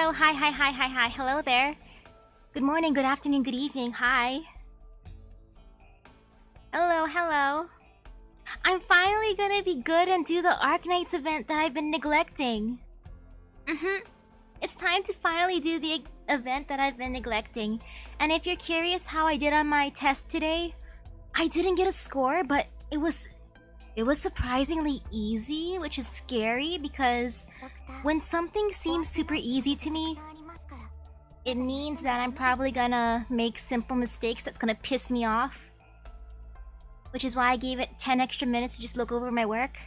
Hello, hi. Hello there. Good morning, good afternoon, good evening. Hi. Hello. I'm finally gonna be good and do the Arknights event that I've been neglecting. It's time to finally do the event that I've been neglecting. And if you're curious how I did on my test today, I didn't get a score, but it was surprisingly easy, which is scary because when something seems super easy to me, it means that I'm probably gonna make simple mistakes that's gonna piss me off. Which is why I gave it 10 extra minutes to just look over my work.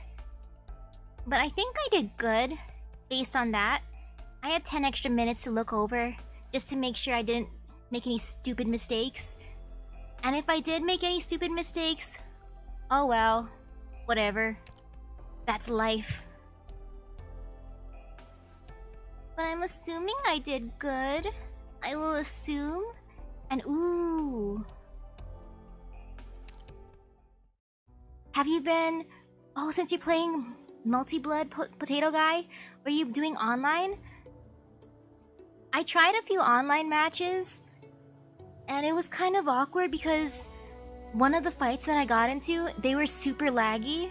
But I think I did good based on that. I had 10 extra minutes to look over just to make sure I didn't make any stupid mistakes. And if I did make any stupid mistakes, oh well, whatever. That's life. But I'm assuming I did good. I will assume. And ooh. Have you been... Oh, since you're playing multi-blood potato guy, were you doing online? I tried a few online matches, and it was kind of awkward because one of the fights that I got into, they were super laggy.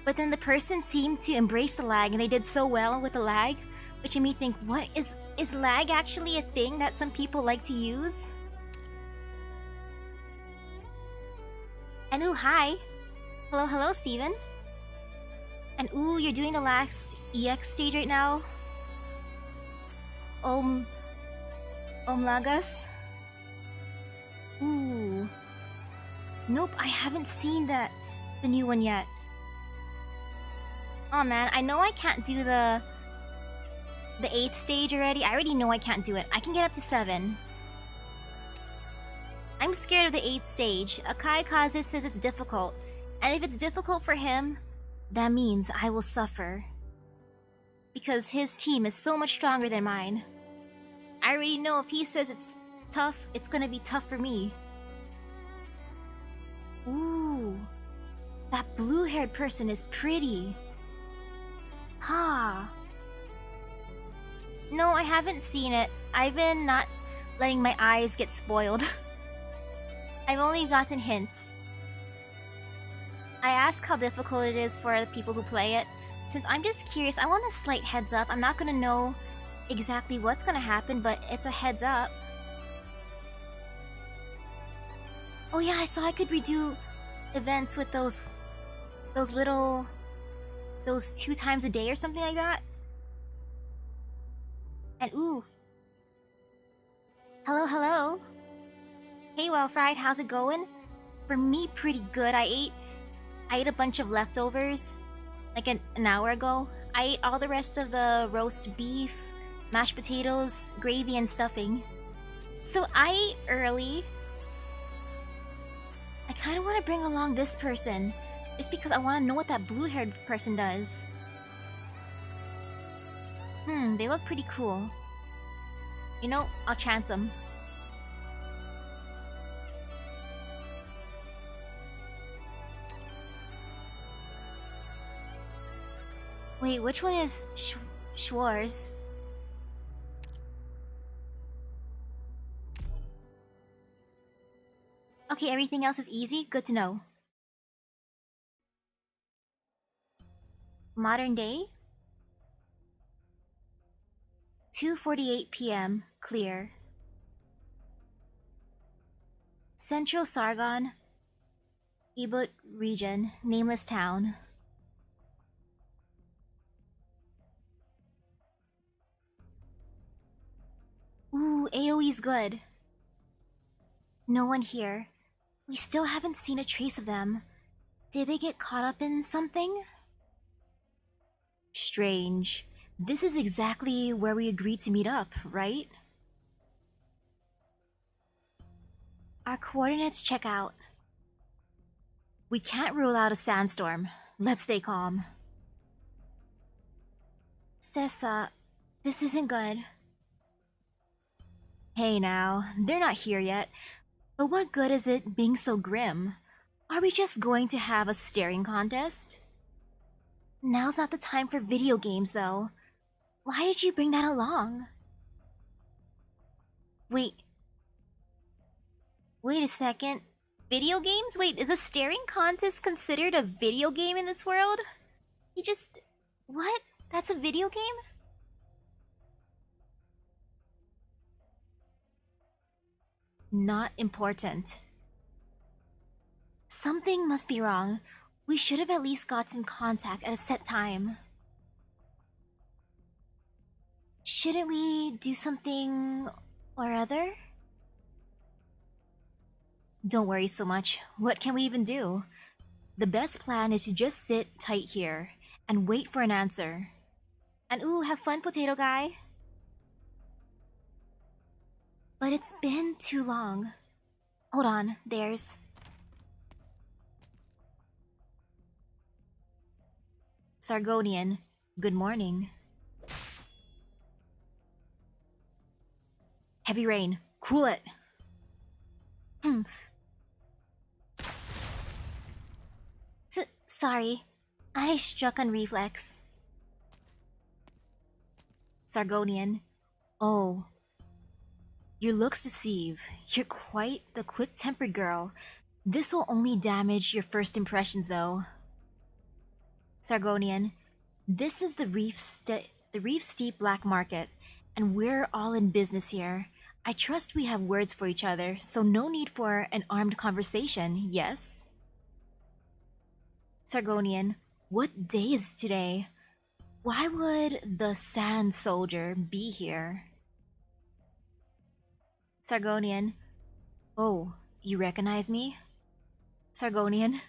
But then the person seemed to embrace the lag, and they did so well with the lag, which made me think, what is lag actually a thing that some people like to use? And ooh, hi. Hello, Steven. And ooh, you're doing the last EX stage right now. Omlagas? Ooh. Nope, I haven't seen the new one yet. Oh man, I know I can't do the 8th stage already. I already know I can't do it. I can get up to 7. I'm scared of the 8th stage. Akai Kaze says it's difficult. And if it's difficult for him, that means I will suffer. Because his team is so much stronger than mine. I already know if he says it's tough, it's gonna be tough for me. Ooh. That blue-haired person is pretty. Ha. No, I haven't seen it. I've been not letting my eyes get spoiled. I've only gotten hints. I ask how difficult it is for the people who play it. Since I'm just curious, I want a slight heads up. I'm not gonna know exactly what's gonna happen, but it's a heads up. Oh yeah, I saw I could redo events with those 2 times a day or something like that. And ooh. Hello. Hey, well fried, how's it going? For me, pretty good. I ate a bunch of leftovers like an hour ago. I ate all the rest of the roast beef, mashed potatoes, gravy, and stuffing. So I ate early. I kind of want to bring along this person, just because I want to know what that blue-haired person does. They look pretty cool. You know, I'll chance them. Wait, which one is Schwarz? Okay, everything else is easy? Good to know. Modern day? 2:48 p.m. Clear. Central Sargon, Ibut region, nameless town. Ooh, AoE's good. No one here. We still haven't seen a trace of them. Did they get caught up in something? Strange. This is exactly where we agreed to meet up, right? Our coordinates check out. We can't rule out a sandstorm. Let's stay calm. Sessa, this isn't good. Hey now, they're not here yet. But what good is it being so grim? Are we just going to have a staring contest? Now's not the time for video games, though. Why did you bring that along? Wait a second. Video games? Wait, is a staring contest considered a video game in this world? You just... What? That's a video game? Not important. Something must be wrong. We should have at least gotten contact at a set time. Shouldn't we do something or other? Don't worry so much. What can we even do? The best plan is to just sit tight here and wait for an answer. And ooh, have fun, potato guy. But it's been too long. Hold on, there's... Sargonian, good morning. Heavy rain, cool it. Humph. Sorry, I struck on reflex. Sargonian, oh. Your looks deceive. You're quite the quick-tempered girl. This will only damage your first impressions, though. Sargonian, this is the Reef Steep Black Market, and we're all in business here. I trust we have words for each other, so no need for an armed conversation, yes? Sargonian, what day is today? Why would the Sand Soldier be here? Sargonian, oh, you recognize me? Sargonian,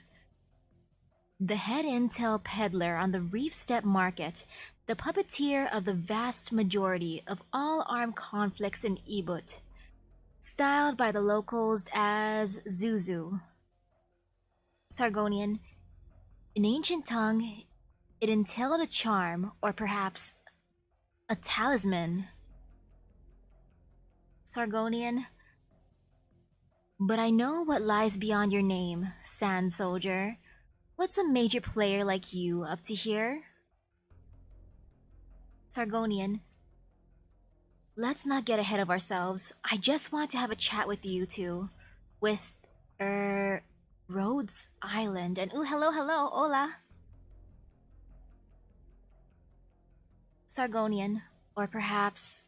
the head intel peddler on the Reef Step Market, the puppeteer of the vast majority of all armed conflicts in Ebut, styled by the locals as Zuzu. Sargonian, in ancient tongue, it entailed a charm, or perhaps a talisman. Sargonian, but I know what lies beyond your name, Sand Soldier. What's a major player like you up to here? Sargonian, let's not get ahead of ourselves. I just want to have a chat with you two. With, Rhodes Island. And ooh, hello, hola. Sargonian, or perhaps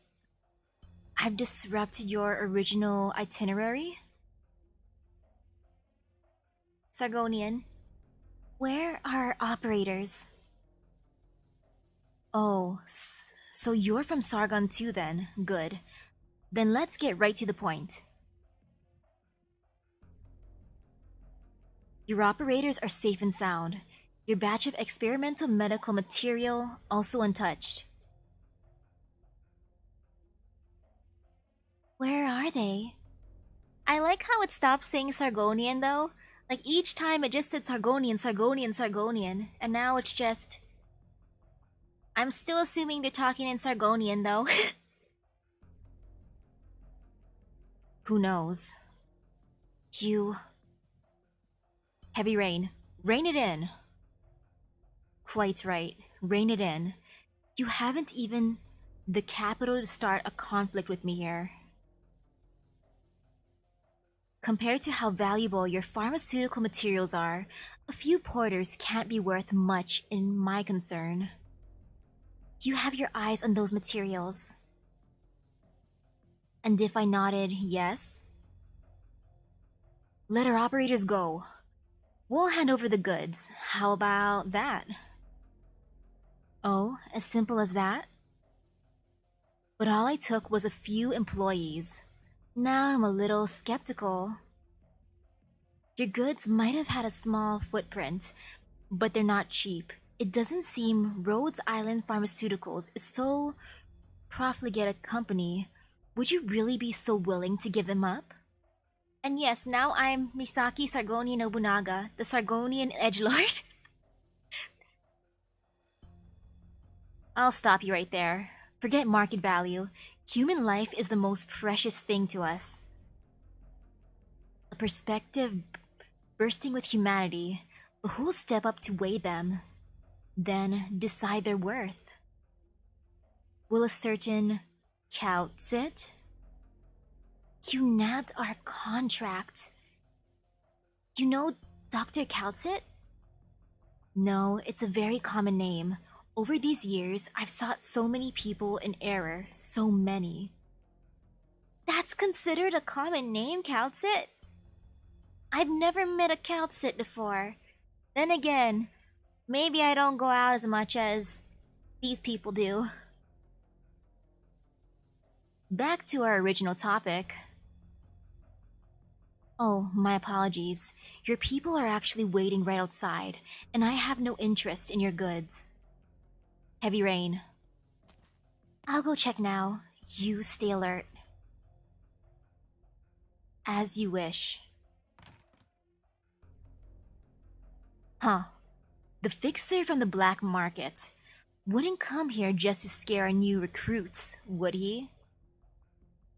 I've disrupted your original itinerary? Sargonian, where are our operators? Oh, so you're from Sargon too then. Good. Then let's get right to the point. Your operators are safe and sound. Your batch of experimental medical material also untouched. Where are they? I like how it stops saying Sargonian though. Like each time it just said Sargonian, and now it's just... I'm still assuming they're talking in Sargonian though. Who knows? You... Heavy rain. Rein it in. Quite right. Rein it in. You haven't even the capital to start a conflict with me here. Compared to how valuable your pharmaceutical materials are, a few porters can't be worth much in my concern. You have your eyes on those materials. And if I nodded yes? Let our operators go. We'll hand over the goods. How about that? Oh, as simple as that? But all I took was a few employees. Now I'm a little skeptical. Your goods might have had a small footprint, but they're not cheap. It doesn't seem Rhodes Island Pharmaceuticals is so profligate a company. Would you really be so willing to give them up? And yes, now I'm Misaki Sargonian Nobunaga, the Sargonian edgelord. I'll stop you right there. Forget market value. Human life is the most precious thing to us. A perspective bursting with humanity, but who'll step up to weigh them? Then decide their worth. Will a certain courteous? You nabbed our contract. You know Dr. Courteous? No, it's a very common name. Over these years, I've sought so many people in error, so many. That's considered a common name, Courteous? I've never met a Courteous before. Then again, maybe I don't go out as much as these people do. Back to our original topic. Oh, my apologies. Your people are actually waiting right outside, and I have no interest in your goods. Heavy rain. I'll go check now. You stay alert. As you wish. Huh. The fixer from the black market wouldn't come here just to scare our new recruits, would he?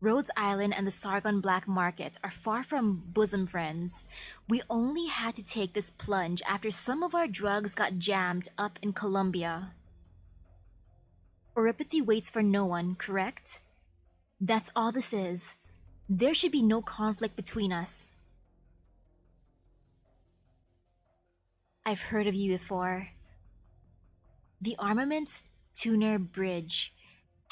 Rhodes Island and the Sargon Black Market are far from bosom friends. We only had to take this plunge after some of our drugs got jammed up in Colombia. Oripathy waits for no one, correct? That's all this is. There should be no conflict between us. I've heard of you before. The Armaments Tuner Bridge.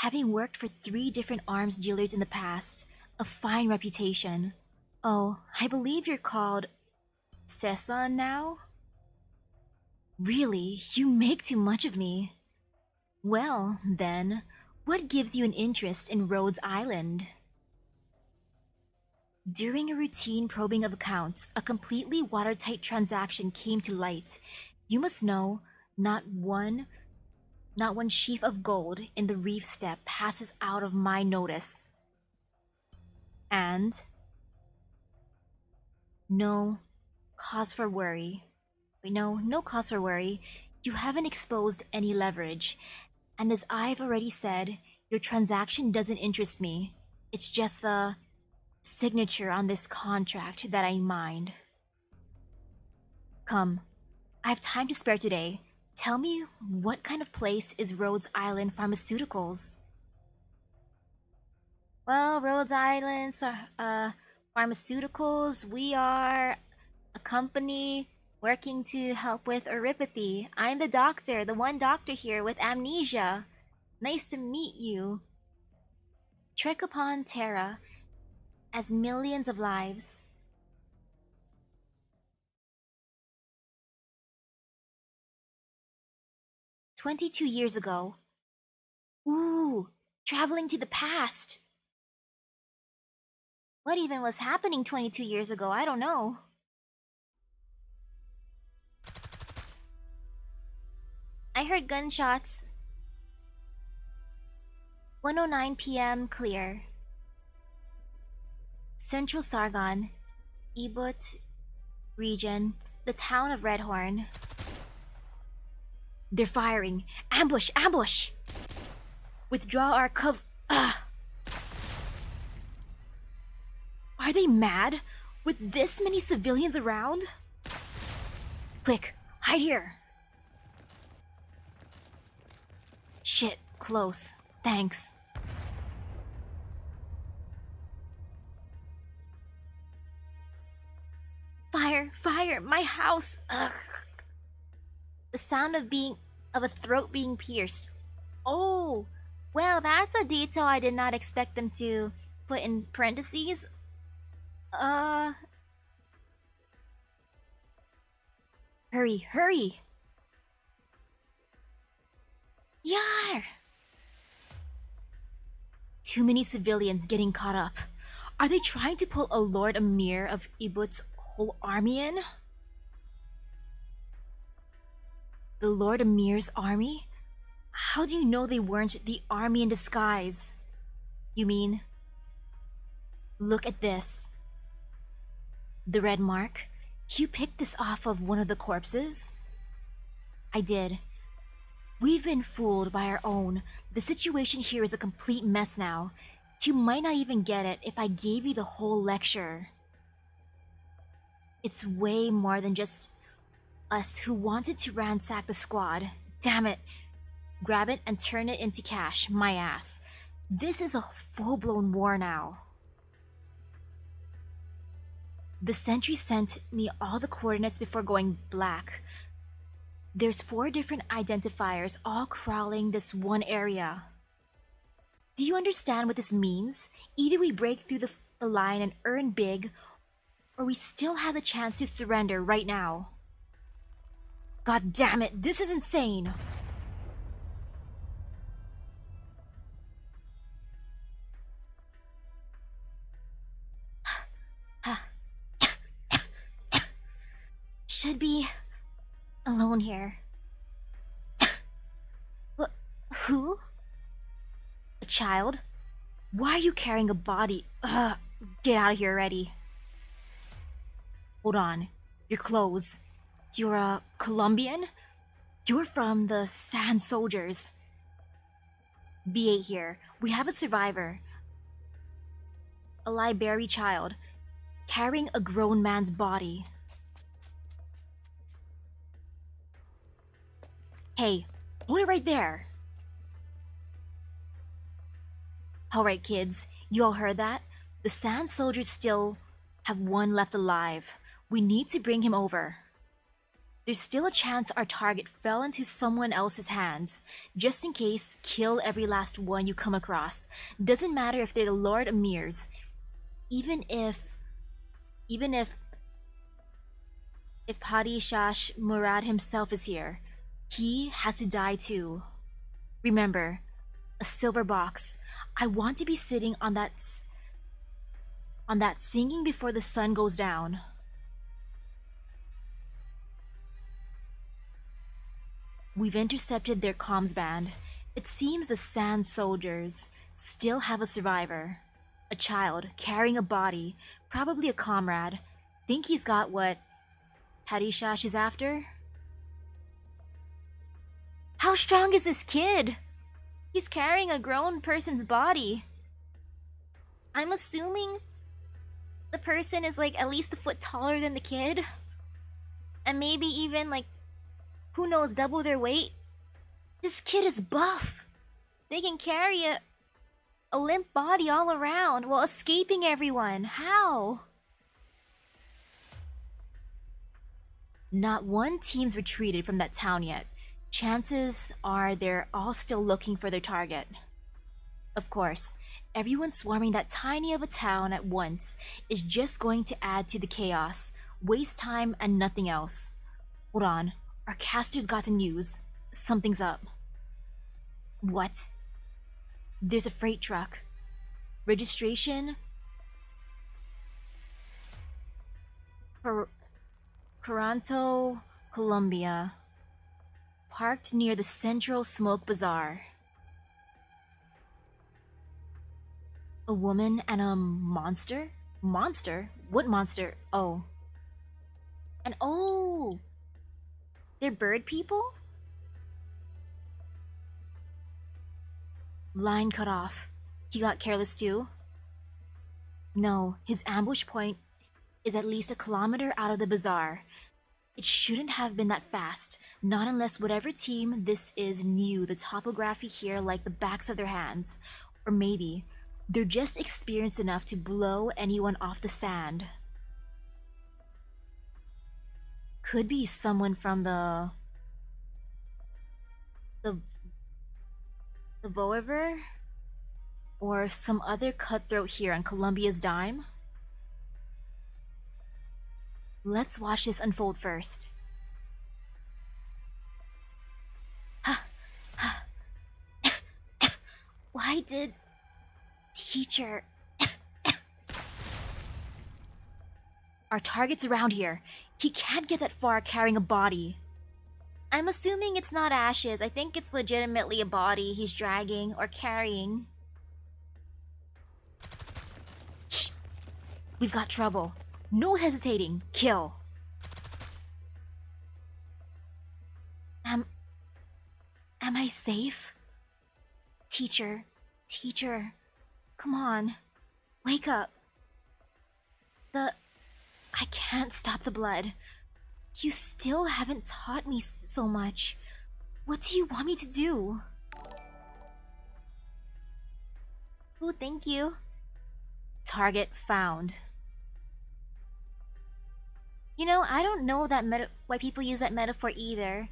Having worked for 3 different arms dealers in the past, a fine reputation. Oh, I believe you're called Cessa now? Really, you make too much of me. Well, then, what gives you an interest in Rhodes Island? During a routine probing of accounts, a completely watertight transaction came to light. You must know, not one sheaf of gold in the reef step passes out of my notice. And? No cause for worry. No cause for worry. You haven't exposed any leverage. And as I've already said, your transaction doesn't interest me. It's just the signature on this contract that I mind. Come, I have time to spare today. Tell me, what kind of place is Rhodes Island Pharmaceuticals? Well, Rhodes Island Pharmaceuticals, we are a company working to help with oripathy. I'm the doctor, the one doctor here with amnesia. Nice to meet you. Trek upon Terra, as millions of lives. "22 years ago. Ooh, traveling to the past. What even was happening 22 years ago? I don't know. I heard gunshots. 1:09 p.m. clear. Central Sargon, Ebut region, the town of Redhorn. They're firing. Ambush! Ambush! Withdraw our Are they mad? With this many civilians around? Quick, hide here. Shit, close. Thanks. Fire! Fire! My house! Ugh. The sound of a throat being pierced. Oh! Well, that's a detail I did not expect them to put in parentheses. Hurry, hurry! Yar! Too many civilians getting caught up. Are they trying to pull a Lord Emir of Ibut's whole army in? The Lord Emir's army? How do you know they weren't the army in disguise? You mean... Look at this. The red mark? You picked this off of one of the corpses? I did. We've been fooled by our own. The situation here is a complete mess now. You might not even get it if I gave you the whole lecture. It's way more than just us who wanted to ransack the squad. Damn it. Grab it and turn it into cash, my ass. This is a full-blown war now. The sentry sent me all the coordinates before going black. There's 4 different identifiers all crawling this one area. Do you understand what this means? Either we break through the line and earn big, or we still have the chance to surrender right now. God damn it, this is insane! Should be alone here. Who? A child? Why are you carrying a body? Get out of here already. Hold on. Your clothes. You're a Colombian? You're from the Sand Soldiers. V8 here. We have a survivor. A Liberi child. Carrying a grown man's body. Hey, hold it right there. Alright kids, you all heard that? The Sand Soldiers still have one left alive. We need to bring him over. There's still a chance our target fell into someone else's hands. Just in case, kill every last one you come across. Doesn't matter if they're the Lord Emirs. Even if Padishah Murad himself is here, he has to die too. Remember, a silver box. I want to be sitting on that singing before the sun goes down. We've intercepted their comms band. It seems the Sand Soldiers still have a survivor. A child carrying a body, probably a comrade. Think he's got what Padishah is after? How strong is this kid? He's carrying a grown person's body. I'm assuming the person is like at least a foot taller than the kid. And maybe even like, who knows, double their weight. This kid is buff. They can carry a limp body all around while escaping everyone. How? Not one team's retreated from that town yet. Chances are they're all still looking for their target. Of course, everyone swarming that tiny of a town at once is just going to add to the chaos, waste time and nothing else. Hold on, our caster's got the news. Something's up. What? There's a freight truck. Registration? Toronto, Colombia. Parked near the Central Smoke Bazaar. A woman and a monster? Monster? What monster? Oh. And oh! They're bird people? Line cut off. He got careless too? No, his ambush point is at least 1 kilometer out of the bazaar. It shouldn't have been that fast, not unless whatever team this is knew the topography here like the backs of their hands. Or maybe they're just experienced enough to blow anyone off the sand. Could be someone from the Voiver? Or some other cutthroat here on Columbia's dime? Let's watch this unfold first. Why did teacher... Our target's around here. He can't get that far carrying a body. I'm assuming it's not ashes. I think it's legitimately a body he's dragging or carrying. Shh! We've got trouble. No hesitating. Kill. Am I safe? Teacher, come on. Wake up. I can't stop the blood. You still haven't taught me so much. What do you want me to do? Oh, thank you. Target found. You know, I don't know that why people use that metaphor either.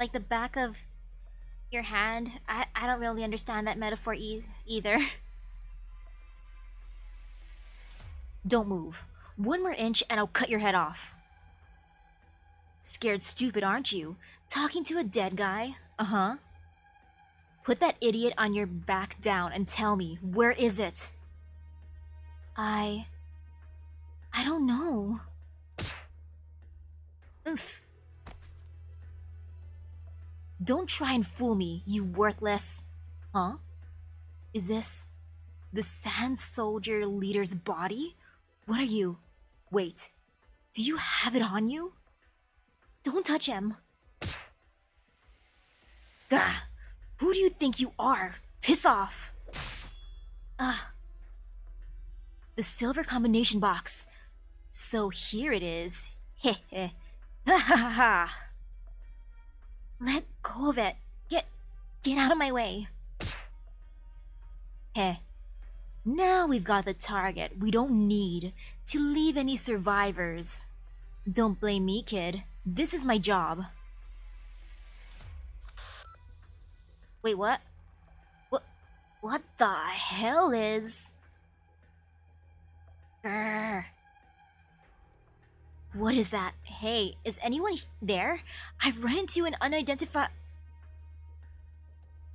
Like the back of your hand. I don't really understand that metaphor either. Don't move. One more inch and I'll cut your head off. Scared stupid, aren't you? Talking to a dead guy? Uh-huh. Put that idiot on your back down and tell me, where is it? I don't know. Oof. Don't try and fool me, you worthless. Huh? Is this the Sand Soldier leader's body? What are you? Wait, do you have it on you? Don't touch him. Gah! Who do you think you are? Piss off! The silver combination box. So here it is. Heh heh. Ha ha ha ha! Let go of it. Get out of my way. Heh. Now we've got the target. We don't need to leave any survivors. Don't blame me, kid. This is my job. Wait, what? What the hell is... Grr. What is that? Hey, is anyone there? I've run into an unidentified...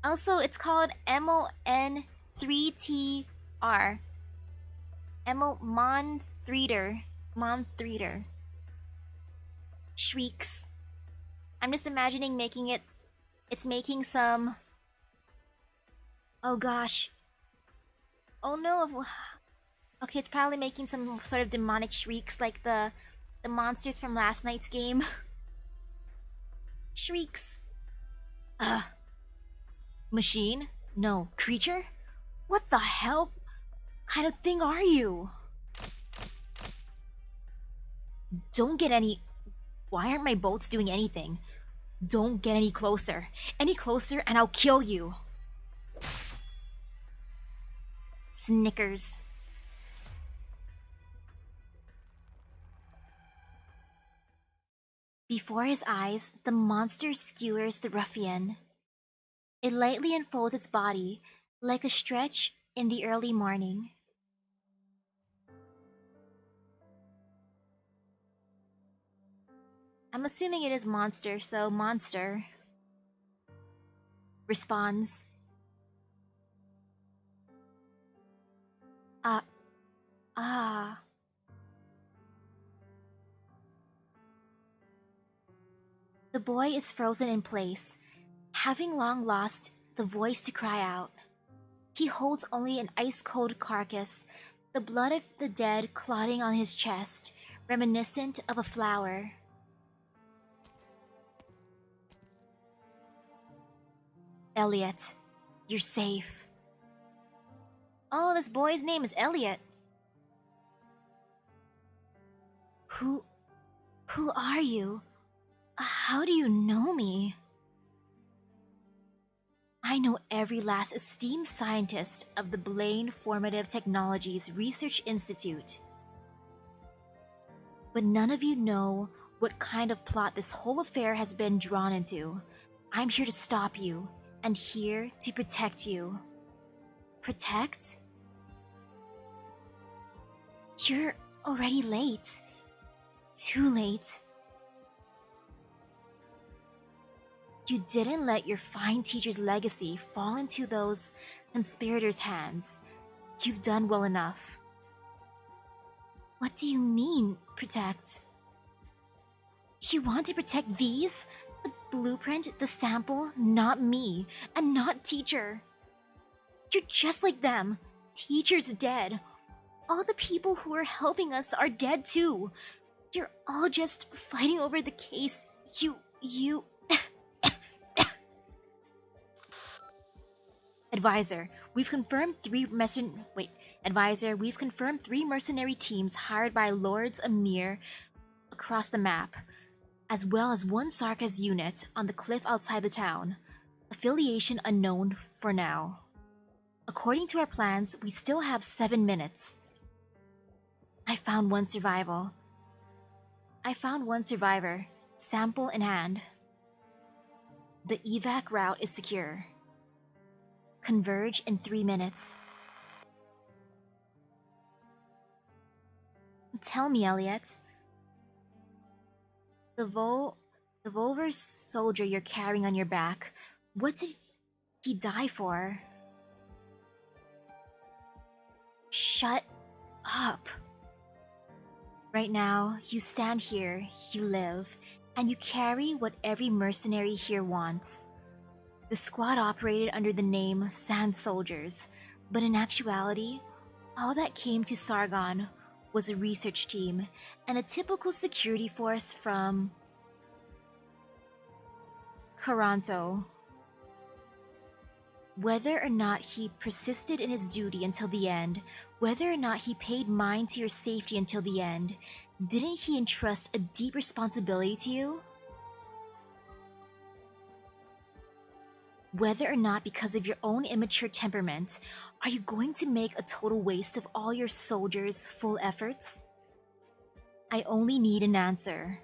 Also, it's called MON3TR. Mon3der. Shrieks. I'm just imagining making it... It's making some... Oh gosh. Oh no. Okay, it's probably making some sort of demonic shrieks like the monsters from last night's game. Shrieks. Machine? No. Creature? What the hell kind of thing are you? Don't get any... Why aren't my bolts doing anything? Don't get any closer. Any closer and I'll kill you. Snickers. Before his eyes, the monster skewers the ruffian. It lightly unfolds its body, like a stretch in the early morning. I'm assuming it is monster, so monster responds. The boy is frozen in place, having long lost the voice to cry out. He holds only an ice-cold carcass, the blood of the dead clotting on his chest, reminiscent of a flower. Elliot, you're safe. Oh, this boy's name is Elliot. Who are you? How do you know me? I know every last esteemed scientist of the Blaine Formative Technologies Research Institute. But none of you know what kind of plot this whole affair has been drawn into. I'm here to stop you, and here to protect you. Protect? You're already late. Too late. You didn't let your fine teacher's legacy fall into those conspirators' hands. You've done well enough. What do you mean, protect? You want to protect these? The blueprint, the sample, not me, and not teacher. You're just like them. Teacher's dead. All the people who are helping us are dead too. You're all just fighting over the case. You... Advisor, we've confirmed three mercenary teams hired by Lords Amir across the map. as well as one Sarkaz unit on the cliff outside the town. Affiliation unknown for now. According to our plans, we still have 7 minutes. I found one survivor, sample in hand. The evac route is secure. Converge in 3 minutes. Tell me, Elliot. The Volver soldier you're carrying on your back, what did he die for? Shut up. Right now, you stand here, you live, and you carry what every mercenary here wants. The squad operated under the name Sand Soldiers, but in actuality, all that came to Sargon was a research team and a typical security force from Toronto. Whether or not he persisted in his duty until the end, whether or not he paid mind to your safety until the end, didn't he entrust a deep responsibility to you? Whether or not because of your own immature temperament, are you going to make a total waste of all your soldiers' full efforts? I only need an answer.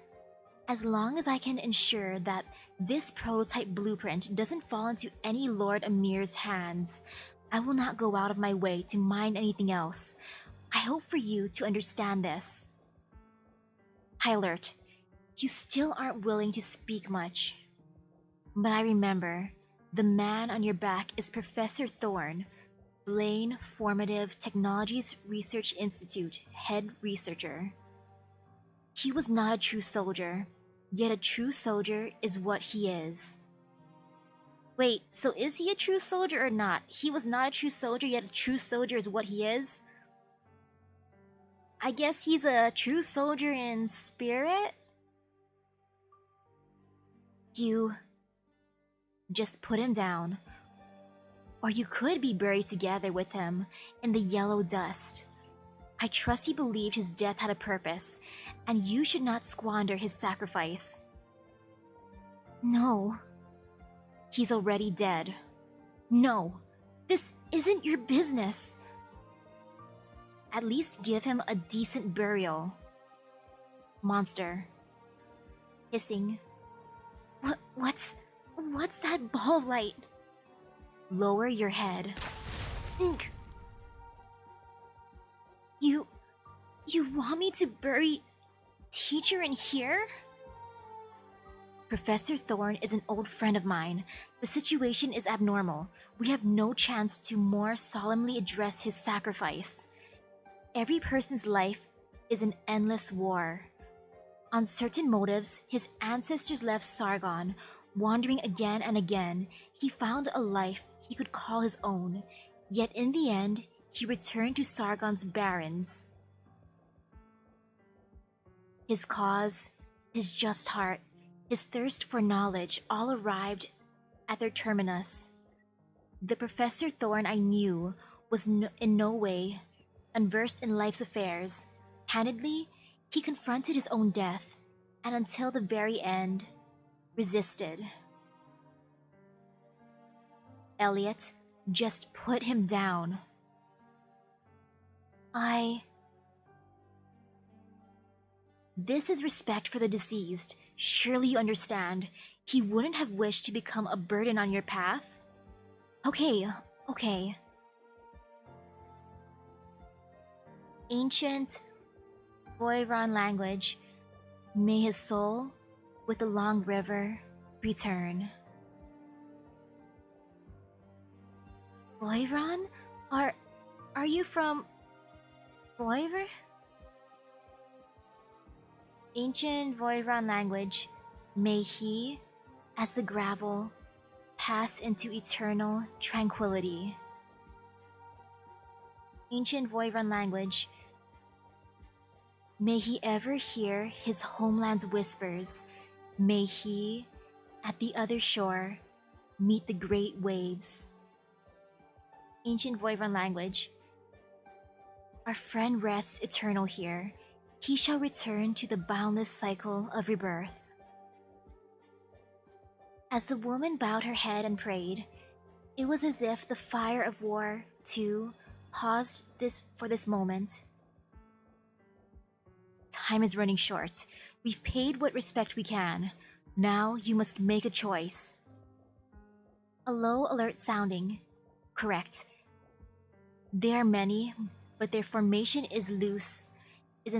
As long as I can ensure that this prototype blueprint doesn't fall into any Lord Amir's hands, I will not go out of my way to mind anything else. I hope for you to understand this. Hylert, you still aren't willing to speak much. But I remember, the man on your back is Professor Thorne, Blaine Formative Technologies Research Institute head researcher. He was not a true soldier, yet a true soldier is what he is. Wait, so is he a true soldier or not? He was not a true soldier, yet a true soldier is what he is? I guess he's a true soldier in spirit? You just put him down. Or you could be buried together with him in the yellow dust. I trust he believed his death had a purpose, and you should not squander his sacrifice. No. He's already dead. No, this isn't your business. At least give him a decent burial. Monster. Hissing. What's that ball of light? Lower your head. Ink. You want me to bury teacher in here? Professor Thorne is an old friend of mine. The situation is abnormal. We have no chance to more solemnly address his sacrifice. Every person's life is an endless war. On certain motives, his ancestors left Sargon. Wandering again and again, he found a life he could call his own. Yet in the end, he returned to Sargon's barrens. His cause, his just heart, his thirst for knowledge all arrived at their terminus. The Professor Thorne I knew was in no way unversed in life's affairs. Candidly, he confronted his own death, and until the very end, resisted. Elliot, just put him down. This is respect for the deceased. Surely you understand. He wouldn't have wished to become a burden on your path. Okay. Ancient Voiron language. May his soul, with the long river, return. Voiron? Are you from Voivor? Ancient Voiron language. May he, as the gravel, pass into eternal tranquility. Ancient Voiron language. May he ever hear his homeland's whispers. May he, at the other shore, meet the great waves. Ancient Voiron language. Our friend rests eternal here. He shall return to the boundless cycle of rebirth. As the woman bowed her head and prayed, it was as if the fire of war, too, paused for this moment. Time is running short. We've paid what respect we can. Now you must make a choice. A low alert sounding. Correct. There are many, but their formation is in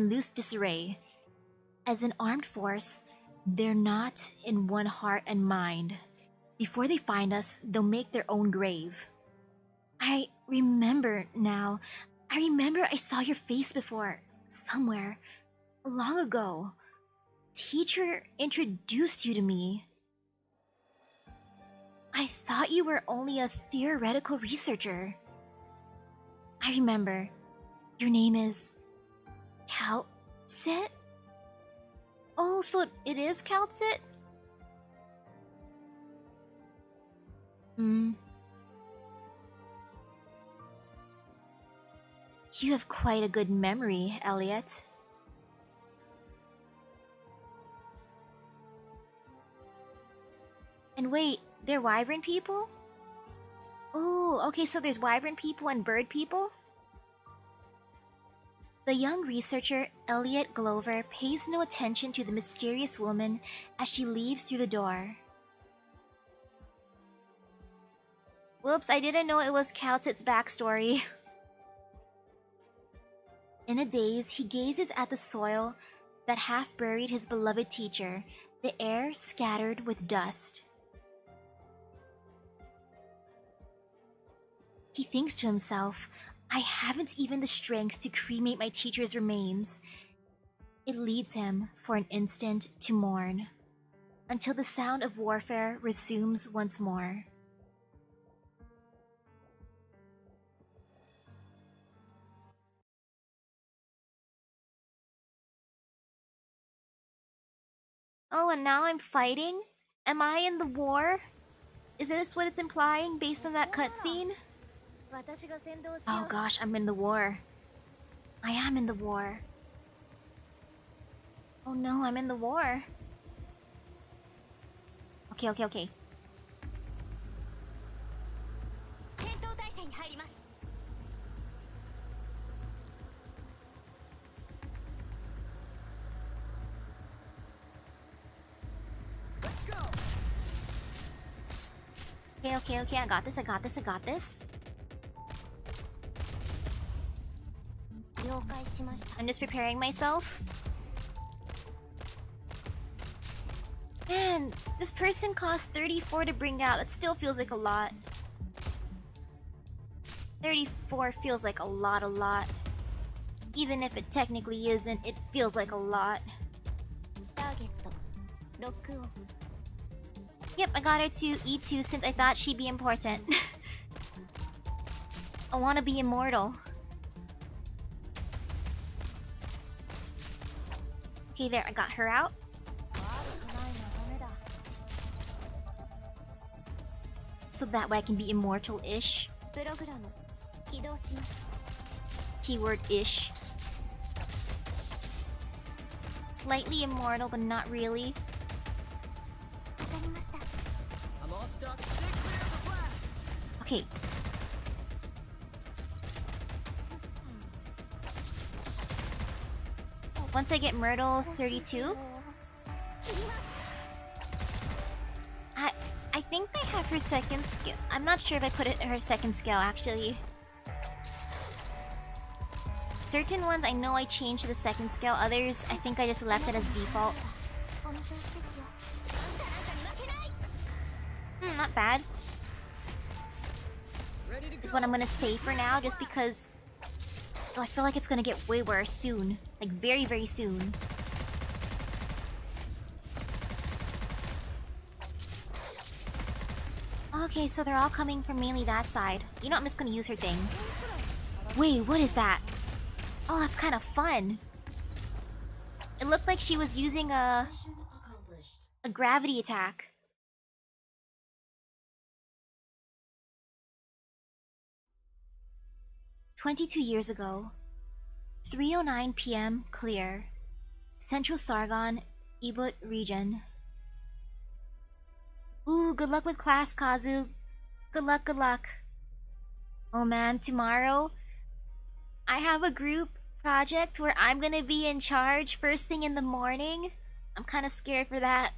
loose disarray. As an armed force, they're not in one heart and mind. Before they find us, they'll make their own grave. I remember now. I remember I saw your face before, somewhere, long ago. Teacher introduced you to me. I thought you were only a theoretical researcher. I remember. Your name is... Calcit? Oh, so it is Calcit? You have quite a good memory, Elliot. And wait, they're wyvern people? Oh, okay, so there's wyvern people and bird people? The young researcher, Elliot Glover, pays no attention to the mysterious woman as she leaves through the door. Whoops, I didn't know it was Calcit's backstory. In a daze, he gazes at the soil that half buried his beloved teacher, the air scattered with dust. He thinks to himself, I haven't even the strength to cremate my teacher's remains. It leads him, for an instant, to mourn, until the sound of warfare resumes once more. Oh, and now I'm fighting? Am I in the war? Is this what it's implying based on that cutscene? Oh gosh, I'm in the war. I am in the war. Oh no, I'm in the war. Okay. Okay, I got this. I'm just preparing myself. Man, this person cost 34 to bring out. That still feels like a lot. 34 feels like a lot. Even if it technically isn't, it feels like a lot. Yep, I got her to E2 since I thought she'd be important. I wanna be immortal. Okay, there, I got her out. So that way I can be immortal-ish. Keyword-ish. Slightly immortal, but not really. Okay. Once I get Myrtle's 32, I think I have her second skill. I'm not sure if I put it in her second skill actually. Certain ones I know I changed to the second skill, others I think I just left it as default. Not bad. Is what I'm gonna say for now, just because I feel like it's gonna get way worse soon. Like very, very soon. Okay, so they're all coming from mainly that side. You know, I'm just gonna use her thing. Wait, what is that? Oh, that's kind of fun. It looked like she was using a gravity attack. "22 years ago, 3:09 p.m. clear, Central Sargon, Ibut region. Ooh, good luck with class, Kazu. Good luck, good luck. Oh man, tomorrow I have a group project where I'm gonna be in charge first thing in the morning. I'm kinda scared for that.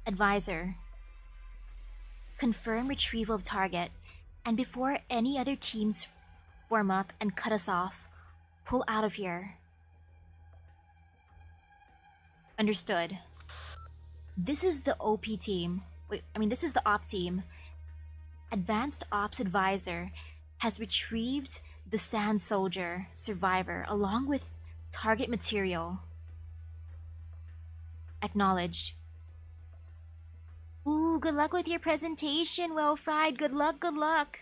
Advisor. Confirm retrieval of target, and before any other teams form up and cut us off, pull out of here. Understood. This is the OP team. This is the op team. Advanced Ops Advisor has retrieved the Sand Soldier survivor along with target material. Acknowledged. Ooh, good luck with your presentation, Well Fried. Good luck, good luck.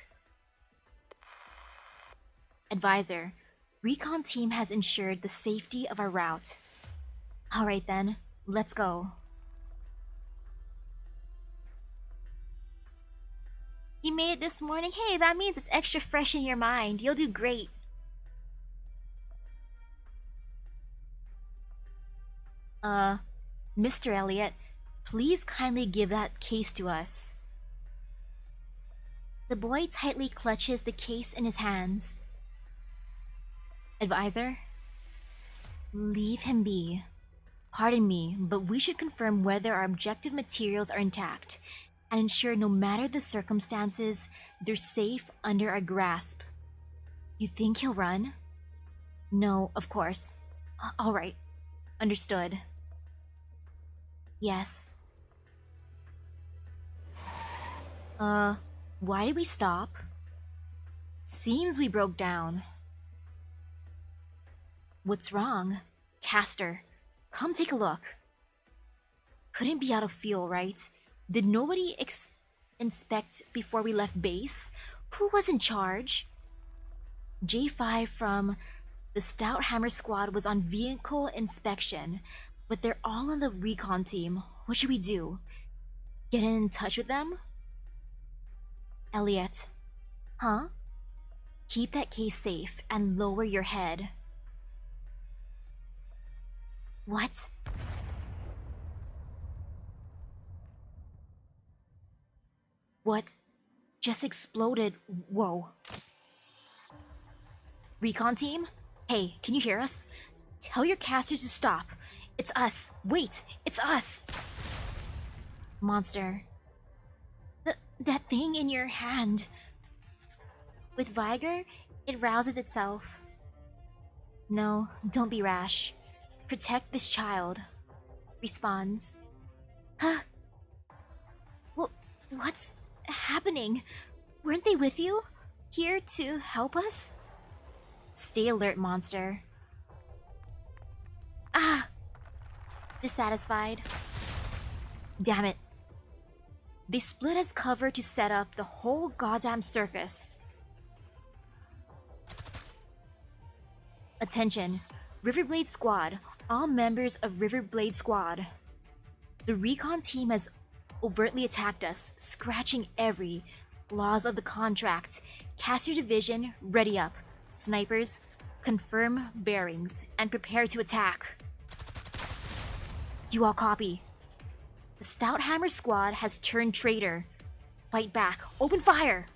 Advisor, Recon team has ensured the safety of our route. Alright then, let's go. You made it this morning? Hey, that means it's extra fresh in your mind. You'll do great. Mr. Elliot, please kindly give that case to us. The boy tightly clutches the case in his hands. Advisor? Leave him be. Pardon me, but we should confirm whether our objective materials are intact and ensure no matter the circumstances, they're safe under our grasp. You think he'll run? No, of course. All right. Understood. Yes. Why did we stop? Seems we broke down. What's wrong? Caster, come take a look. Couldn't be out of fuel, right? Did nobody inspect before we left base? Who was in charge? J5 from the Stout Hammer Squad was on vehicle inspection, but they're all on the recon team. What should we do? Get in touch with them? Elliot. Huh? Keep that case safe and lower your head. What? What just exploded? Whoa. Recon team? Hey, can you hear us? Tell your casters to stop. It's us. Wait, it's us. Monster. That thing in your hand. With vigor, it rouses itself. No, don't be rash. Protect this child. Responds. Huh? What's happening? Weren't they with you? Here to help us? Stay alert, monster. Ah! Dissatisfied. Damn it. They split as cover to set up the whole goddamn circus. Attention, Riverblade Squad. All members of Riverblade Squad. The recon team has overtly attacked us, scratching every clause of the contract. Caster division, ready up. Snipers, confirm bearings, and prepare to attack. You all copy. The Stout Hammer Squad has turned traitor. Fight back. Open fire!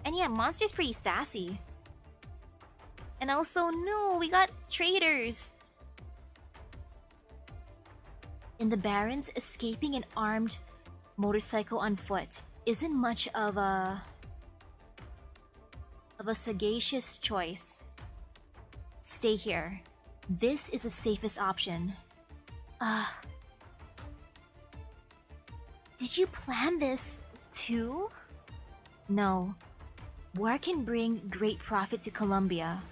And yeah, Monster's pretty sassy. And also, no, we got traitors. In the Barrens, escaping an armed motorcycle on foot isn't much of a sagacious choice. Stay here. This is the safest option. Did you plan this too? No. War can bring great profit to Colombia,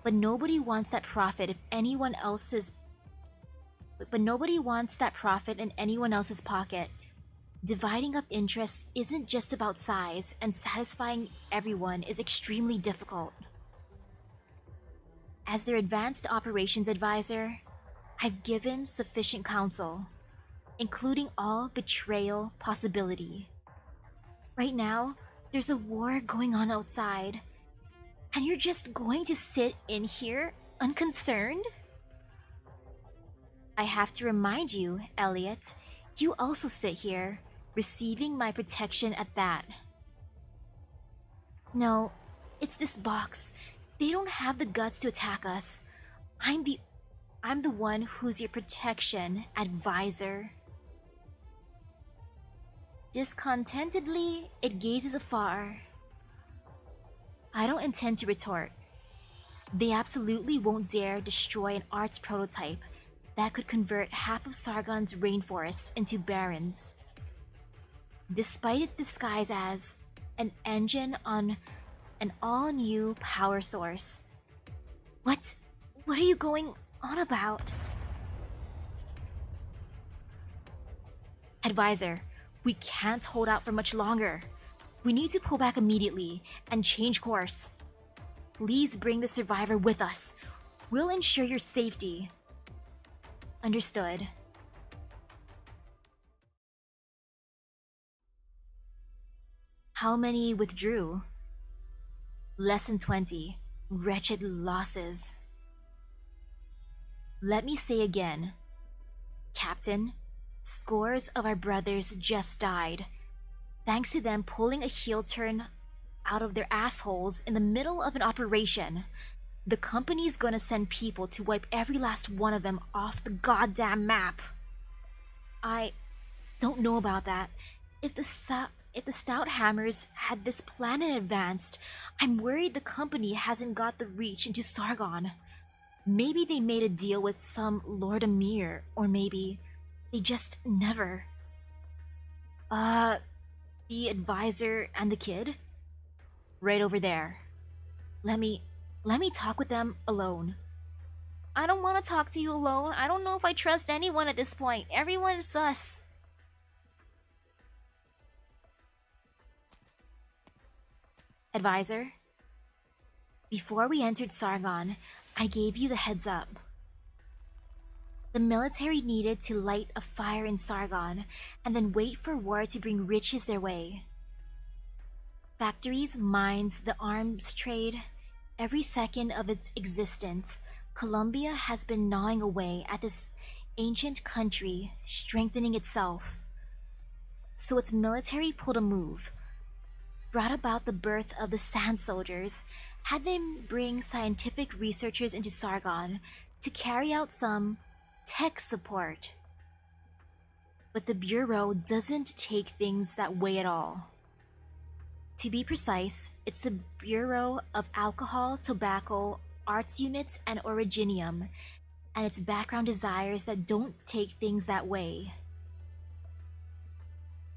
but nobody wants that profit if anyone else's nobody wants that profit in anyone else's pocket. Dividing up interests isn't just about size, and satisfying everyone is extremely difficult. As their advanced operations advisor, I've given sufficient counsel, including all betrayal possibility. Right now, there's a war going on outside, and you're just going to sit in here unconcerned? I have to remind you, Elliot, you also sit here, receiving my protection at that. No, it's this box. They don't have the guts to attack us. I'm the I'm the one who's your protection, advisor. Discontentedly, it gazes afar. I don't intend to retort. They absolutely won't dare destroy an arts prototype that could convert half of Sargon's rainforests into barrens. Despite its disguise as an engine on an all-new power source. What are you going on about? Advisor, we can't hold out for much longer. We need to pull back immediately and change course. Please bring the survivor with us. We'll ensure your safety. Understood. How many withdrew? Less than 20. Wretched losses. Let me say again, Captain, scores of our brothers just died, thanks to them pulling a heel turn out of their assholes in the middle of an operation. The company's gonna send people to wipe every last one of them off the goddamn map. I don't know about that. If the Stout Hammers had this plan in advance, I'm worried the company hasn't got the reach into Sargon. Maybe they made a deal with some Lord Emir, or maybe they just never. The advisor and the kid? Right over there. Let me talk with them alone. I don't want to talk to you alone. I don't know if I trust anyone at this point. Everyone's sus. Advisor, before we entered Sargon, I gave you the heads up. The military needed to light a fire in Sargon and then wait for war to bring riches their way. Factories, mines, the arms trade, every second of its existence, Colombia has been gnawing away at this ancient country, strengthening itself. So its military pulled a move, brought about the birth of the Sand Soldiers, had them bring scientific researchers into Sargon to carry out some tech support. But the Bureau doesn't take things that way at all. To be precise, it's the Bureau of Alcohol, Tobacco, Arts Units, and Originium, and its background desires that don't take things that way.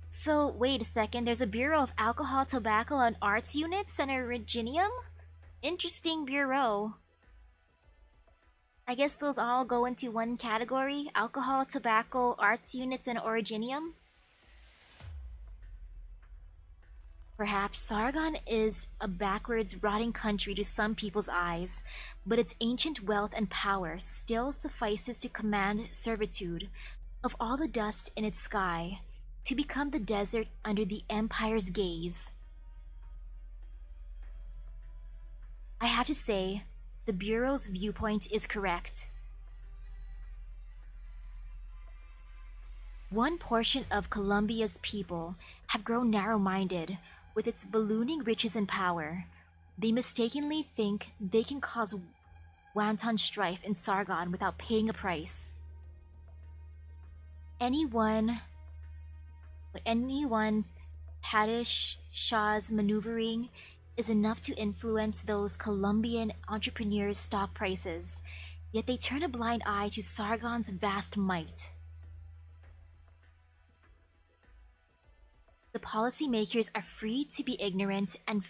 So, wait a second, there's a Bureau of Alcohol, Tobacco, and Arts Units and Originium? Interesting bureau. I guess those all go into one category: alcohol, tobacco, arts units, and originium. Perhaps Sargon is a backwards, rotting country to some people's eyes, but its ancient wealth and power still suffices to command servitude of all the dust in its sky, to become the desert under the Empire's gaze. I have to say, the Bureau's viewpoint is correct. One portion of Colombia's people have grown narrow-minded with its ballooning riches and power. They mistakenly think they can cause wanton strife in Sargon without paying a price. Anyone Padish Shah's maneuvering is enough to influence those Colombian entrepreneurs' stock prices, yet they turn a blind eye to Sargon's vast might. The policymakers are free to be ignorant, and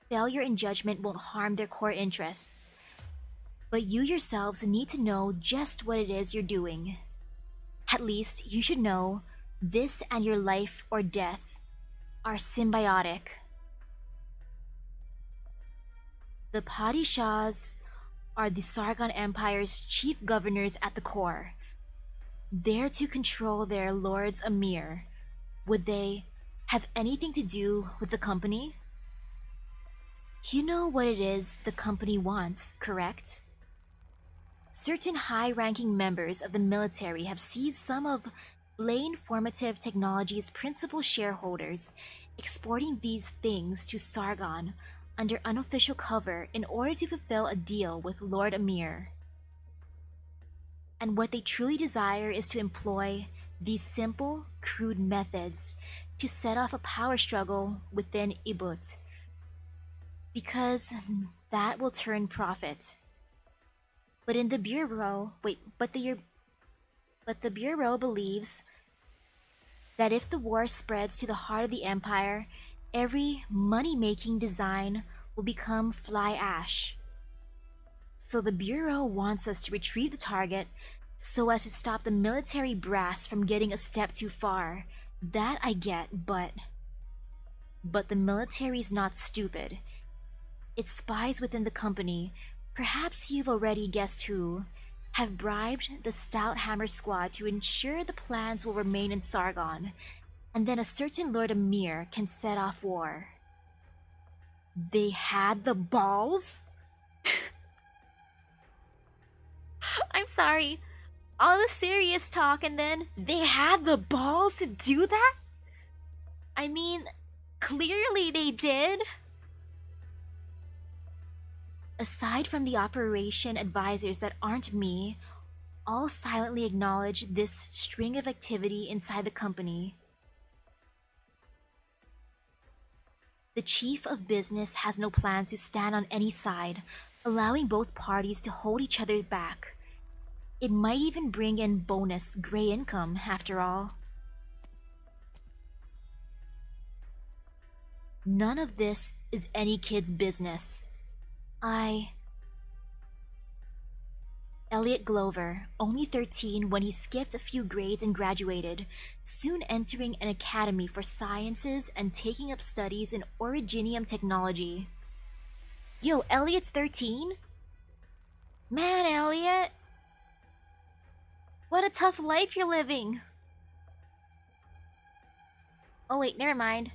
failure in judgment won't harm their core interests. But you yourselves need to know just what it is you're doing. At least you should know this and your life or death are symbiotic. The Padishahs are the Sargon Empire's chief governors at the core. There to control their lord's emir. Would they have anything to do with the company? You know what it is the company wants, correct? certain high-ranking members of the military have seized some of Blaine Formative Technologies' principal shareholders, exporting these things to Sargon under unofficial cover in order to fulfill a deal with Lord Amir. And what they truly desire is to employ these simple, crude methods to set off a power struggle within Ibut, because that will turn profit. But in the Bureau, but the Bureau believes that if the war spreads to the heart of the Empire, every money-making design will become fly ash. So the Bureau wants us to retrieve the target so as to stop the military brass from getting a step too far. That I get, but the military's not stupid. Its spies within the company, perhaps you've already guessed who, have bribed the Stout Hammer Squad to ensure the plans will remain in Sargon, and then a certain Lord Amir can set off war. They had the balls? I'm sorry. All the serious talk and then they had the balls to do that? I mean, clearly they did. Aside from the operation advisors that aren't me, all silently acknowledge this string of activity inside the company. The chief of business has no plans to stand on any side, allowing both parties to hold each other back. It might even bring in bonus gray income, after all. None of this is any kid's business. Elliot Glover, only 13 when he skipped a few grades and graduated, soon entering an academy for sciences and taking up studies in originium technology. Yo, Elliot's 13? Man, Elliot! What a tough life you're living! Oh wait, never mind.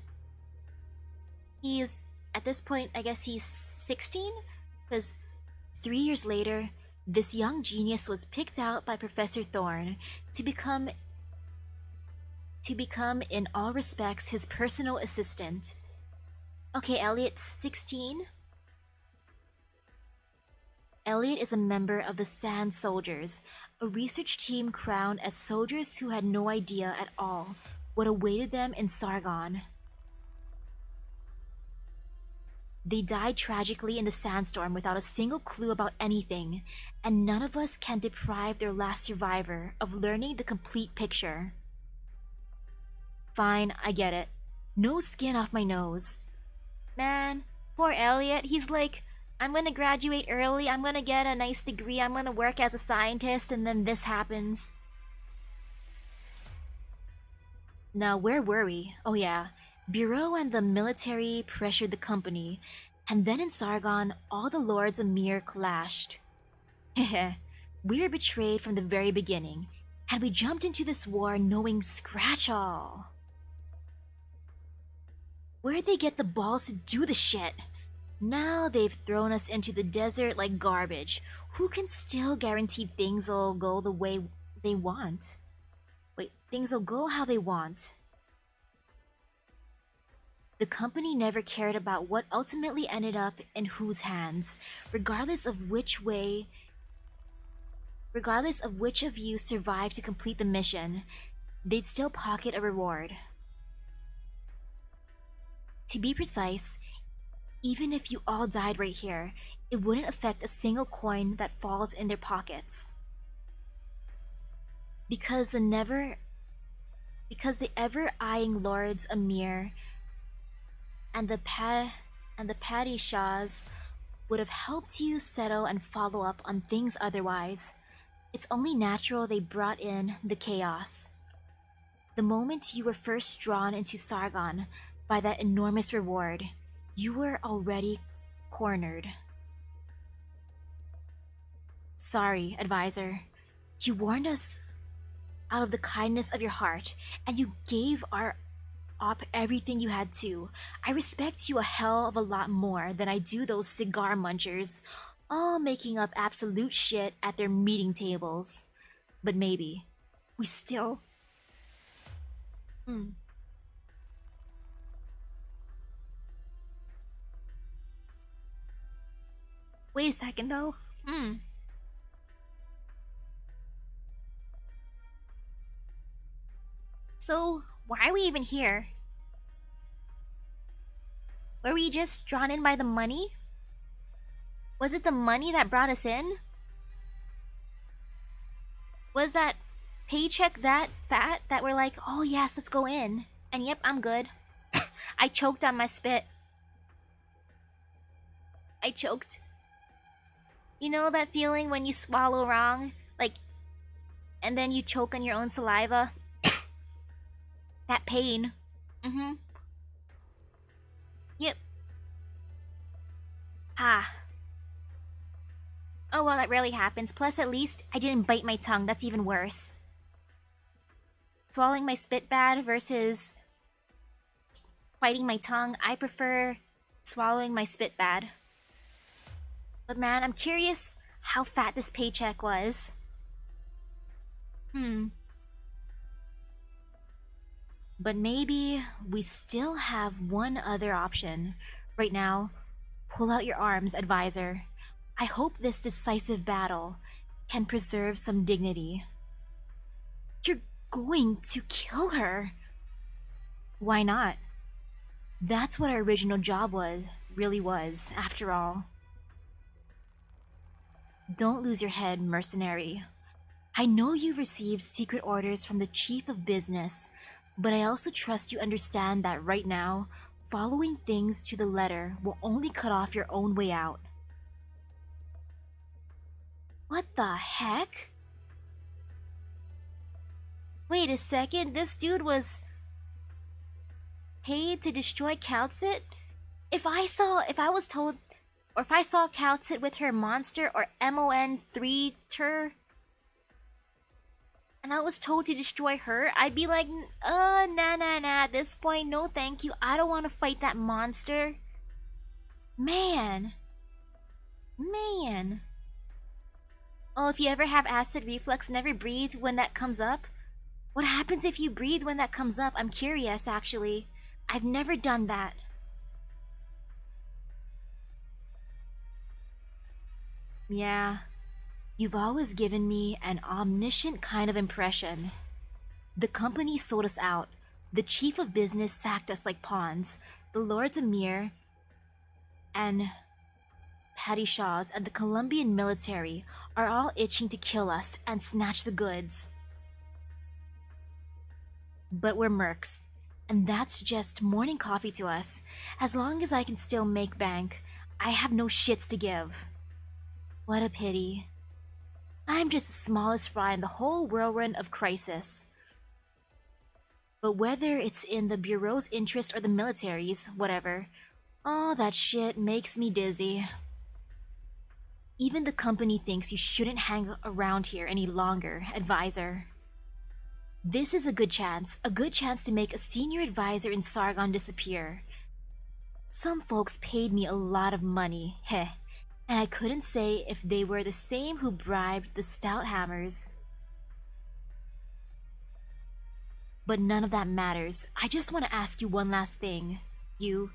He's, at this point, I guess he's 16? Because 3 years later, this young genius was picked out by Professor Thorne to become in all respects his personal assistant. Okay, Elliot's 16? Elliot is a member of the Sand Soldiers, a research team crowned as soldiers who had no idea at all what awaited them in Sargon. They died tragically in the sandstorm without a single clue about anything, and none of us can deprive their last survivor of learning the complete picture. Fine, I get it. No skin off my nose. Man, poor Elliot, he's like, I'm gonna graduate early, I'm gonna get a nice degree, I'm gonna work as a scientist, and then this happens. Now, where were we? Oh yeah. Bureau and the military pressured the company, and then in Sargon, all the lords Amir clashed. Heh, we were betrayed from the very beginning, and we jumped into this war knowing scratch all. Where'd they get the balls to do the shit? Now they've thrown us into the desert like garbage. Who can still guarantee things'll go the way they want? Wait, things'll go how they want. The company never cared about what ultimately ended up in whose hands, regardless of which of you survived to complete the mission, they'd still pocket a reward. To be precise, even if you all died right here, it wouldn't affect a single coin that falls in their pockets. Because the ever-eyeing Lords Amir and the Padishahs would have helped you settle and follow up on things otherwise. It's only natural they brought in the chaos. The moment you were first drawn into Sargon by that enormous reward, you were already cornered. Sorry, advisor. You warned us out of the kindness of your heart, and you gave our op everything you had to. I respect you a hell of a lot more than I do those cigar munchers. all making up absolute shit at their meeting tables. But maybe we still. Hmm. Wait a second though. So, why are we even here? Were we just drawn in by the money? Was it the money that brought us in? Was that paycheck that fat that we're like, oh yes, let's go in? And yep, I'm good. I choked on my spit. I choked. You know that feeling when you swallow wrong? Like, and then you choke on your own saliva? That pain. Mm-hmm. Yep. Ah. Oh well, that rarely happens. Plus, at least I didn't bite my tongue. That's even worse. Swallowing my spit bad versus biting my tongue. I prefer swallowing my spit bad. But man, I'm curious how fat this paycheck was. But maybe we still have one other option. Right now, pull out your arms, advisor. I hope this decisive battle can preserve some dignity. You're going to kill her. Why not? That's what our original job really was, after all. Don't lose your head, mercenary. I know you've received secret orders from the chief of business, but I also trust you understand that right now, following things to the letter will only cut off your own way out. What the heck? Wait a second, this dude was paid to destroy Calcit? If I saw Calcit with her monster or MON3 and I was told to destroy her, I'd be like, nah, at this point, no thank you, I don't want to fight that monster. Man. Oh, if you ever have acid reflux, never breathe when that comes up. What happens if you breathe when that comes up? I'm curious, actually. I've never done that. Yeah. You've always given me an omniscient kind of impression. The company sold us out. The chief of business sacked us like pawns. The Lords Emir and Patty Shaws and the Colombian military are all itching to kill us and snatch the goods. But we're mercs, and that's just morning coffee to us. As long as I can still make bank, I have no shits to give. What a pity. I'm just the smallest fry in the whole whirlwind of crisis. But whether it's in the Bureau's interest or the military's, whatever, all that shit makes me dizzy. Even the company thinks you shouldn't hang around here any longer, advisor. This is a good chance to make a senior advisor in Sargon disappear. Some folks paid me a lot of money, heh, and I couldn't say if they were the same who bribed the stout hammers. But none of that matters. I just want to ask you one last thing. You've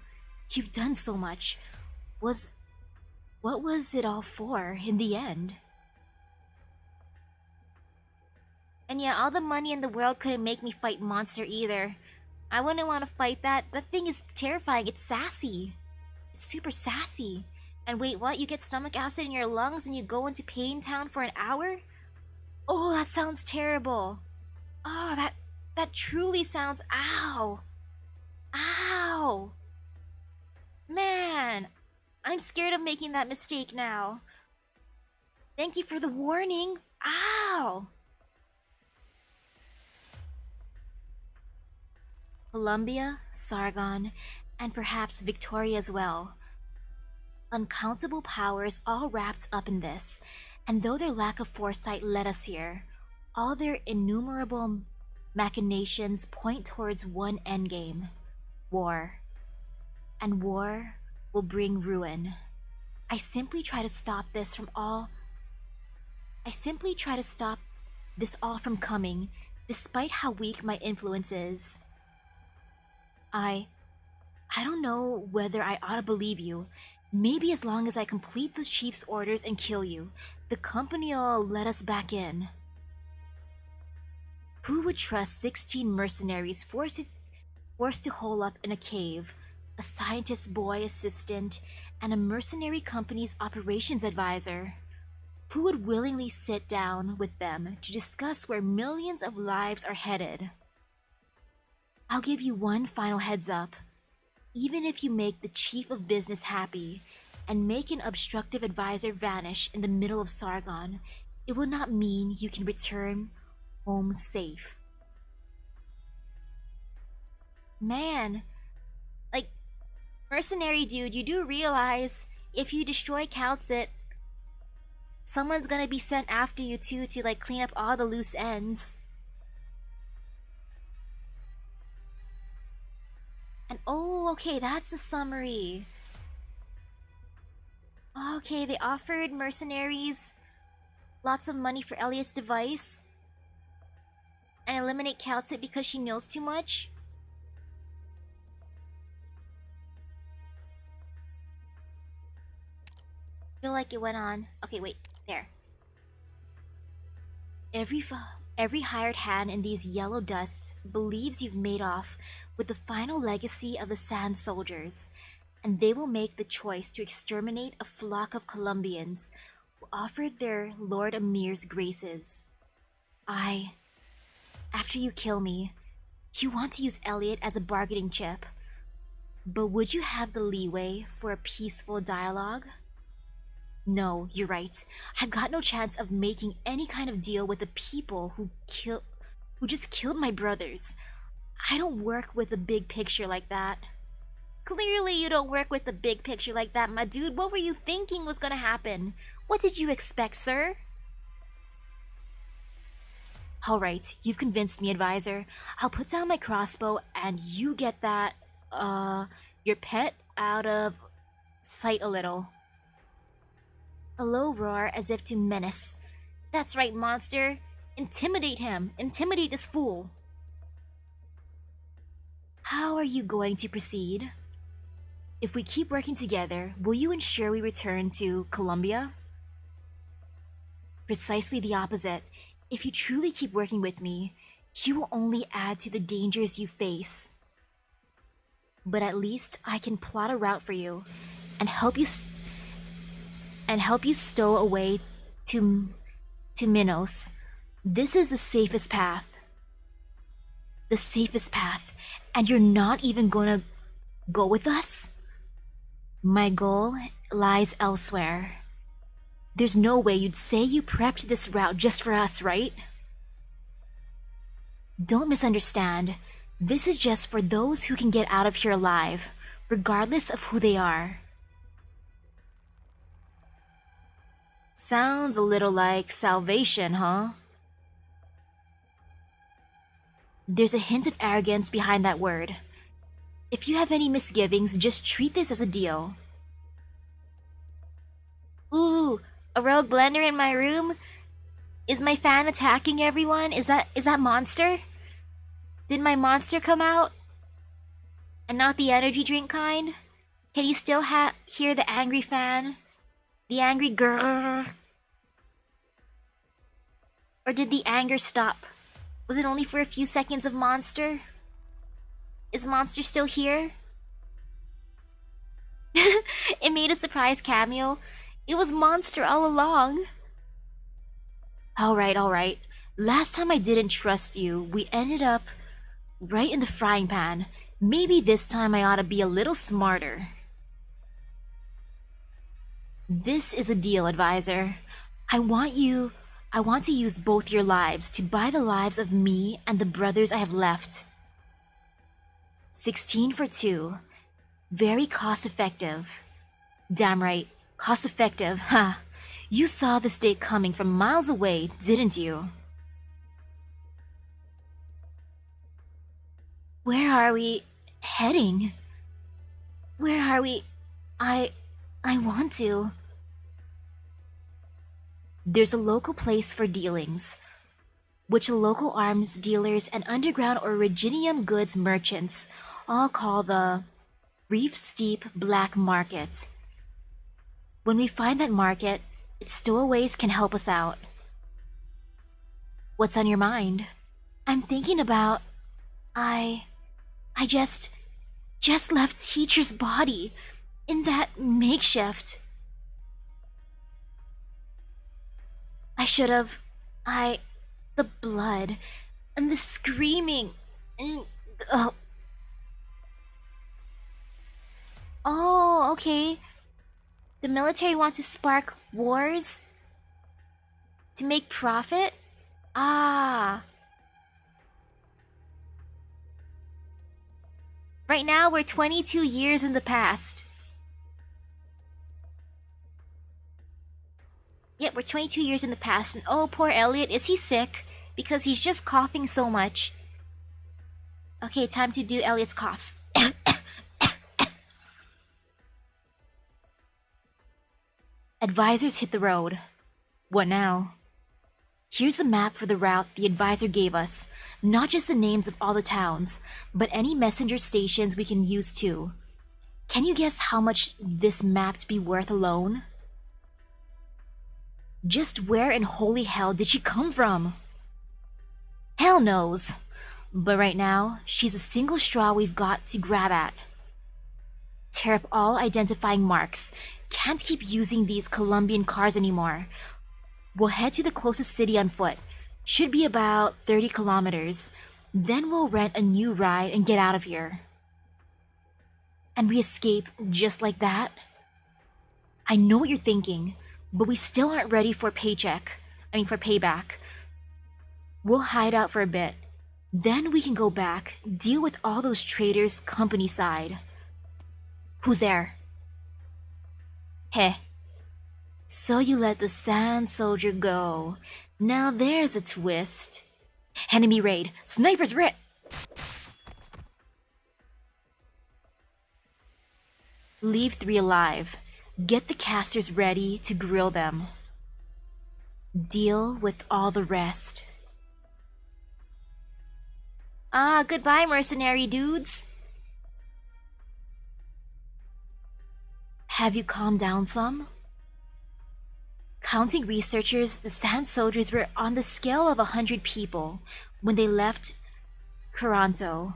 done so much. What was it all for in the end? And yeah, all the money in the world couldn't make me fight Monster either. I wouldn't want to fight that. That thing is terrifying. It's sassy. It's super sassy. And wait, what? You get stomach acid in your lungs and you go into Pain Town for an hour? Oh, that sounds terrible. Oh, that truly sounds... Ow. Ow. Man, I'm scared of making that mistake now. Thank you for the warning. Ow. Columbia, Sargon, and perhaps Victoria as well. Uncountable powers all wrapped up in this, and though their lack of foresight led us here, all their innumerable machinations point towards one endgame: war. And war will bring ruin. I simply try to stop this all from coming, despite how weak my influence is. I don't know whether I ought to believe you. Maybe as long as I complete the chief's orders and kill you, the company'll let us back in. Who would trust 16 mercenaries forced to hole up in a cave, a scientist boy assistant, and a mercenary company's operations advisor? Who would willingly sit down with them to discuss where millions of lives are headed? I'll give you one final heads up. Even if you make the chief of business happy and make an obstructive advisor vanish in the middle of Sargon, it will not mean you can return home safe. Man, like, mercenary dude, you do realize if you destroy Kaltsit, someone's gonna be sent after you too to like clean up all the loose ends. And oh, okay, that's the summary. Okay, they offered mercenaries lots of money for Elliot's device and eliminate Kaltsit because she knows too much. I feel like it went on. Okay, wait, there. Every hired hand in these yellow dusts believes you've made off with the final legacy of the Sand Soldiers, and they will make the choice to exterminate a flock of Colombians who offered their Lord Amir's graces. After you kill me, you want to use Elliot as a bargaining chip, but would you have the leeway for a peaceful dialogue? No, you're right. I've got no chance of making any kind of deal with the people who just killed my brothers. I don't work with the big picture like that. Clearly you don't work with the big picture like that, my dude. What were you thinking was gonna happen? What did you expect, sir? Alright, you've convinced me, advisor. I'll put down my crossbow and you get that, your pet out of sight a little. A low roar as if to menace. That's right, monster. Intimidate him. Intimidate this fool. How are you going to proceed? If we keep working together, will you ensure we return to Colombia? Precisely the opposite. If you truly keep working with me, you will only add to the dangers you face. But at least I can plot a route for you and help you stow away to Minos. This is the safest path. The safest path, and you're not even gonna go with us? My goal lies elsewhere. There's no way you'd say you prepped this route just for us, right? Don't misunderstand. This is just for those who can get out of here alive, regardless of who they are. Sounds a little like salvation, huh? There's a hint of arrogance behind that word. If you have any misgivings, just treat this as a deal. Ooh, a rogue blender in my room? Is my fan attacking everyone? Is that monster? Did my monster come out? And not the energy drink kind? Can you still hear the angry fan? The angry grrr? Or did the anger stop? Was it only for a few seconds of monster? Is monster still here? It made a surprise cameo. It was monster all along. Alright. Last time I didn't trust you, we ended up right in the frying pan. Maybe this time I ought to be a little smarter. This is a deal, advisor. I want to use both your lives to buy the lives of me and the brothers I have left. 16 for 2. Very cost effective. Damn right, cost effective, ha! You saw this day coming from miles away, didn't you? Where are we heading? Where are we? I want to. There's a local place for dealings, which local arms dealers and underground originium goods merchants all call the Reef Steep Black Market. When we find that market, its stowaways can help us out. What's on your mind? I'm thinking about... I just left teacher's body in that makeshift. I should have... the blood and the screaming and... Oh, okay. The military wants to spark wars? To make profit? Ah. Right now, we're 22 years in the past. Yep, we're 22 years in the past, and oh, poor Elliot, is he sick? Because he's just coughing so much. Okay, time to do Elliot's coughs. Advisors hit the road. What now? Here's a map for the route the advisor gave us. Not just the names of all the towns, but any messenger stations we can use too. Can you guess how much this map'd be worth alone? Just where in holy hell did she come from? Hell knows. But right now, she's a single straw we've got to grab at. Tear up all identifying marks. Can't keep using these Colombian cars anymore. We'll head to the closest city on foot. Should be about 30 kilometers. Then we'll rent a new ride and get out of here. And we escape just like that? I know what you're thinking, but we still aren't ready for payback. We'll hide out for a bit. Then we can go back, deal with all those traitors company side. Who's there? Heh. So you let the sand soldier go. Now there's a twist. Enemy raid. Sniper's rip! Leave 3 alive. Get the casters ready to grill them. Deal with all the rest. Ah, goodbye, mercenary dudes. Have you calmed down some? Counting researchers, the sand soldiers were on the scale of 100 people when they left Caranto.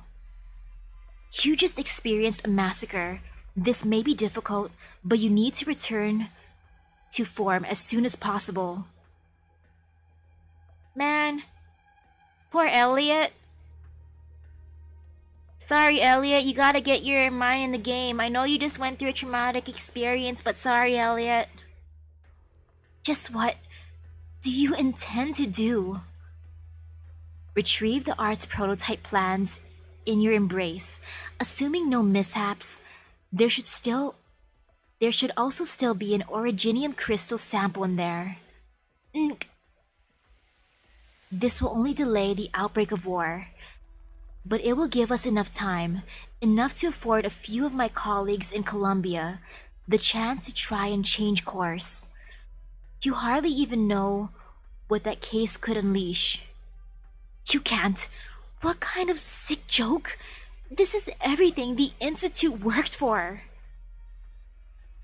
You just experienced a massacre. This may be difficult, but you need to return to form as soon as possible. Man, poor Elliot. Sorry, Elliot, you gotta get your mind in the game. I know you just went through a traumatic experience, but sorry, Elliot. Just what do you intend to do? Retrieve the art's prototype plans in your embrace. Assuming no mishaps, there should also still be an originium crystal sample in there. This will only delay the outbreak of war, but it will give us enough time, enough to afford a few of my colleagues in Colombia the chance to try and change course. You hardly even know what that case could unleash. You can't. What kind of sick joke? This is everything the Institute worked for.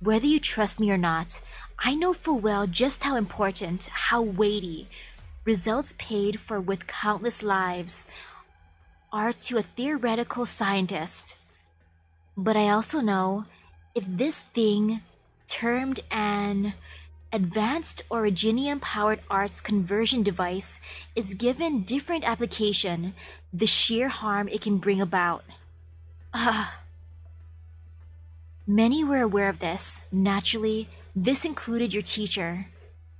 Whether you trust me or not, I know full well just how important, how weighty, results paid for with countless lives are to a theoretical scientist. But I also know if this thing, termed an Advanced Originium-powered arts conversion device, is given different application, the sheer harm it can bring about. Many were aware of this. Naturally, this included your teacher.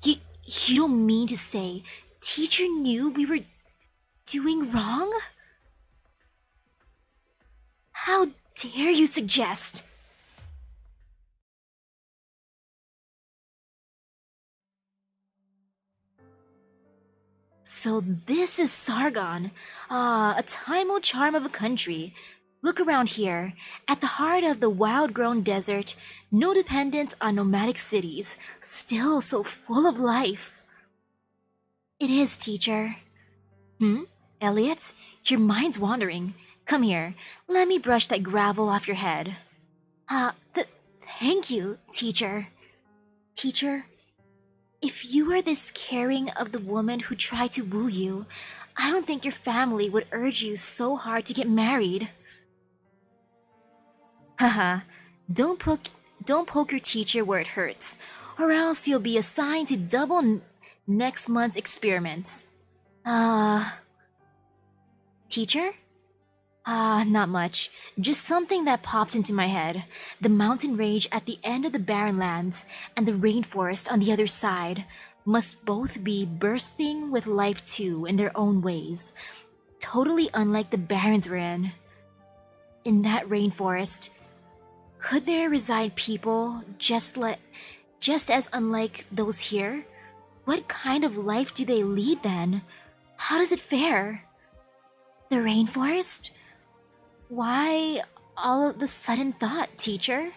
You don't mean to say teacher knew we were doing wrong? How dare you suggest? So this is Sargon. A time-old charm of a country. Look around here. At the heart of the wild-grown desert, no dependence on nomadic cities, still so full of life. It is, teacher. Elliot, your mind's wandering. Come here, let me brush that gravel off your head. Thank you, teacher. Teacher, if you were this caring of the woman who tried to woo you, I don't think your family would urge you so hard to get married. Haha, don't poke your teacher where it hurts, or else you'll be assigned to double next month's experiments. Teacher? Not much. Just something that popped into my head. The mountain range at the end of the barren lands and the rainforest on the other side must both be bursting with life too in their own ways. Totally unlike the barrens we're in. In that rainforest, could there reside people just as unlike those here? What kind of life do they lead then? How does it fare? The rainforest? Why all of the sudden thought, teacher?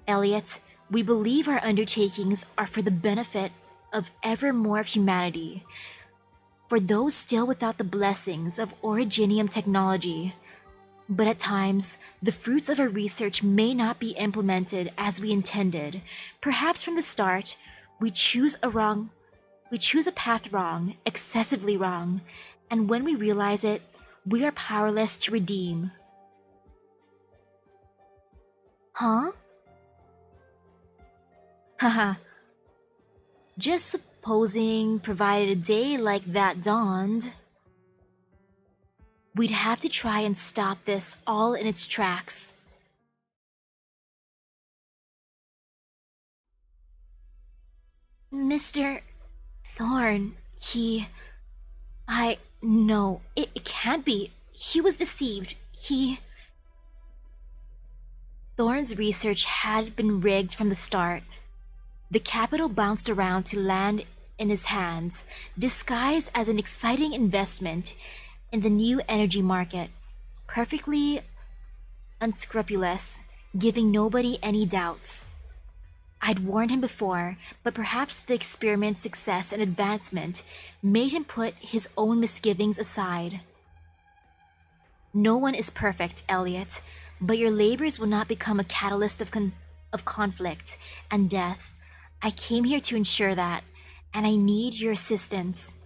Elliot, we believe our undertakings are for the benefit of ever more of humanity. For those still without the blessings of originium technology. But at times, the fruits of our research may not be implemented as we intended. Perhaps from the start, we choose a path wrong, excessively wrong, and when we realize it, we are powerless to redeem. Huh? Haha. Just supposing, provided a day like that dawned, we'd have to try and stop this all in its tracks. Mr. Thorn, no, it can't be. He was deceived. Thorn's research had been rigged from the start. The capital bounced around to land in his hands, disguised as an exciting investment in the new energy market, perfectly unscrupulous, giving nobody any doubts. I'd warned him before, but perhaps the experiment's success and advancement made him put his own misgivings aside. No one is perfect, Elliot, but your labors will not become a catalyst of conflict and death. I came here to ensure that, and I need your assistance.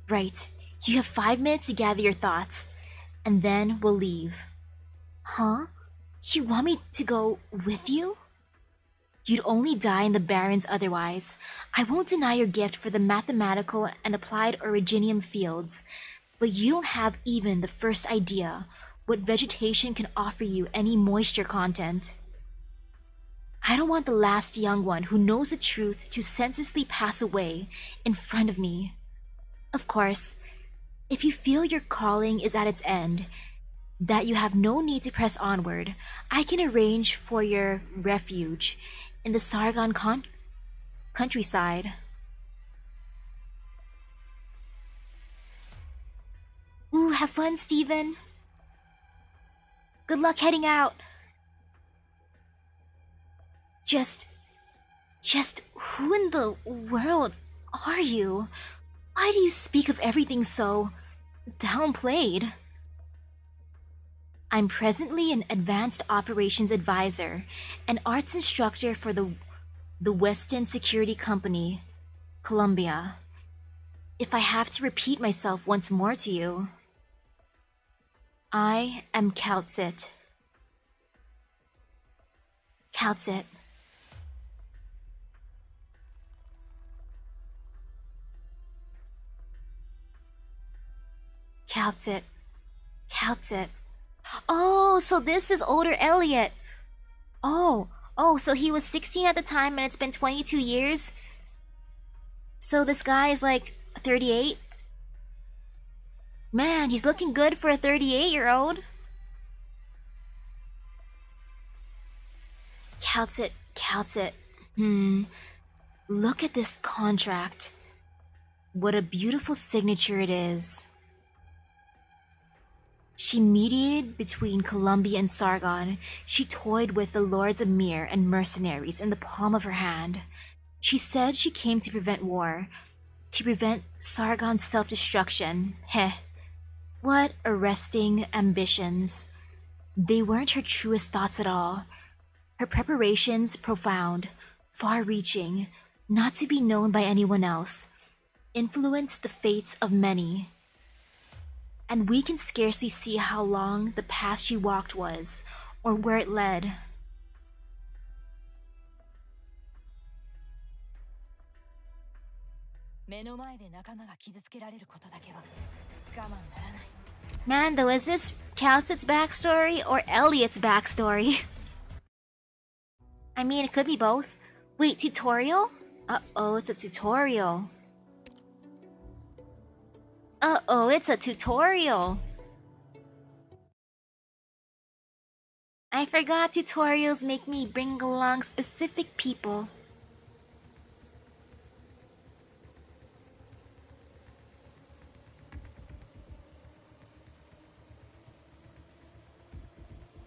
Right, you have 5 minutes to gather your thoughts, and then we'll leave. Huh? You want me to go with you? You'd only die in the barrens otherwise. I won't deny your gift for the mathematical and applied originium fields, but you don't have even the first idea what vegetation can offer you any moisture content. I don't want the last young one who knows the truth to senselessly pass away in front of me. Of course, if you feel your calling is at its end, that you have no need to press onward, I can arrange for your refuge in the Sargon countryside. Ooh, have fun, Steven. Good luck heading out. Just who in the world are you? Why do you speak of everything so downplayed? I'm presently an advanced operations advisor, an arts instructor for the Weston Security Company, Columbia. If I have to repeat myself once more to you, I am Calcit. Calcit. Calcit. Calcit. Oh, so this is older Elliot. Oh, so he was 16 at the time and it's been 22 years? So this guy is like 38? Man, he's looking good for a 38-year-old. Calcit. Look at this contract. What a beautiful signature it is. She mediated between Columbia and Sargon. She toyed with the lords of Mir and mercenaries in the palm of her hand. She said she came to prevent war, to prevent Sargon's self-destruction. Heh. What arresting ambitions. They weren't her truest thoughts at all. Her preparations profound, far-reaching, not to be known by anyone else, influenced the fates of many. And we can scarcely see how long the path she walked was, or where it led. Man, though, is this Calcit's backstory or Elliot's backstory? I mean, it could be both. Wait, tutorial? Uh-oh, it's a tutorial. Uh-oh, it's a tutorial. I forgot tutorials make me bring along specific people.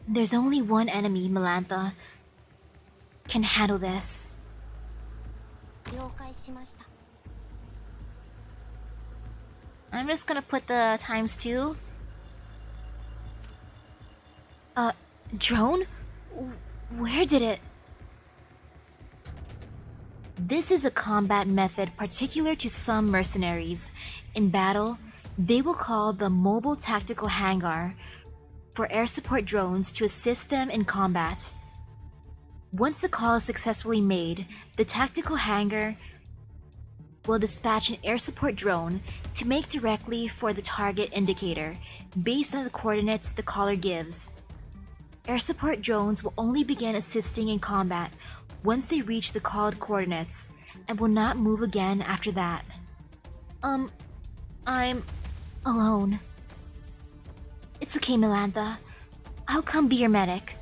There's only one enemy, Melantha, can handle this. I'm just gonna put the ×2. Drone? Where did it? This is a combat method particular to some mercenaries. In battle, they will call the mobile tactical hangar for air support drones to assist them in combat. Once the call is successfully made, the tactical hangar will dispatch an air support drone to make directly for the target indicator, based on the coordinates the caller gives. Air support drones will only begin assisting in combat once they reach the called coordinates, and will not move again after that. I'm alone. It's okay, Melantha. I'll come be your medic.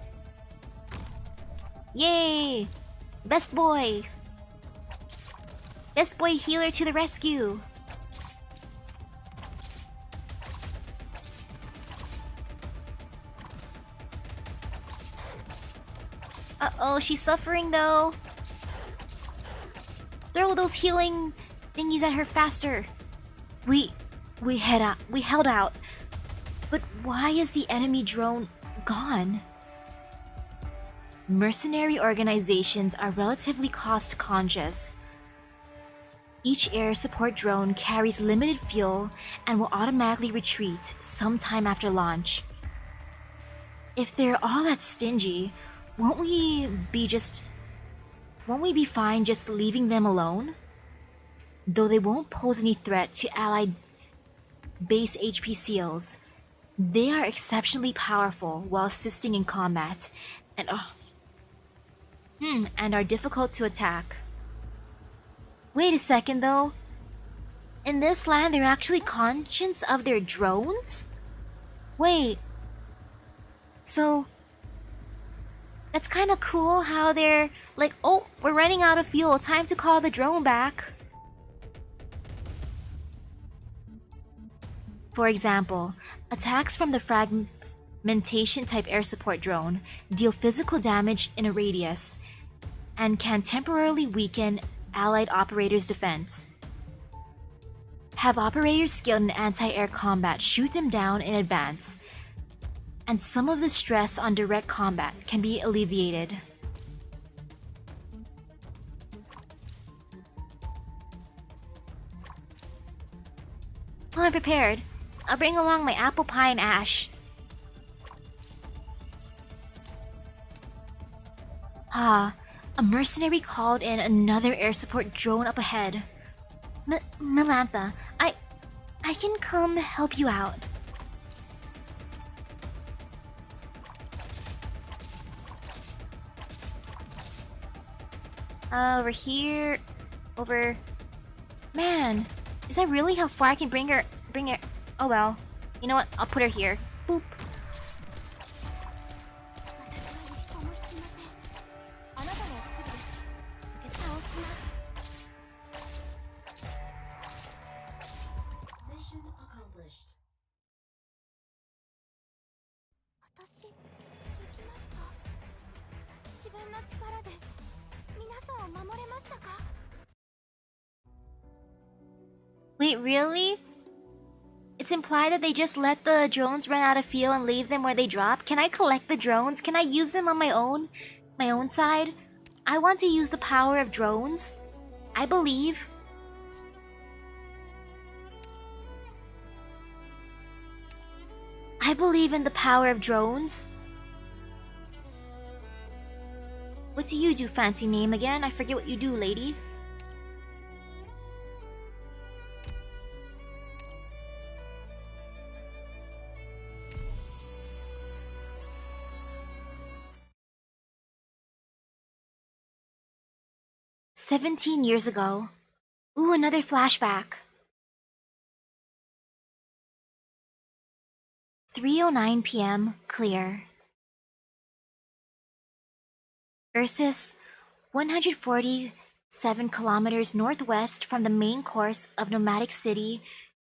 Yay! Best boy! Best boy healer to the rescue! Uh-oh, she's suffering though. Throw those healing thingies at her faster. We held out. But why is the enemy drone gone? Mercenary organizations are relatively cost-conscious. Each air support drone carries limited fuel and will automatically retreat sometime after launch. If they're all that stingy, won't we be fine just leaving them alone? Though they won't pose any threat to allied base HP seals, they are exceptionally powerful while assisting in combat, and are difficult to attack. Wait a second though. In this land, they're actually conscious of their drones? Wait. So, that's kind of cool how they're like, oh, we're running out of fuel, time to call the drone back. For example, attacks from the fragmentation type air support drone deal physical damage in a radius and can temporarily weaken allied operators' defense. Have operators skilled in anti-air combat shoot them down in advance, and some of the stress on direct combat can be alleviated. Well, I'm prepared. I'll bring along my apple pie and ash. Ah, a mercenary called in another air support drone up ahead. Melantha, I can come help you out. Over here, over. Man, is that really how far I can bring her? Oh well. You know what? I'll put her here. Boop. Mission accomplished. 私、できました。自分の力で皆さんを守れましたか？ Wait, really? It's implied that they just let the drones run out of fuel and leave them where they drop? Can I collect the drones? Can I use them on my own side? I want to use the power of drones. I believe. I believe in the power of drones. What do you do, fancy name again? I forget what you do, lady. "17 years ago. Ooh, another flashback. 3:09 p.m. Clear. Ursus, 147 kilometers northwest from the main course of nomadic city,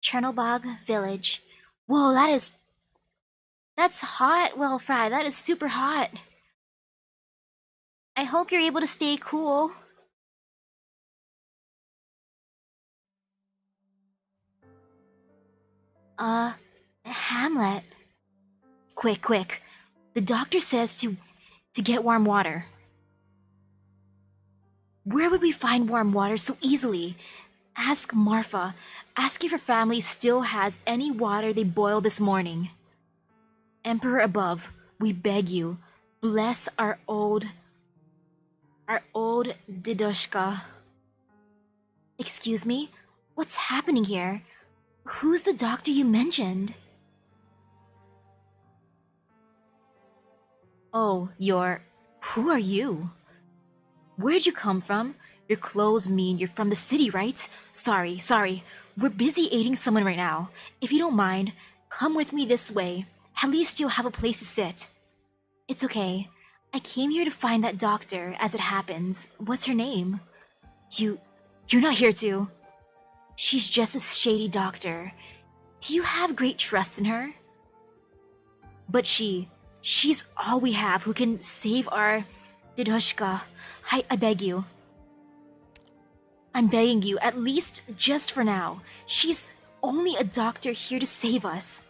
Chernobog village. Whoa, that's hot, well, Fry, that is super hot. I hope you're able to stay cool. Hamlet. Quick. The doctor says to get warm water. Where would we find warm water so easily? Ask Marfa. Ask if her family still has any water they boiled this morning. Emperor above, we beg you, bless our old Didoshka. Excuse me? What's happening here? Who's the doctor you mentioned? Oh, who are you? Where did you come from? Your clothes mean you're from the city, right? Sorry. We're busy aiding someone right now. If you don't mind, come with me this way. At least you'll have a place to sit. It's okay. I came here to find that doctor, as it happens. What's her name? You're not here to... She's just a shady doctor. Do you have great trust in her? But she's all we have who can save our Didoshka. I beg you. I'm begging you, at least just for now. She's only a doctor here to save us.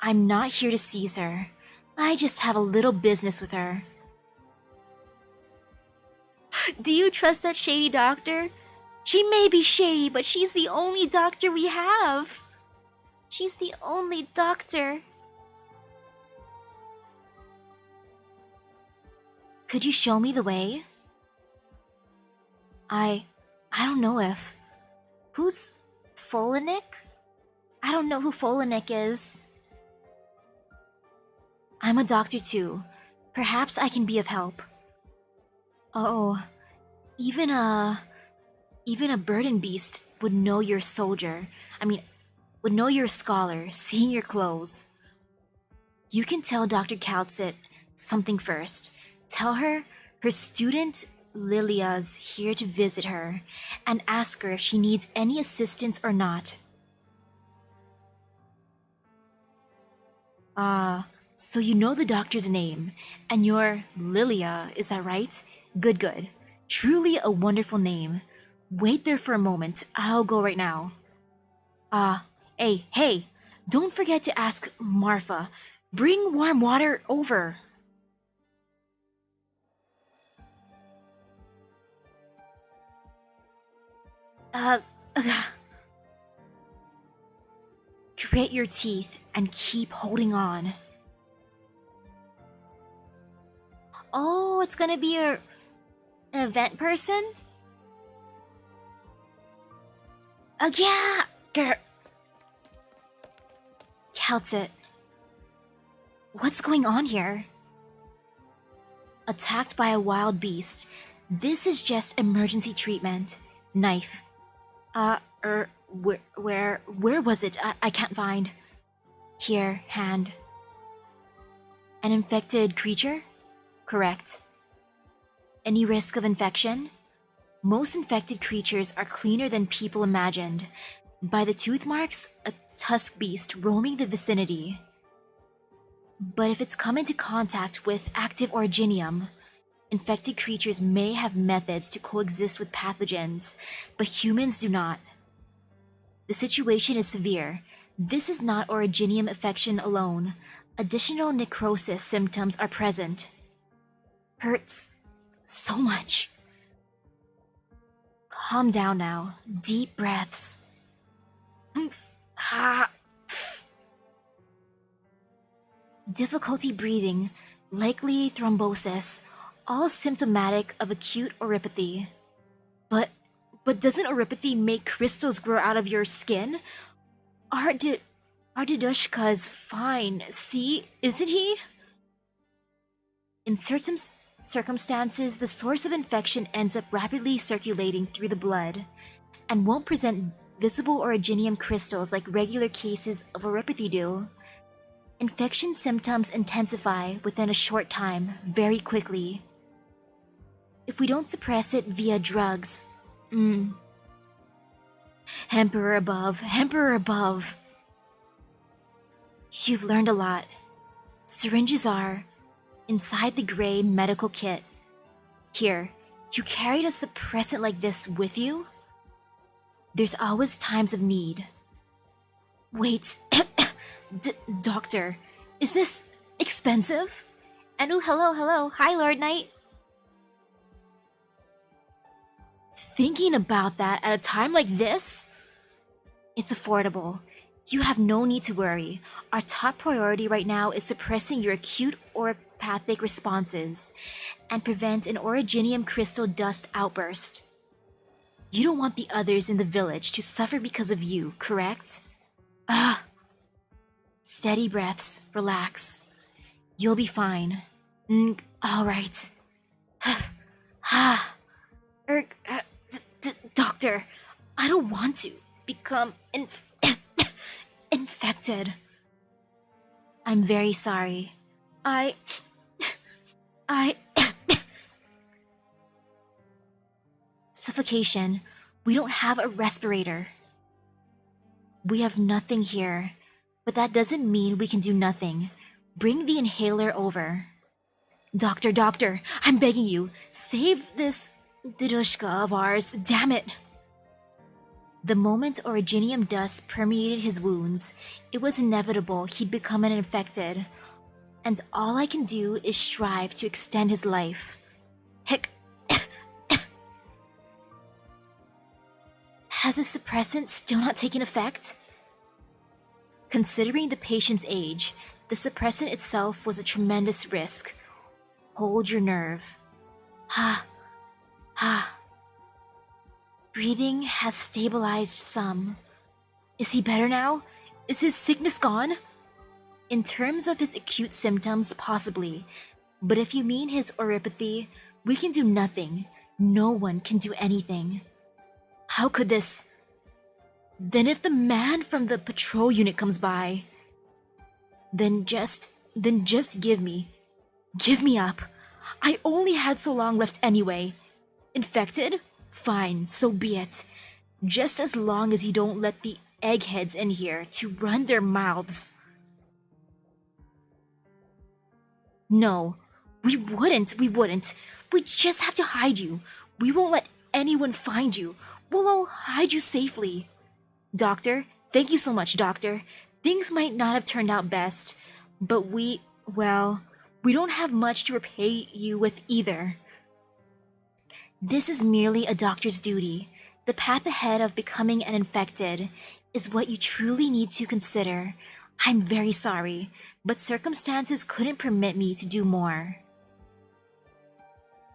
I'm not here to seize her. I just have a little business with her. Do you trust that shady doctor? She may be shady, but she's the only doctor we have. She's the only doctor. Could you show me the way? I don't know if... Who's Folinik? I don't know who Folinik is. I'm a doctor too. Perhaps I can be of help. Oh, even a burden beast would know you're a soldier. Would know you're a scholar, seeing your clothes. You can tell Dr. Kaltsit something first. Tell her student Lilia's here to visit her, and ask her if she needs any assistance or not. So you know the doctor's name, and you're Lilia, is that right? Good. Truly a wonderful name. Wait there for a moment, I'll go right now. Hey, don't forget to ask Marfa. Bring warm water over. Grit your teeth and keep holding on. Oh, it's gonna be an event person? Yeah! Kaltsit. What's going on here? Attacked by a wild beast. This is just emergency treatment. Knife. Where was it? I can't find. Here, hand. An infected creature? Correct. Any risk of infection? Most infected creatures are cleaner than people imagined. By the tooth marks, a tusk beast roaming the vicinity. But if it's come into contact with active originium, Infected creatures may have methods to coexist with pathogens, but humans do not. The situation is severe. This is not originium infection alone. Additional necrosis symptoms are present. Hurts so much. Calm down now. Deep breaths. Difficulty breathing, likely thrombosis, all symptomatic of acute oropathy. But doesn't oropathy make crystals grow out of your skin? Ardidushka's fine, see, isn't he? In certain circumstances, the source of infection ends up rapidly circulating through the blood and won't present visible originium crystals like regular cases of oropathy do. Infection symptoms intensify within a short time, very quickly. If we don't suppress it via drugs, Emperor above, Emperor above. You've learned a lot. Syringes are inside the gray medical kit. Here, you carried a suppressant like this with you? There's always times of need. Wait, doctor, is this expensive? And oh, hello, hi Lord Knight. Thinking about that at a time like this? It's affordable. You have no need to worry. Our top priority right now is suppressing your acute oropathic responses and prevent an originium crystal dust outburst. You don't want the others in the village to suffer because of you, correct? Steady breaths, relax. You'll be fine. All right. Doctor, I don't want to become infected. I'm very sorry. I Suffocation. We don't have a respirator. We have nothing here, but that doesn't mean we can do nothing. Bring the inhaler over. Doctor, I'm begging you, save this Didushka of ours, damn it! The moment originium dust permeated his wounds, it was inevitable he'd become an infected, and all I can do is strive to extend his life. Hick. Has the suppressant still not taken effect? Considering the patient's age, the suppressant itself was a tremendous risk. Hold your nerve. Breathing has stabilized some. Is he better now? Is his sickness gone? In terms of his acute symptoms, possibly. But if you mean his oropathy, we can do nothing. No one can do anything. How could this? Then if the man from the patrol unit comes by, then just give me up. I only had so long left anyway. Infected? Fine, so be it. Just as long as you don't let the eggheads in here to run their mouths. No, we wouldn't. We just have to hide you. We won't let anyone find you. We'll all hide you safely. Doctor, thank you so much, Doctor. Things might not have turned out best, but we don't have much to repay you with either. This is merely a doctor's duty. The path ahead of becoming an infected is what you truly need to consider. I'm very sorry, but circumstances couldn't permit me to do more.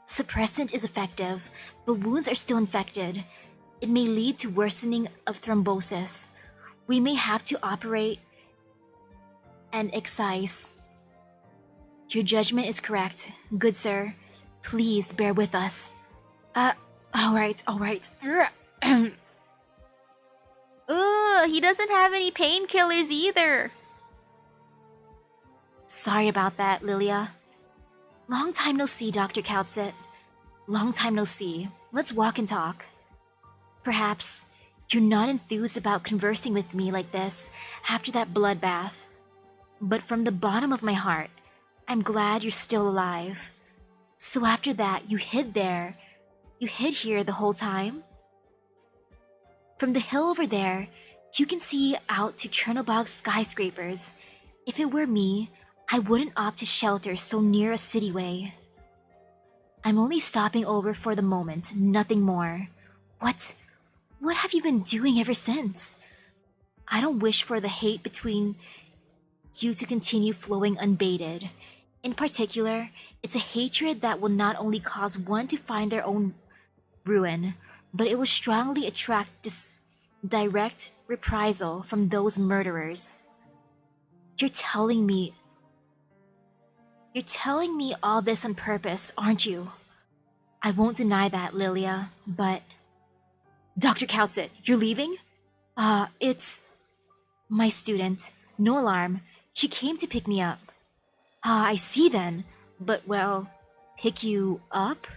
Suppressant is effective, but wounds are still infected. It may lead to worsening of thrombosis. We may have to operate and excise. Your judgment is correct, good sir. Please bear with us. All right. Ugh, he doesn't have any painkillers either. Sorry about that, Lilia. Long time no see, Dr. Coutsett. Long time no see. Let's walk and talk. Perhaps you're not enthused about conversing with me like this after that bloodbath. But from the bottom of my heart, I'm glad you're still alive. So after that, you hid there. You hid here the whole time? From the hill over there, you can see out to Chernobog skyscrapers. If it were me, I wouldn't opt to shelter so near a cityway. I'm only stopping over for the moment, nothing more. What have you been doing ever since? I don't wish for the hate between you to continue flowing unabated. In particular, it's a hatred that will not only cause one to find their own ruin, but it will strongly attract direct reprisal from those murderers. You're telling me all this on purpose, aren't you? I won't deny that, Lilia, but... Dr. Coutsett, you're leaving? It's... My student. No alarm. She came to pick me up. I see then. But, well, pick you up?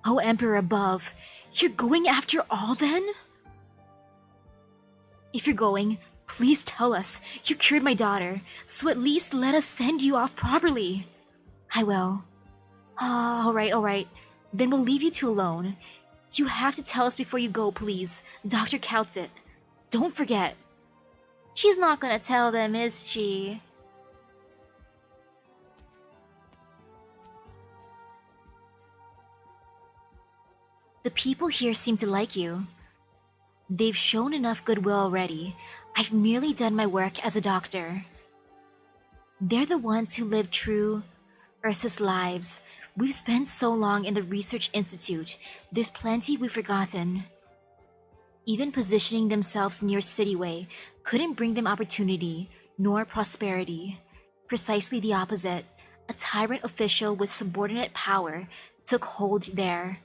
Oh, Emperor above, you're going after all then? If you're going, please tell us. You cured my daughter, so at least let us send you off properly. I will. Alright. Then we'll leave you two alone. You have to tell us before you go, please. Dr. Coutsett. Don't forget. She's not gonna tell them, is she? The people here seem to like you. They've shown enough goodwill already. I've merely done my work as a doctor. They're the ones who live true Ursa's lives. We've spent so long in the research institute. There's plenty we've forgotten. Even positioning themselves near Cityway couldn't bring them opportunity, nor prosperity. Precisely the opposite. A tyrant official with subordinate power took hold there,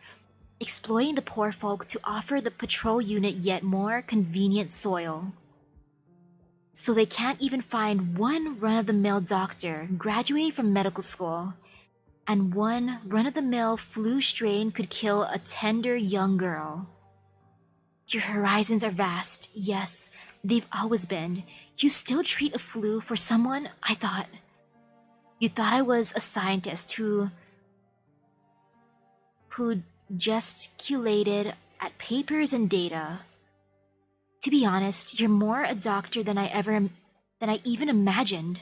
exploiting the poor folk to offer the patrol unit yet more convenient soil. So they can't even find one run-of-the-mill doctor graduating from medical school, and one run-of-the-mill flu strain could kill a tender young girl. Your horizons are vast, yes, they've always been. You still treat a flu for someone, I thought. You thought I was a scientist who gesticulated at papers and data. To be honest, you're more a doctor than I even imagined.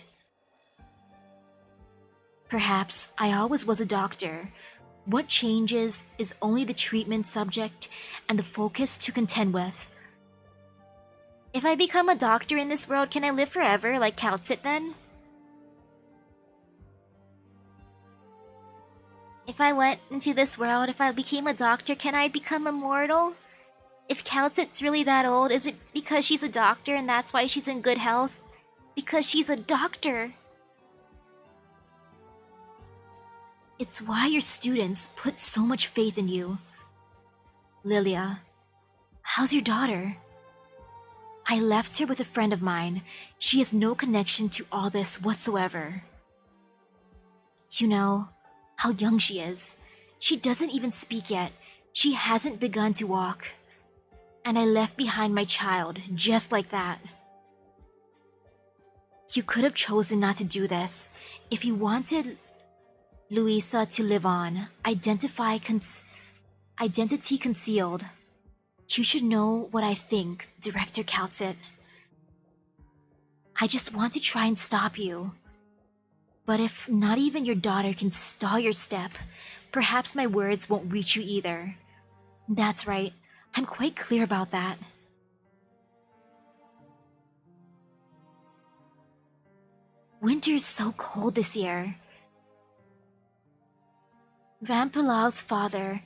Perhaps I always was a doctor. What changes is only the treatment subject and the focus to contend with. If I become a doctor in this world, can I live forever like Coutsett then? If I went into this world, if I became a doctor, can I become immortal? If Coutsett's really that old, is it because she's a doctor and that's why she's in good health? Because she's a doctor. It's why your students put so much faith in you. Lilia, how's your daughter? I left her with a friend of mine. She has no connection to all this whatsoever. You know how young she is. She doesn't even speak yet. She hasn't begun to walk. And I left behind my child just like that. You could have chosen not to do this. If you wanted Louisa to live on, identity concealed. You should know what I think, Director Coutsett. I just want to try and stop you. But if not even your daughter can stall your step, perhaps my words won't reach you either. That's right, I'm quite clear about that. Winter's so cold this year. Vampilav's father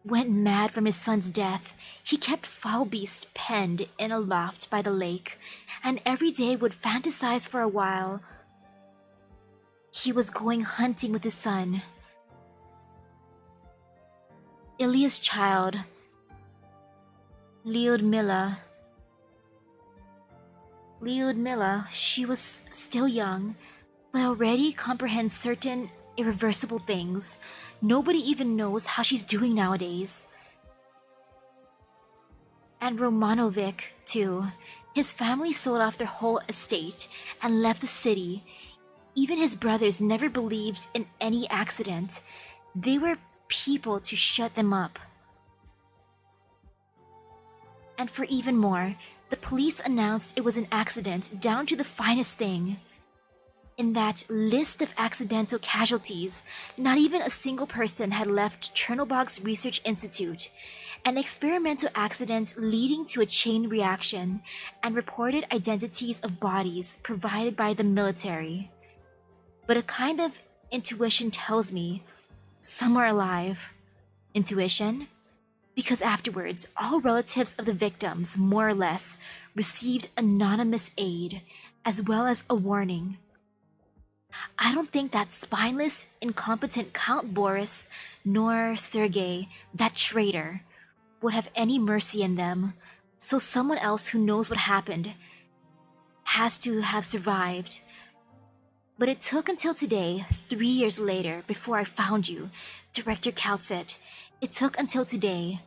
went mad from his son's death. He kept foul beasts penned in a loft by the lake, and every day would fantasize for a while. He was going hunting with his son. Ilya's child, Lyudmila, she was still young, but already comprehends certain irreversible things. Nobody even knows how she's doing nowadays. And Romanovic, too. His family sold off their whole estate and left the city. Even his brothers never believed in any accident. They were people to shut them up. And for even more, the police announced it was an accident down to the finest thing. In that list of accidental casualties, not even a single person had left Chernobog's Research Institute, an experimental accident leading to a chain reaction, and reported identities of bodies provided by the military. But a kind of intuition tells me some are alive. Intuition? Because afterwards, all relatives of the victims, more or less, received anonymous aid, as well as a warning. I don't think that spineless, incompetent Count Boris, nor Sergei, that traitor, would have any mercy in them, so someone else who knows what happened has to have survived. But it took until today, 3 years later, before I found you, Director Kaltsit. It took until today.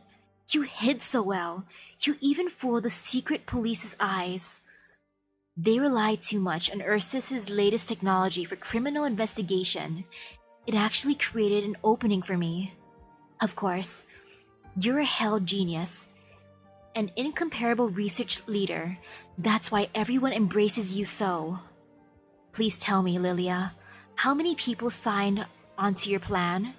You hid so well. You even fooled the secret police's eyes. They relied too much on Ursus's latest technology for criminal investigation. It actually created an opening for me. Of course, you're a hell genius, an incomparable research leader. That's why everyone embraces you so. Please tell me, Lilia, how many people signed onto your plan?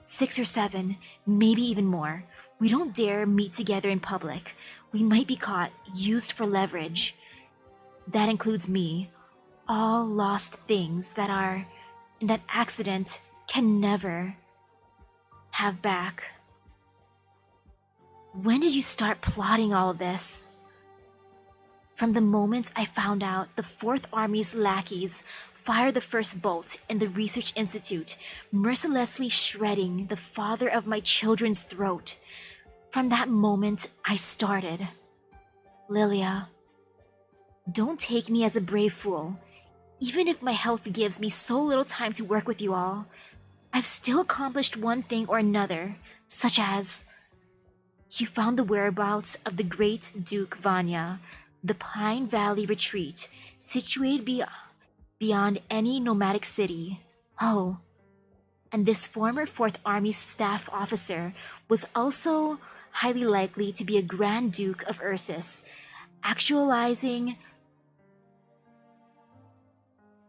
6 or 7, maybe even more. We don't dare meet together in public. We might be caught, used for leverage. That includes me. All lost things that are in that accident can never have back. When did you start plotting all of this? From the moment I found out the 4th Army's lackeys fired the first bolt in the Research Institute, mercilessly shredding the father of my children's throat. From that moment, I started. Lilia, don't take me as a brave fool. Even if my health gives me so little time to work with you all, I've still accomplished one thing or another, such as you found the whereabouts of the great Duke Vanya, the Pine Valley retreat, situated beyond any nomadic city. Oh, and this former 4th Army staff officer was also highly likely to be a Grand Duke of Ursus, actualizing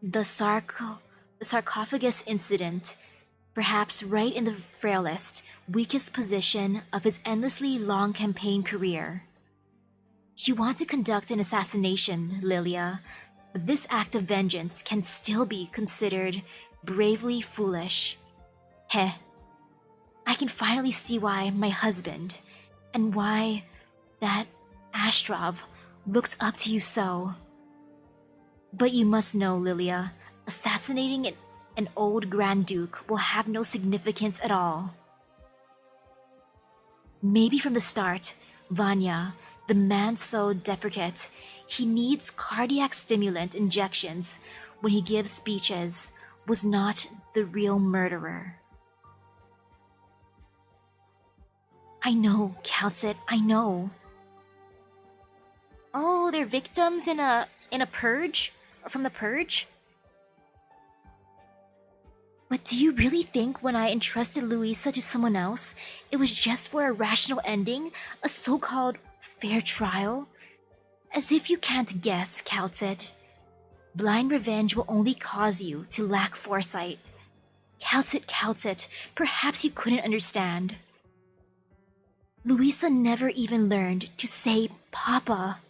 the sarcophagus incident, perhaps right in the frailest, weakest position of his endlessly long campaign career. You want to conduct an assassination, Lilia, but this act of vengeance can still be considered bravely foolish. Heh. I can finally see why my husband, and why that Astrov looked up to you so. But you must know, Lilia, assassinating an old Grand Duke will have no significance at all. Maybe from the start, Vanya, the man so deprecate, he needs cardiac stimulant injections when he gives speeches, was not the real murderer. I know, Kaltsit, I know. Oh, they're victims in a purge? From the purge? But do you really think when I entrusted Luisa to someone else, it was just for a rational ending? A so-called fair trial? As if you can't guess, Kaltsit. Blind revenge will only cause you to lack foresight. Kaltsit, perhaps you couldn't understand. Luisa never even learned to say Papa.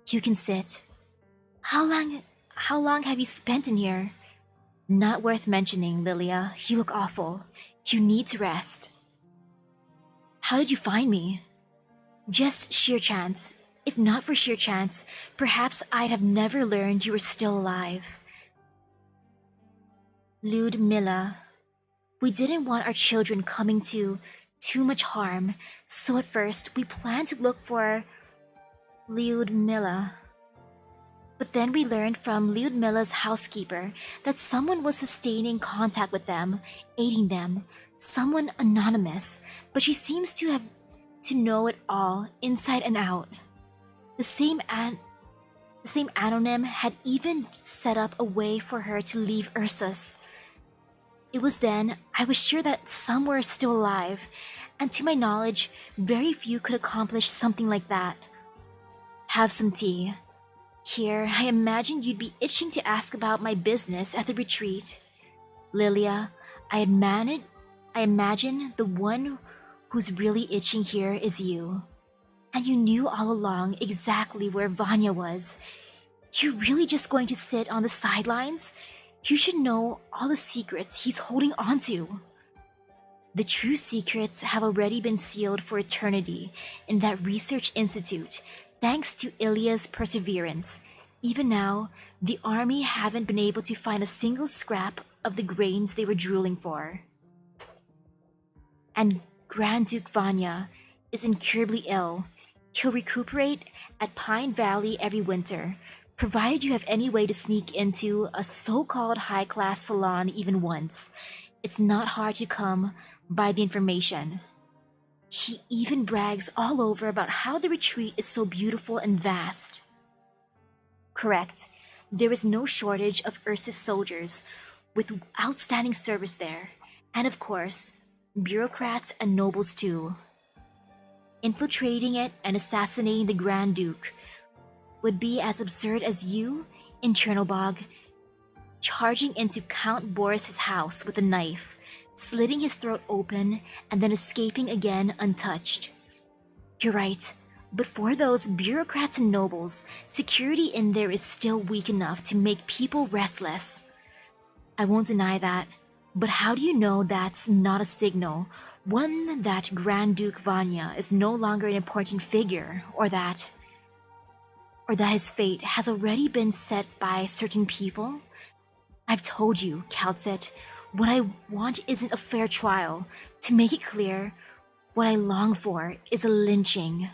You can sit. How long have you spent in here? Not worth mentioning, Lilia. You look awful. You need to rest. How did you find me? Just sheer chance. If not for sheer chance, perhaps I'd have never learned you were still alive. Ludmilla. We didn't want our children coming to too much harm, so at first we planned to look for Ludmilla. But then we learned from Ludmilla's housekeeper that someone was sustaining contact with them, aiding them, someone anonymous, but she seems to know it all, inside and out. The The same anonym had even set up a way for her to leave Ursus. It was then I was sure that some were still alive, and to my knowledge, very few could accomplish something like that. Have some tea. Here, I imagined you'd be itching to ask about my business at the retreat. Lilia, I imagine the one who's really itching here is you. And you knew all along exactly where Vanya was. You're really just going to sit on the sidelines? You should know all the secrets he's holding onto. The true secrets have already been sealed for eternity in that research institute, thanks to Ilya's perseverance. Even now, the army haven't been able to find a single scrap of the grains they were drooling for. And Grand Duke Vanya is incurably ill. He'll recuperate at Pine Valley every winter, provided you have any way to sneak into a so-called high-class salon even once. It's not hard to come by the information. He even brags all over about how the retreat is so beautiful and vast. Correct. There is no shortage of Ursus soldiers with outstanding service there, and of course, bureaucrats and nobles too. Infiltrating it and assassinating the Grand Duke would be as absurd as you, in Chernobog, charging into Count Boris's house with a knife, slitting his throat open, and then escaping again untouched. You're right, but for those bureaucrats and nobles, security in there is still weak enough to make people restless. I won't deny that, but how do you know that's not a signal? One that Grand Duke Vanya is no longer an important figure, or that his fate has already been set by certain people? I've told you, Kaltset, what I want isn't a fair trial. To make it clear, what I long for is a lynching.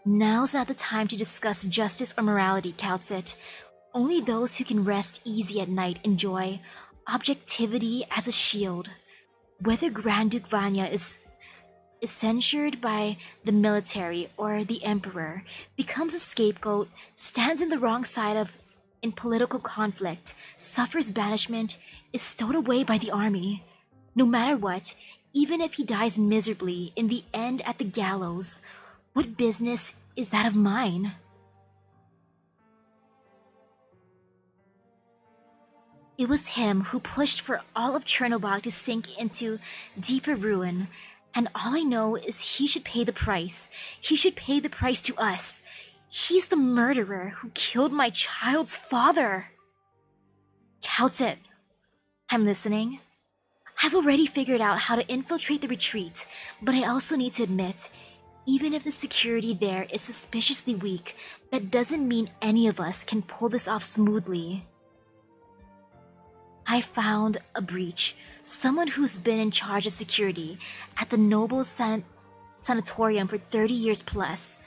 Now's not the time to discuss justice or morality, Kaltset. Only those who can rest easy at night enjoy objectivity as a shield. Whether Grand Duke Vanya is censured by the military or the emperor, becomes a scapegoat, stands in the wrong side in political conflict, suffers banishment, is stowed away by the army. No matter what, even if he dies miserably in the end at the gallows, what business is that of mine? It was him who pushed for all of Chernobog to sink into deeper ruin, and all I know is he should pay the price. He should pay the price to us. He's the murderer who killed my child's father. Kaltset, I'm listening. I've already figured out how to infiltrate the retreat, but I also need to admit, even if the security there is suspiciously weak, that doesn't mean any of us can pull this off smoothly. I found a breach, someone who's been in charge of security at the Noble Sanatorium for 30 years plus,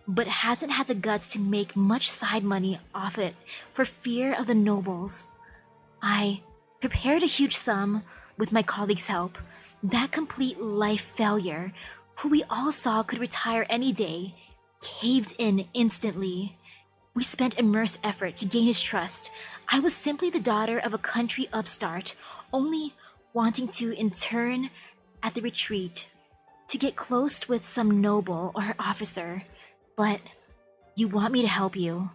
but hasn't had the guts to make much side money off it for fear of the nobles. I prepared a huge sum with my colleague's help. That complete life failure, who we all saw could retire any day, caved in instantly. We spent immense effort to gain his trust. I was simply the daughter of a country upstart, only wanting to intern at the retreat, to get close with some noble or officer. But you want me to help you.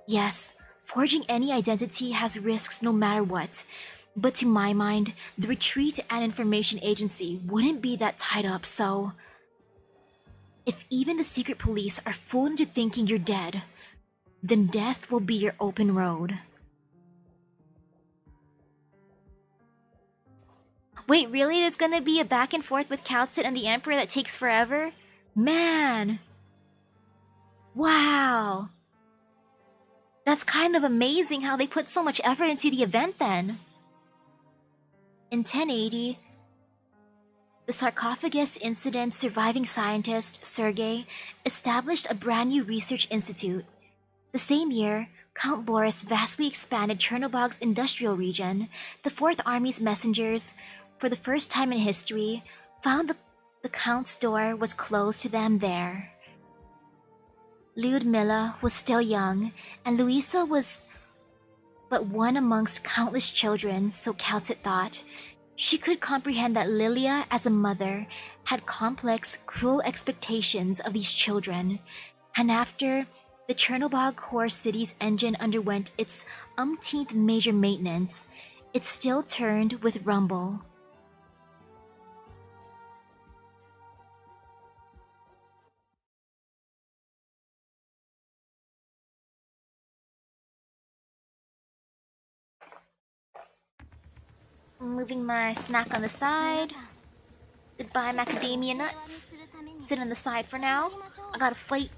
Yes, forging any identity has risks no matter what. But to my mind, the retreat and information agency wouldn't be that tied up, so... If even the secret police are fooled into thinking you're dead, then death will be your open road. Wait, really? There's gonna be a back and forth with Kaltset and the Emperor that takes forever? Man! Wow! That's kind of amazing how they put so much effort into the event then. In 1080, the sarcophagus incident's surviving scientist, Sergei, established a brand new research institute. The same year, Count Boris vastly expanded Chernobog's industrial region. The Fourth Army's messengers, for the first time in history, found the Count's door was closed to them there. Lyudmila was still young, and Luisa was but one amongst countless children, so Kaltsit thought. She could comprehend that Lilia, as a mother, had complex, cruel expectations of these children, and after the Chernobog core city's engine underwent its umpteenth major maintenance, it still turned with rumble. Moving my snack on the side. Goodbye, macadamia nuts. Sit on the side for now. I gotta fight.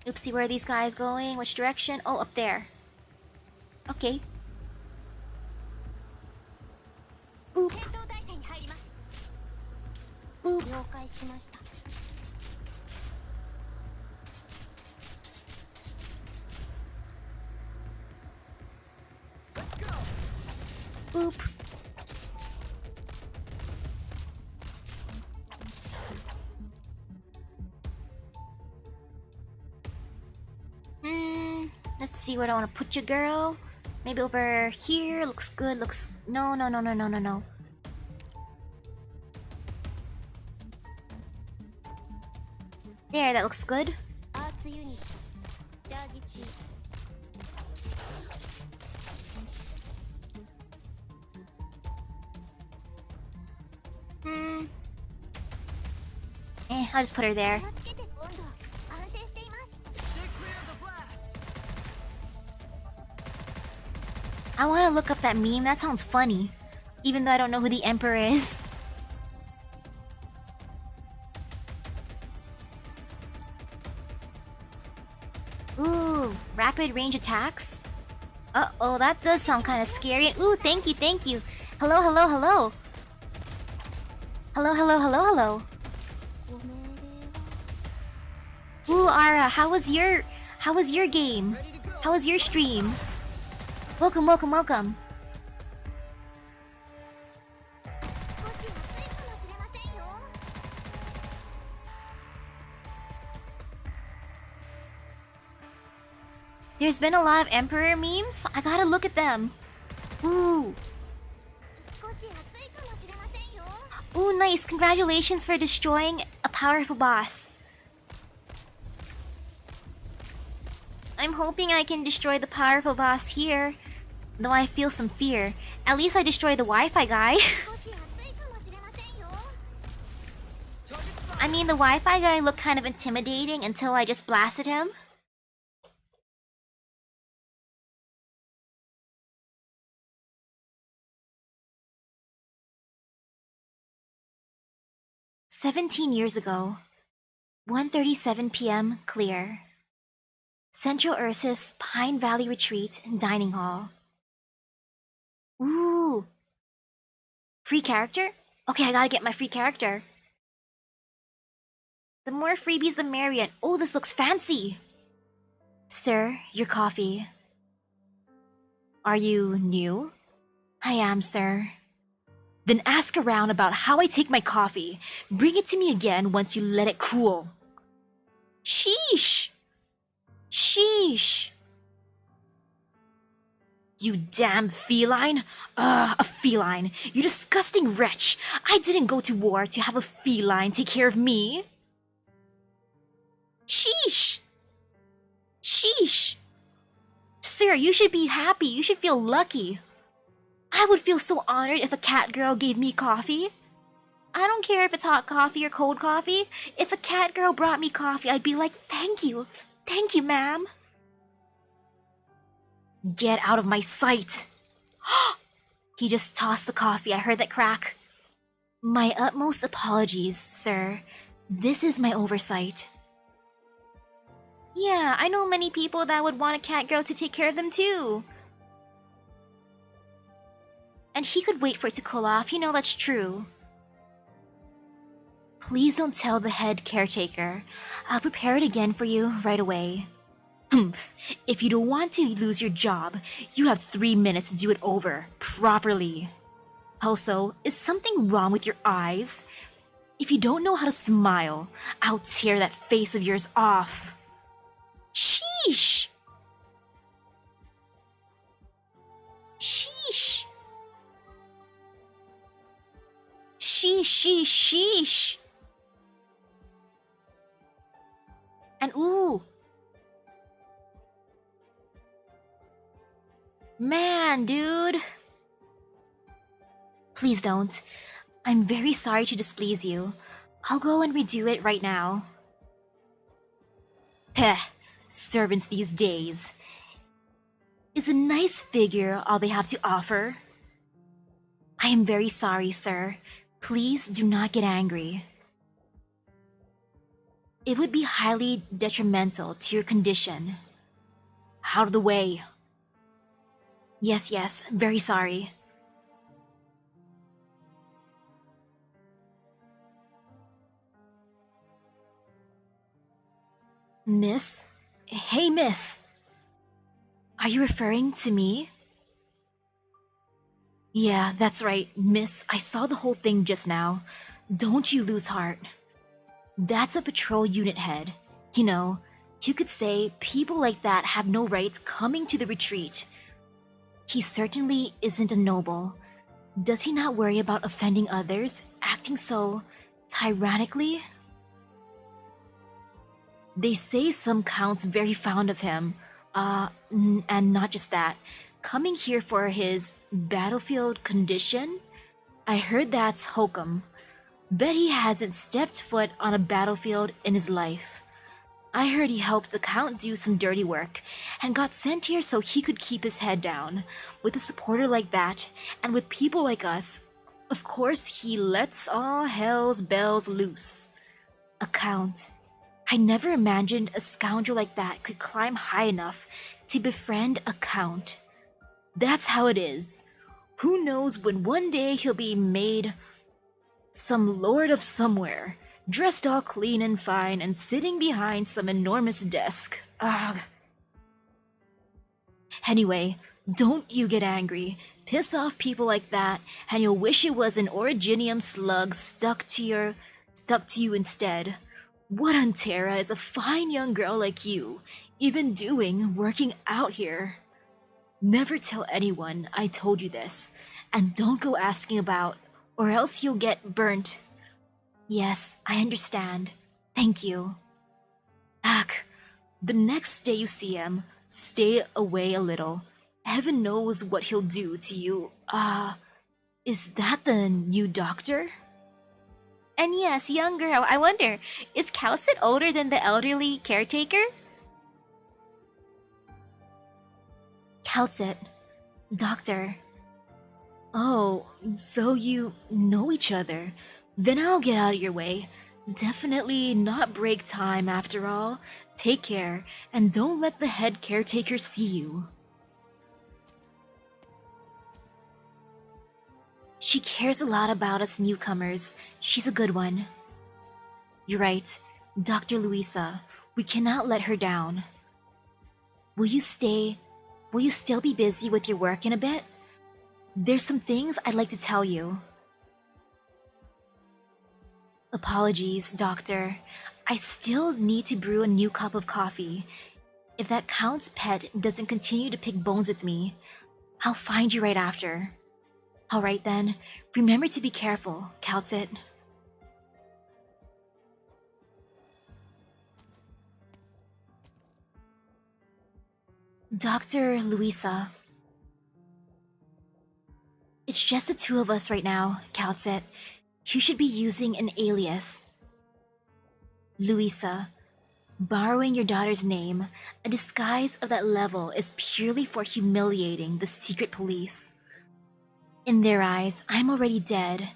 Oopsie, where are these guys going? Which direction? Oh, up there. Okay. Boop. Boop. Boop. Let's see where I want to put you, girl. Maybe over here. Looks good. Looks... No. There, that looks good. I'll just put her there. I want to look up that meme. That sounds funny. Even though I don't know who the Emperor is. Ooh, rapid range attacks? Uh-oh, that does sound kind of scary. Ooh, thank you. Hello. Hello. Ooh, Ara, how was your game? How was your stream? Welcome. There's been a lot of Emperor memes. I gotta look at them. Ooh. Ooh, nice. Congratulations for destroying a powerful boss. I'm hoping I can destroy the powerful boss here. Though I feel some fear. At least I destroyed the Wi-Fi guy. I mean, the Wi-Fi guy looked kind of intimidating until I just blasted him. "17 years ago, 1:37 p.m. clear. Central Ursus Pine Valley Retreat and Dining Hall." Ooh. Free character? Okay, I gotta get my free character. The more freebies, the merrier. Oh, this looks fancy. "Sir, your coffee." "Are you new?" "I am, sir." "Then ask around about how I take my coffee. Bring it to me again once you let it cool." Sheesh. "You damn feline! A feline! You disgusting wretch! I didn't go to war to have a feline take care of me!" Sheesh! "Sir, you should be happy. You should feel lucky. I would feel so honored if a cat girl gave me coffee. I don't care if it's hot coffee or cold coffee. If a cat girl brought me coffee, I'd be like, thank you, ma'am." "Get out of my sight!" He just tossed the coffee. I heard that crack. "My utmost apologies, sir. This is my oversight." Yeah, I know many people that would want a cat girl to take care of them too. And he could wait for it to cool off. You know that's true. "Please don't tell the head caretaker. I'll prepare it again for you right away." "Humph. If you don't want to lose your job, you have 3 minutes to do it over properly. Also, is something wrong with your eyes? If you don't know how to smile, I'll tear that face of yours off. Sheesh! Sheesh! Sheesh! And ooh! Man, dude! Please don't. I'm very sorry to displease you. I'll go and redo it right now. Peh, servants these days. Is a nice figure all they have to offer? I am very sorry, sir. Please do not get angry. It would be highly detrimental to your condition. Out of the way. Yes, very sorry. Miss? Hey, miss! Are you referring to me? Yeah, that's right, miss. I saw the whole thing just now. Don't you lose heart. That's a patrol unit head. You know, you could say people like that have no rights coming to the retreat. He certainly isn't a noble. Does he not worry about offending others, acting so tyrannically? They say some count's very fond of him, and not just that, coming here for his battlefield condition? I heard that's hokum. Bet he hasn't stepped foot on a battlefield in his life. I heard he helped the count do some dirty work, and got sent here so he could keep his head down. With a supporter like that, and with people like us, of course he lets all hell's bells loose. A count. I never imagined a scoundrel like that could climb high enough to befriend a count. That's how it is. Who knows when one day he'll be made some lord of somewhere, dressed all clean and fine and sitting behind some enormous desk. Ugh. Anyway, don't you get angry. Piss off people like that, and you'll wish it was an originium slug stuck to you instead. What on Terra is a fine young girl like you even doing working out here? Never tell anyone I told you this, and don't go asking about, or else you'll get burnt. Yes, I understand. Thank you. Ach, the next day you see him, stay away a little. Heaven knows what he'll do to you. Is that the new doctor? And yes, young girl, I wonder, is Calcit older than the elderly caretaker? Calcit, doctor. Oh, so you know each other. Then I'll get out of your way. Definitely not break time after all. Take care, and don't let the head caretaker see you. She cares a lot about us newcomers. She's a good one. You're right, Dr. Luisa. We cannot let her down. Will you still be busy with your work in a bit? There's some things I'd like to tell you. Apologies, Doctor. I still need to brew a new cup of coffee. If that Count's pet doesn't continue to pick bones with me, I'll find you right after. Alright then, remember to be careful, Calcit. Dr. Luisa. It's just the two of us right now, Calcit. You should be using an alias. Luisa. Borrowing your daughter's name, a disguise of that level is purely for humiliating the secret police. In their eyes, I'm already dead.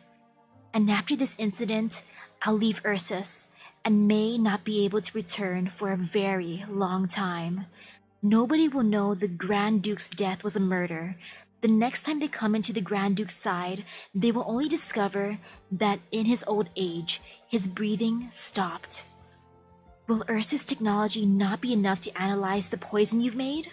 And after this incident, I'll leave Ursus and may not be able to return for a very long time. Nobody will know the Grand Duke's death was a murder. The next time they come into the Grand Duke's side, they will only discover that in his old age, his breathing stopped. Will Ursus' technology not be enough to analyze the poison you've made?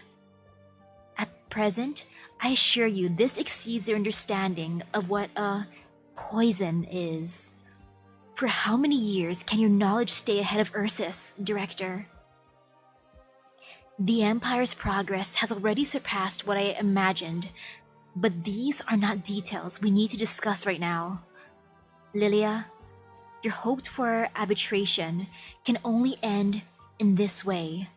At present, I assure you this exceeds their understanding of what a poison is. For how many years can your knowledge stay ahead of Ursus, Director? The Empire's progress has already surpassed what I imagined, but these are not details we need to discuss right now. Lilia, your hoped for arbitration can only end in this way.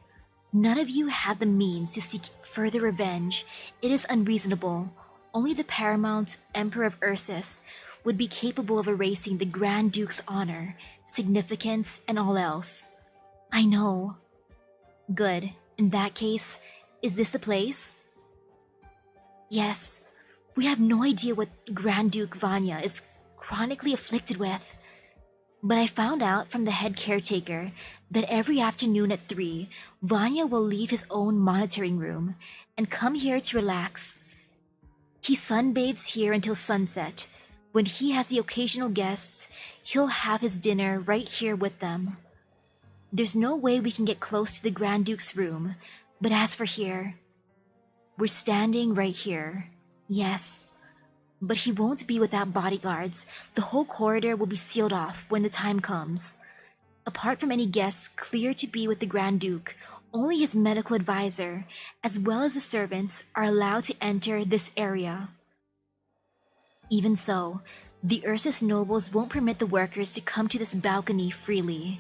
None of you have the means to seek further revenge. It is unreasonable. Only the paramount Emperor of Ursus would be capable of erasing the Grand Duke's honor, significance, and all else. I know. Good. In that case, is this the place? Yes. We have no idea what Grand Duke Vanya is chronically afflicted with. But I found out from the head caretaker that every afternoon at 3, Vanya will leave his own monitoring room and come here to relax. He sunbathes here until sunset. When he has the occasional guests, he'll have his dinner right here with them. There's no way we can get close to the Grand Duke's room, but as for here, we're standing right here. Yes. But he won't be without bodyguards. The whole corridor will be sealed off when the time comes. Apart from any guests cleared to be with the Grand Duke, only his medical advisor, as well as the servants, are allowed to enter this area. Even so, the Ursus nobles won't permit the workers to come to this balcony freely.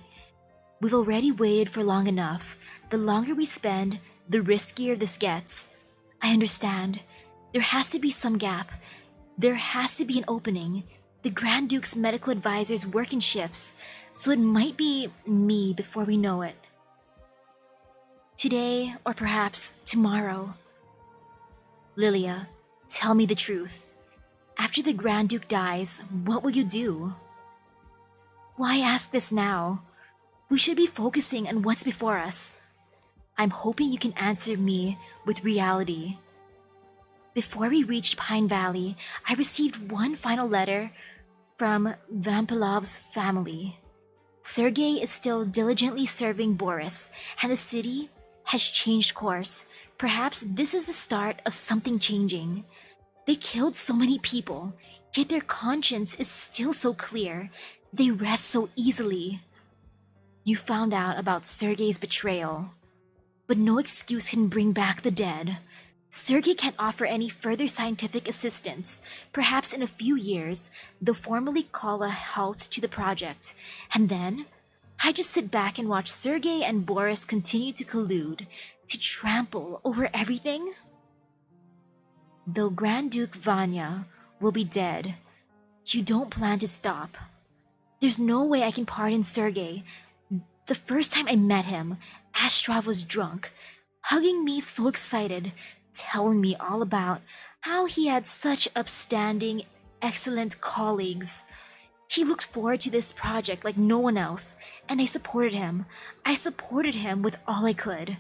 We've already waited for long enough. The longer we spend, the riskier this gets. I understand. There has to be some gap. There has to be an opening. The Grand Duke's medical advisors work in shifts, so it might be me before we know it. Today, or perhaps tomorrow. Lilia, tell me the truth. After the Grand Duke dies, what will you do? Why ask this now? We should be focusing on what's before us. I'm hoping you can answer me with reality. Before we reached Pine Valley, I received one final letter from Vampilov's family. Sergei is still diligently serving Boris, and the city has changed course. Perhaps this is the start of something changing. They killed so many people, yet their conscience is still so clear. They rest so easily. You found out about Sergei's betrayal, but no excuse can bring back the dead. Sergei can't offer any further scientific assistance. Perhaps in a few years, they'll formally call a halt to the project. And then, I just sit back and watch Sergei and Boris continue to collude, to trample over everything. Though Grand Duke Vanya will be dead, you don't plan to stop. There's no way I can pardon Sergei. The first time I met him, Astrov was drunk, hugging me so excited, telling me all about how he had such upstanding, excellent colleagues. He looked forward to this project like no one else, and I supported him. I supported him with all I could.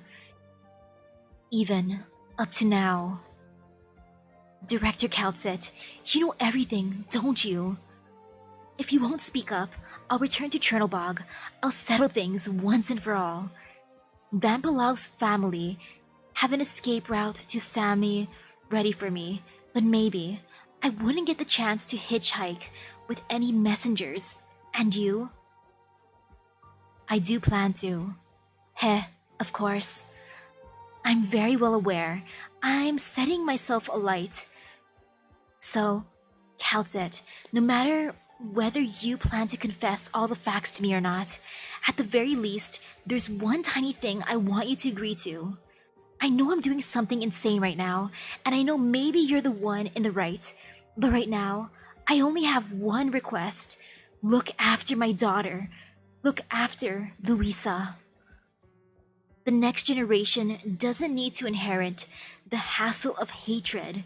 Even up to now. Director Kaltset, you know everything, don't you? If you won't speak up, I'll return to Chernobog. I'll settle things once and for all. Vampilov's family have an escape route to Sami ready for me, but maybe I wouldn't get the chance to hitchhike with any messengers. And you? I do plan to. Heh, of course. I'm very well aware. I'm setting myself alight. So, Kaltset, no matter whether you plan to confess all the facts to me or not, at the very least, there's one tiny thing I want you to agree to. I know I'm doing something insane right now, and I know maybe you're the one in the right, but right now, I only have one request. Look after my daughter. Look after Luisa. The next generation doesn't need to inherit the hassle of hatred,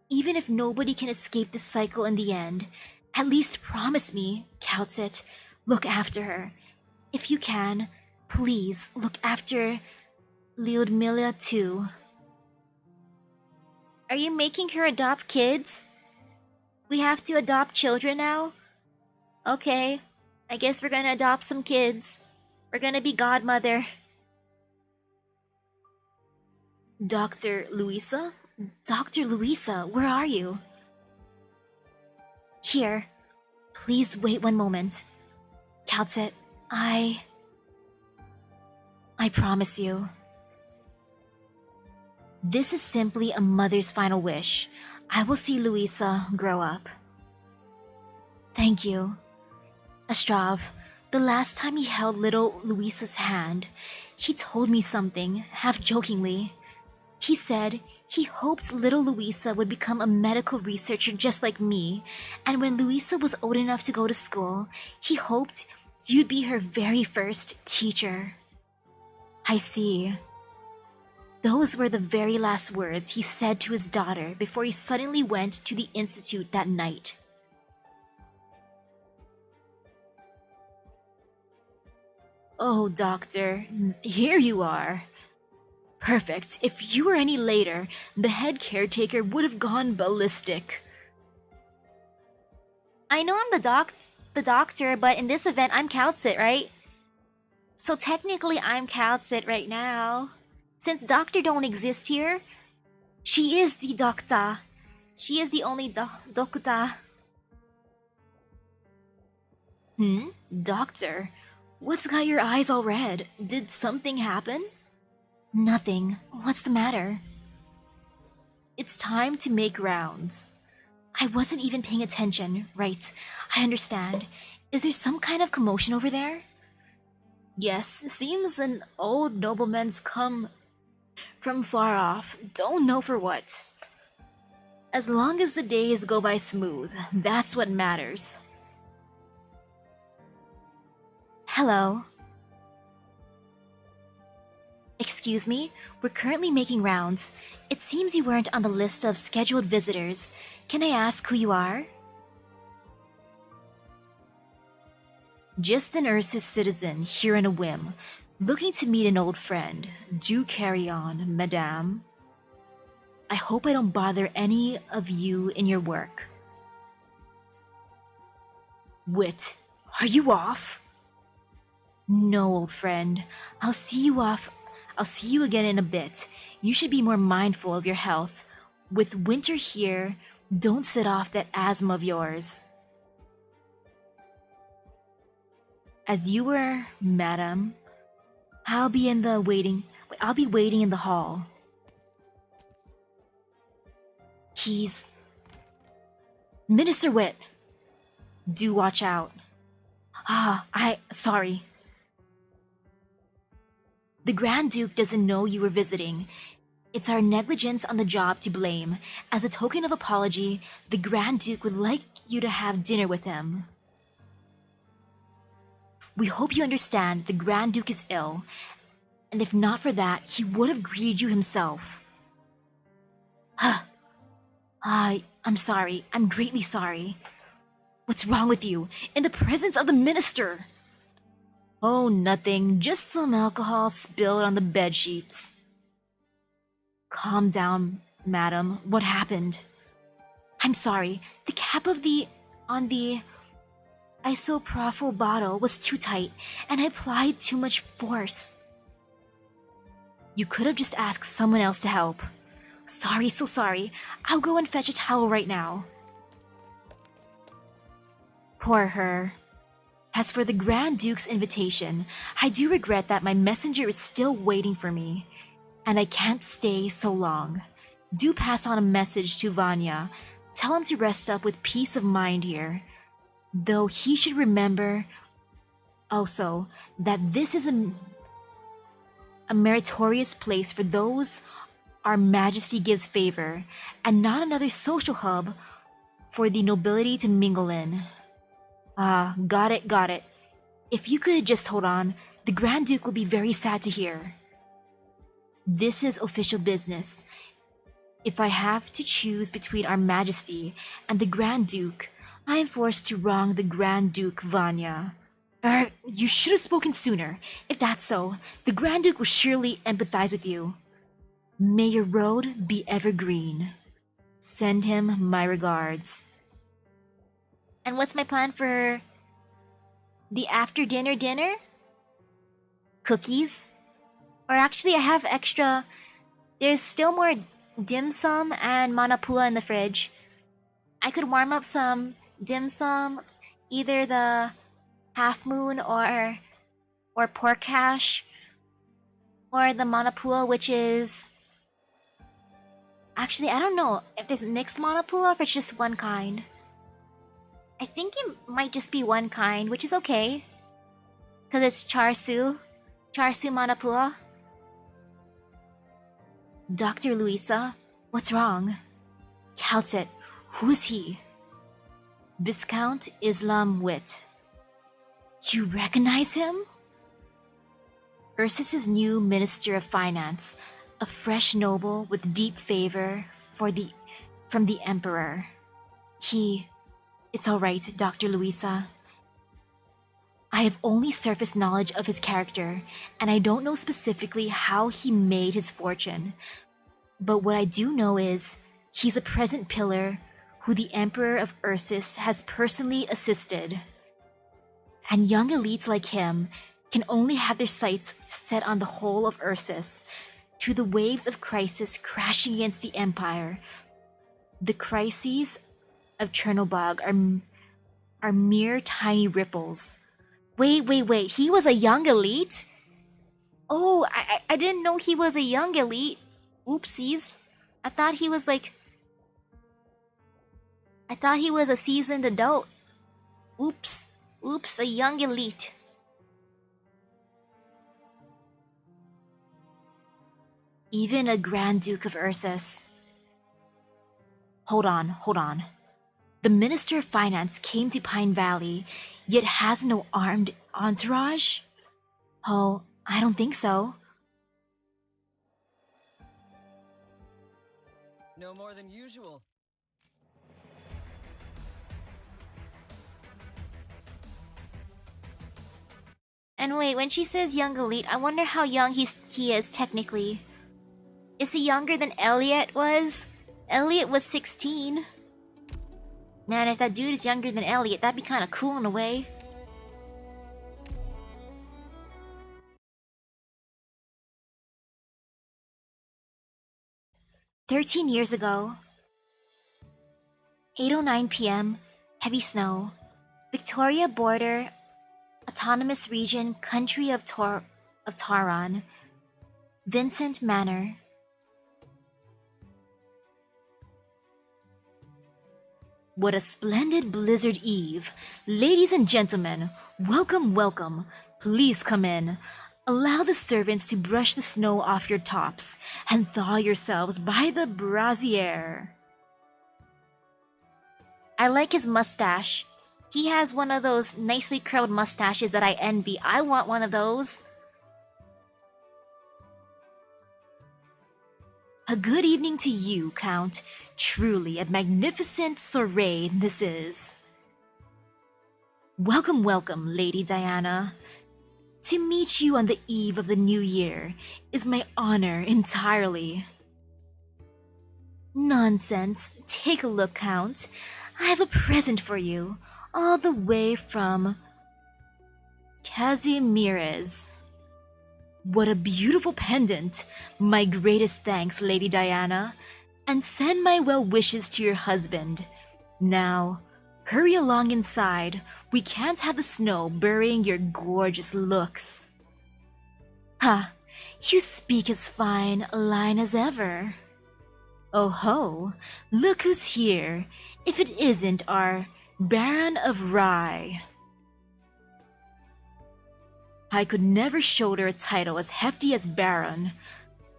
even if nobody can escape the cycle in the end. At least promise me, Kaltset, look after her. If you can, please look after Lyudmila too. Are you making her adopt kids? We have to adopt children now? Okay, I guess we're gonna adopt some kids. We're gonna be godmother. Dr. Luisa? Dr. Luisa, where are you? Here. Please wait one moment. Calcet, I promise you. This is simply a mother's final wish. I will see Luisa grow up. Thank you. Astrav, the last time he held little Luisa's hand, he told me something, half jokingly. He said he hoped little Luisa would become a medical researcher just like me, and when Luisa was old enough to go to school, he hoped you'd be her very first teacher. I see. Those were the very last words he said to his daughter before he suddenly went to the institute that night. Oh, Doctor, here you are. Perfect. If you were any later, the head caretaker would have gone ballistic. I know I'm the doctor, but in this event, I'm Calcet, right? So technically, I'm Calcet right now. Since Doctor don't exist here, she is the Doctor. She is the only Doctor. Doctor? What's got your eyes all red? Did something happen? Nothing. What's the matter? It's time to make rounds. I wasn't even paying attention. Right. I understand. Is there some kind of commotion over there? Yes, seems an old nobleman's come from far off. Don't know for what. As long as the days go by smooth, that's what matters. Hello. Excuse me, we're currently making rounds. It seems you weren't on the list of scheduled visitors. Can I ask who you are? Just an Ursus citizen here on a whim, looking to meet an old friend. Do carry on, madame. I hope I don't bother any of you in your work. Wit, are you off? No, old friend. I'll see you again in a bit. You should be more mindful of your health. With winter here, don't set off that asthma of yours. As you were, madam, I'll be waiting in the hall. He's... Minister Wit! Do watch out. Sorry. The Grand Duke doesn't know you were visiting. It's our negligence on the job to blame. As a token of apology, the Grand Duke would like you to have dinner with him. We hope you understand the Grand Duke is ill, and if not for that, he would have greeted you himself. I'm sorry. I'm greatly sorry. What's wrong with you? In the presence of the minister! Oh, nothing. Just some alcohol spilled on the bedsheets. Calm down, madam. What happened? I'm sorry. The cap on the isopropyl bottle was too tight, and I applied too much force. You could have just asked someone else to help. Sorry, so sorry. I'll go and fetch a towel right now. Poor her. As for the Grand Duke's invitation, I do regret that my messenger is still waiting for me, and I can't stay so long. Do pass on a message to Vanya. Tell him to rest up with peace of mind here. Though he should remember also that this is a meritorious place for those our Majesty gives favor, and not another social hub for the nobility to mingle in. Got it. If you could just hold on, the Grand Duke will be very sad to hear. This is official business. If I have to choose between our Majesty and the Grand Duke, I am forced to wrong the Grand Duke, Vanya. You should have spoken sooner. If that's so, the Grand Duke will surely empathize with you. May your road be ever green. Send him my regards. And what's my plan for the after dinner? Cookies? Or actually, I have extra. There's still more dim sum and manapua in the fridge. I could warm up some dim sum, either the Half Moon or Porcash, or the Monopua, which is... Actually, I don't know if there's mixed Monopua or if it's just one kind. I think it might just be one kind, which is okay. Because it's Charsu Monopua. Dr. Luisa, what's wrong? Calcet, who is he? Viscount Islam Wit. You recognize him? Ursus's new Minister of Finance, a fresh noble with deep favor from the Emperor. It's alright, Dr. Luisa. I have only surface knowledge of his character, and I don't know specifically how he made his fortune. But what I do know is, he's a present pillar who the Emperor of Ursus has personally assisted. And young elites like him can only have their sights set on the whole of Ursus, to the waves of crisis crashing against the Empire. The crises of Chernobog are mere tiny ripples. Wait, he was a young elite? Oh, I didn't know he was a young elite. Oopsies. I thought he was a seasoned adult. Oops, a young elite. Even a Grand Duke of Ursus. Hold on. The Minister of Finance came to Pine Valley, yet has no armed entourage? Oh, I don't think so. No more than usual. And wait, when she says young elite, I wonder how young he is technically. Is he younger than Elliot was? Elliot was 16. Man, if that dude is younger than Elliot, that'd be kind of cool in a way. "13 years ago, 8:09 p.m., heavy snow, Victoria border, autonomous region, country of Taran, Vincent Manor. What a splendid blizzard eve. Ladies and gentlemen, welcome. Please come in. Allow the servants to brush the snow off your tops and thaw yourselves by the brazier." I like his mustache. He has one of those nicely curled mustaches that I envy. I want one of those. "A good evening to you, Count. Truly a magnificent soiree this is." Welcome, Lady Diana. To meet you on the eve of the new year is my honor entirely." "Nonsense. Take a look, Count. I have a present for you, all the way from Kazimierz." "What a beautiful pendant! My greatest thanks, Lady Diana, and send my well wishes to your husband. Now, hurry along inside. We can't have the snow burying your gorgeous looks." "Ha! You speak as fine a line as ever." "Oh ho! Look who's here, if it isn't our Baron of Rye." I could never shoulder a title as hefty as Baron,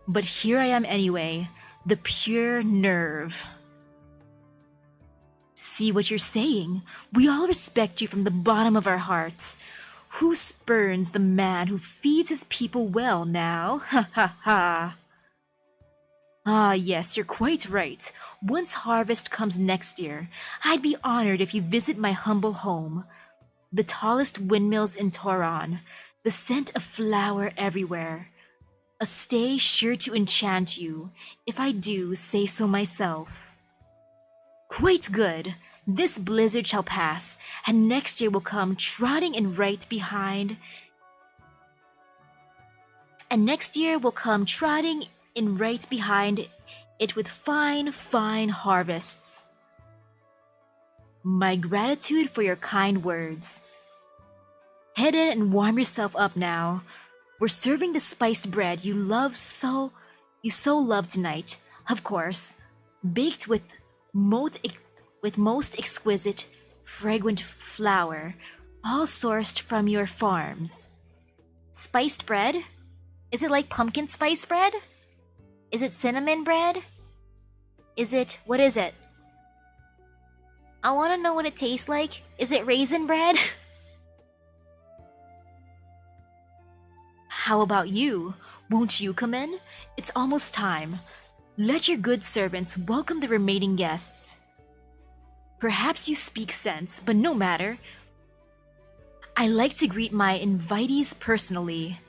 but here I am anyway, the pure nerve. "See what you're saying? We all respect you from the bottom of our hearts. Who spurns the man who feeds his people well now? Ha ha ha!" "Ah yes, you're quite right. Once harvest comes next year, I'd be honored if you visit my humble home. The tallest windmills in Toron, the scent of flower everywhere. A stay sure to enchant you, if I do say so myself." "Quite good. This blizzard shall pass, and next year will come trotting in right behind. It with fine harvests. My gratitude for your kind words. Head in and warm yourself up now. We're serving the spiced bread you so love tonight, of course, baked with most exquisite, fragrant flour, all sourced from your farms. Spiced bread? Is it like pumpkin spice bread? Is it cinnamon bread? What is it? I want to know what it tastes like. Is it raisin bread? How about you? Won't you come in? It's almost time. Let your good servants welcome the remaining guests. Perhaps you speak sense, but no matter. I like to greet my invitees personally.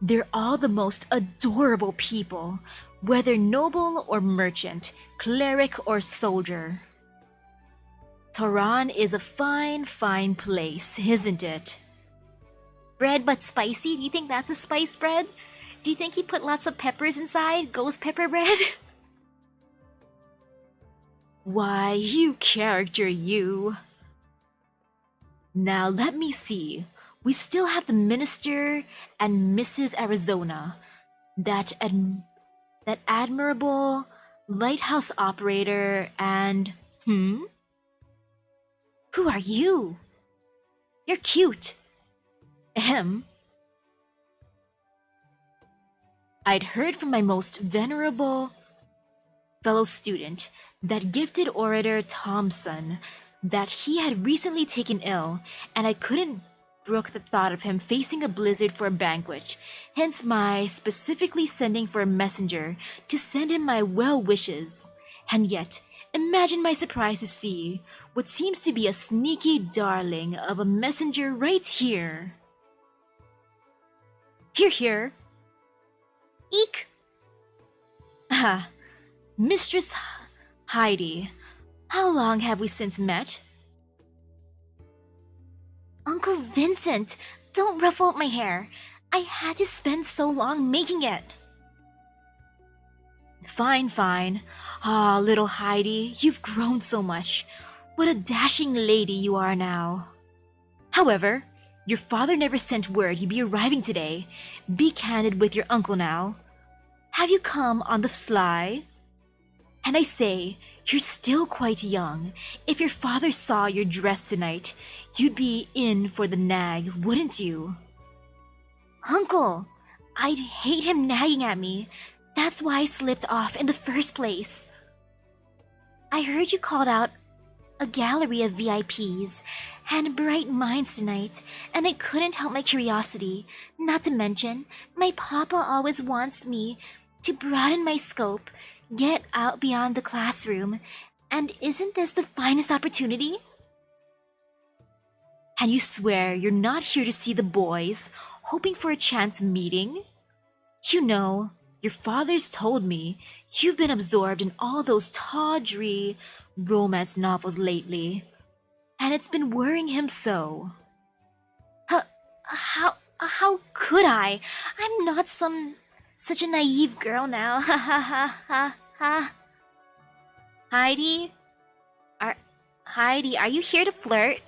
They're all the most adorable people, whether noble or merchant, cleric or soldier. Toran is a fine, fine place, isn't it? Bread but spicy? Do you think that's a spiced bread? Do you think he put lots of peppers inside? Ghost pepper bread? Why, you character, you. Now let me see. We still have the Minister and Mrs. Arizona. That admirable lighthouse operator and... Who are you? You're cute. I'd heard from my most venerable fellow student, that gifted orator Thompson, that he had recently taken ill, and I couldn't brook the thought of him facing a blizzard for a banquet, hence my specifically sending for a messenger to send him my well wishes. And yet, imagine my surprise to see what seems to be a sneaky darling of a messenger right here. Here. Eek! Ah, Mistress Heidi, how long have we since met? Uncle Vincent, don't ruffle up my hair. I had to spend so long making it. Fine. Ah, little Heidi, you've grown so much. What a dashing lady you are now. However, your father never sent word you'd be arriving today. Be candid with your uncle now. Have you come on the sly? And I say, you're still quite young. If your father saw your dress tonight, you'd be in for the nag, wouldn't you? Uncle, I'd hate him nagging at me. That's why I slipped off in the first place. I heard you called out a gallery of VIPs and bright minds tonight, and I couldn't help my curiosity. Not to mention, my papa always wants me to broaden my scope, get out beyond the classroom, and isn't this the finest opportunity? And you swear you're not here to see the boys, hoping for a chance meeting? You know, your father's told me you've been absorbed in all those tawdry romance novels lately, and it's been worrying him so. How could I? I'm not such a naive girl now. Ha. Heidi, are you here to flirt?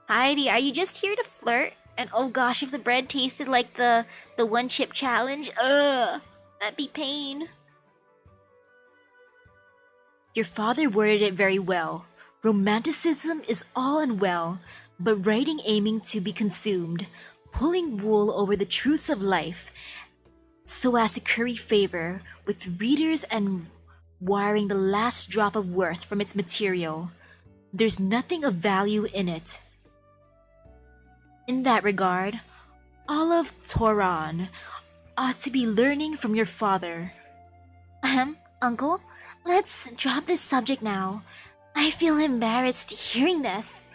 Heidi, are you just here to flirt? And oh gosh, if the bread tasted like the one chip challenge, that'd be pain. Your father worded it very well. Romanticism is all and well, but writing aiming to be consumed, pulling wool over the truths of life, so as to curry favor with readers and wiring the last drop of worth from its material. There's nothing of value in it. In that regard, all of Toran ought to be learning from your father. Uncle, let's drop this subject now. I feel embarrassed hearing this.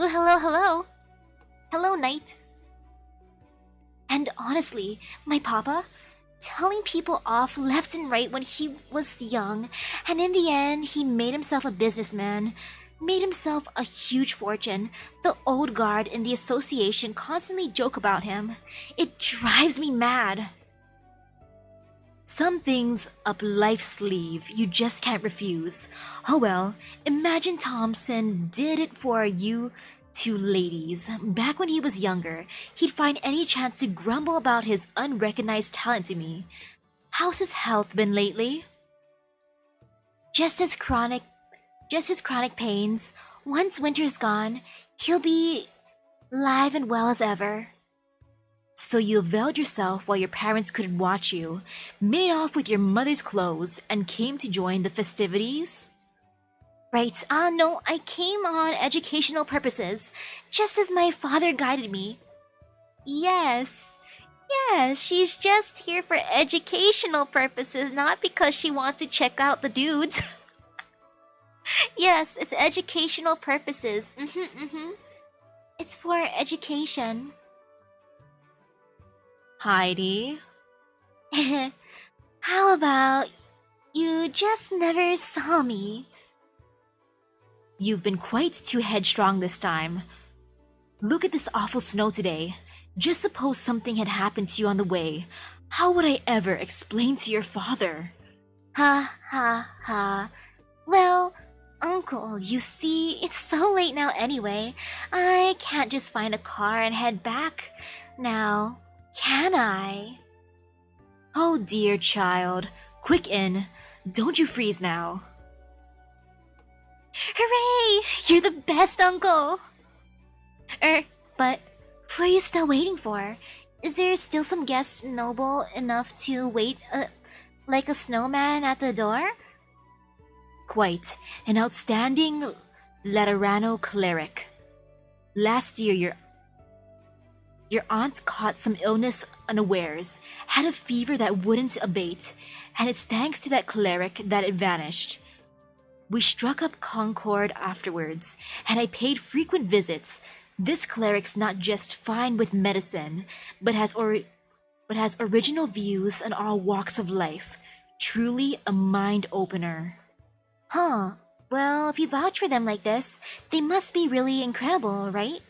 Ooh, hello. Hello, Knight. And honestly, my papa, telling people off left and right when he was young, and in the end, he made himself a businessman, made himself a huge fortune. The old guard in the association constantly joke about him. It drives me mad. Some things up life's sleeve you just can't refuse. Oh well, imagine Thompson did it for you to ladies. Back when he was younger, he'd find any chance to grumble about his unrecognized talent to me. How's his health been lately? Just his chronic pains. Once winter's gone, he'll be live and well as ever. So you availed yourself while your parents couldn't watch you, made off with your mother's clothes, and came to join the festivities? Right, no, I came on educational purposes, just as my father guided me. Yes, she's just here for educational purposes, not because she wants to check out the dudes. Yes, it's educational purposes. It's for education. Heidi? How about you just never saw me? You've been quite too headstrong this time. Look at this awful snow today. Just suppose something had happened to you on the way. How would I ever explain to your father? Ha ha ha. Well, Uncle, you see, it's so late now anyway. I can't just find a car and head back now, can I? Oh dear child. Quick in. Don't you freeze now. Hooray! You're the best, Uncle! But who are you still waiting for? Is there still some guest noble enough to wait like a snowman at the door? Quite. An outstanding Laterano cleric. Last year, your aunt caught some illness unawares, had a fever that wouldn't abate, and it's thanks to that cleric that it vanished. We struck up concord afterwards, and I paid frequent visits. This cleric's not just fine with medicine, but has original views on all walks of life. Truly a mind-opener. Huh. Well, if you vouch for them like this, they must be really incredible, right?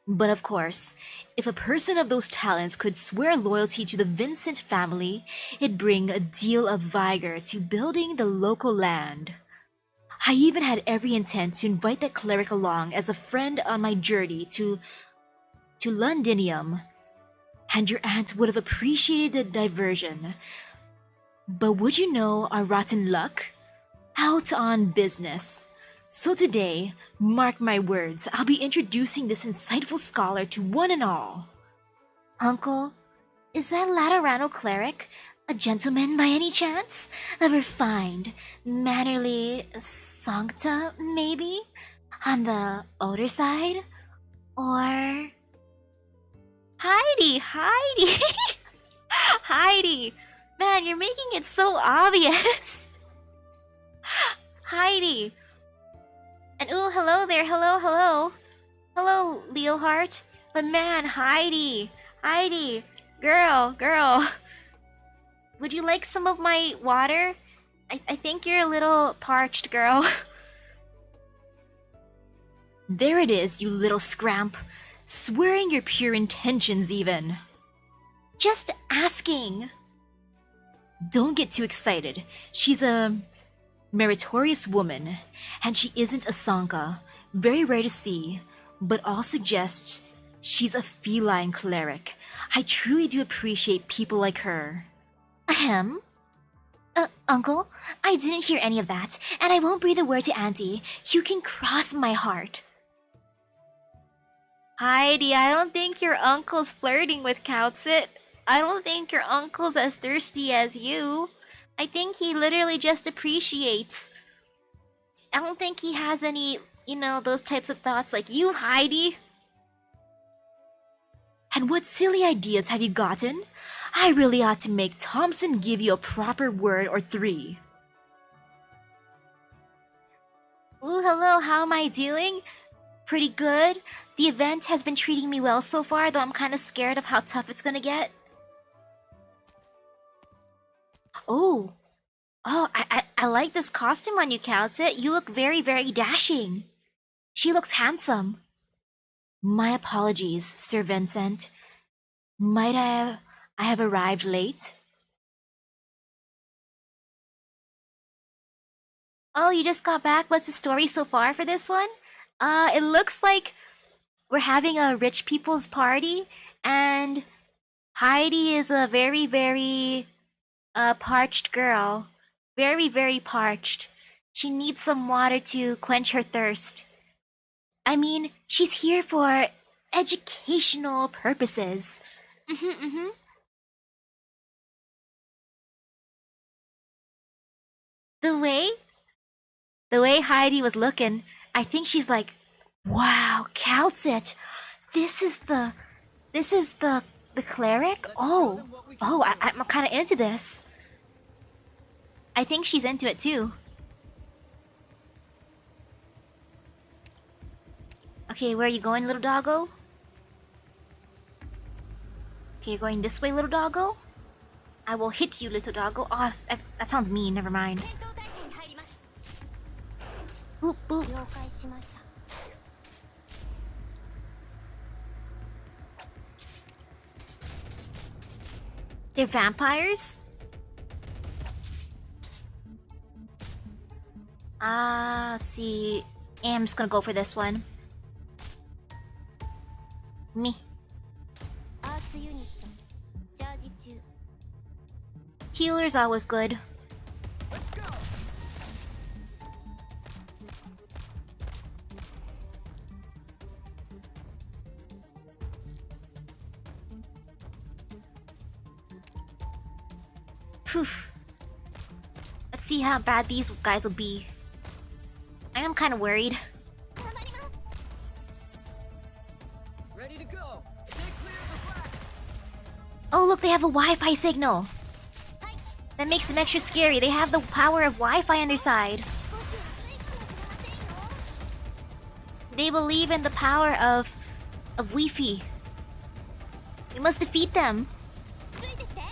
But of course, if a person of those talents could swear loyalty to the Vincent family, it'd bring a deal of vigor to building the local land. I even had every intent to invite that cleric along as a friend on my journey to Londinium, and your aunt would have appreciated the diversion. But would you know our rotten luck? Out on business. So today, mark my words, I'll be introducing this insightful scholar to one and all. Uncle, is that Laterano cleric a gentleman by any chance? A refined, mannerly sancta, maybe? On the older side? Or... Heidi! Heidi! Man, you're making it so obvious! Heidi! And ooh, hello there, hello. Hello, Leohart. But man, Heidi, girl. Would you like some of my water? I think you're a little parched, girl. There it is, you little scramp. Swearing your pure intentions even. Just asking. Don't get too excited. She's a meritorious woman, and she isn't a Sanka. Very rare to see, but all suggests she's a feline cleric. I truly do appreciate people like her. Ahem. Uncle, I didn't hear any of that, and I won't breathe a word to Auntie. You can cross my heart. Heidi, I don't think your uncle's flirting with Coutsit. I don't think your uncle's as thirsty as you. I think he literally just appreciates. I don't think he has any, those types of thoughts like you, Heidi. And what silly ideas have you gotten? I really ought to make Thompson give you a proper word or three. Ooh, hello, how am I doing? Pretty good. The event has been treating me well so far, though I'm kind of scared of how tough it's gonna get. Oh, I like this costume on you, Coutsit. You look very, very dashing. She looks handsome. My apologies, Sir Vincent. Might I have arrived late? Oh, you just got back? What's the story so far for this one? It looks like we're having a rich people's party, and Heidi is a very, very parched girl. Very, very parched. She needs some water to quench her thirst. I mean, she's here for educational purposes. Mm-hmm. The way the way Heidi was looking, I think she's like, wow, counts it. This is the the cleric? I'm kind of into this. I think she's into it too. Okay, where are you going, little doggo? Okay, you're going this way, little doggo? I will hit you, little doggo. Oh, that sounds mean. Never mind. 戦闘態勢に入ります。 Boop, boop. 了解しました。 They're vampires? See. I'm just gonna go for this one. Me. アーツユニットチャージ中。 Healer's always good. Poof. Let's see how bad these guys will be. I am kind of worried. 頑張ります。 Ready to go. Stay clear of the flag. Oh, look, they have a Wi-Fi signal. はい。 That makes them extra scary. They have the power of Wi-Fi on their side. 少し熱いかもしれませんよ。 They believe in the power of Wi-Fi. We must defeat them. ついてきて。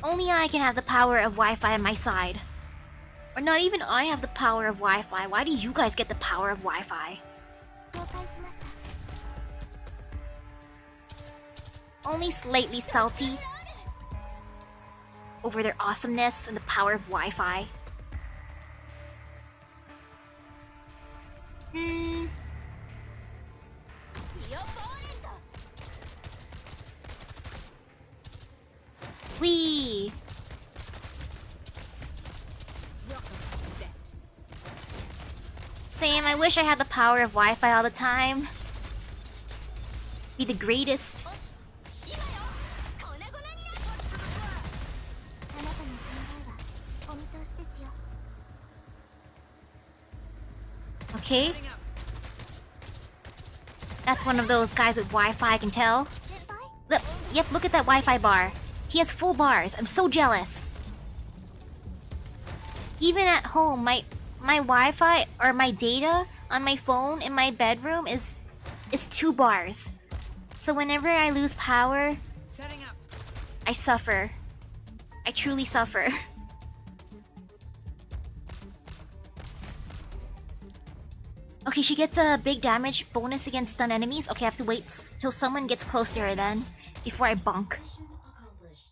Only I can have the power of Wi-Fi on my side. Or not even I have the power of Wi-Fi. Why do you guys get the power of Wi-Fi? 了解しました。 Only slightly salty over their awesomeness and the power of Wi-Fi. Hmm. スピオポーレント。 Wee. Sam, I wish I had the power of Wi-Fi all the time. Be the greatest. 今よ。粉々になる。あなたの考えはお見通しですよ。 Okay. That's one of those guys with Wi-Fi, I can tell. 先輩。 Look, yep, look at that Wi-Fi bar. He has full bars. I'm so jealous. Even at home, my Wi-Fi or my data on my phone in my bedroom is 2 bars. So whenever I lose power, Setting up. I suffer. I truly suffer. Okay, she gets a big damage bonus against stun enemies. Okay, I have to wait till someone gets close to her then, before I bonk. Mission accomplished.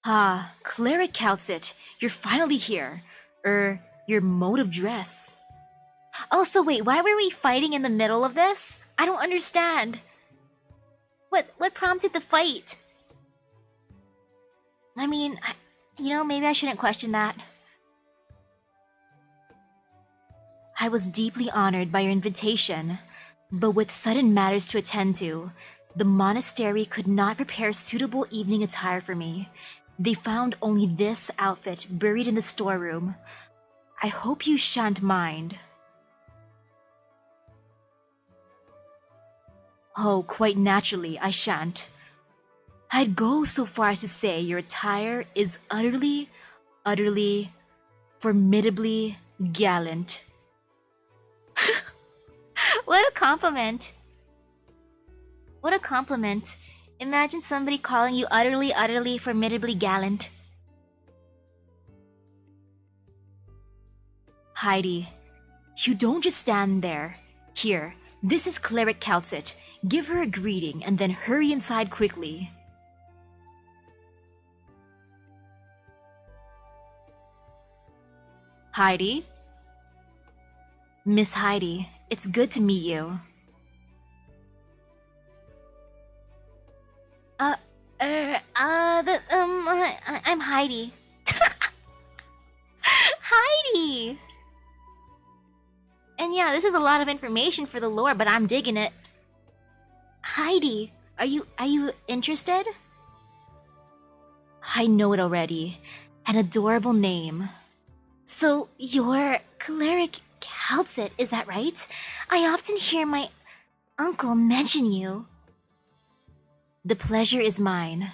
Ah, cleric counts it. You're finally here. Your mode of dress. Also, wait, why were we fighting in the middle of this? I don't understand. What prompted the fight? I mean, maybe I shouldn't question that. I was deeply honored by your invitation, but with sudden matters to attend to, the monastery could not prepare suitable evening attire for me. They found only this outfit buried in the storeroom. I hope you shan't mind. Oh, quite naturally, I shan't. I'd go so far as to say your attire is utterly, formidably gallant. What a compliment. What a compliment. Imagine somebody calling you utterly, formidably gallant. Heidi, you don't just stand there. Here, this is Cleric Calcit. give her a greeting, and then hurry inside quickly. Heidi? Miss Heidi, it's good to meet you. I'm Heidi. Heidi! And yeah, this is a lot of information for the lore, but I'm digging it. Heidi, are you interested? I know it already. An adorable name. So, you're Cleric Calcit, is that right? I often hear my uncle mention you. The pleasure is mine.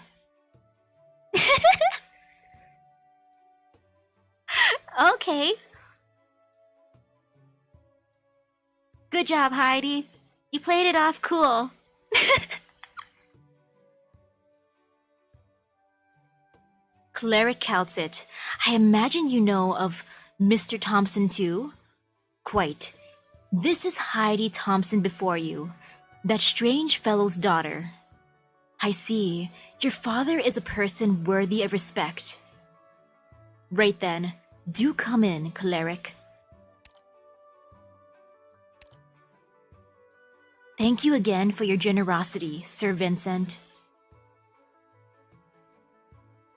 Okay. Good job, Heidi. You played it off cool. Cleric Calcit, I imagine you know of Mr. Thompson too? Quite. This is Heidi Thompson before you, that strange fellow's daughter. I see, your father is a person worthy of respect. Right then, do come in, Cleric. Thank you again for your generosity, Sir Vincent.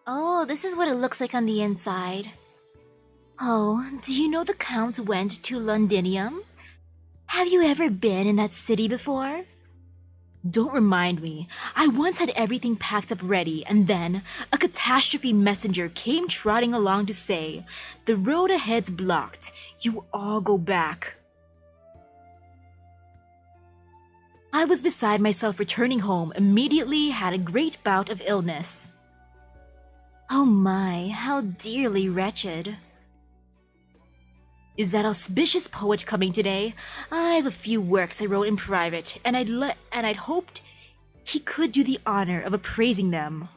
Oh, this is what it looks like on the inside. Oh, do you know the Count went to Londinium? Have you ever been in that city before? Don't remind me. I once had everything packed up ready, and then a catastrophe messenger came trotting along to say, "The road ahead's blocked. You all go back." I was beside myself returning home, immediately had a great bout of illness. Oh my, how dearly wretched. Is that auspicious poet coming today? I have a few works I wrote in private, and I'd hoped he could do the honor of appraising them.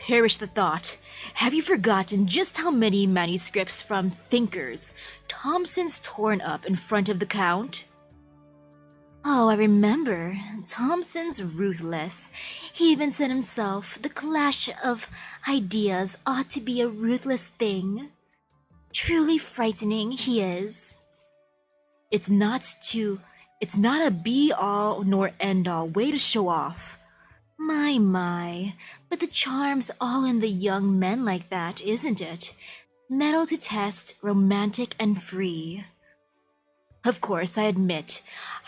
Perish the thought. Have you forgotten just how many manuscripts from thinkers Thompson's torn up in front of the Count? Oh, I remember. Thompson's ruthless. He even said himself, the clash of ideas ought to be a ruthless thing. Truly frightening, he is. It's not a be-all nor end-all way to show off. My, but the charm's all in the young men like that, isn't it? Metal to test, romantic and free. Of course, I admit,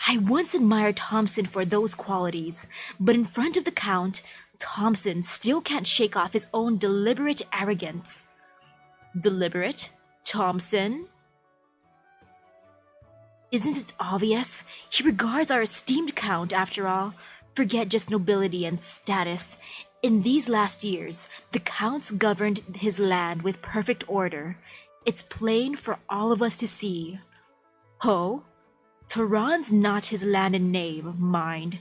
I once admired Thompson for those qualities, but in front of the Count, Thompson still can't shake off his own deliberate arrogance. Deliberate? Thompson? Isn't it obvious? He regards our esteemed Count, after all. Forget just nobility and status. In these last years, the Count's governed his land with perfect order. It's plain for all of us to see. Ho? Tehran's not his land in name, mind.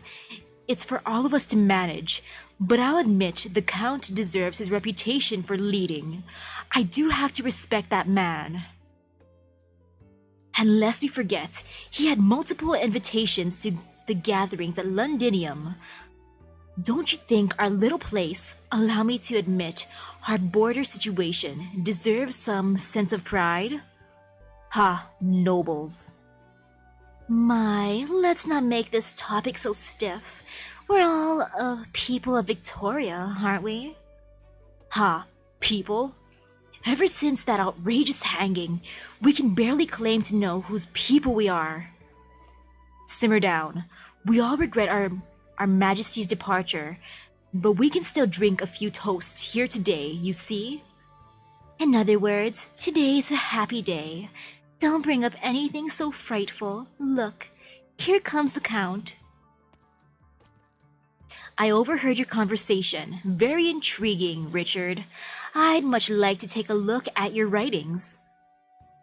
It's for all of us to manage, but I'll admit the Count deserves his reputation for leading. I do have to respect that man. And lest we forget, he had multiple invitations to the gatherings at Londinium. Don't you think our little place, allow me to admit, our border situation, deserves some sense of pride? Ha, nobles. My, let's not make this topic so stiff. We're all people of Victoria, aren't we? Ha, people? Ever since that outrageous hanging, we can barely claim to know whose people we are. Simmer down. We all regret our Majesty's departure, but we can still drink a few toasts here today, you see? In other words, today's a happy day. Don't bring up anything so frightful. Look, here comes the Count. I overheard your conversation. Very intriguing, Richard. I'd much like to take a look at your writings.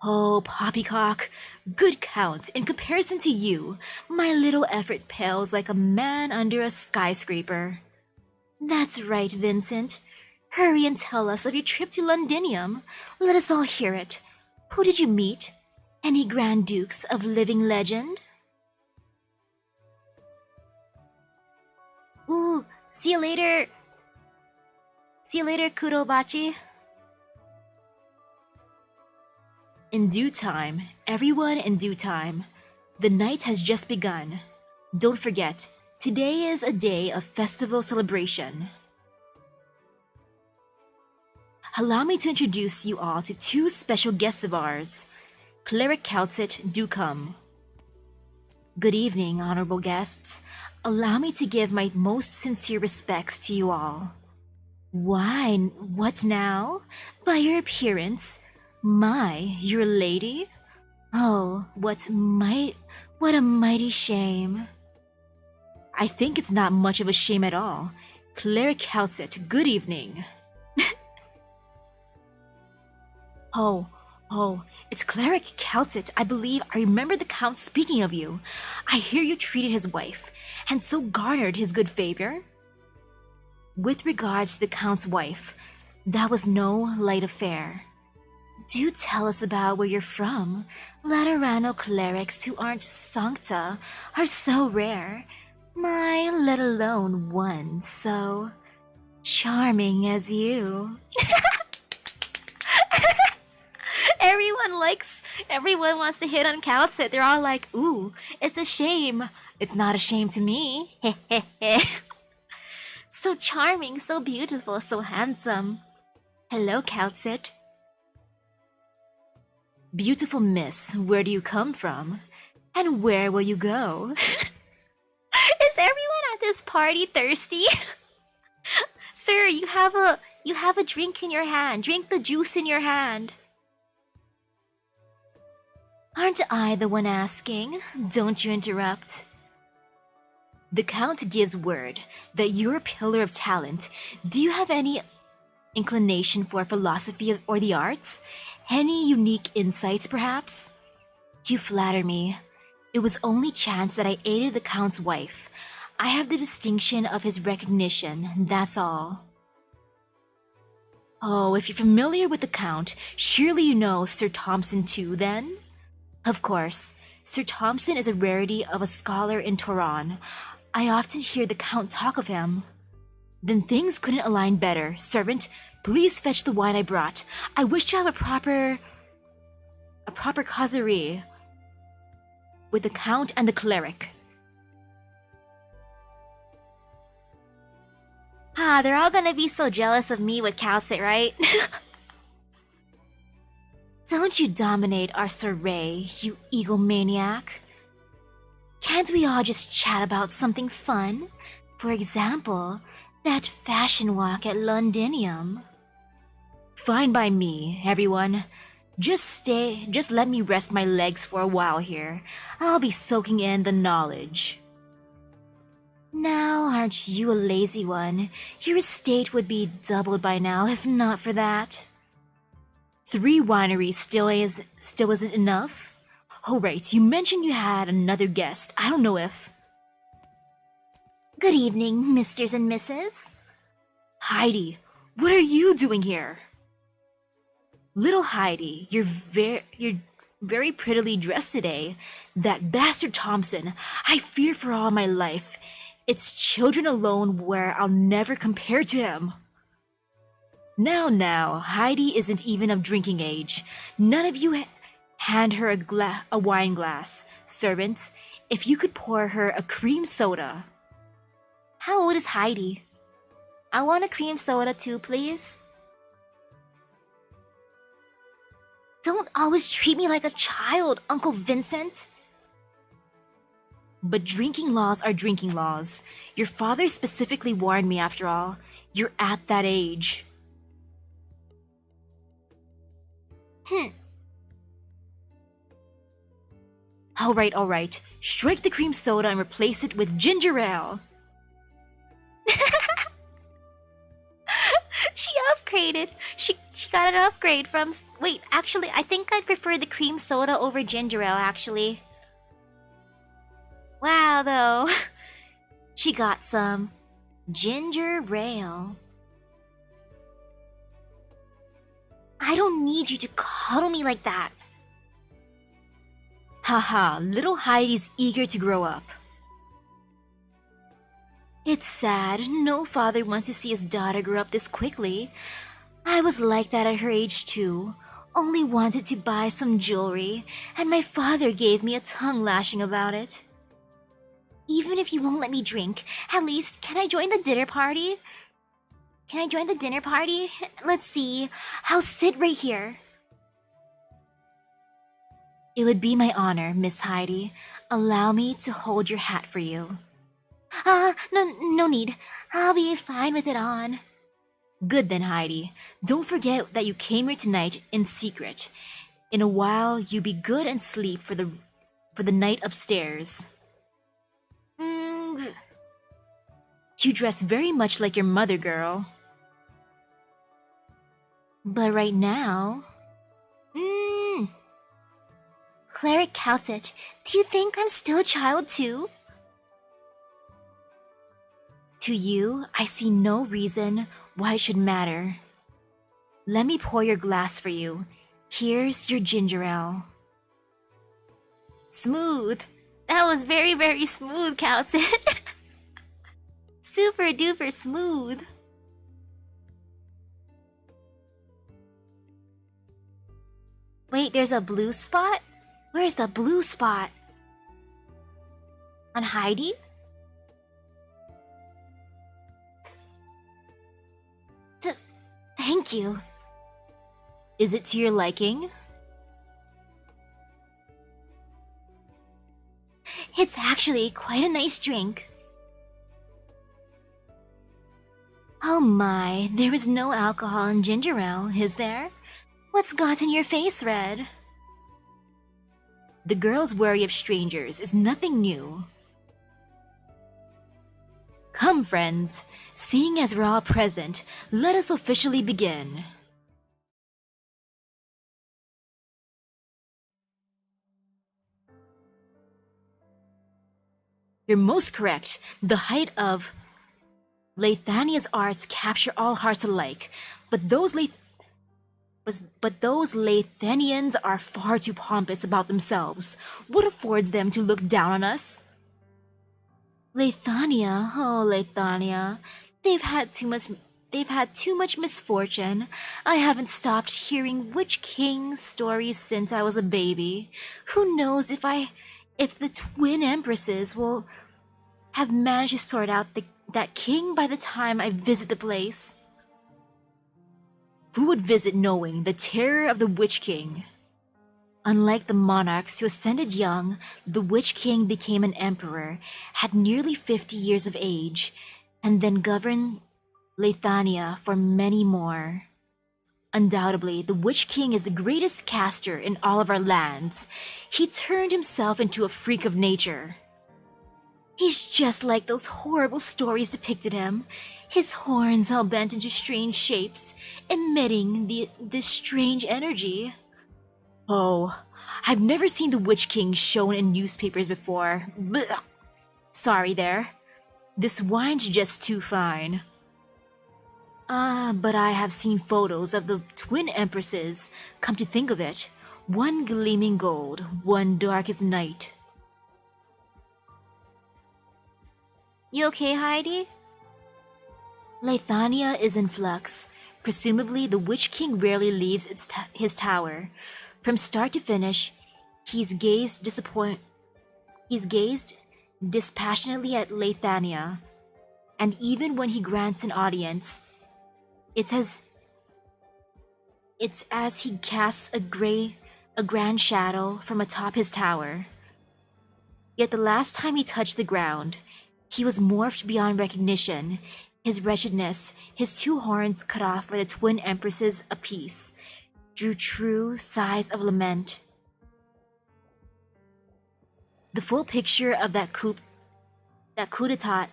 Oh, poppycock, good Count, in comparison to you, my little effort pales like a man under a skyscraper. That's right, Vincent. Hurry and tell us of your trip to Londinium. Let us all hear it. Who did you meet? Any Grand Dukes of living legend? See you later. See you later, Kurobachi. In due time, everyone in due time. The night has just begun. Don't forget, today is a day of festival celebration. Allow me to introduce you all to two special guests of ours. Cleric Calcit, do come. Good evening, honorable guests. Allow me to give my most sincere respects to you all. Why, what now? By your appearance? My, you're a lady? Oh, what a mighty shame. I think it's not much of a shame at all. Cleric Calcit, good evening. Oh, it's Cleric Calcit. I believe I remember the Count speaking of you. I hear you treated his wife, and so garnered his good favor. With regards to the Count's wife, that was no light affair. Do tell us about where you're from. Laterano clerics who aren't sancta are so rare. My, let alone one so charming as you. Everyone wants to hit on Calcit. They're all like, ooh, it's a shame. It's not a shame to me. So charming, so beautiful, so handsome. Hello, Calcit. Beautiful miss, where do you come from? And where will you go? Is everyone at this party thirsty? Sir, you have a drink in your hand. Drink the juice in your hand. Aren't I the one asking? Don't you interrupt. The Count gives word that you're a pillar of talent. Do you have any inclination for philosophy or the arts? Any unique insights, perhaps? You flatter me. It was only chance that I aided the Count's wife. I have the distinction of his recognition, that's all. Oh, if you're familiar with the Count, surely you know Sir Thompson too, then? Of course, Sir Thompson is a rarity of a scholar in Toron. I often hear the Count talk of him. Then things couldn't align better. Servant, please fetch the wine I brought. I wish to have a proper causerie with the Count and the Cleric. They're all gonna be so jealous of me with Calcit, right? Don't you dominate our soiree, you egomaniac. Can't we all just chat about something fun? For example, that fashion walk at Londinium. Fine by me, everyone. Just let me rest my legs for a while here. I'll be soaking in the knowledge. Now, aren't you a lazy one? Your estate would be doubled by now if not for that. 3 wineries still isn't enough? Oh right, you mentioned you had another guest. I don't know if... Good evening, misters and misses. Heidi, what are you doing here? Little Heidi, you're very prettily dressed today. That bastard Thompson, I fear for all my life. It's children alone where I'll never compare to him. Now, Heidi isn't even of drinking age. None of you hand her a wine glass. Servant, if you could pour her a cream soda. How old is Heidi? I want a cream soda too, please. Don't always treat me like a child, Uncle Vincent. But drinking laws are drinking laws. Your father specifically warned me after all. You're at that age. All right. Strike the cream soda and replace it with ginger ale. She upgraded. She got an upgrade from... Wait, actually, I think I'd prefer the cream soda over ginger ale, actually. Wow, though. She got some ginger ale. I don't need you to coddle me like that. Haha, little Heidi's eager to grow up. It's sad. No father wants to see his daughter grow up this quickly. I was like that at her age too. Only wanted to buy some jewelry, and my father gave me a tongue lashing about it. Even if you won't let me drink, at least can I join the dinner party? Can I join the dinner party? Let's see. I'll sit right here. It would be my honor, Miss Heidi. Allow me to hold your hat for you. No need. I'll be fine with it on. Good then, Heidi. Don't forget that you came here tonight in secret. In a while, you be good and sleep for the night upstairs. You dress very much like your mother, girl. But right now... Cleric Calcet, do you think I'm still a child too? To you, I see no reason why it should matter. Let me pour your glass for you. Here's your ginger ale. Smooth. That was very, very smooth, Calcet. Super duper smooth. Wait, there's a blue spot? Where's the blue spot? On Heidi? Thank you. Is it to your liking? It's actually quite a nice drink. Oh my, there is no alcohol in ginger ale, is there? What's gotten your face red? The girl's worry of strangers is nothing new. Come, friends. Seeing as we're all present, let us officially begin. You're most correct. The height of Lathania's arts capture all hearts alike, but those Lathanians are far too pompous about themselves. What affords them to look down on us? Lathania, oh Lathania, they've had too much misfortune. I haven't stopped hearing Witch King's stories since I was a baby. Who knows if the twin empresses will have managed to sort out that king by the time I visit the place. Who would visit knowing the terror of the Witch King? Unlike the monarchs who ascended young, the Witch King became an emperor, had nearly 50 years of age, and then governed Lathania for many more. Undoubtedly, the Witch King is the greatest caster in all of our lands. He turned himself into a freak of nature. He's just like those horrible stories depicted him. His horns all bent into strange shapes, emitting this strange energy. Oh, I've never seen the Witch King shown in newspapers before. Blech. Sorry there. This wine's just too fine. But I have seen photos of the twin empresses. Come to think of it, one gleaming gold, one dark as night. You okay, Heidi? Lathania is in flux. Presumably, the Witch King rarely leaves his tower. From start to finish, he's gazed dispassionately at Lathania, and even when he grants an audience, it's as he casts a grand shadow from atop his tower. Yet the last time he touched the ground, he was morphed beyond recognition. His wretchedness, his two horns cut off by the twin empresses apiece, drew true sighs of lament. The full picture of that coup d'etat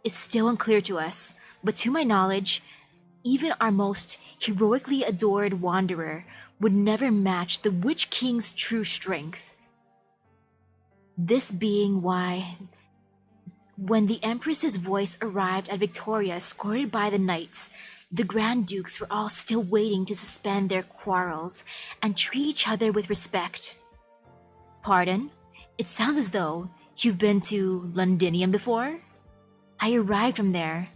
is still unclear to us, but to my knowledge, even our most heroically adored wanderer would never match the Witch King's true strength. This being why, when the Empress's voice arrived at Victoria escorted by the knights, the Grand Dukes were all still waiting to suspend their quarrels and treat each other with respect. Pardon? It sounds as though you've been to Londinium before? I arrived from there.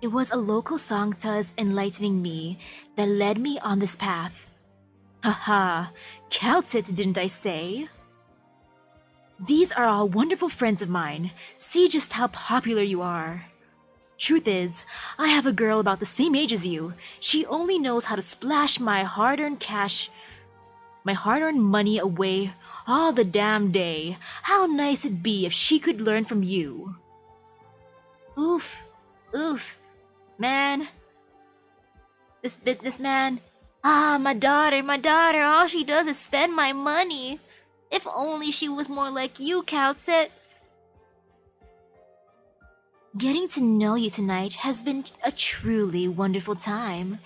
It was a local sancta's enlightening me that led me on this path. Haha, counts it, didn't I say? These are all wonderful friends of mine. See just how popular you are. Truth is, I have a girl about the same age as you. She only knows how to splash my hard-earned money away all the damn day. How nice it'd be if she could learn from you. Oof, oof, man. This businessman. Ah, my daughter, all she does is spend my money. If only she was more like you, Coutset. Getting to know you tonight has been a truly wonderful time.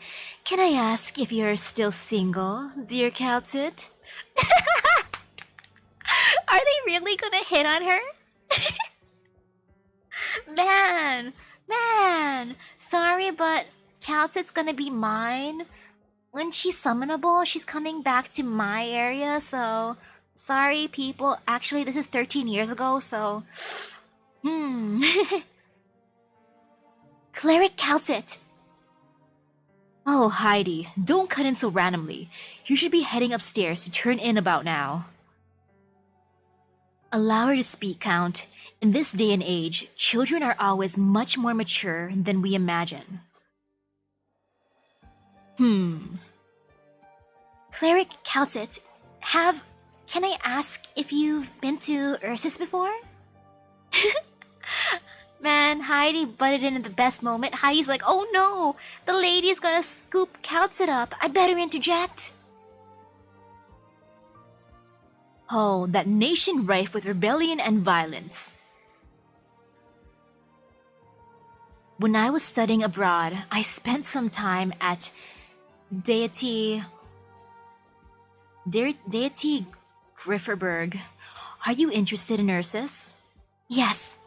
Can I ask if you're still single, dear Coutset? Are they really gonna hit on her? Man. Sorry, but Coutset's gonna be mine. When she's summonable, she's coming back to my area, so... Sorry, people. Actually, this is 13 years ago, so... Cleric Coutset! Oh, Heidi, don't cut in so randomly. You should be heading upstairs to turn in about now. Allow her to speak, Count. In this day and age, children are always much more mature than we imagine. Cleric Coutset, can I ask if you've been to Ursus before? Man, Heidi butted in at the best moment. Heidi's like, oh no, the lady's gonna scoop Coutset up. I better interject. Oh, that nation rife with rebellion and violence. When I was studying abroad, I spent some time at Deity Grifferberg. Are you interested in Ursus? Yes.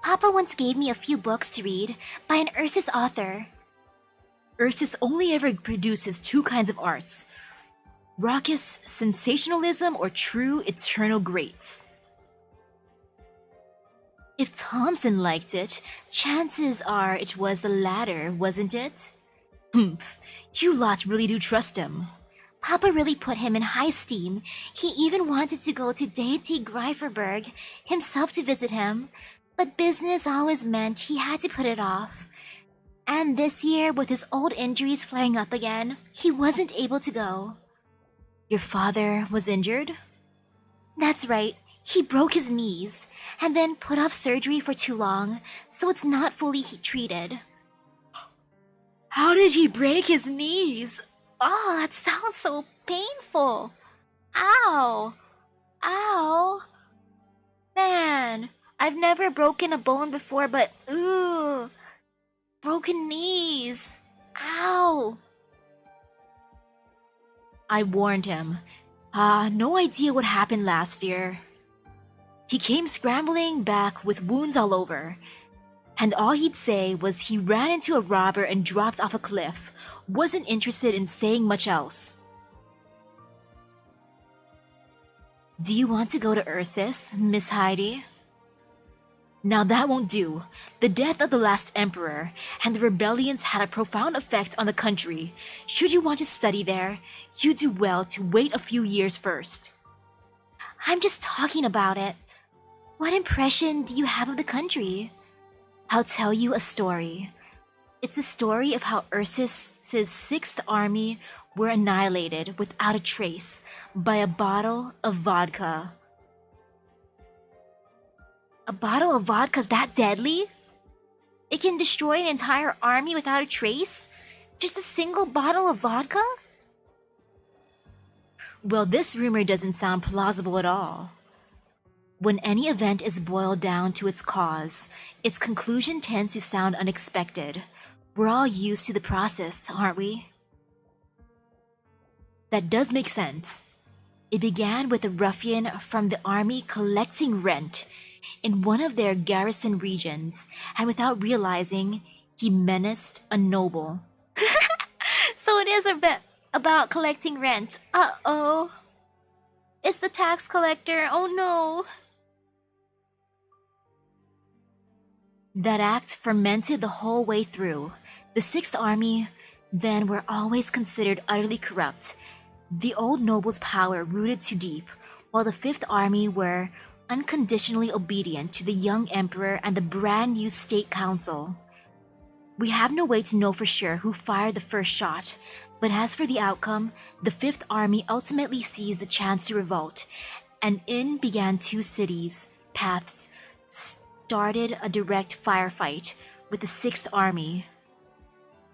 Papa once gave me a few books to read by an Ursus author. Ursus only ever produces two kinds of arts: raucous sensationalism or true eternal greats. If Thompson liked it, chances are it was the latter, wasn't it? Humph, you lot really do trust him. Papa really put him in high esteem. He even wanted to go to Deity Greiferberg himself to visit him, but business always meant he had to put it off. And this year, with his old injuries flaring up again, he wasn't able to go. Your father was injured? That's right. He broke his knees, and then put off surgery for too long, so it's not fully treated. How did he break his knees? Oh, that sounds so painful. Ow. Man, I've never broken a bone before, but ooh. Broken knees. Ow. I warned him. No idea what happened last year. He came scrambling back with wounds all over, and all he'd say was he ran into a robber and dropped off a cliff. Wasn't interested in saying much else. Do you want to go to Ursus, Miss Heidi? Now that won't do. The death of the last emperor and the rebellions had a profound effect on the country. Should you want to study there, you do well to wait a few years first. I'm just talking about it. What impression do you have of the country? I'll tell you a story. It's the story of how Ursus's 6th army were annihilated without a trace by a bottle of vodka. A bottle of vodka's that deadly? It can destroy an entire army without a trace? Just a single bottle of vodka? Well, this rumor doesn't sound plausible at all. When any event is boiled down to its cause, its conclusion tends to sound unexpected. We're all used to the process, aren't we? That does make sense. It began with a ruffian from the army collecting rent in one of their garrison regions, and without realizing, he menaced a noble. So it is a bit about collecting rent. Uh-oh. It's the tax collector. Oh no. That act fermented the whole way through. The Sixth Army then were always considered utterly corrupt, the old nobles' power rooted too deep, while the Fifth Army were unconditionally obedient to the young emperor and the brand new state council. We have no way to know for sure who fired the first shot, but as for the outcome, the Fifth Army ultimately seized the chance to revolt, and in began two cities, paths, started a direct firefight with the Sixth Army.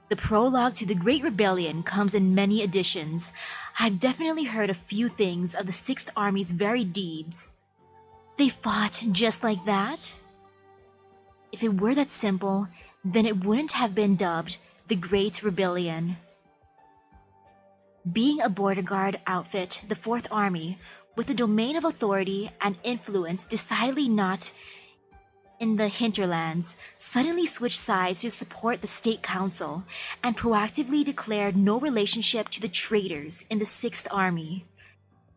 The prologue to the Great Rebellion comes in many editions. I've definitely heard a few things of the Sixth Army's very deeds. They fought just like that? If it were that simple, then it wouldn't have been dubbed the Great Rebellion. Being a border guard outfit, the Fourth Army, with a domain of authority and influence decidedly not in the hinterlands, suddenly switched sides to support the state council and proactively declared no relationship to the traitors in the Sixth Army.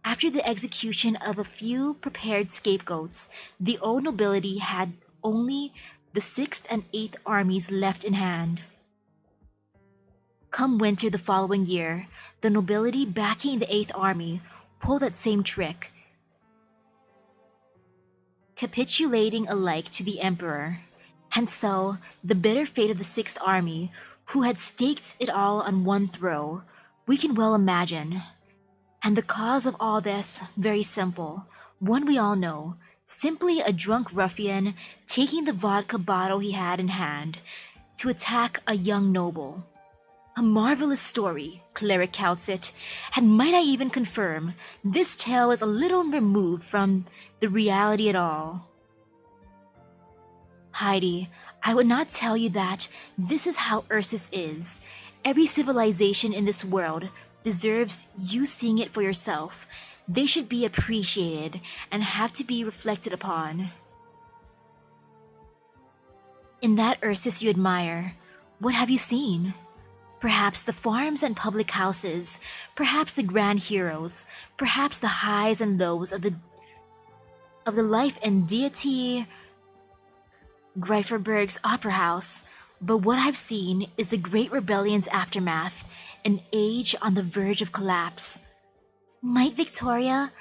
After the execution of a few prepared scapegoats, the old nobility had only the Sixth and Eighth Armies left in hand. Come winter the following year, the nobility backing the Eighth Army pulled that same trick, capitulating alike to the emperor. And so, the bitter fate of the Sixth Army, who had staked it all on one throw, we can well imagine. And the cause of all this, very simple, one we all know, simply a drunk ruffian taking the vodka bottle he had in hand to attack a young noble. A marvelous story, Cleric counts it, and might I even confirm, this tale is a little removed from the reality at all. Heidi, I would not tell you that this is how Ursus is. Every civilization in this world deserves you seeing it for yourself. They should be appreciated and have to be reflected upon. In that Ursus you admire, what have you seen? Perhaps the farms and public houses, perhaps the grand heroes, perhaps the highs and lows of the life and deity Greiferberg's opera house. But what I've seen is the Great Rebellion's aftermath, an age on the verge of collapse. Might Victoria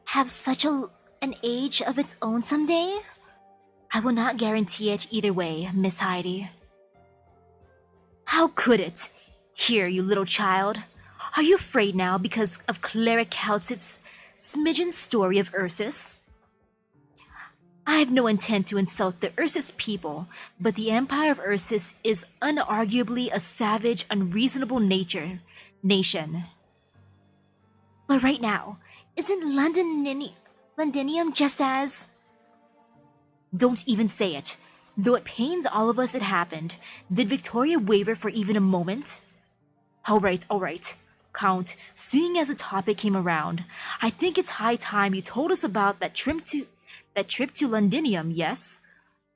have such an age of its own someday? I will not guarantee it either way, Miss Heidi. How could it? Here, you little child. Are you afraid now because of Cleric Halsit's smidgen story of Ursus? I have no intent to insult the Ursus people, but the Empire of Ursus is unarguably a savage, unreasonable nation. But right now, isn't Londinium just as... Don't even say it. Though it pains all of us it happened, did Victoria waver for even a moment? All right. Count, seeing as the topic came around, I think it's high time you told us about that trip to Londinium, yes?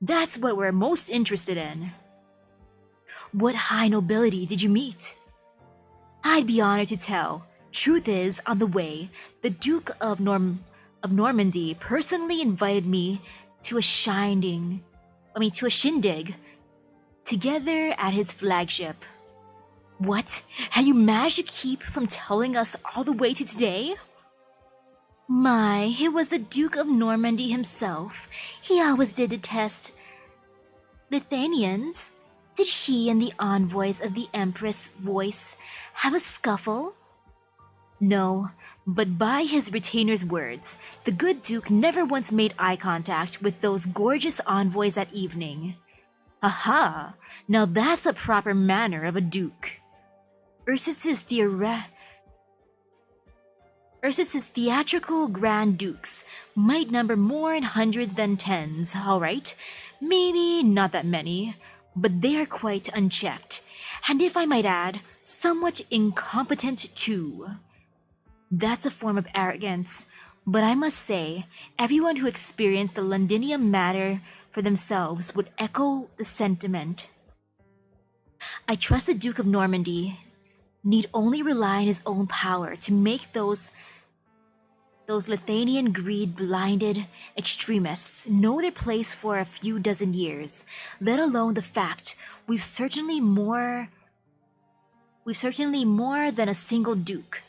That's what we're most interested in. What high nobility did you meet? I'd be honored to tell. Truth is, on the way, the Duke of Normandy personally invited me to a shindig together at his flagship. What? Had you managed to keep from telling us all the way to today? My, it was the Duke of Normandy himself. He always did detest Lithuanians. Did he and the envoys of the Empress voice have a scuffle? No, but by his retainer's words, the good Duke never once made eye contact with those gorgeous envoys that evening. Aha! Now that's a proper manner of a Duke. Ursus's theatrical Grand Dukes might number more in hundreds than tens, all right? Maybe not that many, but they are quite unchecked, and if I might add, somewhat incompetent too. That's a form of arrogance, but I must say, everyone who experienced the Londinium matter for themselves would echo the sentiment. I trust the Duke of Normandy need only rely on his own power to make those Those Lithuanian greed-blinded extremists know their place for a few dozen years, let alone the fact we've certainly more than a single duke.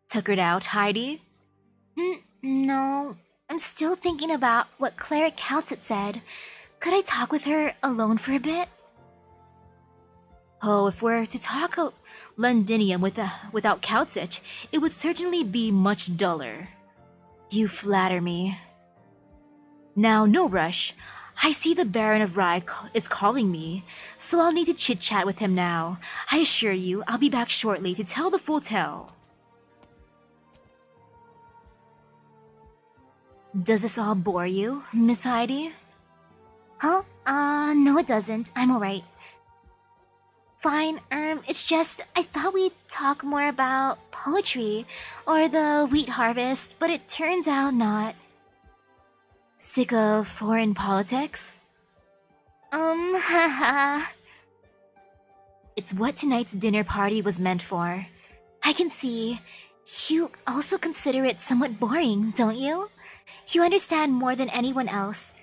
Tuckered out, Heidi? No, I'm still thinking about what Cleric Calcit said. Could I talk with her alone for a bit? Oh, if we're to talk Londinium without Calcit, it would certainly be much duller. You flatter me. Now, no rush. I see the Baron of Rye is calling me, so I'll need to chit-chat with him now. I assure you, I'll be back shortly to tell the full tale. Does this all bore you, Miss Heidi? Huh? No it doesn't. I'm alright. Fine, it's just, I thought we'd talk more about poetry or the wheat harvest, but it turns out not. Sick of foreign politics? Haha. It's what tonight's dinner party was meant for. I can see. You also consider it somewhat boring, don't you? You understand more than anyone else.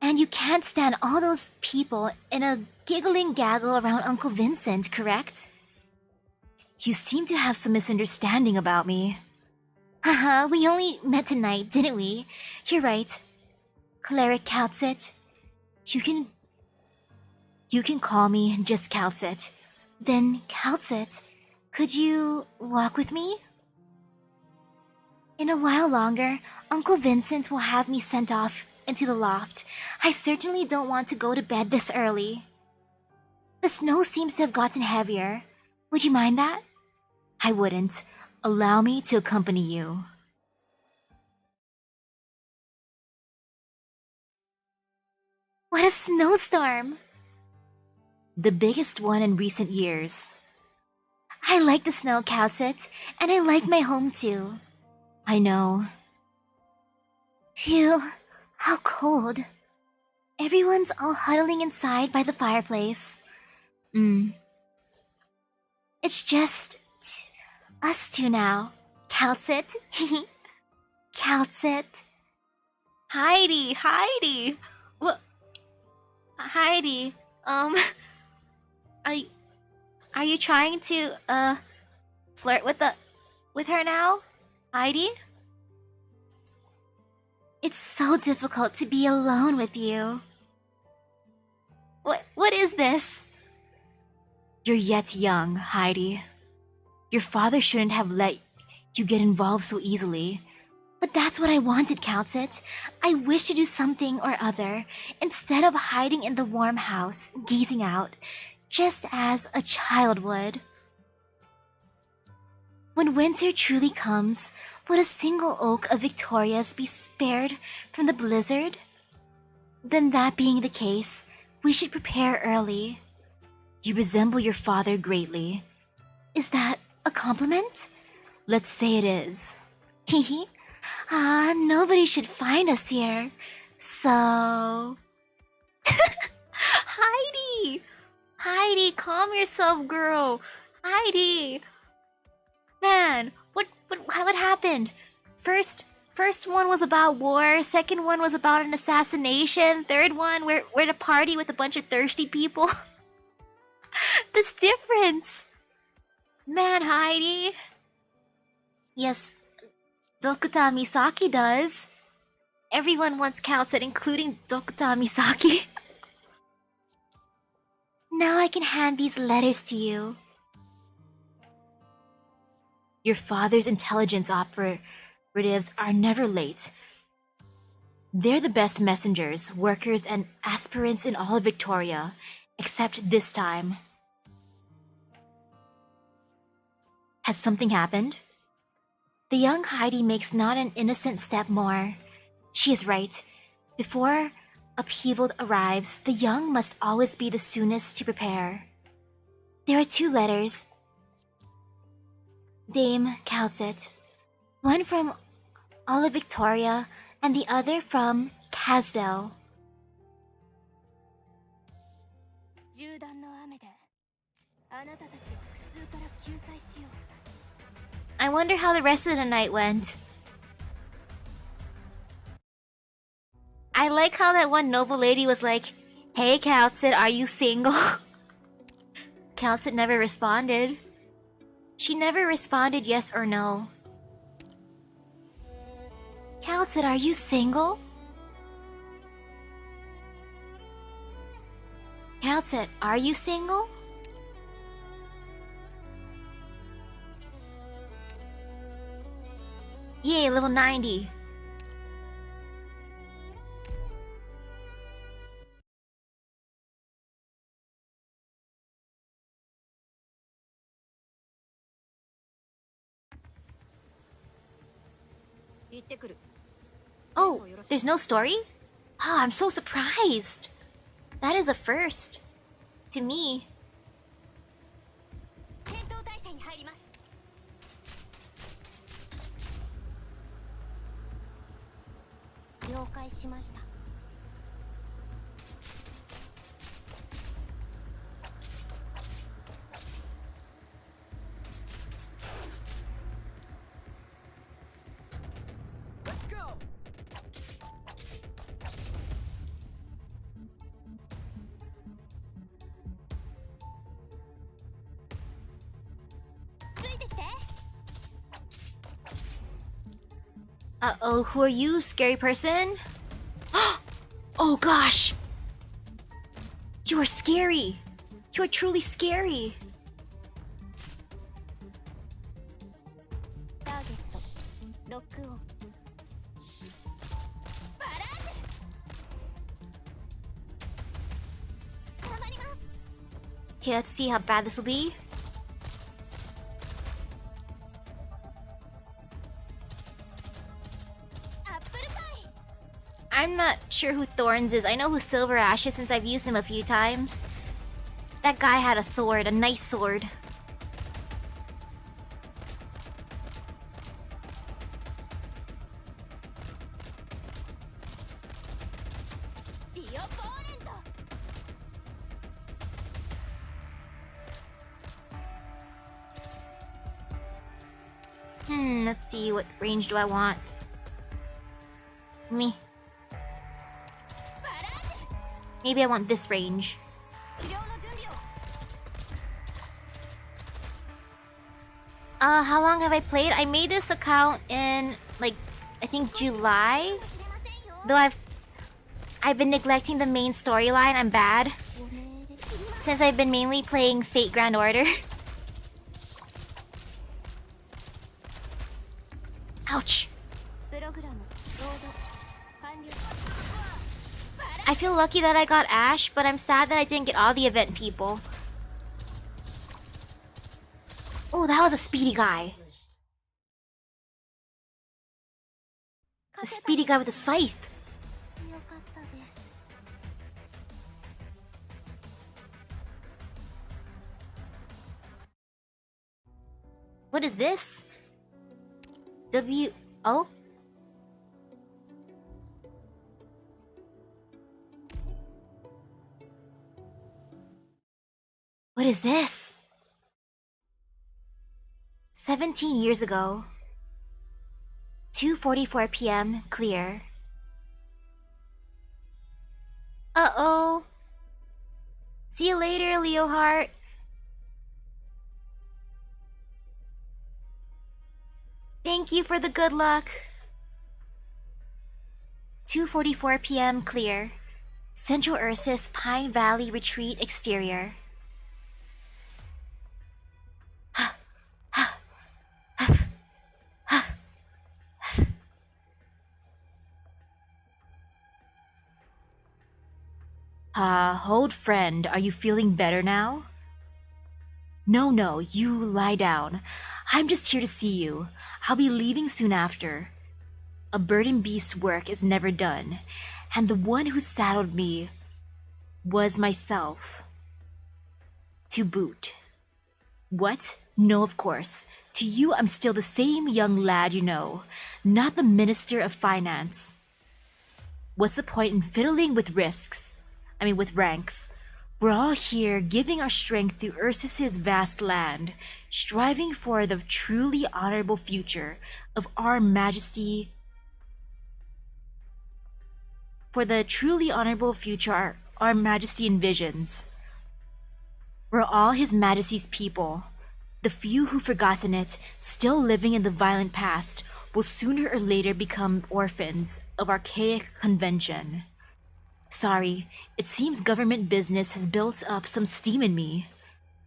And you can't stand all those people in a giggling gaggle around Uncle Vincent, correct? You seem to have some misunderstanding about me. Haha, we only met tonight, didn't we? You're right. Cleric Calcit. You can call me just Calcit. Then, Calcit, could you walk with me? In a while longer, Uncle Vincent will have me sent off into the loft. I certainly don't want to go to bed this early. The snow seems to have gotten heavier. Would you mind that? I wouldn't. Allow me to accompany you. What a snowstorm! The biggest one in recent years. I like the snow, Calcit, and I like my home too. I know. Phew, how cold. Everyone's all huddling inside by the fireplace. It's just us two now. Calcit. Calcit. Heidi! What? Heidi, are you trying to, flirt with her now? Heidi? It's so difficult to be alone with you. What is this? You're yet young, Heidi. Your father shouldn't have let you get involved so easily. But that's what I wanted, Calcit. I wish to do something or other, instead of hiding in the warm house, gazing out, just as a child would. When winter truly comes, would a single oak of Victoria's be spared from the blizzard? Then that being the case, we should prepare early. You resemble your father greatly. Is that a compliment? Let's say it is. Hehe. Nobody should find us here. So... Heidi, calm yourself, girl. Heidi. Man, what happened? First one was about war, second one was about an assassination, third one, we're at a party with a bunch of thirsty people. This difference. Man, Heidi. Yes, Dokuta Misaki does. Everyone wants Calcit, including Dokuta Misaki. Now I can hand these letters to you. Your father's intelligence operatives are never late. They're the best messengers, workers, and aspirants in all of Victoria, except this time. Has something happened? The young Heidi makes not an innocent step more. She is right. Before upheaval arrives, the young must always be the soonest to prepare. There are 2 letters. Dame Calcit. One from Olive Victoria and the other from Casdell. I wonder how the rest of the night went. I like how that one noble lady was like, "Hey, Kaltsit, are you single?" Kaltsit never responded. She never responded yes or no. Kaltsit, are you single? Kaltsit, are you single? Yay, level 90. Oh, there's no story? Oh, I'm so surprised. That is a first. To me. 戦闘態勢に入ります。了解しました。Let's go. Uh-oh, who are you, scary person? Oh gosh! You are scary! You are truly scary! ターゲットロックオン。バラージュ。頑張ります。 Okay, let's see how bad this will be. I'm not sure who Thorns is. I know who Silver Ash is since I've used him a few times. That guy had a sword, a nice sword. Let's see, what range do I want? Me. Maybe I want this range. How long have I played? I made this account in, like, I think July? Though I've been neglecting the main storyline, I'm bad. Since I've been mainly playing Fate Grand Order. Ouch! I feel lucky that I got Ash, but I'm sad that I didn't get all the event people. Oh, that was a speedy guy. A speedy guy with a scythe. What is this? W-O? What is this? 17 years ago. 2:44 p.m. Clear. Uh-oh. See you later, Leohart. Thank you for the good luck. 2:44 p.m. Clear. Central Ursus Pine Valley Retreat Exterior. Hold friend, are you feeling better now? No, you lie down. I'm just here to see you. I'll be leaving soon after. A burden beast's work is never done, and the one who saddled me was myself. To boot. What? No, of course. To you, I'm still the same young lad you know, not the Minister of Finance. What's the point in fiddling with risks? With ranks. We're all here giving our strength to Ursus's vast land, striving for the truly honorable future of our majesty. For the truly honorable future our majesty envisions. We're all His Majesty's people. The few who've forgotten it, still living in the violent past, will sooner or later become orphans of archaic convention. Sorry, it seems government business has built up some steam in me.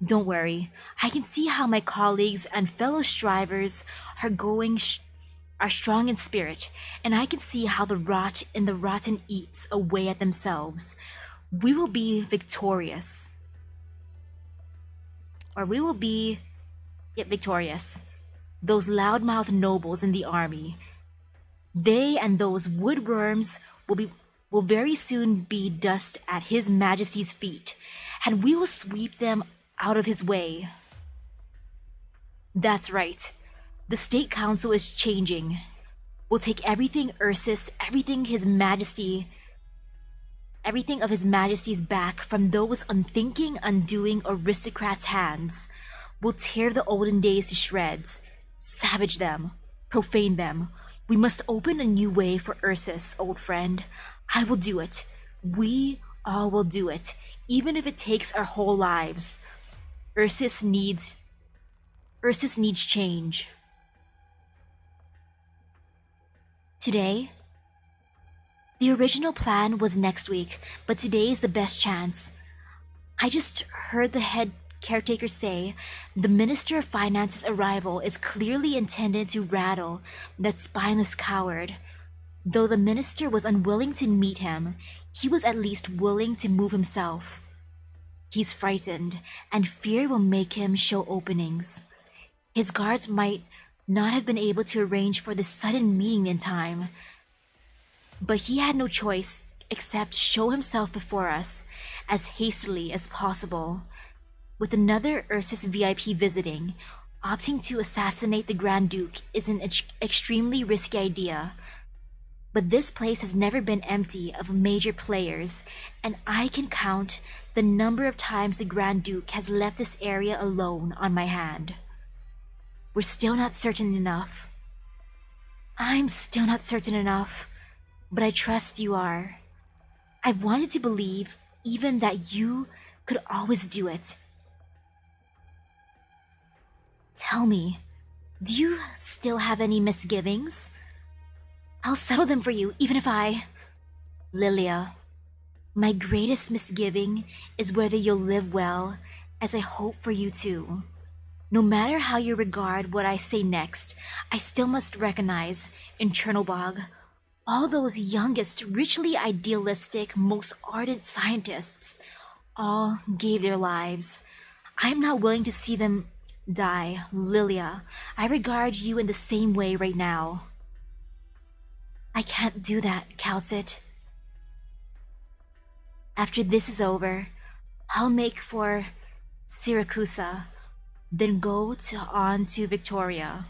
Don't worry, I can see how my colleagues and fellow strivers are strong in spirit, and I can see how the rot in the rotten eats away at themselves. We will be victorious. Or we will be victorious. Those loudmouth nobles in the army, they and those woodworms will very soon be dust at His Majesty's feet, and we will sweep them out of his way. That's right. The State Council is changing. We'll take everything Ursus, everything of His Majesty's back from those unthinking, undoing aristocrats' hands. We'll tear the olden days to shreds, savage them, profane them. We must open a new way for Ursus, old friend. I will do it. We all will do it, even if it takes our whole lives. Ursus needs change. Today, the original plan was next week, but today is the best chance. I just heard the head caretaker say the Minister of Finance's arrival is clearly intended to rattle that spineless coward. Though the minister was unwilling to meet him, he was at least willing to move himself. He's frightened, and fear will make him show openings. His guards might not have been able to arrange for this sudden meeting in time, but he had no choice except show himself before us as hastily as possible. With another Ursus VIP visiting, opting to assassinate the Grand Duke is an extremely risky idea. But this place has never been empty of major players, and I can count the number of times the Grand Duke has left this area alone on my hand. We're still not certain enough. I'm still not certain enough, but I trust you are. I've wanted to believe even that you could always do it. Tell me, do you still have any misgivings? I'll settle them for you, even if Lilia, my greatest misgiving is whether you'll live well, as I hope for you too. No matter how you regard what I say next, I still must recognize, in Chernobog, all those youngest, richly idealistic, most ardent scientists all gave their lives. I'm not willing to see them die, Lilia. I regard you in the same way right now. I can't do that, Calcit. After this is over, I'll make for Siracusa, then go on to Victoria.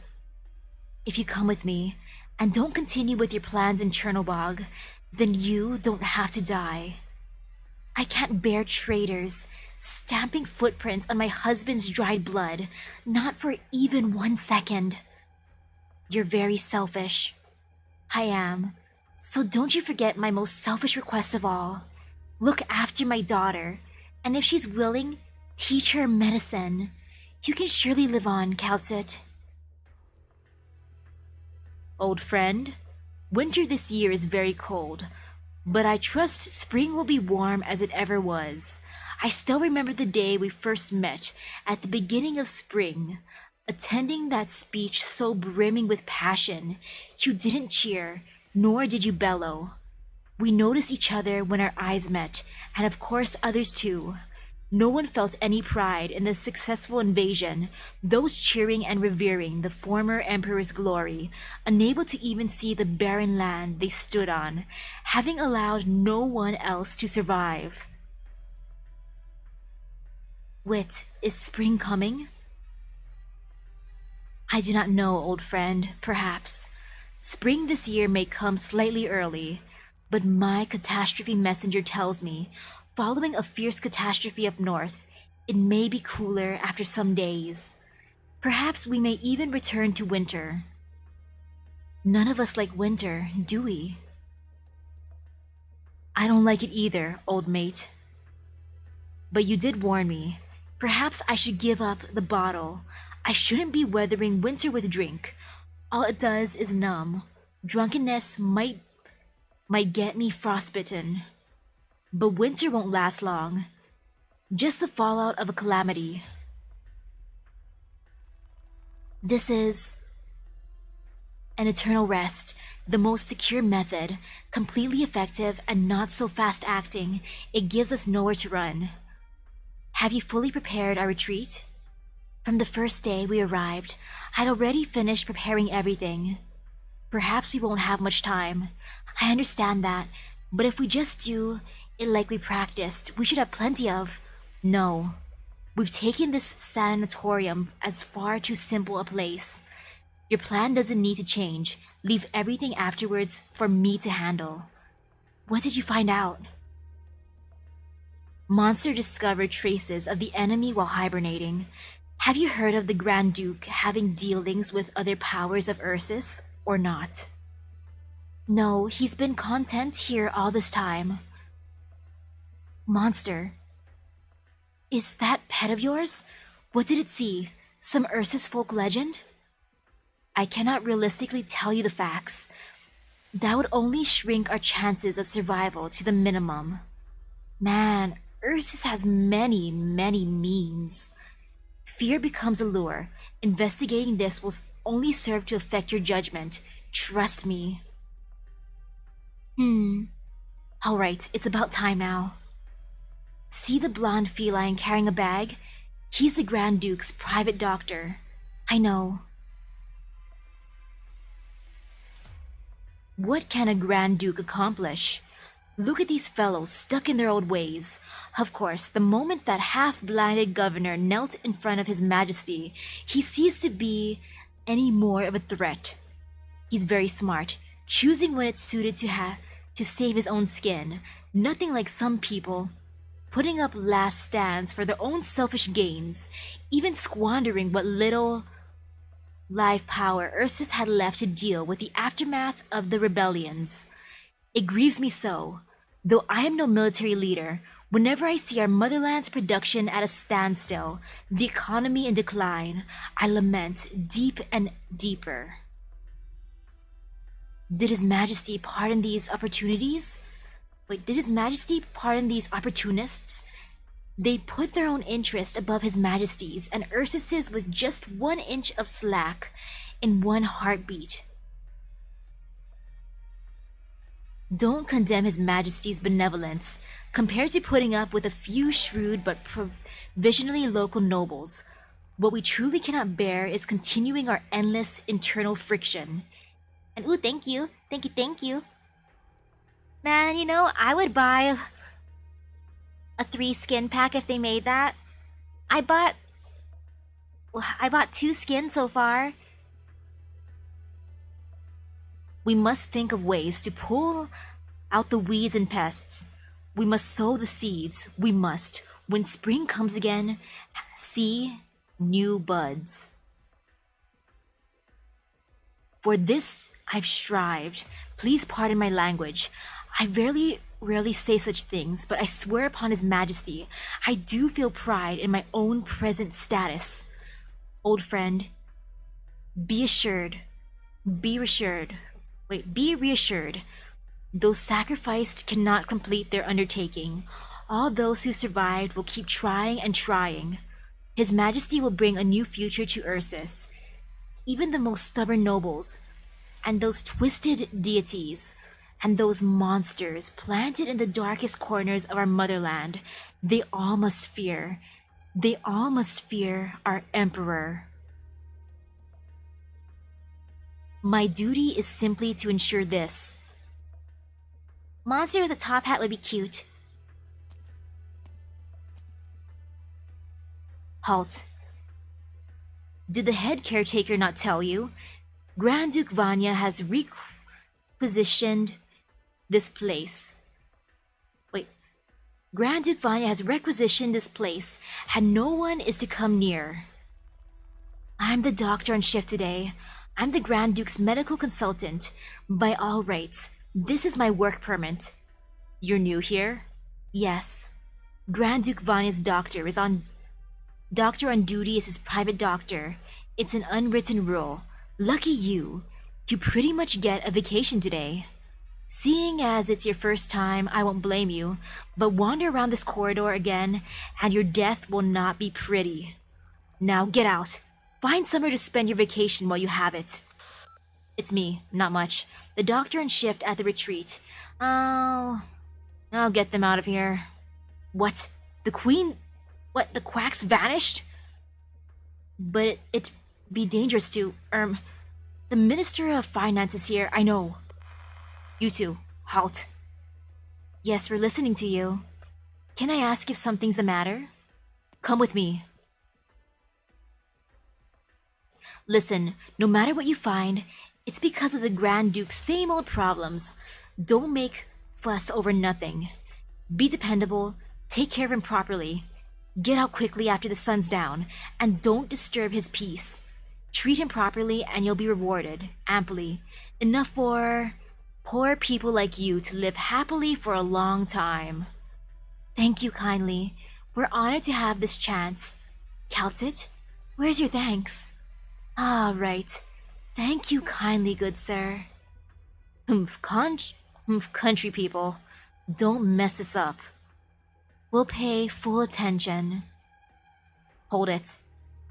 If you come with me, and don't continue with your plans in Chernobog, then you don't have to die. I can't bear traitors stamping footprints on my husband's dried blood, not for even 1 second. You're very selfish. I am. So don't you forget my most selfish request of all. Look after my daughter, and if she's willing, teach her medicine. You can surely live on, Calcit. Old friend, winter this year is very cold, but I trust spring will be warm as it ever was. I still remember the day we first met at the beginning of spring. Attending that speech so brimming with passion, you didn't cheer, nor did you bellow. We noticed each other when our eyes met, and of course others too. No one felt any pride in the successful invasion, those cheering and revering the former emperor's glory, unable to even see the barren land they stood on, having allowed no one else to survive. Wait, is spring coming? I do not know, old friend, perhaps. Spring this year may come slightly early, but my catastrophe messenger tells me Following a fierce catastrophe up north, it may be cooler after some days. Perhaps we may even return to winter. None of us like winter, do we? I don't like it either, old mate. But you did warn me. Perhaps I should give up the bottle. I shouldn't be weathering winter with drink. All it does is numb. Drunkenness might get me frostbitten. But winter won't last long. Just the fallout of a calamity. This is an eternal rest, the most secure method, completely effective and not so fast acting. It gives us nowhere to run. Have you fully prepared our retreat? From the first day we arrived, I'd already finished preparing everything. Perhaps we won't have much time. I understand that, but if we just do it like we practiced, we should have plenty of... No. We've taken this sanatorium as far too simple a place. Your plan doesn't need to change. Leave everything afterwards for me to handle. What did you find out? Monster discovered traces of the enemy while hibernating. Have you heard of the Grand Duke having dealings with other powers of Ursus, or not? No, he's been content here all this time. Monster. Is that pet of yours? What did it see? Some Ursus folk legend? I cannot realistically tell you the facts. That would only shrink our chances of survival to the minimum. Man, Ursus has many means. Fear becomes a lure. Investigating this will only serve to affect your judgment. Trust me. Alright, it's about time now. See the blonde feline carrying a bag? He's the Grand Duke's private doctor. I know. What can a Grand Duke accomplish? Look at these fellows stuck in their old ways. Of course, the moment that half-blinded governor knelt in front of His Majesty, he ceased to be any more of a threat. He's very smart, choosing when it's suited to save his own skin. Nothing like some people putting up last stands for their own selfish gains, even squandering what little life power Ursus had left to deal with the aftermath of the rebellions. It grieves me so. Though I am no military leader, whenever I see our motherland's production at a standstill, the economy in decline, I lament deep and deeper. Did His Majesty pardon these opportunities? Did His Majesty pardon these opportunists? They put their own interest above His Majesty's and Ursus's with just 1 inch of slack in one heartbeat. Don't condemn His Majesty's benevolence compared to putting up with a few shrewd but provisionally local nobles. What we truly cannot bear is continuing our endless internal friction. And ooh, thank you. Man, you know, I would buy a 3 skin pack if they made that. I bought 2 skins so far. We must think of ways to pull out the weeds and pests. We must sow the seeds. We must, when spring comes again, see new buds. For this I've strived. Please pardon my language. I rarely say such things, but I swear upon His Majesty, I do feel pride in my own present status. Old friend, be reassured. Those sacrificed cannot complete their undertaking. All those who survived will keep trying and trying. His Majesty will bring a new future to Ursus. Even the most stubborn nobles, and those twisted deities, and those monsters planted in the darkest corners of our motherland, they all must fear our emperor. My duty is simply to ensure this. Monster with a top hat would be cute. Halt. Did the head caretaker not tell you? Grand Duke Vanya has requisitioned this place. Grand Duke Vanya has requisitioned this place, and no one is to come near. I'm the doctor on shift today. I'm the Grand Duke's medical consultant. By all rights, this is my work permit. You're new here? Yes. Grand Duke Vanya's doctor on duty is his private doctor. It's an unwritten rule. Lucky you. You pretty much get a vacation today. Seeing as it's your first time, I won't blame you, but wander around this corridor again, and your death will not be pretty. Now get out. Find somewhere to spend your vacation while you have it. It's me, not much. The doctor on shift at the retreat. I'll get them out of here. What? The queen? What, the quacks vanished? But it'd be dangerous to, the Minister of Finance is here, I know. You two, halt. Yes, we're listening to you. Can I ask if something's the matter? Come with me. Listen, no matter what you find, it's because of the Grand Duke's same old problems. Don't make fuss over nothing. Be dependable, take care of him properly. Get out quickly after the sun's down, and don't disturb his peace. Treat him properly and you'll be rewarded, amply. Enough for poor people like you to live happily for a long time. Thank you kindly. We're honored to have this chance. Calcit, where's your thanks? Ah, right. Thank you kindly, good sir. Country people, don't mess this up. We'll pay full attention. Hold it.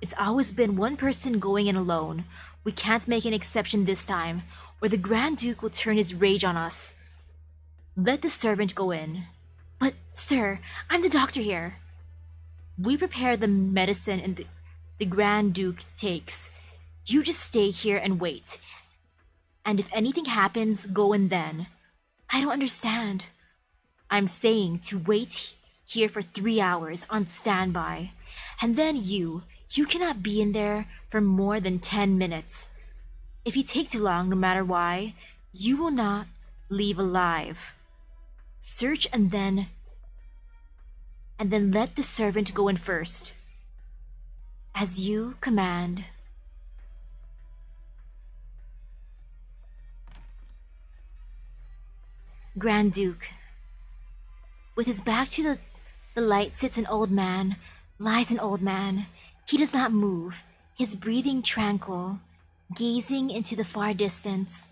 It's always been one person going in alone. We can't make an exception this time, or the Grand Duke will turn his rage on us. Let the servant go in. But, sir, I'm the doctor here. We prepare the medicine and the Grand Duke takes. You just stay here and wait. And if anything happens, go in then. I don't understand. I'm saying to wait here for 3 hours on standby. And then you cannot be in there for more than 10 minutes. If you take too long, no matter why, you will not leave alive. Search and then let the servant go in first. As you command. Grand Duke. With his back to the light sits an old man, lies an old man. He does not move, his breathing tranquil, gazing into the far distance.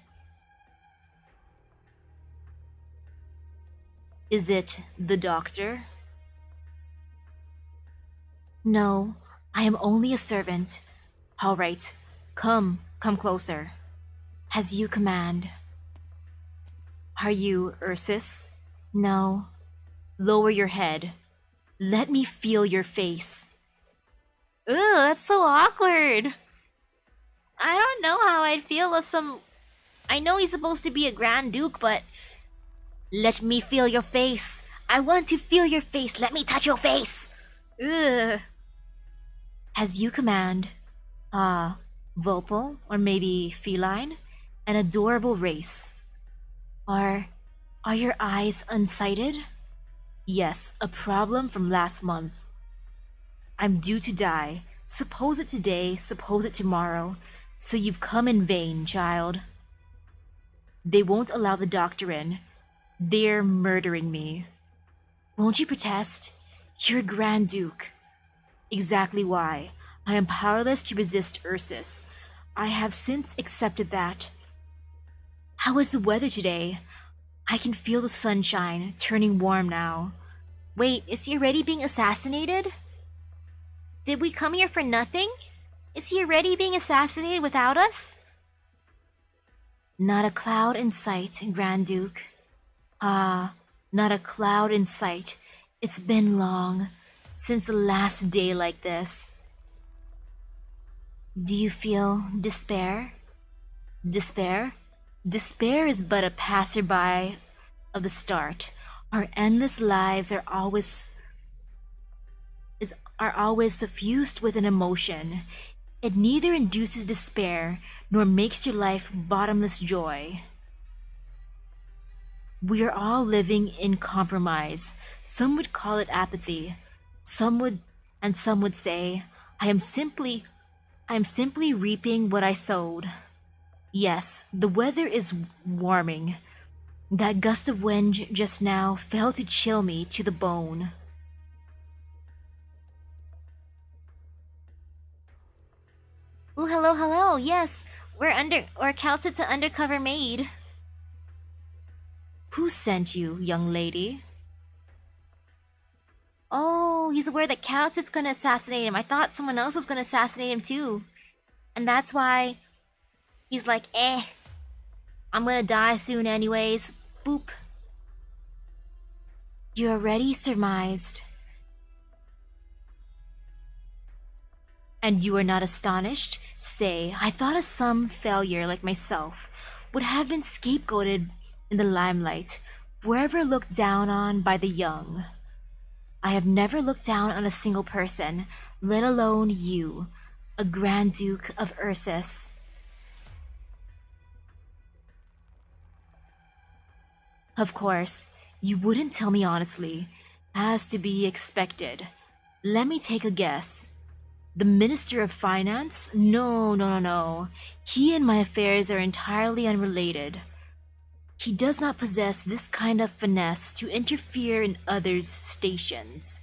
Is it the doctor? No, I am only a servant. All right, come closer. As you command. Are you Ursus? No. Lower your head. Let me feel your face. Ooh, that's so awkward. I don't know how I'd feel if I know he's supposed to be a Grand Duke, but... Let me feel your face. I want to feel your face. Let me touch your face. Ugh. As you command. Vocal, or maybe feline? An adorable race. Are your eyes unsighted? Yes, a problem from last month. I'm due to die. Suppose it today, suppose it tomorrow. So you've come in vain, child. They won't allow the doctor in. They're murdering me. Won't you protest? You're Grand Duke. Exactly why. I am powerless to resist Ursus. I have since accepted that. How is the weather today? I can feel the sunshine, turning warm now. Wait, is he already being assassinated? Did we come here for nothing? Is he already being assassinated without us? Not a cloud in sight, Grand Duke. Not a cloud in sight. It's been long, since the last day like this. Do you feel despair? Despair? Despair is but a passerby of the start. Our endless lives are always suffused with an emotion. It neither induces despair nor makes your life bottomless joy. We are all living in compromise. Some would call it apathy. Some would say, I am simply reaping what I sowed. Yes, the weather is warming. That gust of wind just now fell to chill me to the bone. Ooh, hello, hello. Yes, we're counted to undercover maid. Who sent you, young lady? Oh, he's aware that Calix gonna assassinate him. I thought someone else was gonna assassinate him too. And that's why he's like, I'm gonna die soon anyways. Boop. You already surmised. And you are not astonished? Say, I thought some failure like myself would have been scapegoated in the limelight, forever looked down on by the young. I have never looked down on a single person, let alone you, a Grand Duke of Ursus. Of course, you wouldn't tell me honestly, as to be expected. Let me take a guess. The Minister of Finance? No. He and my affairs are entirely unrelated. He does not possess this kind of finesse to interfere in others' stations.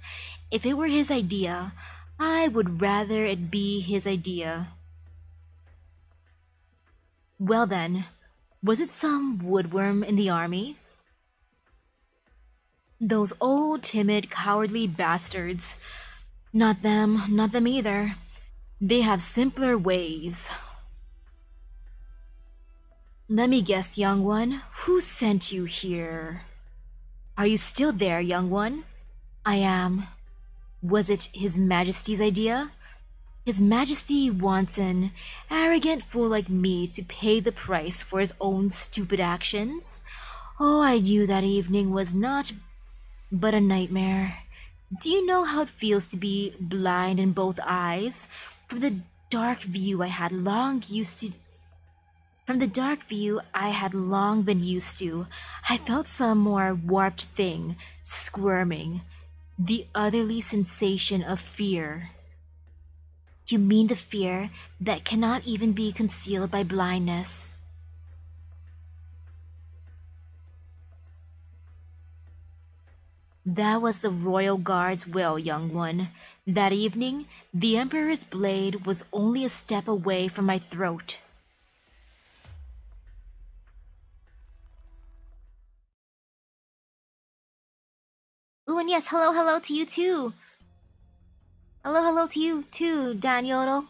If it were his idea, I would rather it be his idea. Well then, was it some woodworm in the army? Those old, timid, cowardly bastards. Not them either. They have simpler ways. Let me guess, young one, who sent you here? Are you still there, young one? I am. Was it His Majesty's idea? His Majesty wants an arrogant fool like me to pay the price for his own stupid actions? Oh, I knew that evening was not but a nightmare. Do you know how it feels to be blind in both eyes? From the dark view I had long been used to, I felt some more warped thing squirming, the otherly sensation of fear. You mean the fear that cannot even be concealed by blindness? That was the royal guard's will, young one. That evening, the Emperor's blade was only a step away from my throat. Ooh, and yes, hello to you too. Hello to you too, Daniel.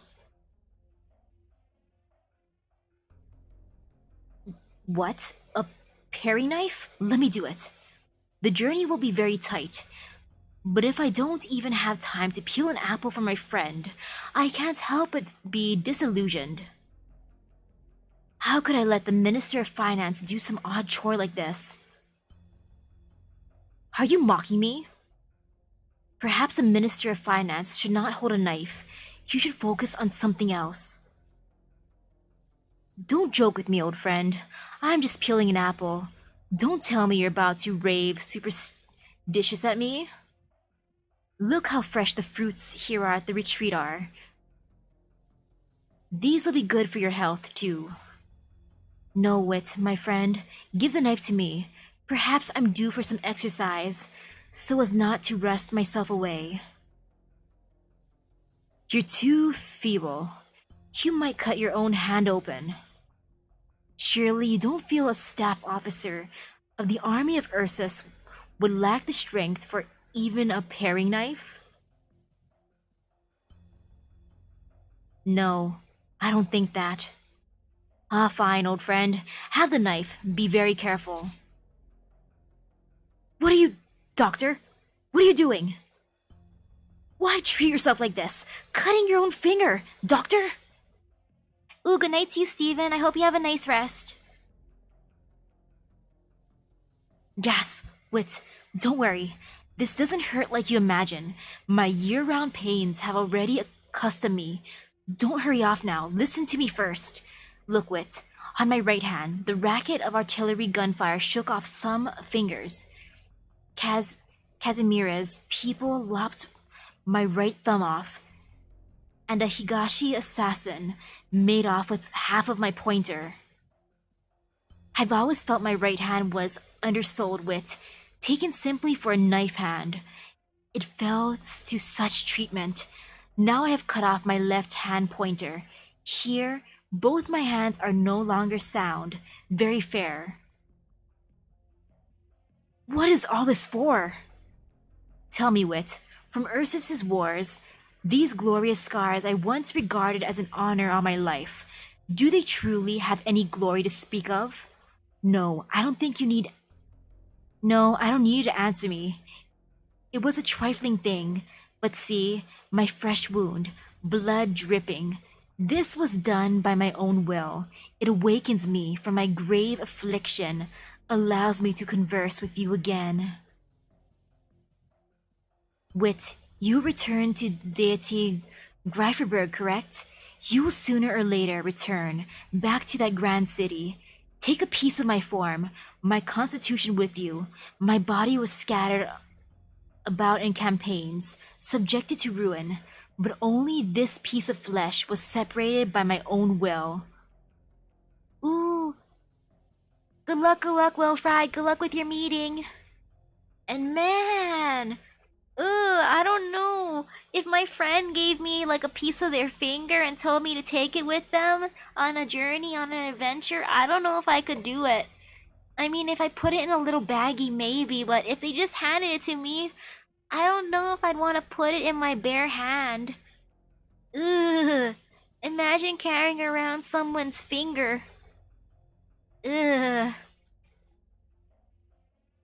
What? A paring knife? Let me do it. The journey will be very tight. But if I don't even have time to peel an apple for my friend, I can't help but be disillusioned. How could I let the Minister of Finance do some odd chore like this? Are you mocking me? Perhaps a Minister of Finance should not hold a knife. You should focus on something else. Don't joke with me, old friend. I'm just peeling an apple. Don't tell me you're about to rave superstitious at me. Look how fresh the fruits here are at the retreat are. These will be good for your health, too. No, Wit, my friend. Give the knife to me. Perhaps I'm due for some exercise, so as not to rust myself away. You're too feeble. You might cut your own hand open. Surely you don't feel a staff officer of the army of Ursus would lack the strength for even a paring knife? No, I don't think that. Ah, fine, old friend. Have the knife. Be very careful. What are you, Doctor? What are you doing? Why treat yourself like this? Cutting your own finger, Doctor? Ooh, good night to you, Steven. I hope you have a nice rest. Gasp. Wit, don't worry. This doesn't hurt like you imagine. My year-round pains have already accustomed me. Don't hurry off now. Listen to me first. Look, Wit, On my right hand, the racket of artillery gunfire shook off some fingers. Kazimira's people lopped my right thumb off, and a Higashi assassin made off with half of my pointer. I've always felt my right hand was undersold wit, taken simply for a knife hand. It fell to such treatment. Now I have cut off my left hand pointer. Here, both my hands are no longer sound. Very fair. What is all this for? Tell me, Wit, from Ursus's wars, these glorious scars I once regarded as an honor on my life, do they truly have any glory to speak of? No, I don't need you to answer me. It was a trifling thing, but see, my fresh wound, blood dripping. This was done by my own will. It awakens me from my grave affliction, allows me to converse with you again. Wit, you return to deity Greiferberg, correct? You will sooner or later return back to that grand city. Take a piece of my form, my constitution with you. My body was scattered about in campaigns, subjected to ruin, but only this piece of flesh was separated by my own will. Ooh. Good luck, Wilfried. Good luck with your meeting. And man, I don't know. If my friend gave me like a piece of their finger and told me to take it with them on a journey, on an adventure, I don't know if I could do it. I mean, if I put it in a little baggie, maybe, but if they just handed it to me, I don't know if I'd want to put it in my bare hand. Ugh. Imagine carrying around someone's finger. Ugh.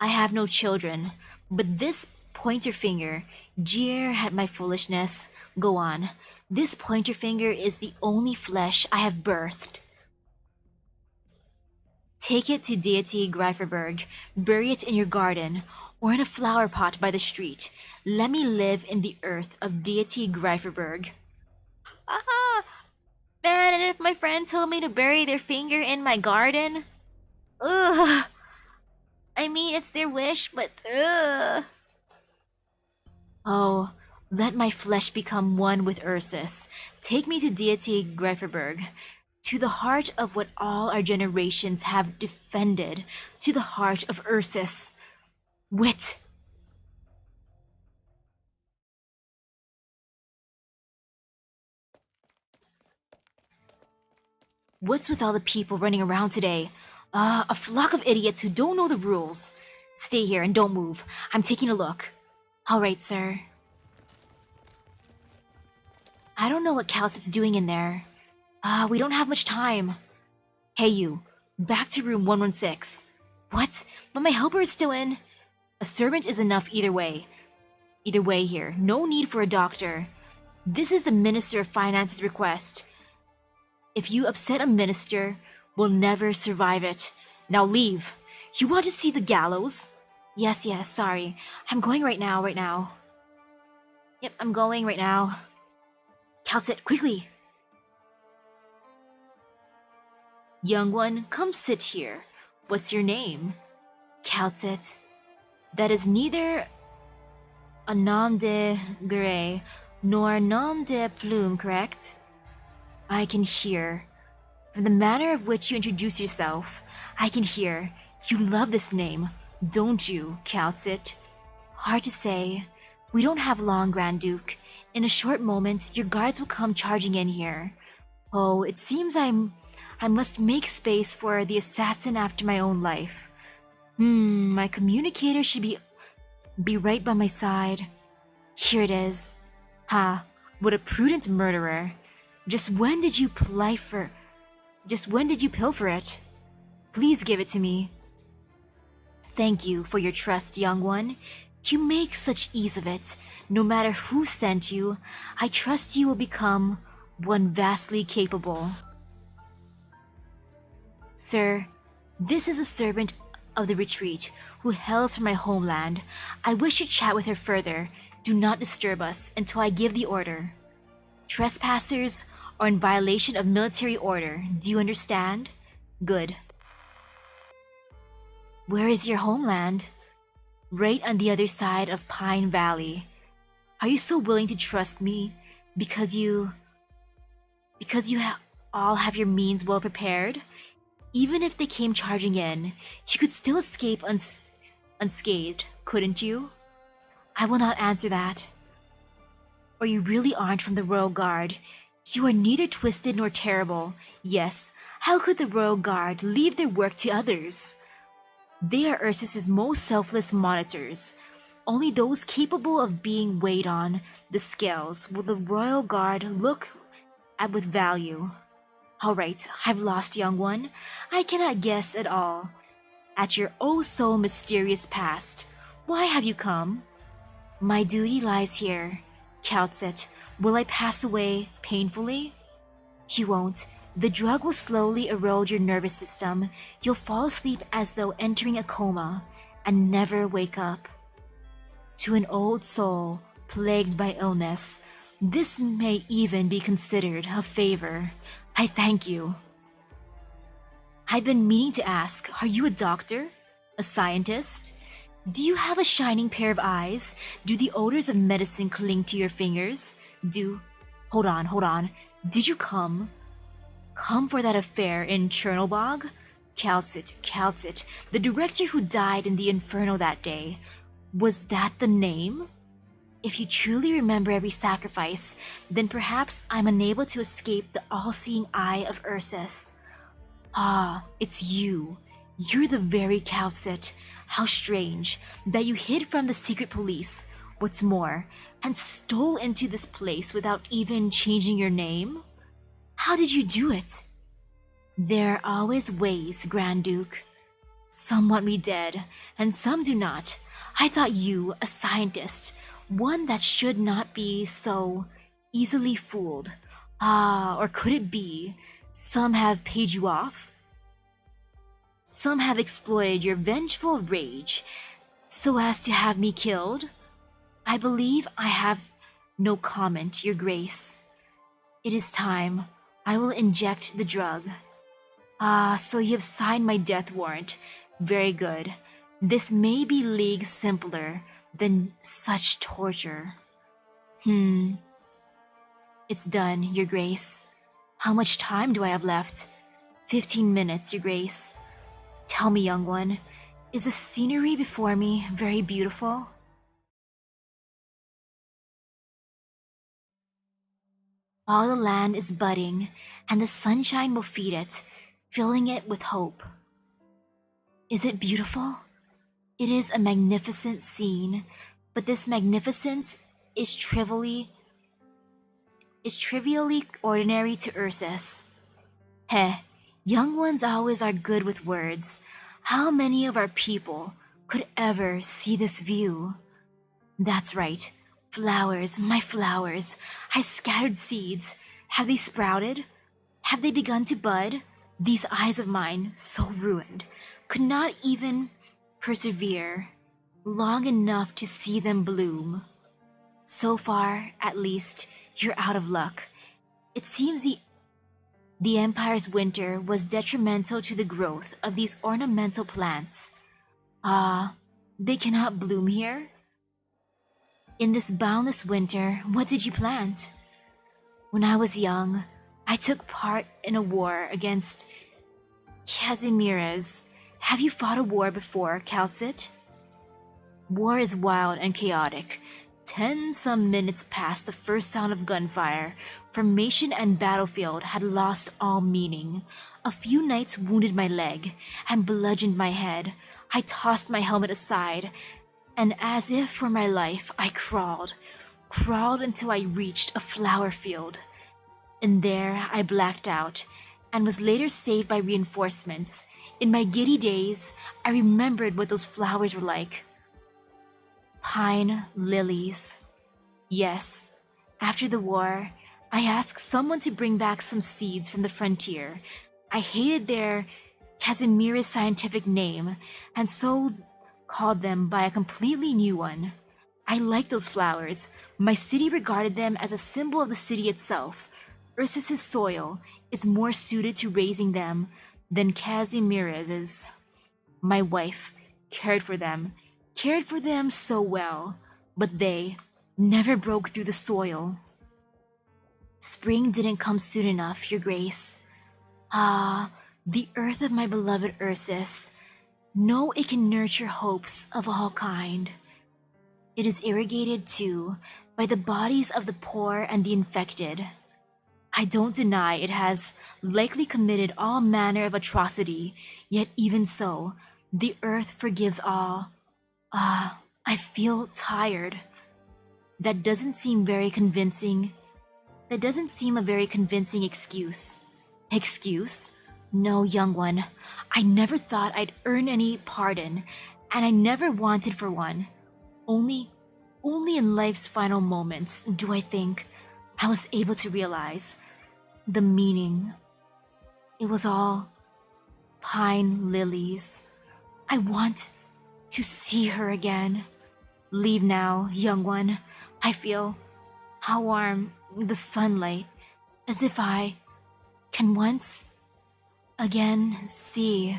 I have no children, but this pointer finger, jeer at my foolishness. Go on. This pointer finger is the only flesh I have birthed. Take it to deity Greiferberg, bury it in your garden, or in a flower pot by the street. Let me live in the earth of deity Greiferberg. Ah! Man, and if my friend told me to bury their finger in my garden? Ugh! I mean, it's their wish, but ugh! Oh, let my flesh become one with Ursus. Take me to deity Greiferberg, to the heart of what all our generations have defended, to the heart of Ursus. Wit! What's with all the people running around today? A flock of idiots who don't know the rules. Stay here and don't move. I'm taking a look. All right, sir. I don't know what Calcit's doing in there. We don't have much time. Hey, you. Back to room 116. What? But my helper is still in. A servant is enough either way. Either way here. No need for a doctor. This is the Minister of Finance's request. If you upset a minister, we'll never survive it. Now leave. You want to see the gallows? Yes, sorry. I'm going right now. Yep, I'm going right now. Calcit, quickly! Young one, come sit here. What's your name? Calcit. That is neither a nom de guerre nor nom de plume, correct? I can hear. From the manner of which you introduce yourself, I can hear. You love this name, don't you, Calcit? Hard to say. We don't have long, Grand Duke. In a short moment, your guards will come charging in here. Oh, it seems I must make space for the assassin after my own life. My communicator should be right by my side. Here it is. Ha, what a prudent murderer. Just when did you pilfer it? Please give it to me. Thank you for your trust, young one. You make such ease of it. No matter who sent you, I trust you will become one vastly capable. Sir, this is a servant of the retreat who hails from my homeland. I wish to chat with her further. Do not disturb us until I give the order. Trespassers are in violation of military order. Do you understand? Good. Where is your homeland? Right on the other side of Pine Valley. Are you so willing to trust me because you all have your means well prepared? Even if they came charging in, you could still escape unscathed, couldn't you? I will not answer that. Or you really aren't from the Royal Guard. You are neither twisted nor terrible. Yes, how could the Royal Guard leave their work to others? They are Ursus's most selfless monitors. Only those capable of being weighed on the scales will the Royal Guard look at with value. All right, I've lost, young one. I cannot guess at all at your oh-so mysterious past. Why have you come? My duty lies here. Counts it. Will I pass away painfully? You won't. The drug will slowly erode your nervous system. You'll fall asleep as though entering a coma and never wake up. To an old soul plagued by illness, this may even be considered a favor. I thank you. I've been meaning to ask, are you a doctor? A scientist? Do you have a shining pair of eyes? Do the odors of medicine cling to your fingers? Hold on. Did you come for that affair in Chernobog? Kaltsit. The director who died in the inferno that day. Was that the name? If you truly remember every sacrifice, then perhaps I'm unable to escape the all-seeing eye of Ursus. Ah, it's you. You're the very Kaltsit. How strange that you hid from the secret police, what's more, and stole into this place without even changing your name? How did you do it? There are always ways, Grand Duke. Some want me dead, and some do not. I thought you, a scientist, one that should not be so easily fooled. Ah, or could it be some have paid you off? Some have exploited your vengeful rage so as to have me killed? I believe I have no comment, Your Grace. It is time. I will inject the drug. Ah, so you have signed my death warrant. Very good. This may be leagues simpler than such torture. It's done, Your Grace. How much time do I have left? 15 minutes, Your Grace. Tell me, young one, is the scenery before me very beautiful? All the land is budding, and the sunshine will feed it, filling it with hope. Is it beautiful? It is a magnificent scene, but this magnificence is trivially ordinary to Ursus. Young ones always are good with words. How many of our people could ever see this view? That's right. Flowers, my flowers. I scattered seeds. Have they sprouted? Have they begun to bud? These eyes of mine, so ruined, could not even persevere long enough to see them bloom. So far, at least, you're out of luck. It seems the Empire's winter was detrimental to the growth of these ornamental plants. Ah, they cannot bloom here? In this boundless winter, what did you plant? When I was young, I took part in a war against Casimiras. Have you fought a war before, Kaltsit? War is wild and chaotic. 10 some minutes past the first sound of gunfire, formation and battlefield had lost all meaning. A few knights wounded my leg and bludgeoned my head. I tossed my helmet aside, and as if for my life, I crawled until I reached a flower field. And there I blacked out, and was later saved by reinforcements. In my giddy days, I remembered what those flowers were like. Pine lilies. Yes, after the war, I asked someone to bring back some seeds from the frontier. I hated their Casimira's scientific name, and so called them by a completely new one. I liked those flowers. My city regarded them as a symbol of the city itself. Ursus's soil is more suited to raising them Then Casimirez's, my wife, cared for them so well, but they never broke through the soil. Spring didn't come soon enough, Your Grace. Ah, the earth of my beloved Ursus. No, it can nurture hopes of all kind. It is irrigated, too, by the bodies of the poor and the infected. I don't deny it has likely committed all manner of atrocity, yet even so, the earth forgives all. I feel tired. That doesn't seem very convincing. That doesn't seem a very convincing excuse. Excuse? No, young one. I never thought I'd earn any pardon, and I never wanted for one. Only in life's final moments do I think I was able to realize the meaning. It was all pine lilies. I want to see her again. Leave now, young one. I feel how warm the sunlight, as if I can once again see.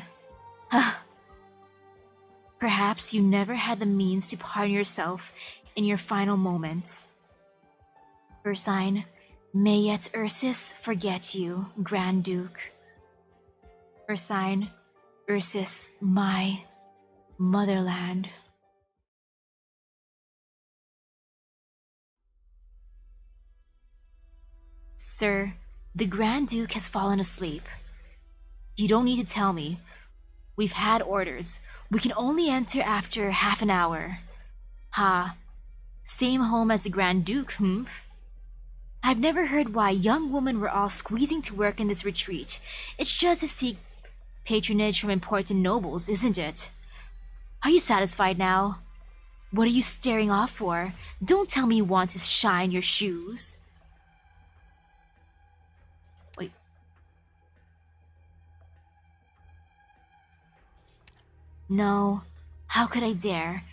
Perhaps you never had the means to pardon yourself in your final moments. Ursine, may yet Ursus forget you, Grand Duke. Ursine, Ursus, my motherland. Sir, the Grand Duke has fallen asleep. You don't need to tell me. We've had orders. We can only enter after half an hour. Ha. Same home as the Grand Duke, humph? I've never heard why young women were all squeezing to work in this retreat. It's just to seek patronage from important nobles, isn't it? Are you satisfied now? What are you staring off for? Don't tell me you want to shine your shoes. Wait. No, how could I dare?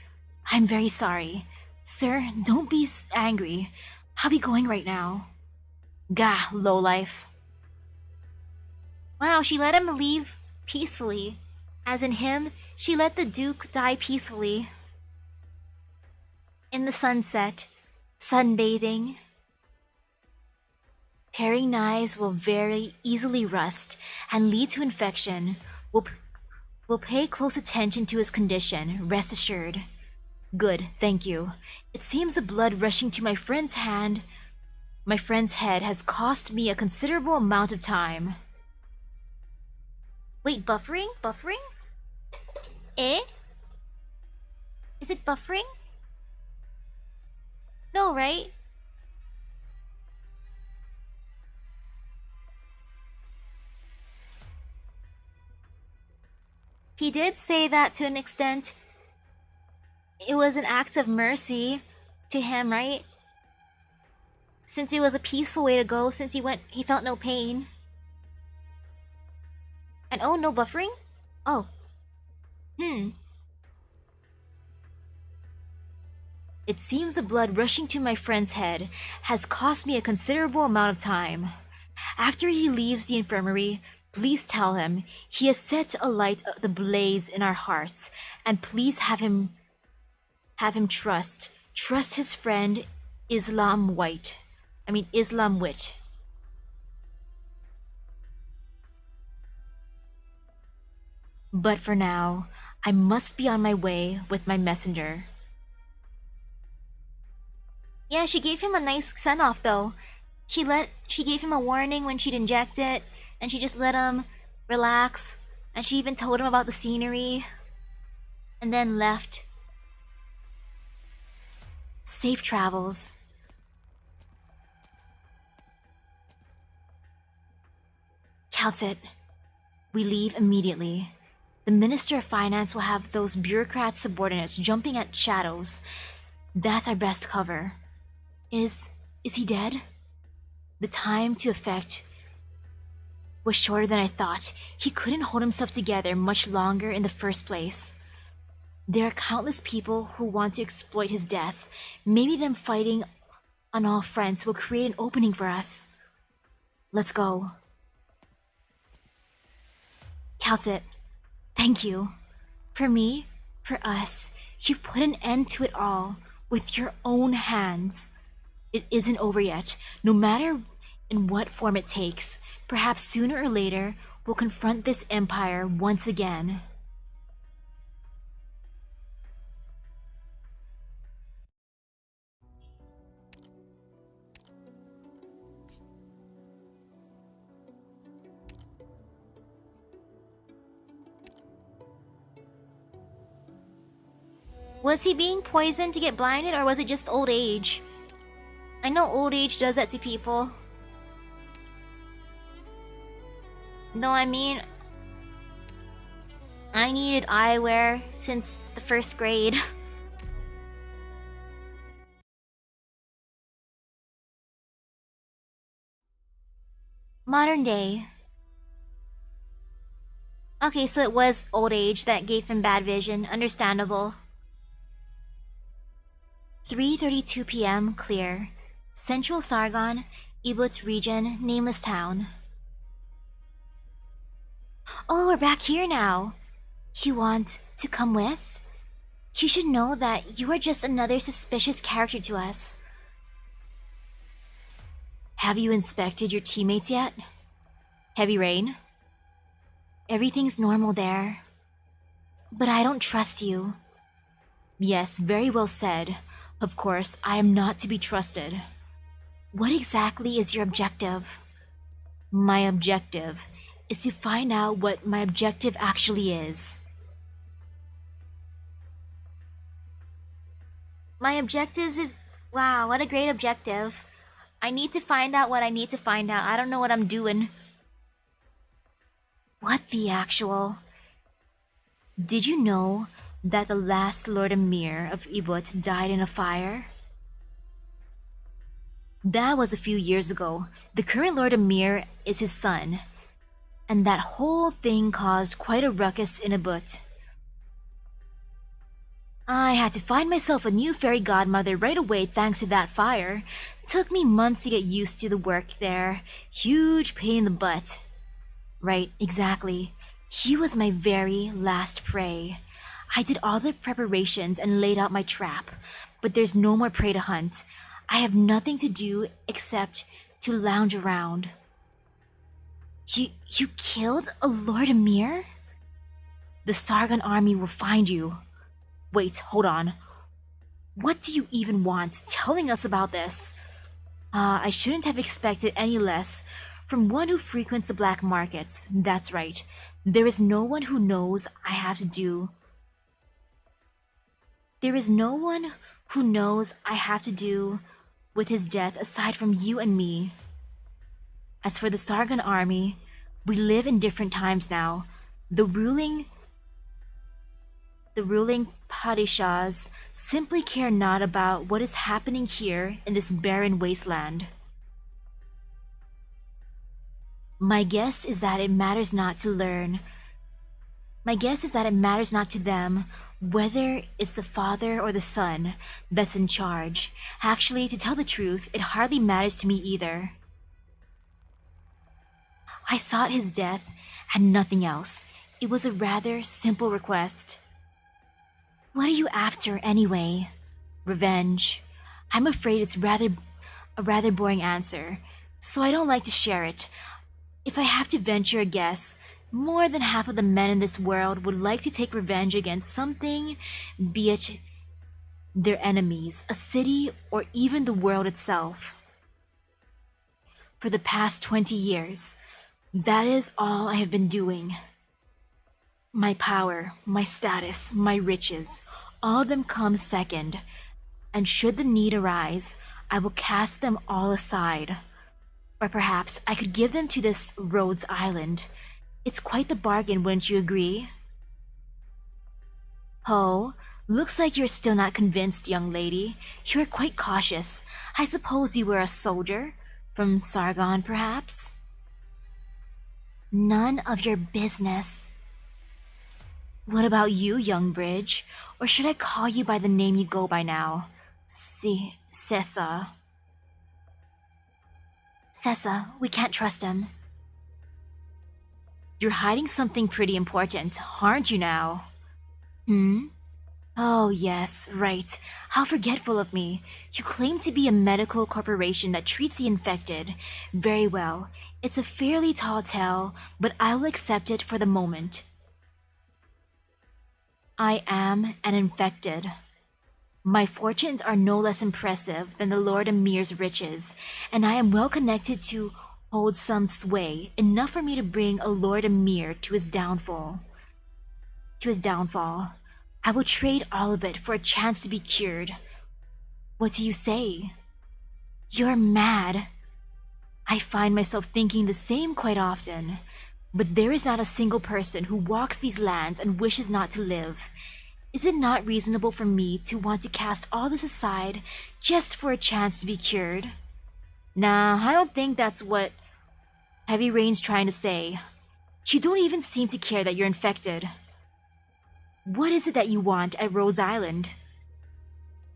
I'm very sorry. Sir, don't be angry. I'll be going right now. Gah, lowlife. Wow, she let him leave peacefully. As in him, she let the Duke die peacefully. In the sunset, sunbathing. Paring knives will very easily rust and lead to infection. We'll pay close attention to his condition, rest assured. Good, thank you. It seems the blood rushing to my friend's head has cost me a considerable amount of time. Wait, buffering? Buffering? Eh? Is it buffering? No, right? He did say that to an extent. It was an act of mercy to him, right? Since it was a peaceful way to go, since he felt no pain. And oh, no buffering? Oh. It seems the blood rushing to my friend's head has cost me a considerable amount of time. After he leaves the infirmary, please tell him he has set alight the blaze in our hearts, and please have him trust his friend Islam Wit. But for now, I must be on my way with my messenger. Yeah, she gave him a nice send-off though. She gave him a warning when she'd inject it, and she just let him relax, and she even told him about the scenery, and then left. Safe travels. Count it. We leave immediately. The Minister of Finance will have those bureaucrat subordinates jumping at shadows. That's our best cover. Is he dead? The time to effect was shorter than I thought. He couldn't hold himself together much longer in the first place. There are countless people who want to exploit his death. Maybe them fighting on all fronts will create an opening for us. Let's go. Counts it. Thank you. For me, for us, you've put an end to it all with your own hands. It isn't over yet, no matter in what form it takes. Perhaps sooner or later, we'll confront this empire once again. Was he being poisoned to get blinded, or was it just old age? I know old age does that to people. No, I mean, I needed eyewear since the first grade. Modern day. Okay, so it was old age that gave him bad vision. Understandable. 3:32 p.m. Clear. Central Sargon, Ibut region, nameless town. Oh, we're back here now. You want to come with? You should know that you are just another suspicious character to us. Have you inspected your teammates yet? Heavy rain? Everything's normal there. But I don't trust you. Yes, very well said. Of course, I am not to be trusted. What exactly is your objective? My objective is to find out what my objective actually is. My objectives is... Wow, what a great objective. I need to find out what I need to find out. I don't know what I'm doing. What the actual... Did you know that the last Lord Emir of Ibut died in a fire? That was a few years ago. The current Lord Emir is his son. And that whole thing caused quite a ruckus in Ibut. I had to find myself a new fairy godmother right away thanks to that fire. Took me months to get used to the work there. Huge pain in the butt. Right, exactly. He was my very last prey. I did all the preparations and laid out my trap, but there's no more prey to hunt. I have nothing to do except to lounge around. You killed a Lord Emir? The Sargon army will find you. Wait, hold on. What do you even want telling us about this? I shouldn't have expected any less from one who frequents the black markets. That's right. There is no one who knows I have to do. There is no one who knows I have to do with his death aside from you and me. As for the Sargon army, we live in different times now. The ruling Padishahs simply care not about what is happening here in this barren wasteland. My guess is that it matters not to them whether it's the father or the son that's in charge. Actually, to tell the truth, it hardly matters to me either. I sought his death and nothing else. It was a rather simple request. What are you after anyway? Revenge. I'm afraid it's a rather boring answer, so I don't like to share it. If I have to venture a guess, more than half of the men in this world would like to take revenge against something, be it their enemies, a city, or even the world itself. For the past 20 years, that is all I have been doing. My power, my status, my riches, all of them come second, and should the need arise, I will cast them all aside. Or perhaps I could give them to this Rhodes Island. It's quite the bargain, wouldn't you agree? Oh, looks like you're still not convinced, young lady. You're quite cautious. I suppose you were a soldier? From Sargon, perhaps? None of your business. What about you, young Bridge? Or should I call you by the name you go by now? Sessa. Sessa, we can't trust him. You're hiding something pretty important, aren't you now? Hmm? Oh, yes, right. How forgetful of me. You claim to be a medical corporation that treats the infected. Very well. It's a fairly tall tale, but I will accept it for the moment. I am an infected. My fortunes are no less impressive than the Lord Amir's riches, and I am well connected to hold some sway, enough for me to bring a Lord Amir to his downfall. I will trade all of it for a chance to be cured. What do you say? You're mad. I find myself thinking the same quite often, but there is not a single person who walks these lands and wishes not to live. Is it not reasonable for me to want to cast all this aside just for a chance to be cured? Nah, I don't think that's what Heavy Rain's trying to say. You don't even seem to care that you're infected. What is it that you want at Rhodes Island?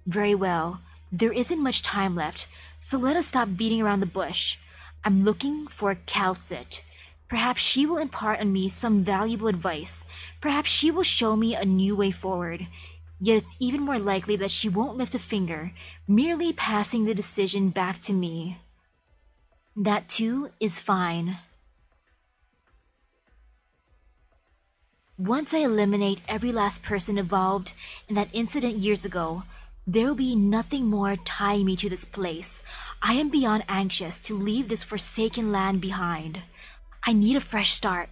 Very well. There isn't much time left, so let us stop beating around the bush. I'm looking for Calcit. Perhaps she will impart on me some valuable advice. Perhaps she will show me a new way forward. Yet it's even more likely that she won't lift a finger, merely passing the decision back to me. That too is fine. Once I eliminate every last person involved in that incident years ago, there will be nothing more tying me to this place. I am beyond anxious to leave this forsaken land behind. I need a fresh start.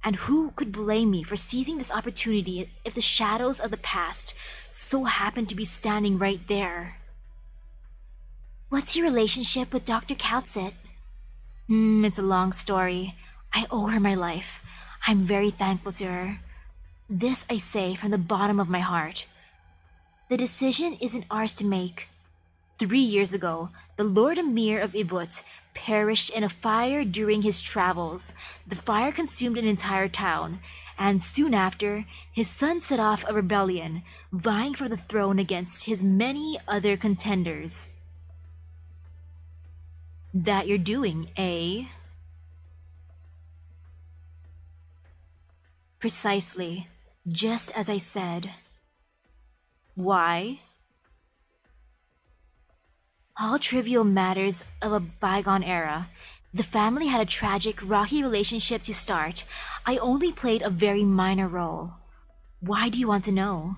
And who could blame me for seizing this opportunity if the shadows of the past so happen to be standing right there? What's your relationship with Dr. Calcit? It's a long story. I owe her my life. I'm very thankful to her. This I say from the bottom of my heart. The decision isn't ours to make. 3 years ago, the Lord Amir of Ibut perished in a fire during his travels. The fire consumed an entire town, and soon after, his son set off a rebellion, vying for the throne against his many other contenders. That you're doing, eh? Precisely, just as I said. Why? All trivial matters of a bygone era. The family had a tragic, rocky relationship to start. I only played a very minor role. Why do you want to know?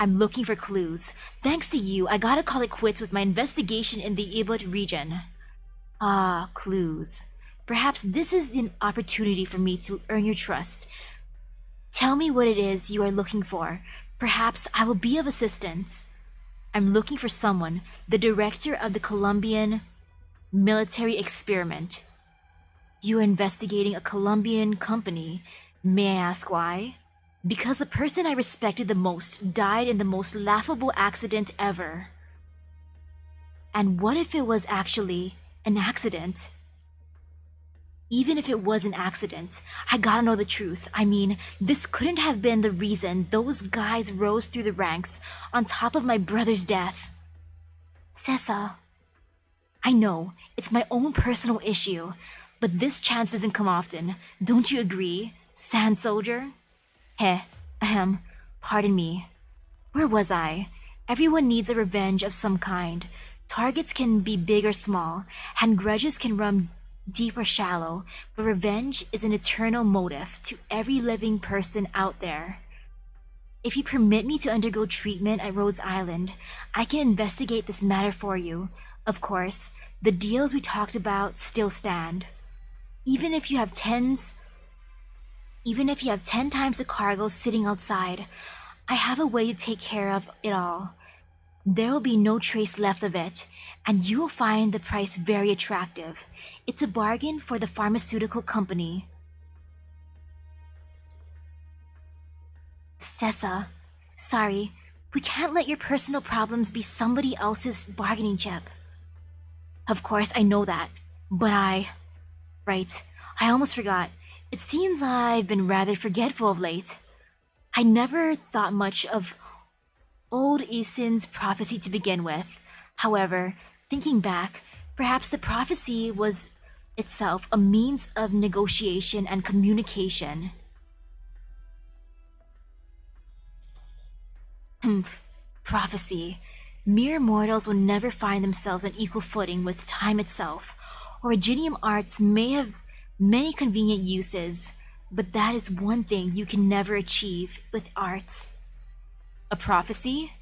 I'm looking for clues. Thanks to you, I gotta call it quits with my investigation in the Ibut region. Ah, clues. Perhaps this is an opportunity for me to earn your trust. Tell me what it is you are looking for. Perhaps I will be of assistance. I'm looking for someone, the director of the Colombian military experiment. You are investigating a Colombian company. May I ask why? Because the person I respected the most died in the most laughable accident ever. And what if it was actually an accident? Even if it was an accident, I gotta know the truth. I mean, this couldn't have been the reason those guys rose through the ranks on top of my brother's death. Sessa, I know, it's my own personal issue, but this chance doesn't come often. Don't you agree, Sand Soldier? Pardon me. Where was I? Everyone needs a revenge of some kind. Targets can be big or small, and grudges can run deep or shallow, but revenge is an eternal motive to every living person out there. If you permit me to undergo treatment at Rhodes Island, I can investigate this matter for you. Of course, the deals we talked about still stand. Even if you have 10 times the cargo sitting outside, I have a way to take care of it all. There will be no trace left of it, and you will find the price very attractive. It's a bargain for the pharmaceutical company. Sessa, sorry, we can't let your personal problems be somebody else's bargaining chip. Of course, I know that, but Right, I almost forgot. It seems I've been rather forgetful of late. I never thought much of old Isin's prophecy to begin with. However, thinking back, perhaps the prophecy was itself a means of negotiation and communication. Humph. Prophecy. Mere mortals will never find themselves on equal footing with time itself. Originium arts may have many convenient uses, but that is one thing you can never achieve with arts. A prophecy?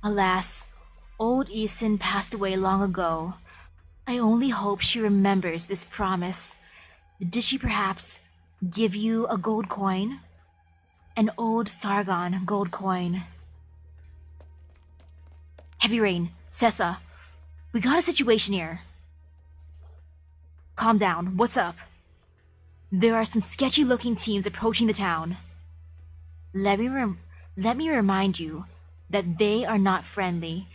Alas, old Isin passed away long ago. I only hope she remembers this promise. Did she perhaps give you a gold coin? An old Sargon gold coin. Heavy Rain, Sessa, we got a situation here. Calm down, what's up? There are some sketchy looking teams approaching the town. Let me remind you that they are not friendly.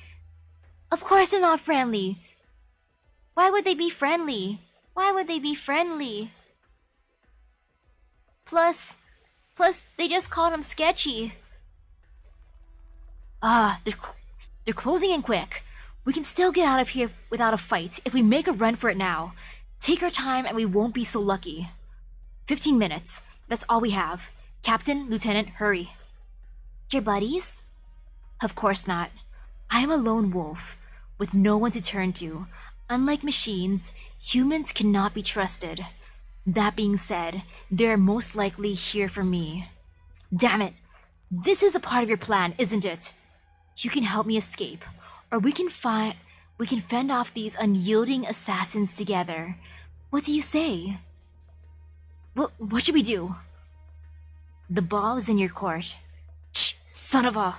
Of course they're not friendly. Why would they be friendly? Why would they be friendly? Plus, they just called him sketchy. They're closing in quick. We can still get out of here without a fight if we make a run for it now. Take our time and we won't be so lucky. 15 minutes. That's all we have. Captain, Lieutenant, hurry. Your buddies? Of course not. I am a lone wolf, with no one to turn to. Unlike machines, humans cannot be trusted. That being said, they're most likely here for me. Damn it! This is a part of your plan, isn't it? You can help me escape, or we can fend off these unyielding assassins together. What do you say? What should we do? The ball is in your court. Shh, son of a...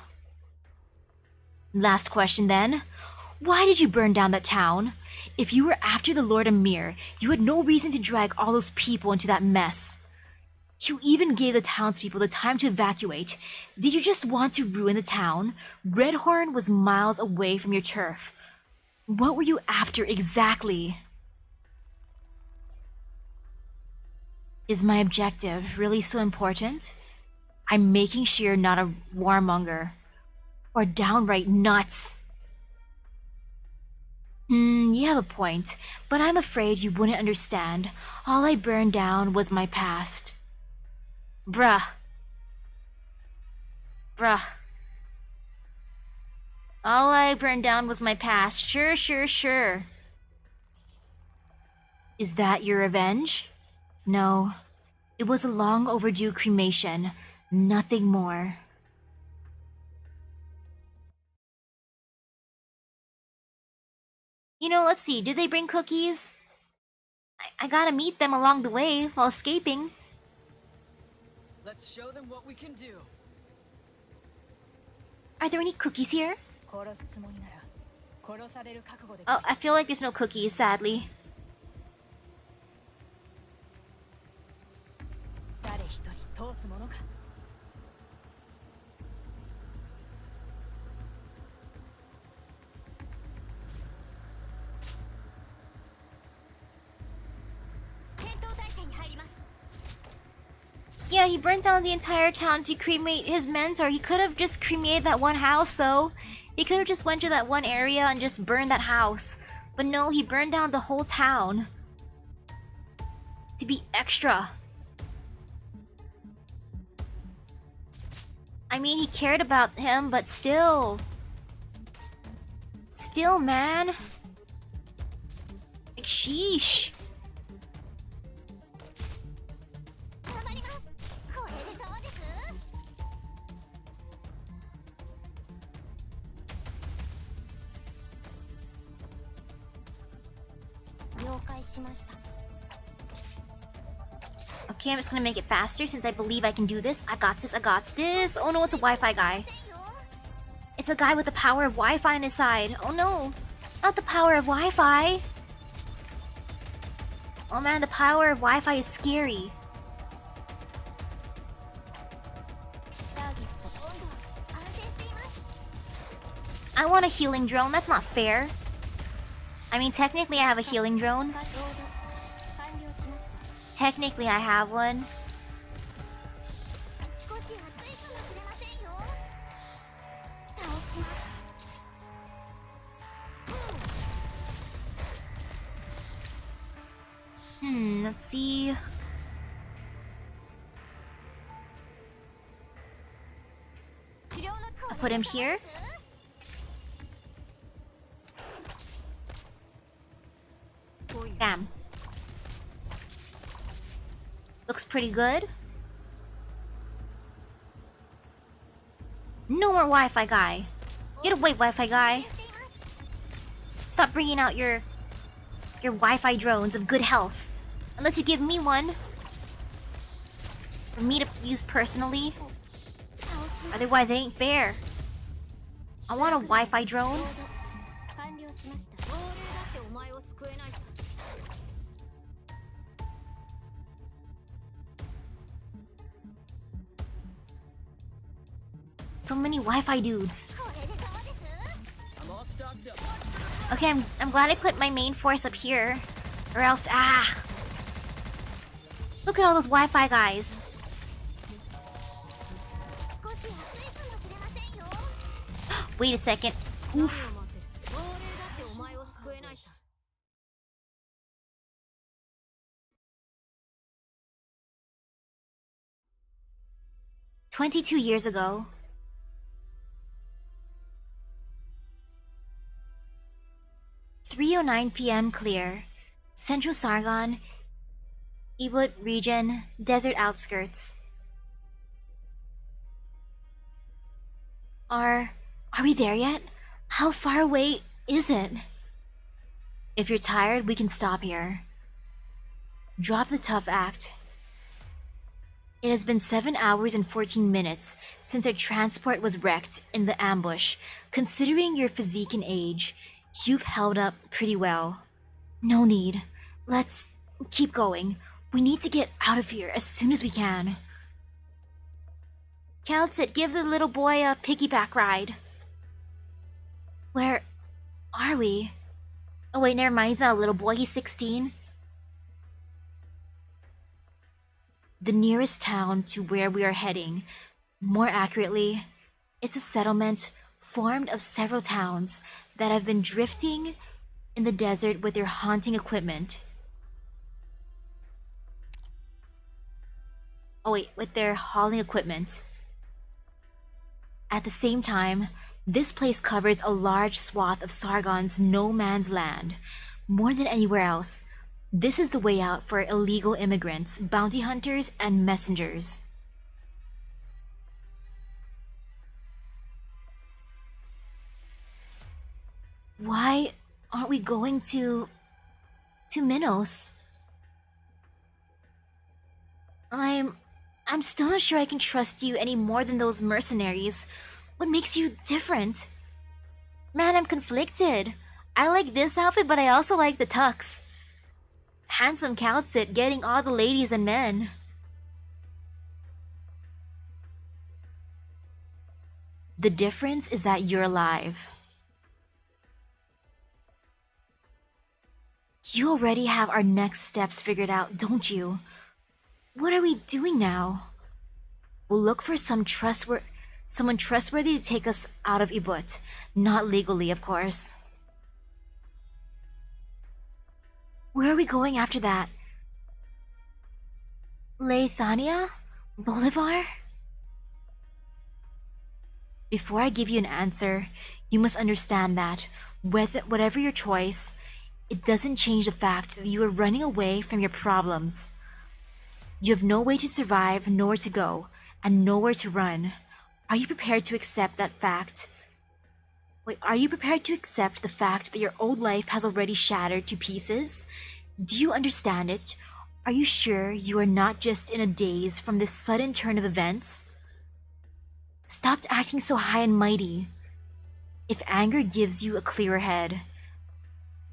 Last question then. Why did you burn down that town? If you were after the Lord Amir, you had no reason to drag all those people into that mess. You even gave the townspeople the time to evacuate. Did you just want to ruin the town? Redhorn was miles away from your turf. What were you after exactly? Is my objective really so important? I'm making sure you're not a warmonger. Or downright nuts. You have a point, but I'm afraid you wouldn't understand. All I burned down was my past. Bruh. All I burned down was my past. Sure. Is that your revenge? No. It was a long overdue cremation. Nothing more. You know, let's see. Did they bring cookies? I gotta meet them along the way while escaping. Let's show them what we can do. Are there any cookies here? 殺すつもりなら殺される覚悟で Oh, I feel like there's no cookies, sadly. 誰一人通すものか Yeah, he burnt down the entire town to cremate his mentor. He could have just cremated that one house, though. He could have just went to that one area and just burned that house. But no, he burned down the whole town. To be extra. I mean, he cared about him, but still. Still, man. Like, sheesh. 頑張りますこれでどうです了解しました Okay, I'm just gonna make it faster since I believe I can do this. I got this. Oh no, it's a Wi-Fi guy. It's a guy with the power of Wi-Fi on his side. Oh no, not the power of Wi-Fi. Oh man, the power of Wi-Fi is scary. ターゲット温度安定しています I want a healing drone. That's not fair. I mean, technically I have a healing drone. ロード完了しました Technically I have one. 少し暑いかもしれませんよ倒します Oh Let's see. I'll put him here. Damn. Looks pretty good. No more Wi-Fi guy. Get away, Wi-Fi guy. Stop bringing out your Wi-Fi drones of good health. Unless you give me one. For me to use personally. Otherwise, it ain't fair. I want a Wi-Fi drone. So many Wi-Fi dudes. I'm all stocked up. Okay, I'm glad I put my main force up here. Or else, look at all those Wi-Fi guys. Wait a second. Oof. "22 years ago, 3:09 p.m. clear. Central Sargon, Ebot region, desert outskirts. Are we there yet? How far away is it? If you're tired, we can stop here. Drop the tough act. It has been 7 hours and 14 minutes since our transport was wrecked in the ambush. Considering your physique and age, you've held up pretty well. No need. Let's keep going. We need to get out of here as soon as we can." Keltsit, give the little boy a piggyback ride. Where are we? Oh wait, never mind, he's not a little boy, he's 16. The nearest town to where we are heading, more accurately, it's a settlement formed of several towns that have been drifting in the desert with their haunting equipment. Oh wait, with their hauling equipment. At the same time, this place covers a large swath of Sargon's no man's land. More than anywhere else, this is the way out for illegal immigrants, bounty hunters, and messengers. Why aren't we going to Minos? I'm still not sure I can trust you any more than those mercenaries. What makes you different? Man, I'm conflicted. I like this outfit, but I also like the tux. Handsome Keltsit getting all the ladies and men. The difference is that you're alive. You already have our next steps figured out, don't you? What are we doing now? We'll look for someone trustworthy to take us out of Ebot. Not legally, of course. Where are we going after that? Leithania? Bolivar? Before I give you an answer, you must understand that, whatever your choice, it doesn't change the fact that you are running away from your problems. You have no way to survive, nowhere to go, and nowhere to run. Are you prepared to accept that fact? Are you prepared to accept the fact that your old life has already shattered to pieces? Do you understand it? Are you sure you are not just in a daze from this sudden turn of events? Stop acting so high and mighty. If anger gives you a clearer head,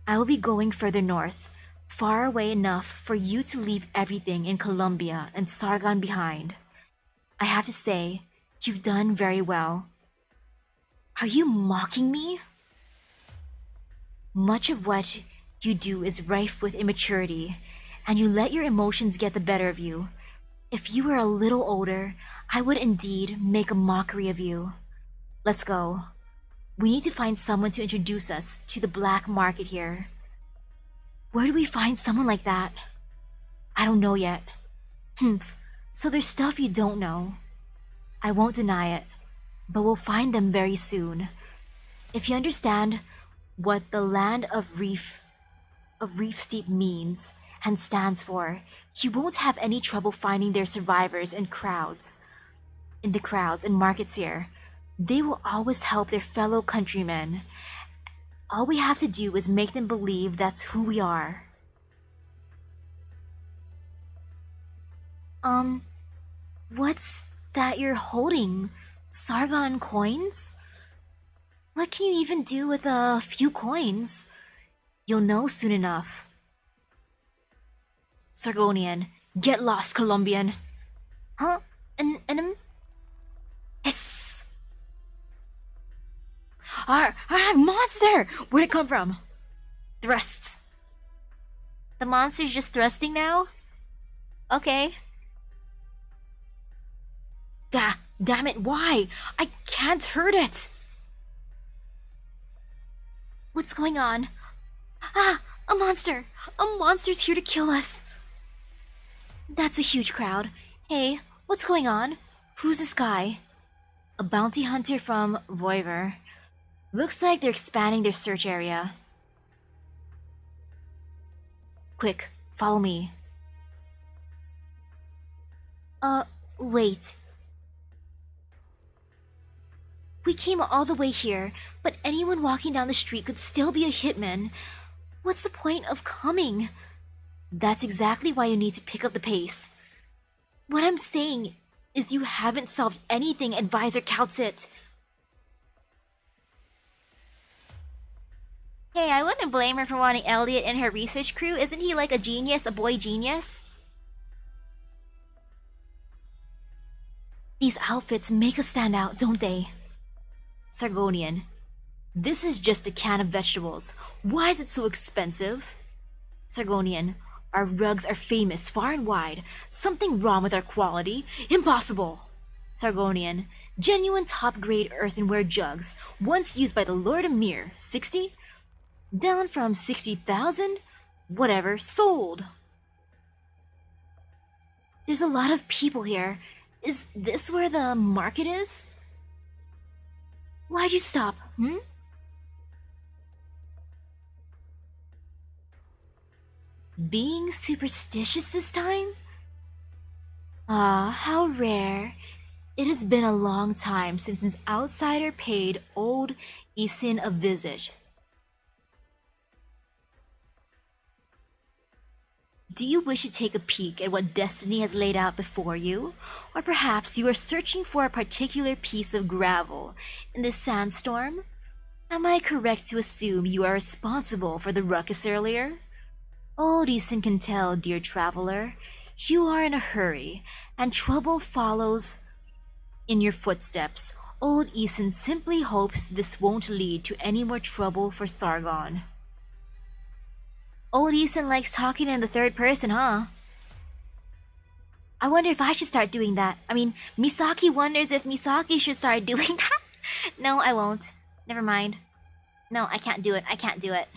I will be going further north, far away enough for you to leave everything in Columbia and Sargon behind. I have to say, you've done very well. Are you mocking me? Much of what you do is rife with immaturity, and you let your emotions get the better of you. If you were a little older, I would indeed make a mockery of you. Let's go. We need to find someone to introduce us to the black market here. Where do we find someone like that? I don't know yet. Humph. So there's stuff you don't know. I won't deny it, but we'll find them very soon. If you understand what the land of Reef Steep means and stands for, you won't have any trouble finding their survivors in the crowds and markets here. They will always help their fellow countrymen. All we have to do is make them believe that's who we are. What's that you're holding? Sargon coins? What can you even do with a few coins? You'll know soon enough. Sargonian, get lost, Colombian. Huh? Yes! Monster! Where'd it come from? Thrusts. The monster's just thrusting now? Okay. Gah, damn it, why? I can't hurt it! What's going on? Ah, a monster! A monster's here to kill us! That's a huge crowd. Hey, what's going on? Who's this guy? A bounty hunter from Voiver. Looks like they're expanding their search area. Quick, follow me. Wait. We came all the way here, but anyone walking down the street could still be a hitman. What's the point of coming? That's exactly why you need to pick up the pace. What I'm saying is you haven't solved anything, Advisor Coutsit. Hey, I wouldn't blame her for wanting Elliot in her research crew. Isn't he like a genius, a boy genius? These outfits make us stand out, don't they? Sargonian, this is just a can of vegetables. Why is it so expensive? Sargonian, our rugs are famous far and wide. Something wrong with our quality? Impossible! Sargonian, genuine top-grade earthenware jugs, once used by the Lord Emir. 60? Down from 60,000? Whatever, sold! There's a lot of people here. Is this where the market is? Why'd you stop, Being superstitious this time? Ah, how rare. It has been a long time since an outsider paid old Isin a visit. Do you wish to take a peek at what destiny has laid out before you? Or perhaps you are searching for a particular piece of gravel in this sandstorm? Am I correct to assume you are responsible for the ruckus earlier? Old Isin can tell, dear traveler, you are in a hurry, and trouble follows in your footsteps. Old Isin simply hopes this won't lead to any more trouble for Sargon. Old Isin likes talking in the third person, huh? I wonder if I should start doing that. I mean, Misaki wonders if Misaki should start doing that. No, I won't. Never mind. No, I can't do it. I can't do it.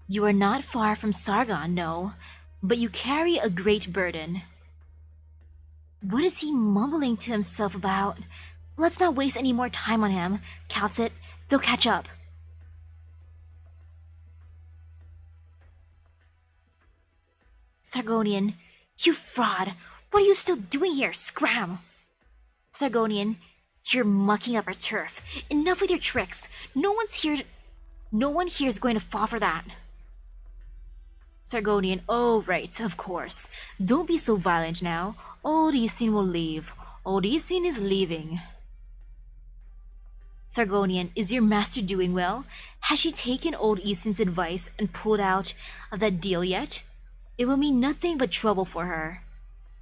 You are not far from Sargon, no, but you carry a great burden. What is he mumbling to himself about? Let's not waste any more time on him. Coutsit, they'll catch up. Sargonian, you fraud! What are you still doing here? Scram! Sargonian, you're mucking up our turf. Enough with your tricks. No one here is going to fall for that. Sargonian, oh right, of course. Don't be so violent now. Old Isin will leave. Old Isin is leaving. Sargonian, is your master doing well? Has she taken old Isin's advice and pulled out of that deal yet? It will mean nothing but trouble for her.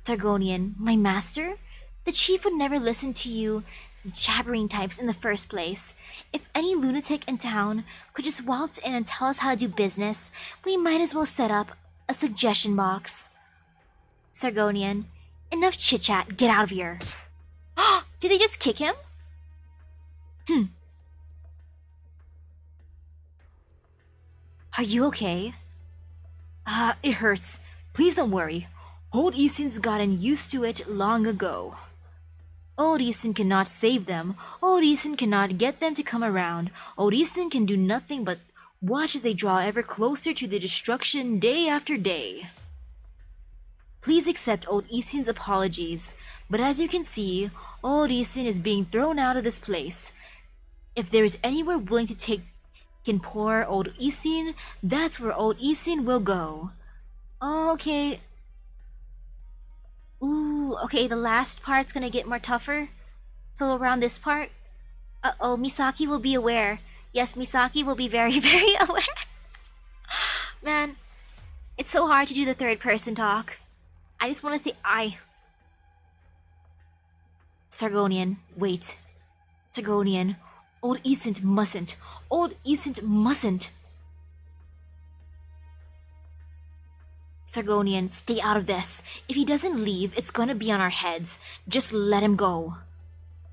Sargonian, my master? The chief would never listen to you jabbering types in the first place. If any lunatic in town could just waltz in and tell us how to do business, we might as well set up a suggestion box. Sargonian, enough chit-chat, get out of here. Did they just kick him? Are you okay? It hurts. Please don't worry. Old Isin's gotten used to it long ago. Old Isin cannot save them. Old Isin cannot get them to come around. Old Isin can do nothing but watch as they draw ever closer to the destruction day after day. Please accept Old Isin's apologies, but as you can see, Old Isin is being thrown out of this place. If there is anywhere willing to take in poor Old Isin, that's where Old Isin will go. Okay. Ooh, okay, the last part's gonna get more tougher. So around this part, uh-oh, Misaki will be aware. Yes, Misaki will be very, very aware. Man, it's so hard to do the third person talk. I just want to say I. Sargonian, wait. Sargonian, Old Isin mustn't. Old Isin mustn't. Sargonian, stay out of this. If he doesn't leave, it's gonna be on our heads. Just let him go.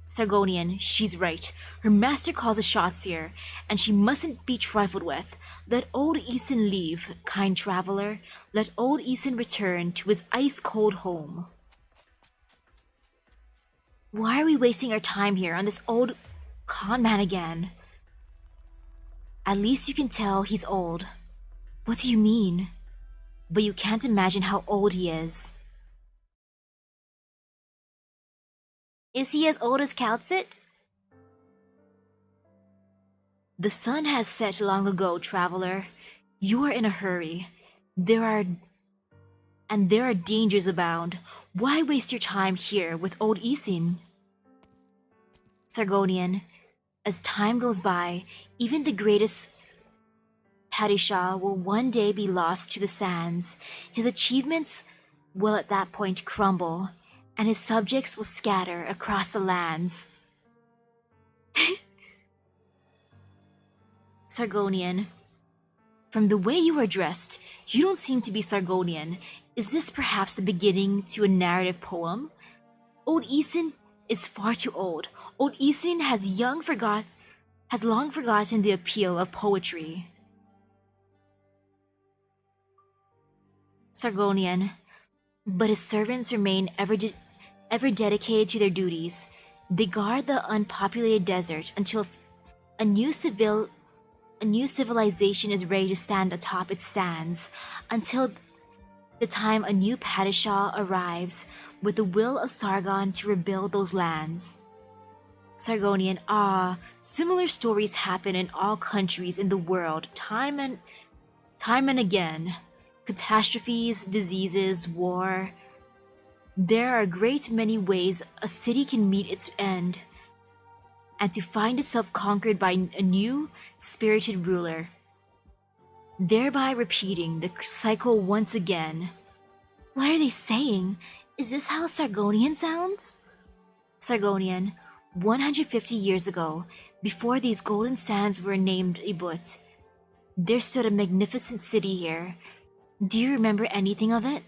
Sargonian, she's right. Her master calls the shots here, and she mustn't be trifled with. Let Old Isin leave, kind traveler. Let Old Isin return to his ice-cold home. Why are we wasting our time here on this old con man again? At least you can tell he's old. What do you mean? But you can't imagine how old he is. Is he as old as Kaltsit? The sun has set long ago, traveler. You are in a hurry. There are dangers abound. Why waste your time here with Old Isin? Sargonian, as time goes by, even the greatest Padishah will one day be lost to the sands. His achievements will at that point crumble, and his subjects will scatter across the lands. Sargonian, from the way you are dressed, you don't seem to be Sargonian. Is this perhaps the beginning to a narrative poem? Old Isin is far too old. Old Isin has long forgotten the appeal of poetry. Sargonian, but his servants remain ever dedicated to their duties. They guard the unpopulated desert until a new civilization is ready to stand atop its sands, until the time a new Padishah arrives with the will of Sargon to rebuild those lands. Sargonian, similar stories happen in all countries in the world, time and again. Catastrophes, diseases, war. There are a great many ways a city can meet its end, and to find itself conquered by a new, spirited ruler, thereby repeating the cycle once again. What are they saying? Is this how Sargonian sounds? Sargonian, 150 years ago, before these golden sands were named Ibut, there stood a magnificent city here. Do you remember anything of it?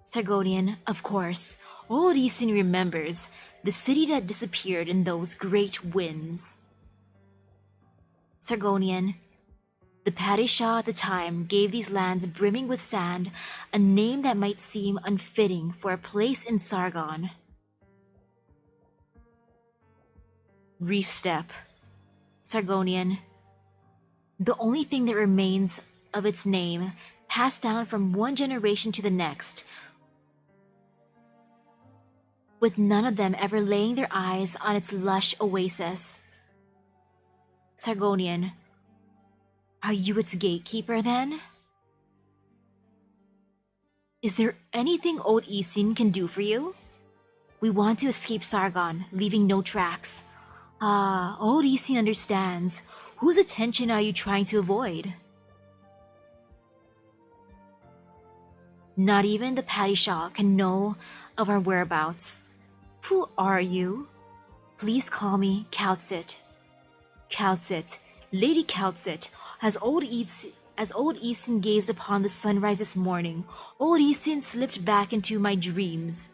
Sargonian, of course. Old Isin remembers the city that disappeared in those great winds. Sargonian, the Padishah at the time gave these lands brimming with sand a name that might seem unfitting for a place in Sargon. Reef Steppe. Sargonian, the only thing that remains of its name, passed down from one generation to the next, with none of them ever laying their eyes on its lush oasis. Sargonian, are you its gatekeeper then? Is there anything Old Isin can do for you? We want to escape Sargon, leaving no tracks. Old Isin understands. Whose attention are you trying to avoid? Not even the Padishah can know of our whereabouts. Who are you? Please call me Kaltsit. Kaltsit, Lady Kaltsit, as Old Isin gazed upon the sunrise this morning, Old Isin slipped back into my dreams.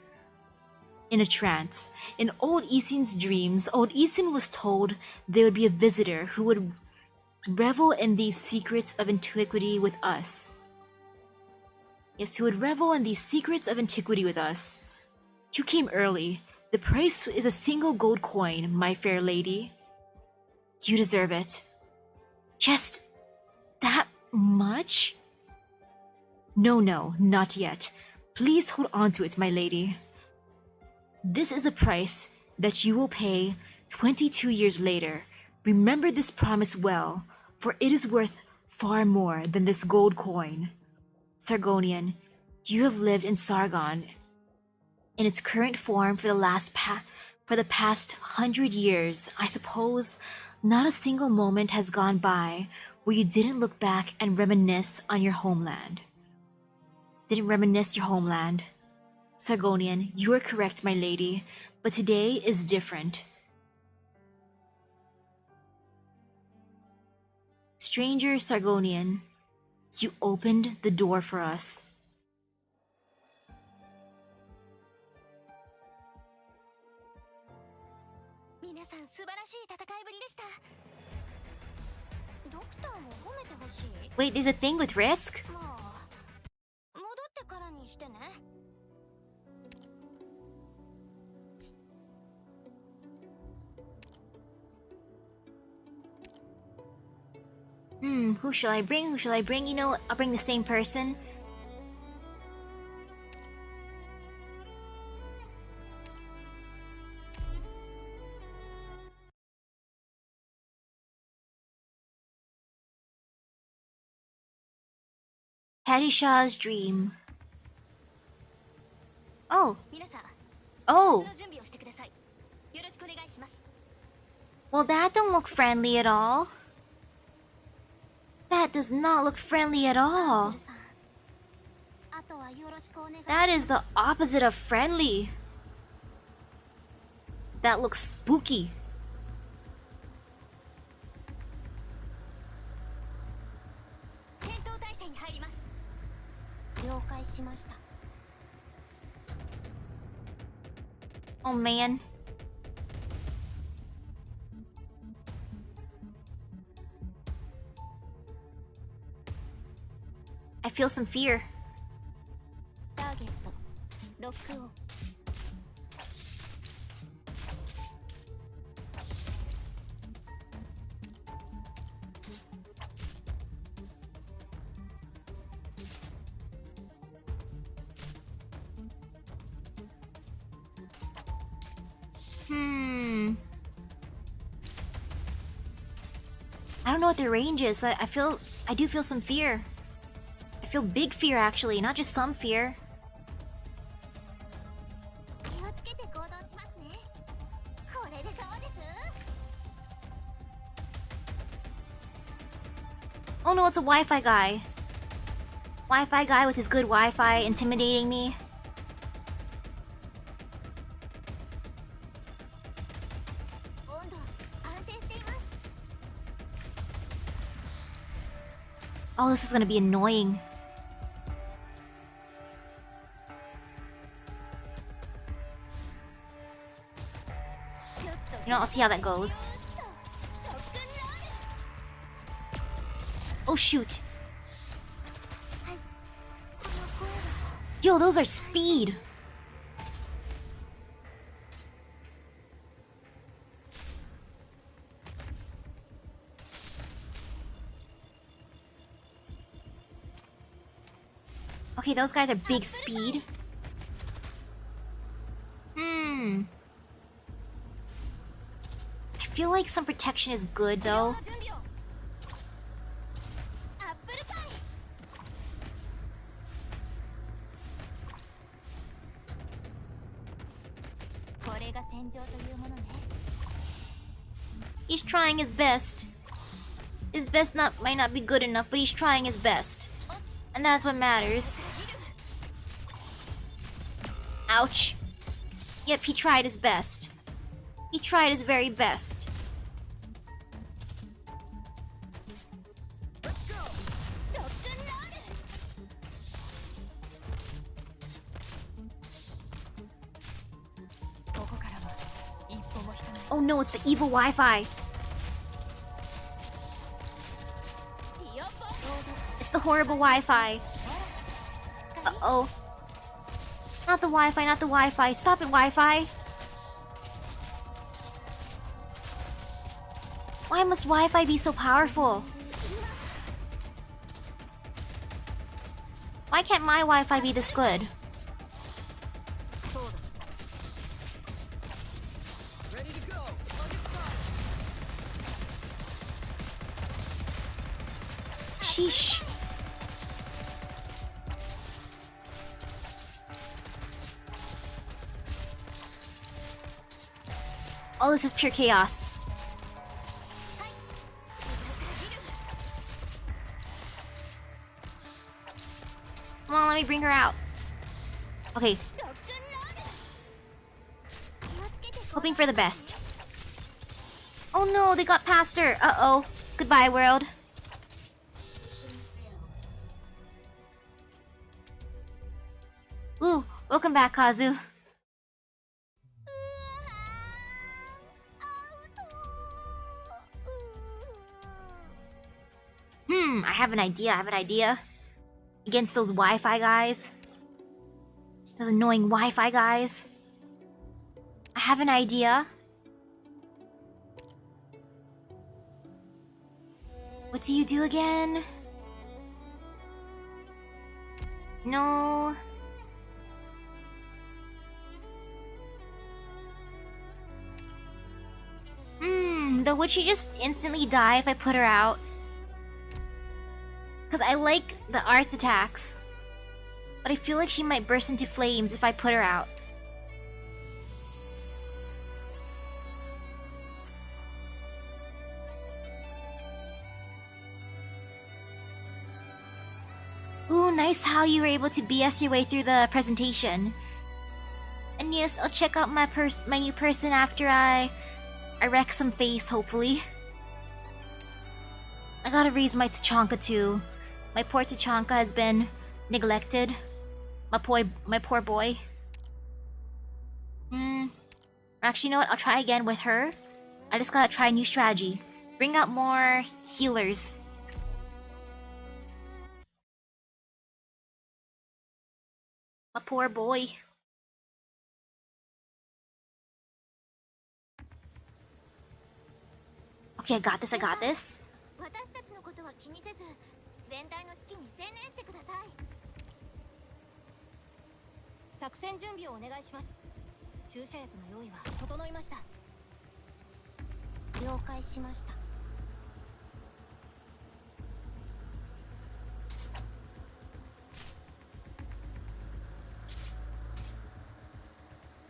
In a trance, in Old Isin's dreams, Old Isin was told there would be a visitor who would revel in these secrets of antiquity with us. Yes, who would revel in these secrets of antiquity with us. You came early. The price is a single gold coin, my fair lady. You deserve it. Just that much? No, not yet. Please hold on to it, my lady. This is a price that you will pay 22 years later. Remember this promise well, for it is worth far more than this gold coin. Sargonian, you have lived in Sargon in its current form for the past 100 years. I suppose not a single moment has gone by where you didn't look back and reminisce on your homeland. Sargonian, you are correct, my lady, but today is different. Stranger Sargonian, you opened the door for us. 皆さん素晴らしい戦いぶりでした。ドクターも褒めてほしい。 Wait, there's a thing with risk? まあ、戻ってからにしてね。Who shall I bring? You know what? I'll bring the same person. Patty Shaw's dream. Oh. 皆さん、 Oh. の準備をしてください。よろしくお願いします。 Well, that don't look friendly at all. That does not look friendly at all. さん、あとはよろしくお願い。 That is the opposite of friendly. That looks spooky. 戦闘態勢に入ります。了解しました。 Oh man. I feel some fear. ターゲット、ロックオン。 I don't know what their range is. I do feel some fear. I feel big fear actually, not just some fear. 気をつけて行動しますね。これでどうです？ Oh no, it's a Wi-Fi guy. Wi-Fi guy with his good Wi-Fi intimidating me. Oh, this is gonna be annoying. You know, I'll see how that goes. Oh shoot. Yo, those are speed. Okay, those guys are big speed. I feel like some protection is good though. He's trying his best. His best might not be good enough, but he's trying his best. And that's what matters. Ouch. Yep, he tried his best. He tried his very best. Oh no, it's the evil Wi-Fi. It's the horrible Wi-Fi. Uh-oh. Not the Wi-Fi, not the Wi-Fi. Stop it, Wi-Fi. Why must Wi-Fi be so powerful? Why can't my Wi-Fi be this good? Ready to go. I'll get started. Sheesh. Oh, this is pure chaos. Come on, let me bring her out. Okay. Hoping for the best. Oh no, they got past her. Uh-oh. Goodbye, world. Ooh, welcome back, Kazu. I have an idea. Against those Wi-Fi guys. Those annoying Wi-Fi guys. I have an idea. What do you do again? No. Though would she just instantly die if I put her out? Because I like the arts attacks. But I feel like she might burst into flames if I put her out. Ooh, nice how you were able to BS your way through the presentation. And yes, I'll check out my new person after I wreck some face, hopefully. I gotta raise my Tachanka too. My poor Tachanka has been neglected. My poor boy. Actually, you know what? I'll try again with her. I just gotta try a new strategy. Bring out more healers. My poor boy. Okay, I got this. 私たちのことは気にせず、全体の指揮に専念してください。作戦準備をお願いします。注射薬の用意は整いました。了解しました。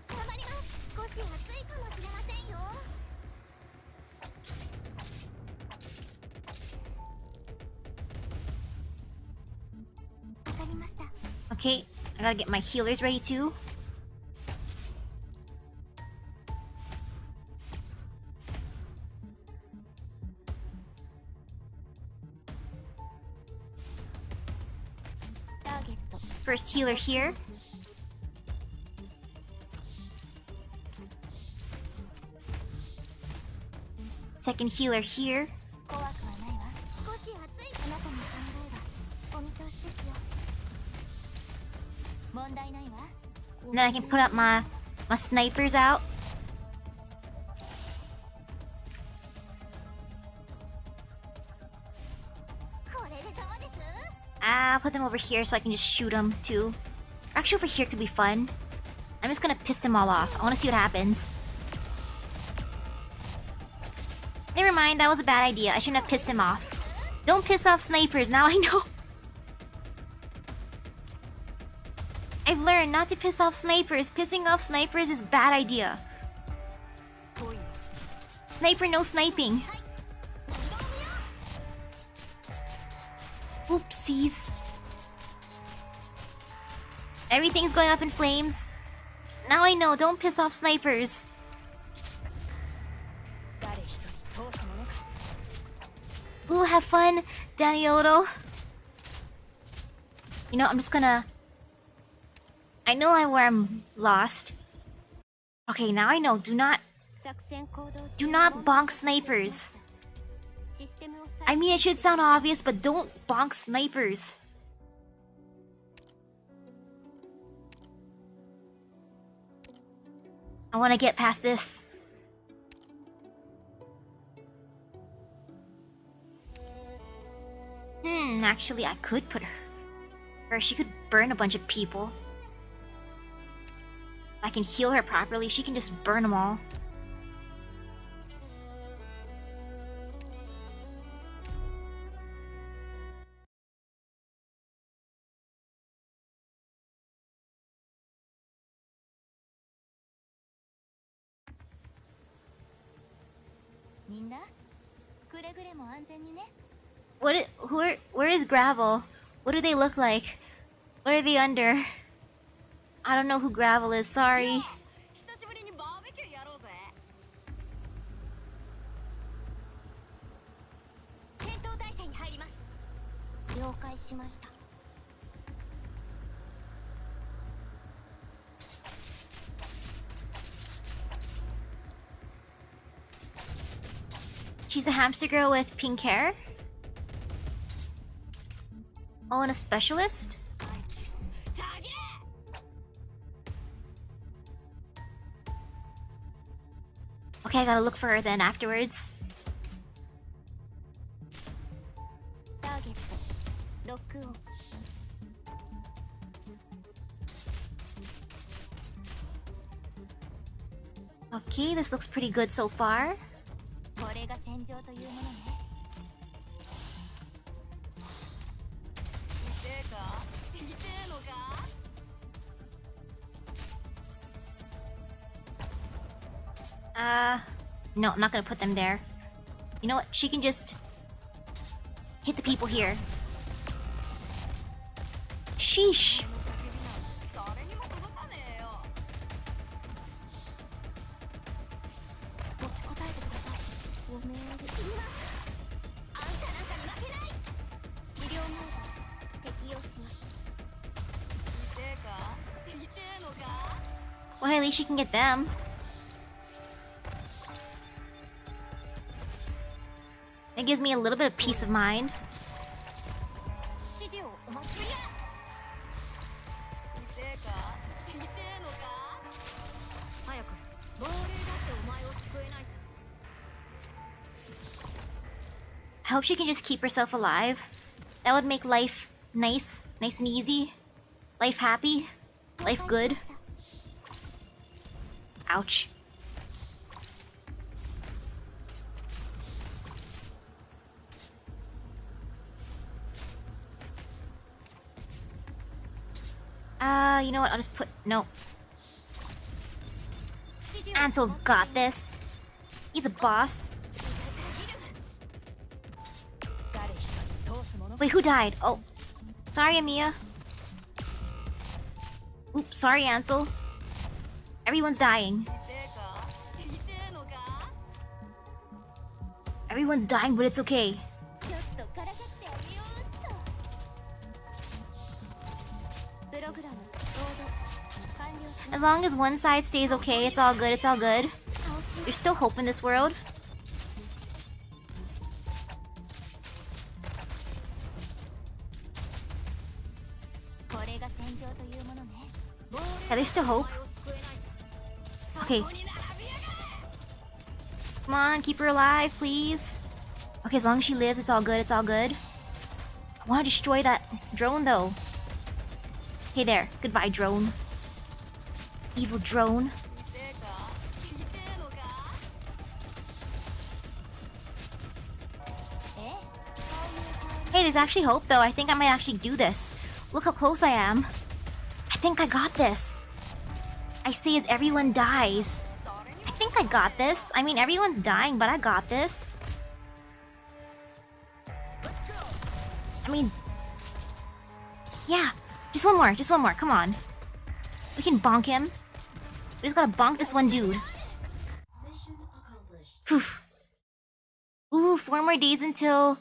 頑張ります。少し暑いかもしれませんよ。Okay, I gotta get my healers ready too. First healer here. Second healer here. And then I can put up my snipers out. I'll put them over here so I can just shoot them too. Actually, over here could be fun. I'm just gonna piss them all off. I wanna see what happens. Never mind, that was a bad idea. I shouldn't have pissed them off. Don't piss off snipers, now I know. I've learned not to piss off snipers. Pissing off snipers is a bad idea. Sniper, no sniping. Oopsies. Everything's going up in flames. Now I know, don't piss off snipers. Ooh, have fun, Danioto. You know, I'm just gonna... I know where I'm lost. Okay, now I know. Do not bonk snipers. I mean, it should sound obvious, but don't bonk snipers. I want to get past this. Actually, I could put her. She could burn a bunch of people. If I can heal her properly, she can just burn them all. Where is Gravel? What do they look like? What are they under? I don't know who Gravel is, sorry. 久しぶりにバーベキューやろうぜ。戦闘態勢に入ります。了解しました。 She's a hamster girl with pink hair? Oh, and a specialist? Okay, I gotta look for her then afterwards. Okay, this looks pretty good so far. No, I'm not gonna put them there. You know what? She can just hit the people here. Sheesh. Well, at least she can get them. It gives me a little bit of peace of mind. I hope she can just keep herself alive. That would make life nice and easy. Life happy. Life good. Ouch. You know what? I'll just put... No. Ansel's got this. He's a boss. Wait, who died? Oh. Sorry, Amiya. Oops, sorry, Ansel. Everyone's dying. Everyone's dying, but it's okay. As long as one side stays okay, it's all good, it's all good. There's still hope in this world. Yeah, there's still hope. Okay. Come on, keep her alive, please. Okay, as long as she lives, it's all good, it's all good. I want to destroy that drone, though. Hey there. Goodbye, drone. Evil drone. Hey, there's actually hope, though. I think I might actually do this. Look how close I am. I think I got this. I say as everyone dies. I think I got this. I mean, everyone's dying, but I got this. I mean... Yeah. Just one more. Come on. We can bonk him. We just gotta bonk this one dude. Phew. Ooh, 4 more days until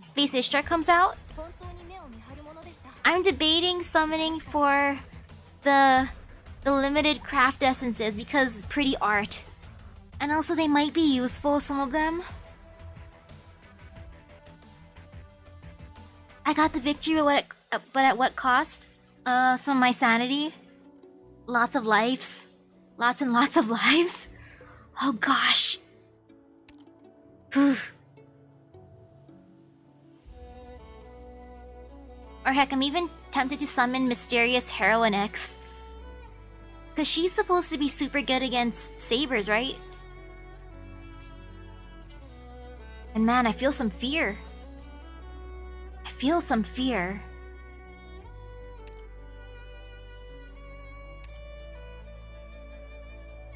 Space Ishtar comes out. I'm debating summoning for the limited craft essences because pretty art. And also they might be useful, some of them. I got the victory, but at what cost? Some of my sanity. Lots of lives. Lots and lots of lives? Oh gosh. Whew. Or heck, I'm even tempted to summon Mysterious Heroine X. Cause she's supposed to be super good against sabers, right? And man, I feel some fear. I feel some fear.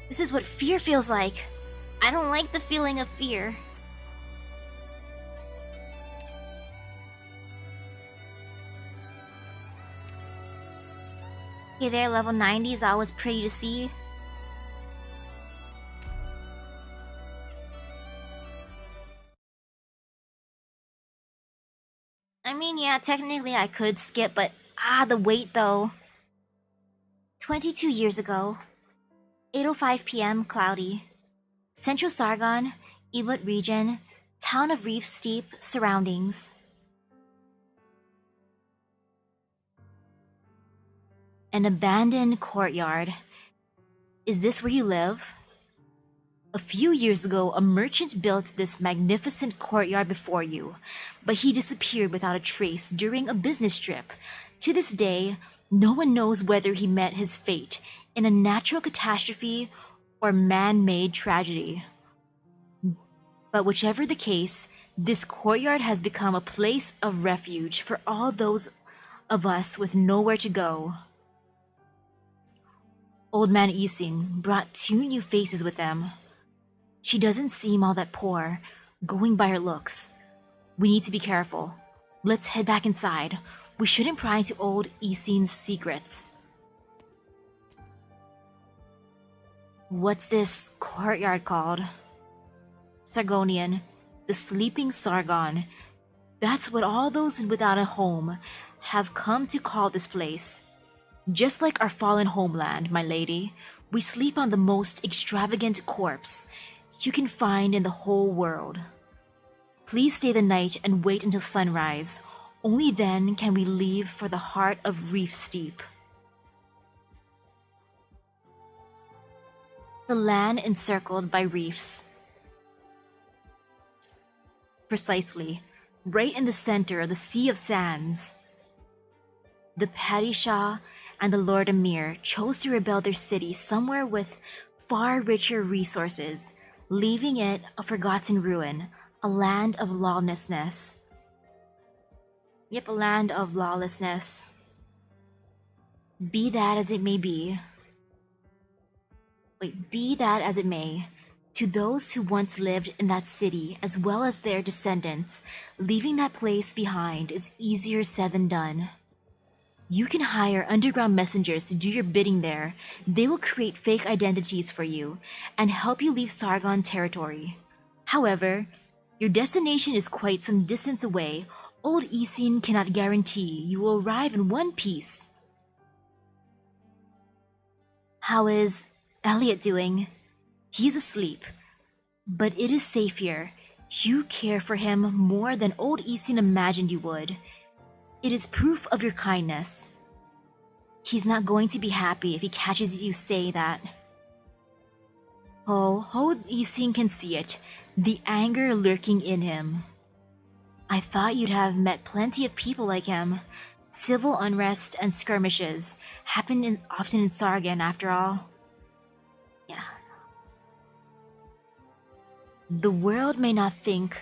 This is what fear feels like. I don't like the feeling of fear. Okay, there, level 90 is always pretty to see. I mean, yeah, technically I could skip, but the wait though. 22 years ago, 8:05 p.m. cloudy. Central Sargon, Ebot region, town of Reef Steep, surroundings. An abandoned courtyard. Is this where you live? A few years ago, a merchant built this magnificent courtyard before you, but he disappeared without a trace during a business trip. To this day, no one knows whether he met his fate in a natural catastrophe or man-made tragedy. But whichever the case, this courtyard has become a place of refuge for all those of us with nowhere to go. Old Man Isin brought 2 new faces with them. She doesn't seem all that poor, going by her looks. We need to be careful. Let's head back inside. We shouldn't pry into old Isin's secrets. What's this courtyard called? Sargonian, the sleeping Sargon. That's what all those without a home have come to call this place. Just like our fallen homeland, my lady, we sleep on the most extravagant corpse you can find in the whole world. Please stay the night and wait until sunrise. Only then can we leave for the heart of Reef Steep. The land encircled by reefs. Precisely, right in the center of the Sea of Sands. The Padishah and the Lord Emir chose to rebuild their city somewhere with far richer resources, leaving it a forgotten ruin, a land of lawlessness. Yep, a land of lawlessness. Be that as it may, to those who once lived in that city as well as their descendants, leaving that place behind is easier said than done. You can hire underground messengers to do your bidding there. They will create fake identities for you and help you leave Sargon territory. However, your destination is quite some distance away. Old Isin cannot guarantee you will arrive in one piece. How is Elliot doing? He's asleep, but it is safe here. You care for him more than old Isin imagined you would. It is proof of your kindness. He's not going to be happy if he catches you say that. Oh, old Isin can see it, the anger lurking in him. I thought you'd have met plenty of people like him. Civil unrest and skirmishes happen often in Sargon, after all. Yeah. The world may not think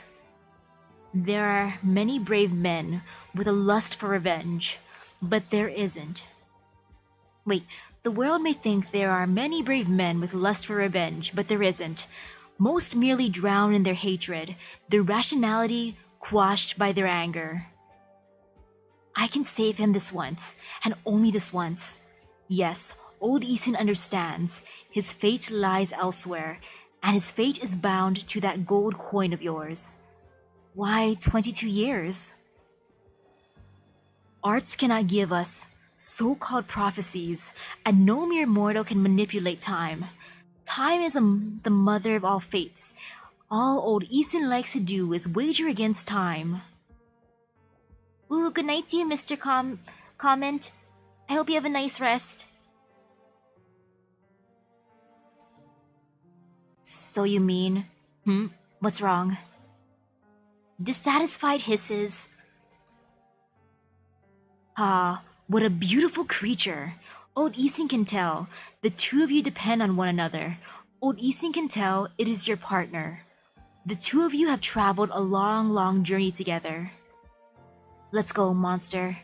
there are many brave men with a lust for revenge, but there isn't. Wait, the world may think there are many brave men with lust for revenge, but there isn't. Most merely drown in their hatred, their rationality quashed by their anger. I can save him this once, and only this once. Yes, old Isin understands. His fate lies elsewhere, and his fate is bound to that gold coin of yours. Why 22 years? Arts cannot give us so-called prophecies, and no mere mortal can manipulate time. Time is the mother of all fates. All old Isin likes to do is wager against time. Ooh, good night to you, Mr. Comment. I hope you have a nice rest. So you mean... What's wrong? Dissatisfied hisses. Ah, what a beautiful creature. Old Isin can tell. The two of you depend on one another. Old Isin can tell it is your partner. The two of you have traveled a long, long journey together. Let's go, monster.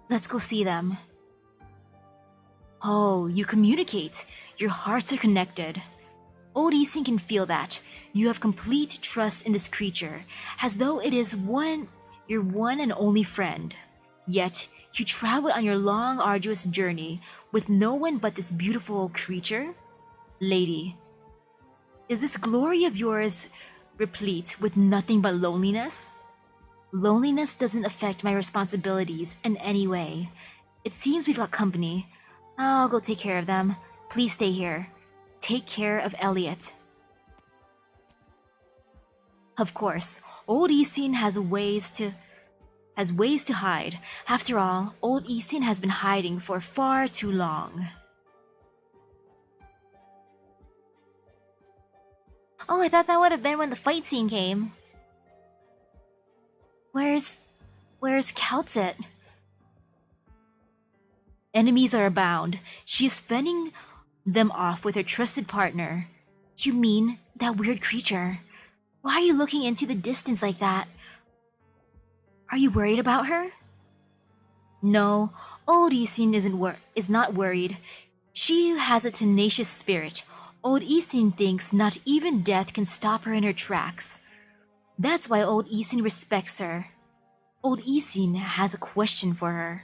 Let's go see them. Oh, you communicate. Your hearts are connected. Old Isin can feel that. You have complete trust in this creature, as though it is your one and only friend. Yet, you traveled on your long, arduous journey with no one but this beautiful creature? Lady, is this glory of yours replete with nothing but loneliness? Loneliness doesn't affect my responsibilities in any way. It seems we've got company. I'll go take care of them. Please stay here. Take care of Elliot. Of course, old Isin has ways to hide. After all, old Isin has been hiding for far too long. Oh, I thought that would have been when the fight scene came. Where's Kaltzit? Enemies are abound. She is fending them off with her trusted partner. You mean that weird creature? Why are you looking into the distance like that? Are you worried about her? No, old Isin is not worried. She has a tenacious spirit. Old Isin thinks not even death can stop her in her tracks. That's why old Isin respects her. Old Isin has a question for her.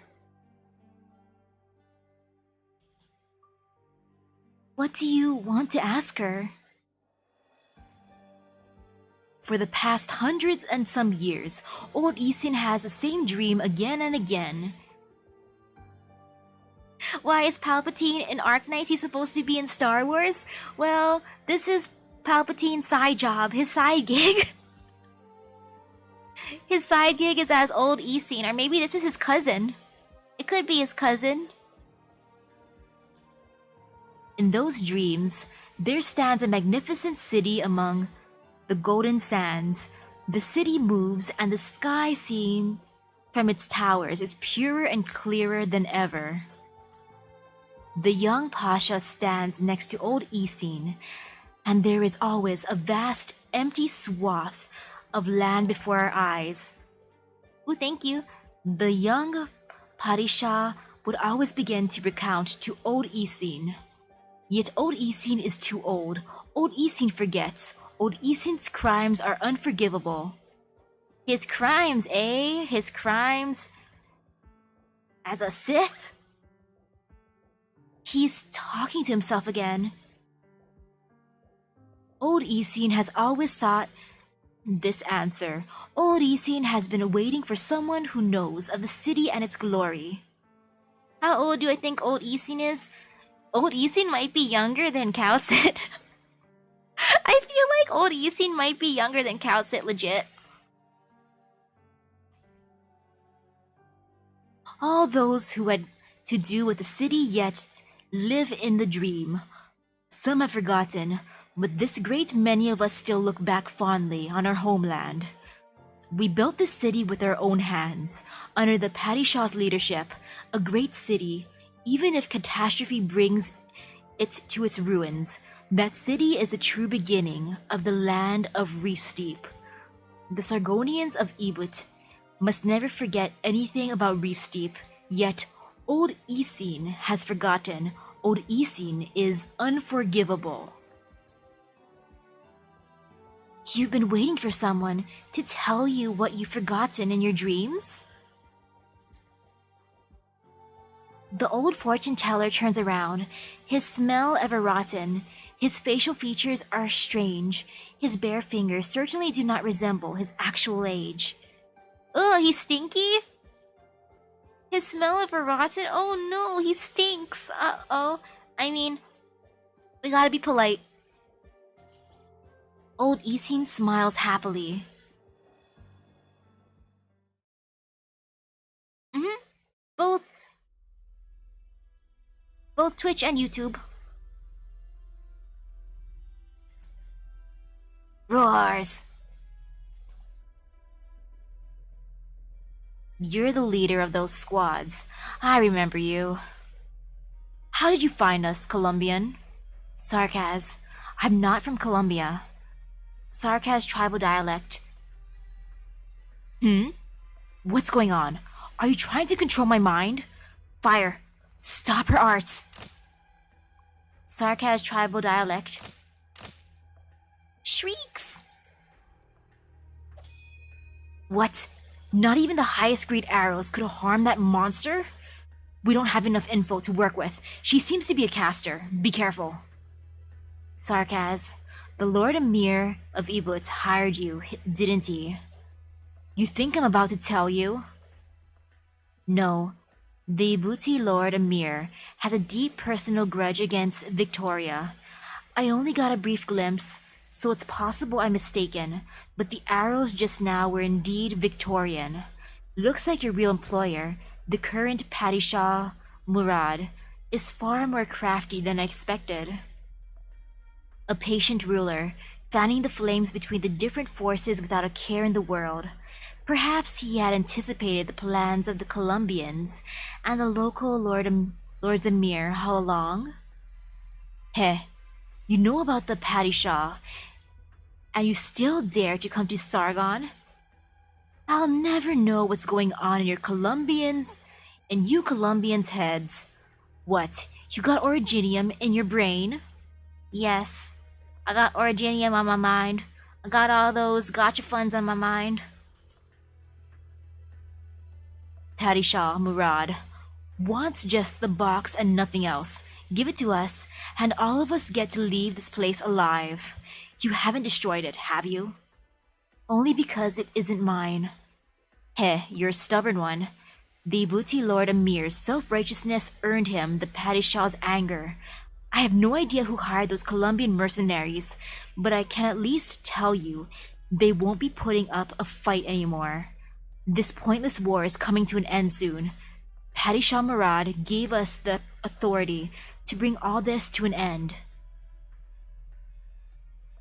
What do you want to ask her? For the past hundreds and some years, old Isin has the same dream again and again. Why is Palpatine in Arknights? He's supposed to be in Star Wars? Well, this is Palpatine's side job, his side gig. His side gig is as old Isin, or maybe this is his cousin. It could be his cousin. In those dreams, there stands a magnificent city among the golden sands. The city moves, and the sky seen from its towers is purer and clearer than ever. The young Pasha stands next to old Isin, and there is always a vast, empty swath of land before our eyes. Ooh, thank you. The young Parisha would always begin to recount to old Isin. Yet old Isin is too old. Old Isin forgets. Old Isin's crimes are unforgivable. His crimes, eh? His crimes as a Sith? He's talking to himself again. Old Isin has always sought this answer. Old Isin has been waiting for someone who knows of the city and its glory. How old do I think old Isin is? Old Isin might be younger than Kaltzit. I feel like old Isin might be younger than Kaltzit, legit. All those who had to do with the city yet live in the dream. Some have forgotten, but this great many of us still look back fondly on our homeland. We built this city with our own hands, under the Padishah's leadership, a great city. Even if catastrophe brings it to its ruins, that city is the true beginning of the land of Reef Steep. The Sargonians of Ebut must never forget anything about Reef Steep, yet old Isin has forgotten. Old Isin is unforgivable. You've been waiting for someone to tell you what you've forgotten in your dreams? The old fortune teller turns around, his smell ever rotten. His facial features are strange. His bare fingers certainly do not resemble his actual age. Ugh, he's stinky? His smell ever rotten? Oh no, he stinks. Uh-oh. I mean, we gotta be polite. Old Isin smiles happily. Both Twitch and YouTube. Roars! You're the leader of those squads. I remember you. How did you find us, Colombian? Sarkaz. I'm not from Colombia. Sarkaz tribal dialect. What's going on? Are you trying to control my mind? Fire! Stop her arts! Sarkaz tribal dialect. Shrieks! What? Not even the highest grade arrows could harm that monster? We don't have enough info to work with. She seems to be a caster. Be careful. Sarkaz. The Lord Emir of Ibut hired you, didn't he? You think I'm about to tell you? No. The Ibuti Lord Emir has a deep personal grudge against Victoria. I only got a brief glimpse, so it's possible I'm mistaken, but the arrows just now were indeed Victorian. Looks like your real employer, the current Padishah Murad, is far more crafty than I expected. A patient ruler, fanning the flames between the different forces without a care in the world. Perhaps he had anticipated the plans of the Colombians and the local Lords Emir all along? Heh, you know about the Padishah, and you still dare to come to Sargon? I'll never know what's going on in you Colombians' heads. What, you got originium in your brain? Yes, I got originium on my mind. I got all those gacha funds on my mind. Padishah Murad wants just the box and nothing else. Give it to us, and all of us get to leave this place alive. You haven't destroyed it, have you? Only because it isn't mine. Heh, you're a stubborn one. The Ibuti Lord Emir's self-righteousness earned him the Padishah's anger. I have no idea who hired those Colombian mercenaries, but I can at least tell you they won't be putting up a fight anymore. This pointless war is coming to an end soon. Padishah Murad gave us the authority to bring all this to an end.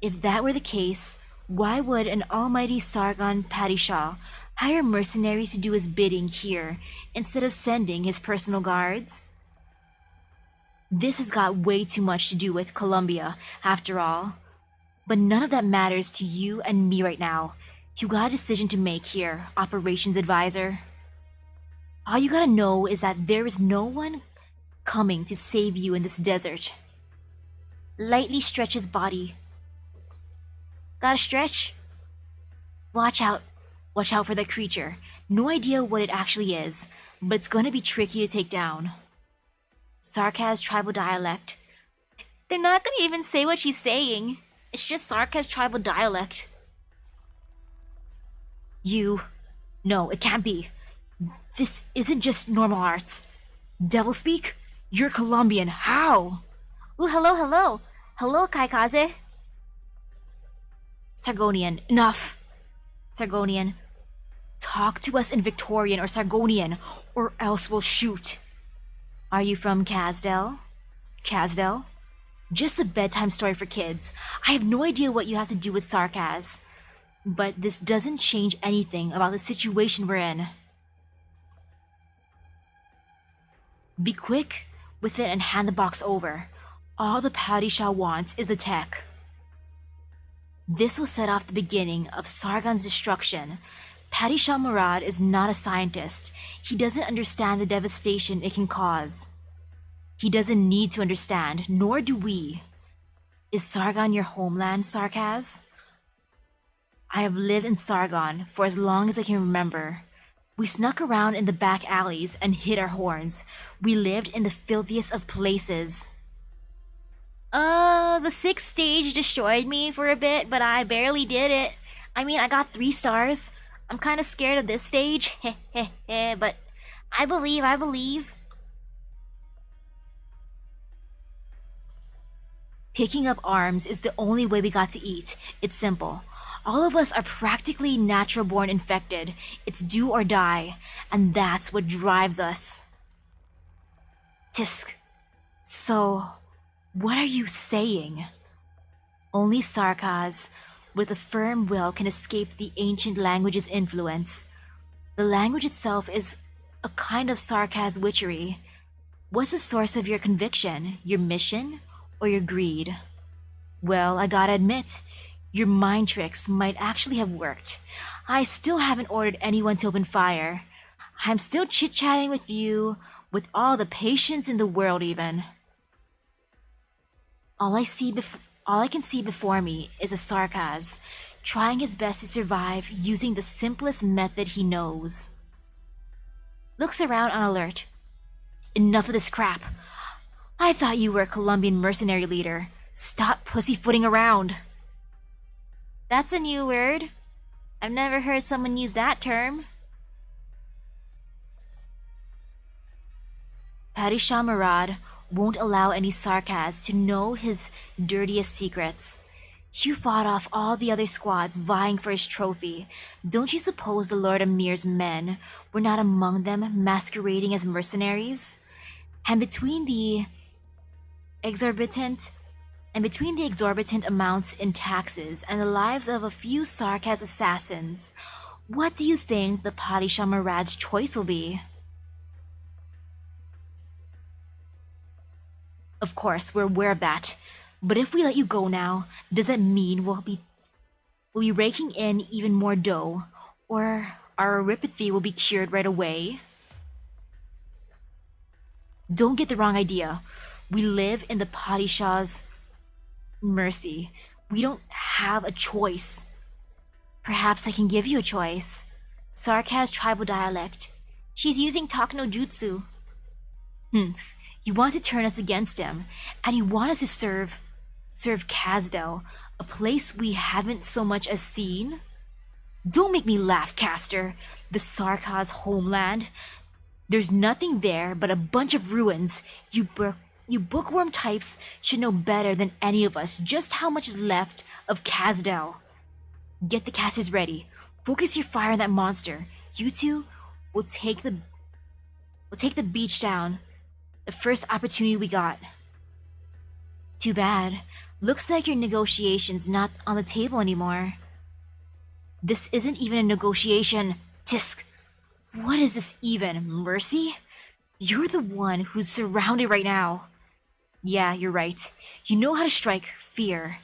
If that were the case, why would an almighty Sargon Padishah hire mercenaries to do his bidding here instead of sending his personal guards? This has got way too much to do with Colombia, after all. But none of that matters to you and me right now. You got a decision to make here, Operations Advisor. All you gotta know is that there is no one coming to save you in this desert. Lightly stretch his body. Gotta stretch? Watch out. Watch out for that creature. No idea what it actually is, but it's gonna be tricky to take down. Sarkaz tribal dialect. They're not gonna even say what she's saying. It's just Sarkaz tribal dialect. You. No, it can't be. This isn't just normal arts. Devil speak? You're Colombian. How? Ooh, hello, hello. Hello, Kaikaze. Sargonian. Enough. Sargonian. Talk to us in Victorian or Sargonian, or else we'll shoot. Are you from Kazdel? Kazdel? Just a bedtime story for kids. I have no idea what you have to do with Sarkaz. But this doesn't change anything about the situation we're in. Be quick with it and hand the box over. All the Padishah wants is the tech. This will set off the beginning of Sargon's destruction. Padishah Murad is not a scientist. He doesn't understand the devastation it can cause. He doesn't need to understand, nor do we. Is Sargon your homeland, Sarkaz? I have lived in Sargon for as long as I can remember. We snuck around in the back alleys and hid our horns. We lived in the filthiest of places. The 6th stage destroyed me for a bit, but I barely did it. I mean, I got 3 stars. I'm kind of scared of this stage, but I believe. Picking up arms is the only way we got to eat. It's simple. All of us are practically natural-born infected. It's do or die, and that's what drives us. Tisk. So, what are you saying? Only Sarkaz. with a firm will can escape the ancient language's influence. The language itself is a kind of sarcasm witchery. What's the source of your conviction? Your mission? Or your greed? Well, I gotta admit, your mind tricks might actually have worked. I still haven't ordered anyone to open fire. I'm still chit-chatting with you, with all the patience in the world even. All I can see before me is a sarcasm, trying his best to survive using the simplest method he knows. Looks around on alert. Enough of this crap. I thought you were a Colombian mercenary leader. Stop pussyfooting around. That's a new word. I've never heard someone use that term. Padishah Murad won't allow any sarcasm to know his dirtiest secrets. You fought off all the other squads vying for his trophy. Don't you suppose the Lord Amir's men were not among them masquerading as mercenaries? And between the exorbitant amounts in taxes and the lives of a few sarcasm assassins, what do you think the Padishah Murad's choice will be? Of course, we're aware of that. But if we let you go now, does that mean we'll be raking in even more dough? Or our oripathy will be cured right away? Don't get the wrong idea. We live in the Padishah's mercy. We don't have a choice. Perhaps I can give you a choice. Sarkaz tribal dialect. She's using talk no jutsu. You want to turn us against him, and you want us to serve Kazdel, a place we haven't so much as seen? Don't make me laugh, Caster. The Sarkaz homeland. There's nothing there but a bunch of ruins. You bookworm types should know better than any of us just how much is left of Kazdel. Get the casters ready. Focus your fire on that monster. You two will take the beach down the first opportunity we got. Too bad. Looks like your negotiation's not on the table anymore. This isn't even a negotiation. Tisk. What is this even? Mercy? You're the one who's surrounded right now. Yeah, you're right. You know how to strike fear.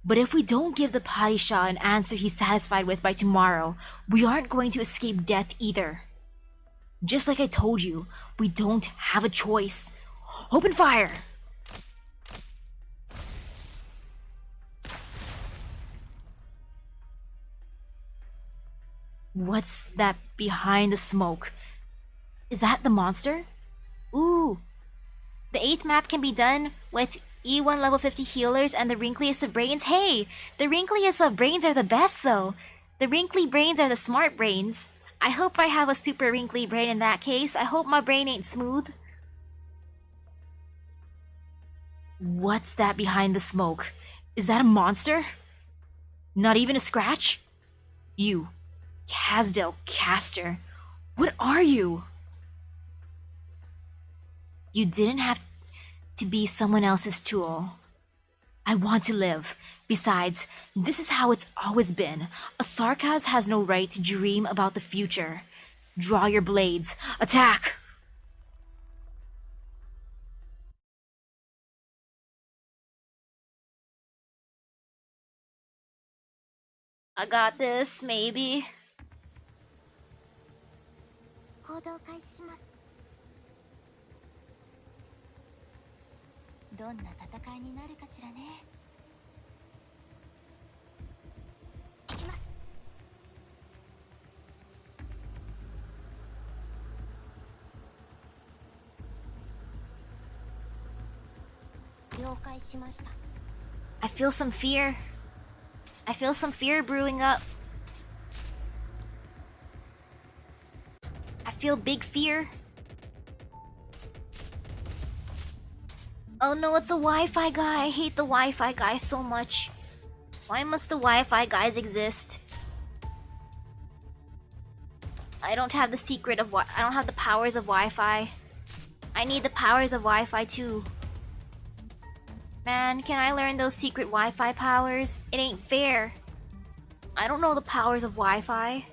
But if we don't give the Padishah an answer he's satisfied with by tomorrow, we aren't going to escape death either. Just like I told you, we don't have a choice. Open fire! What's that behind the smoke? Is that the monster? Ooh. The 8th map can be done with E1 level 50 healers and the wrinkliest of brains. Hey, the wrinkliest of brains are the best though. The wrinkly brains are the smart brains. I hope I have a super wrinkly brain in that case. I hope my brain ain't smooth. What's that behind the smoke? Is that a monster? Not even a scratch? You, Kazdel Caster, what are you? You didn't have to be someone else's tool. I want to live. Besides, this is how it's always been. A Sarkaz has no right to dream about the future. Draw your blades. Attack! I got this, maybe. 行動開始します。どんな戦いになるかしらね。行きます。了解しました。I feel some fear. I feel some fear brewing up. I feel big fear. Oh no, it's a Wi-Fi guy. I hate the Wi-Fi guy so much. Why must the Wi-Fi guys exist? I don't have the secret of I don't have the powers of Wi-Fi. I need the powers of Wi-Fi too. Man, can I learn those secret Wi-Fi powers? It ain't fair. I don't know the powers of Wi-Fi.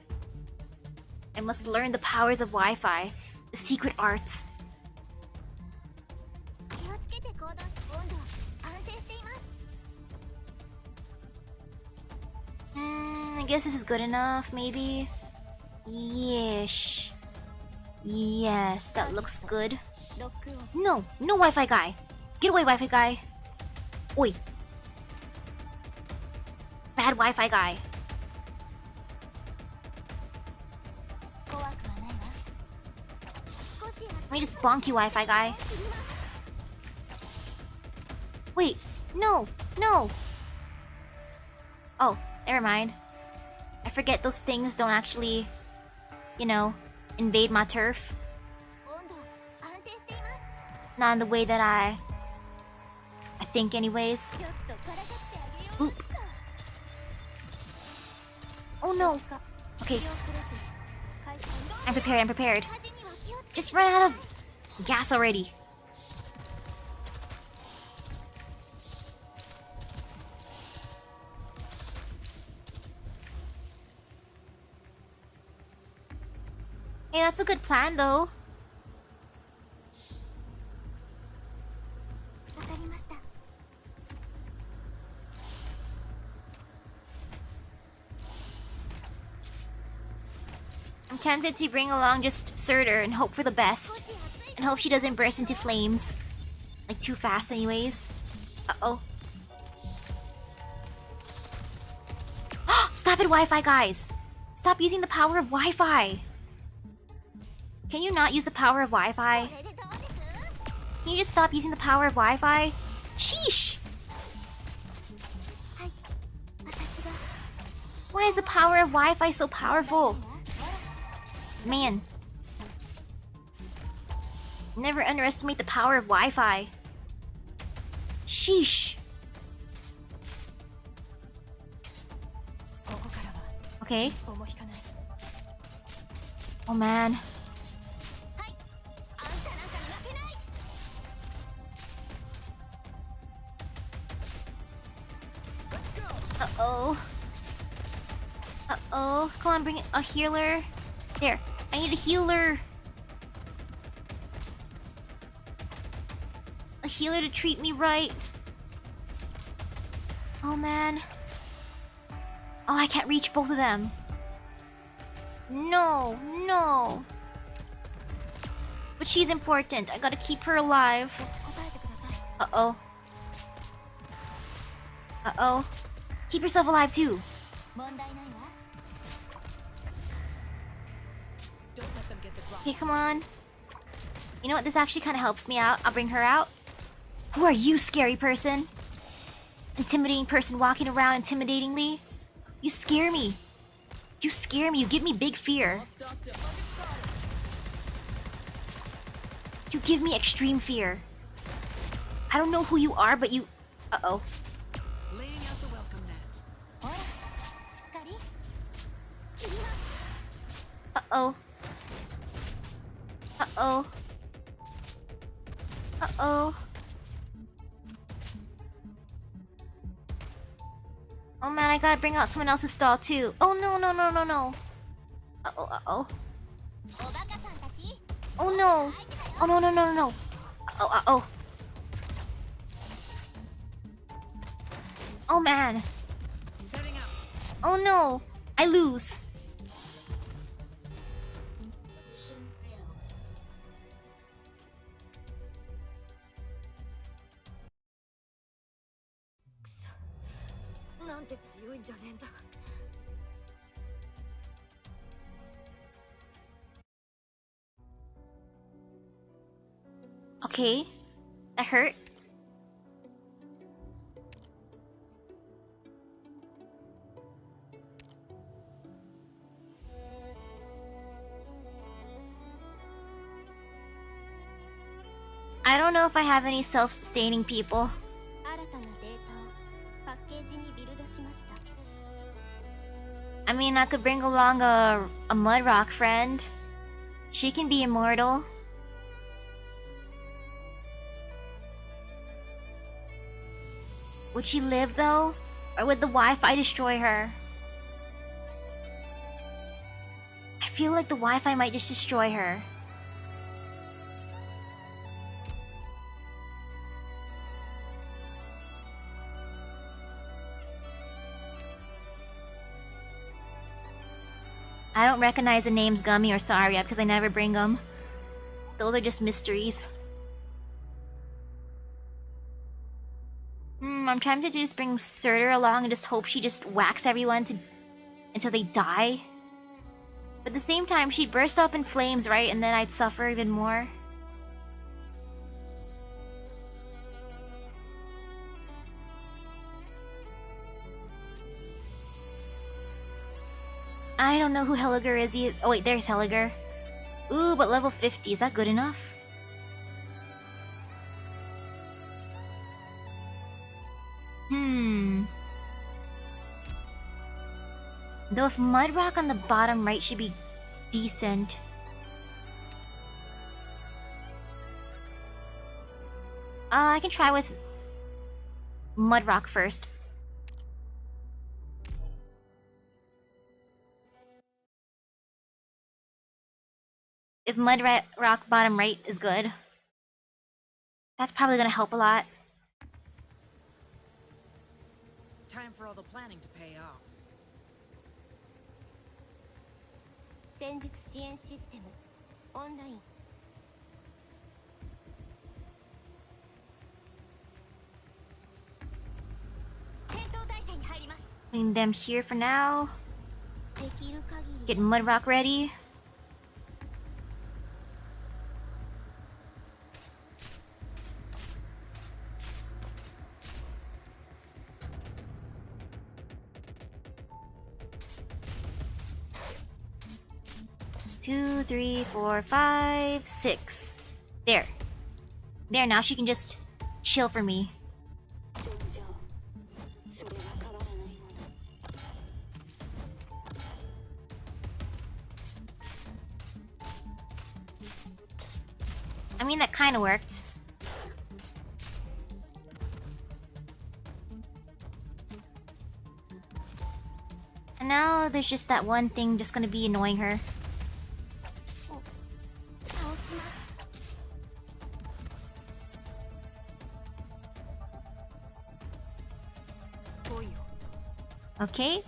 I must learn the powers of Wi-Fi. The secret arts. 気をつけて行動し、温度は安定しています。 I guess this is good enough, maybe? Yeesh. Yes, that looks good. ロックオン。 No, no Wi-Fi guy. Get away, Wi-Fi guy. Oi. Bad Wi-Fi guy. 怖くはないわ。少し Let me just bonk you, Wi-Fi guy. Wait, no, no. Oh, never mind. I forget those things don't actually, you know, invade my turf. 温度安定しています。 Not in the way that I think anyways. ちょっとからかってあげよう。 Oop. Oh no. Okay, 気をくれて開始。 I'm prepared, I'm prepared. 端には気をつけ Just run out of gas already. Hey, that's a good plan though. わかりました。 I'm tempted to bring along just Surtur and hope for the 少 best. し暑い。 And hope she doesn't burst into flames. Like, too fast anyways. Uh-oh. Stop it, Wi-Fi guys! Stop using the power of Wi-Fi! Can you not use the power of Wi-Fi? これでどうです？ Can you just stop using the power of Wi-Fi? Sheesh! はい。私が。 Why is the power of Wi-Fi so powerful? Man. Never underestimate the power of Wi-Fi. Sheesh. ここからは Okay. おも引かない。 Oh man. はい。あんたなんかに負けない。 Uh-oh. Uh-oh. Come on, bring a healer. There. I need a healer. A healer to treat me right. Oh man. Oh, I can't reach both of them. No, no. But she's important. I gotta keep her alive. 答えてください。 Uh-oh. Uh-oh. Keep yourself alive too. 問題ないわ。 Don't let them get the drop. Okay, come on. You know what? This actually kind of helps me out. I'll bring her out. Who are you, scary person? Intimidating person walking around intimidatingly? You scare me. You scare me. You give me big fear. I'll stop to hug and start. You give me extreme fear. I don't know who you are, but you... Uh-oh. Laying out the welcome mat. ほら、しっかり。切ります。 Uh-oh. Uh-oh. Uh-oh. Oh man, I gotta bring out someone else's stall too. Oh no, no, no, no, no. Uh-oh, uh-oh. おバカさんたち。 Oh no. Oh no, no, no, no, no. Uh-oh, uh-oh. Oh man. Setting up. Oh no. I lose. Kusa. なんて強いんじゃねえんだ。 Okay. That hurt. I don't know if I have any self-sustaining people. 新たなデータをパッケージにビルドしました。 I mean, I could bring along a mud rock friend. She can be immortal. Would she live though? Or would the Wi-Fi destroy her? I feel like the Wi-Fi might just destroy her. I don't recognize the names Gummy or Saria because I never bring them. Those are just mysteries. I'm trying to just bring Surtur along and just hope she just whacks everyone until they die. But at the same time, she'd burst up in flames, right? And then I'd suffer even more. I don't know who Helliger is either. Oh wait, there's Helliger. Ooh, but level 50, is that good enough? Though if Mudrock on the bottom right should be decent. I can try with Mudrock first. If Mudrock bottom right is good, that's probably gonna help a lot. Time for all the planning to pay off. 戦術支援システムオンライン 戦闘態勢に入ります Putting them here for now. できる限り Get Mudrock ready. Two, three, four, five, six. There. There, now she can just chill for me. I mean, that kind of worked. And now there's just that one thing just gonna be annoying her. Okay.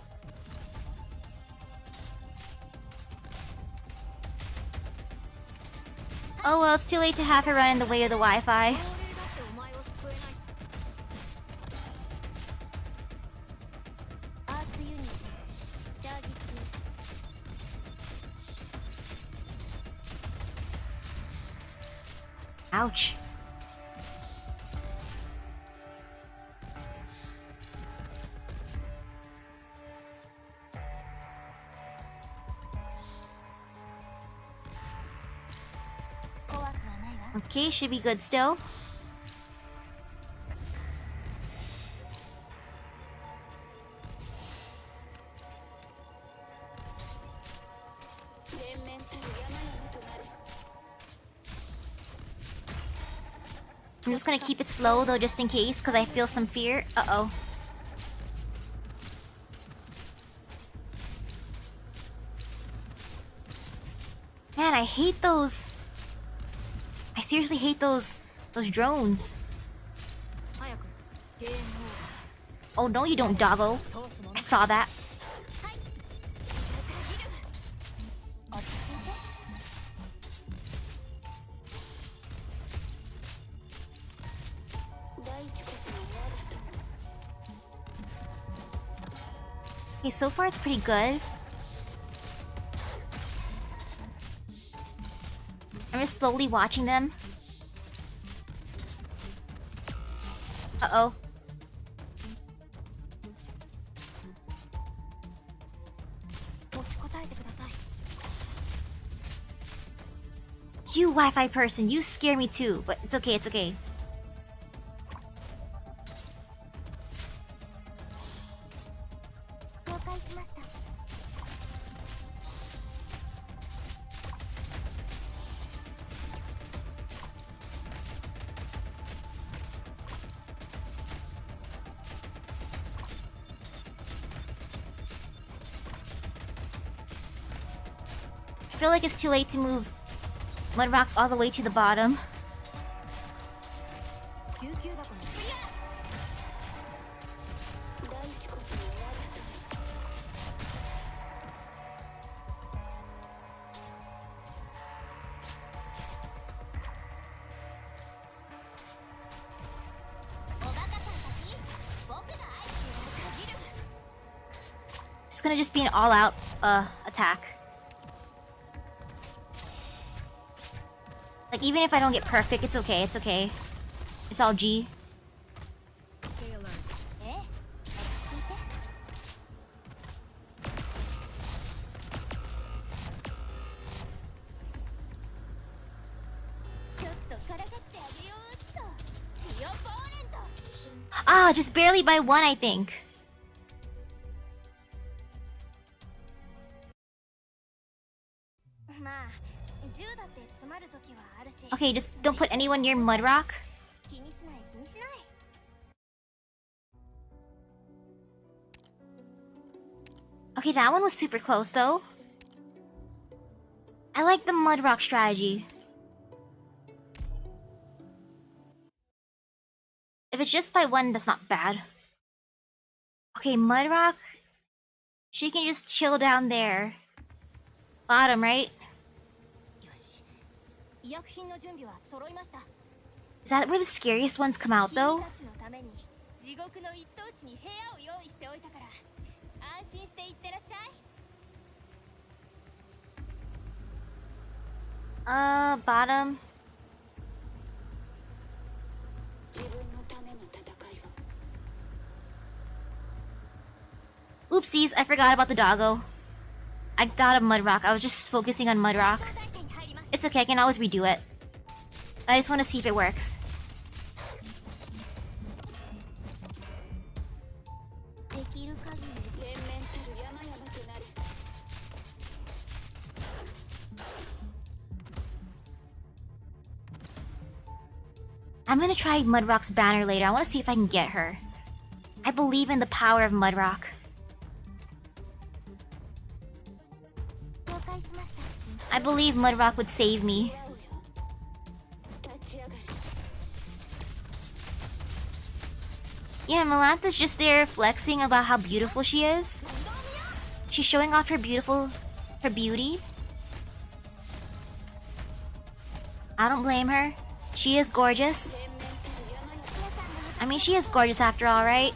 Oh well, it's too late to have her run in the way of the Wi-Fi. Ouch. Okay, should be good still. I'm just gonna keep it slow though, just in case, because I feel some fear. Uh-oh. Man, I hate those. I seriously hate those drones. Oh no, you don't, Davo. I saw that. Okay, so far it's pretty good. I'm just slowly watching them. Uh-oh. You Wi-Fi person, you scare me too, but it's okay, it's okay. I feel like it's too late to move Mudrock all the way to the bottom. It's gonna just be an all-out attack. Like, even if I don't get perfect, it's okay, it's okay. It's all G. Stay alert. Ah, just barely by one, I think. Okay, just don't put anyone near Mudrock. Okay, that one was super close though. I like the Mudrock strategy. If it's just by one, that's not bad. Okay, Mudrock. She can just chill down there. Bottom, right? Is that where the scariest ones come out, though? Bottom. Oopsies, I forgot about the doggo. I got a Mudrock. I was just focusing on Mudrock. It's okay, I can always redo it. I just want to see if it works. I'm gonna try Mudrock's banner later. I want to see if I can get her. I believe in the power of Mudrock. I believe Mudrock would save me. Yeah, Melantha's just there flexing about how beautiful she is. She's showing off her beauty. I don't blame her. She is gorgeous. I mean, she is gorgeous after all, right?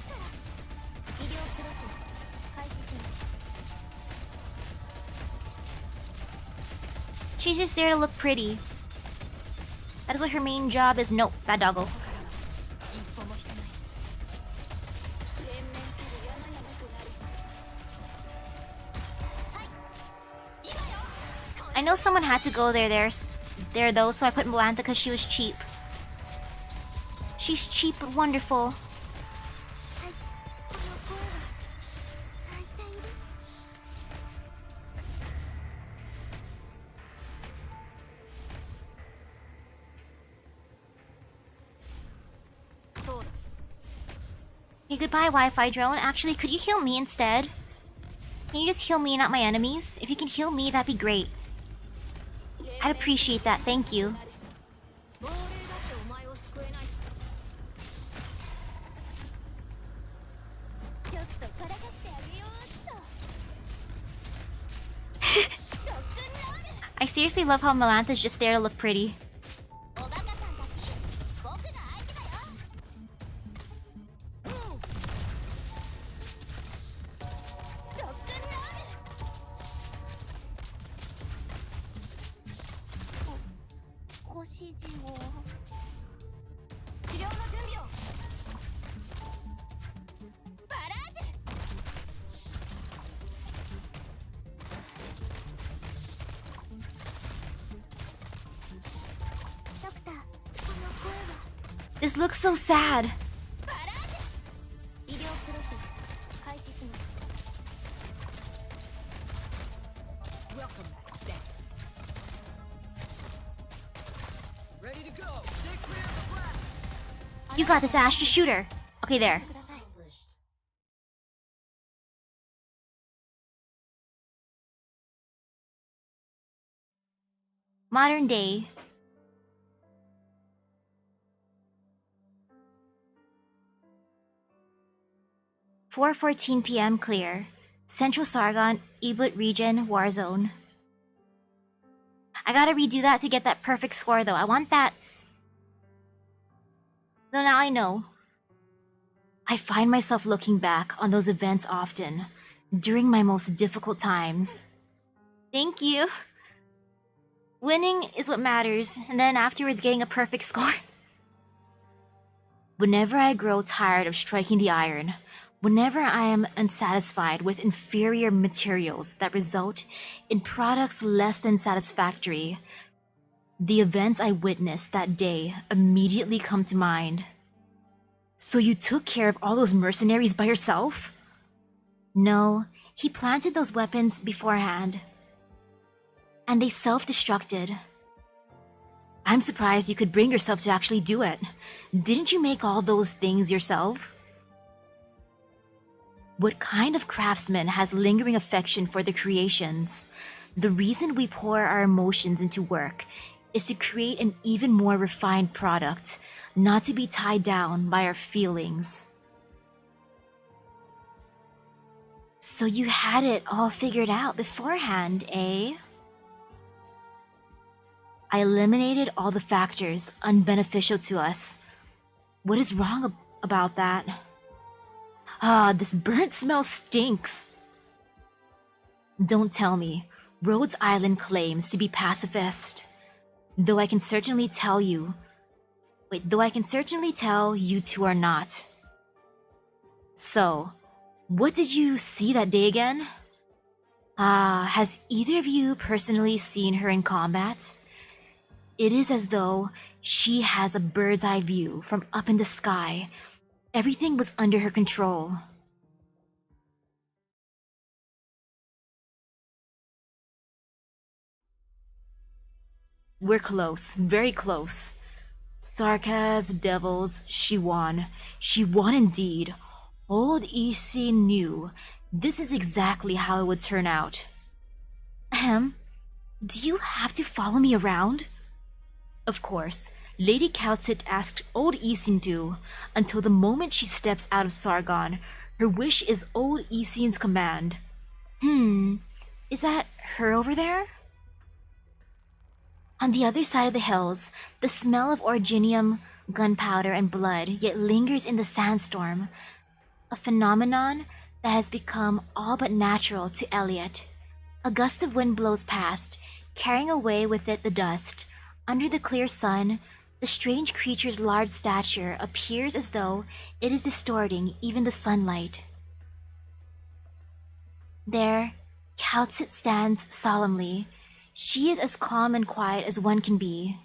She's just there to look pretty. That is what her main job is. Nope, bad doggo. I know someone had to go there though, so I put Melantha because she was cheap. She's cheap but wonderful. Okay, goodbye, Wi-Fi drone. Actually, could you heal me instead? Can you just heal me, not my enemies? If you can heal me, that'd be great. I'd appreciate that, thank you. I seriously love how Melantha's just there to look pretty. This looks so sad. Welcome back, set. Ready to go. Stay clear of the blast. You got this, Ash. Just shoot her. Okay, there. Modern day. "4:14 p.m. clear. Central Sargon, Ebut region, war zone." I gotta redo that to get that perfect score though. I want that. So now I know. I find myself looking back on those events often, during my most difficult times. Thank you. Winning is what matters, and then afterwards getting a perfect score. Whenever I grow tired of striking the iron, whenever I am unsatisfied with inferior materials that result in products less than satisfactory, the events I witnessed that day immediately come to mind. So you took care of all those mercenaries by yourself? No, he planted those weapons beforehand. And they self-destructed. I'm surprised you could bring yourself to actually do it. Didn't you make all those things yourself? What kind of craftsman has lingering affection for the creations? The reason we pour our emotions into work is to create an even more refined product, not to be tied down by our feelings. So you had it all figured out beforehand, eh? I eliminated all the factors unbeneficial to us. What is wrong about that? This burnt smell stinks. Don't tell me Rhodes Island claims to be pacifist. Though I can certainly tell you two are not. So, what did you see that day again? Has either of you personally seen her in combat? It is as though she has a bird's eye view from up in the sky. Everything was under her control. We're close, very close. Sarkaz, devils, she won. She won indeed. Old Issei knew this is exactly how it would turn out. Ahem, do you have to follow me around? Of course, Lady Couchit asked old Issei to, until the moment she steps out of Sargon, her wish is old Issei's command. Is that her over there? On the other side of the hills, the smell of originium, gunpowder, and blood yet lingers in the sandstorm, a phenomenon that has become all but natural to Elliot. A gust of wind blows past, carrying away with it the dust. Under the clear sun, the strange creature's large stature appears as though it is distorting even the sunlight. There, Couchit stands solemnly. She is as calm and quiet as one can be.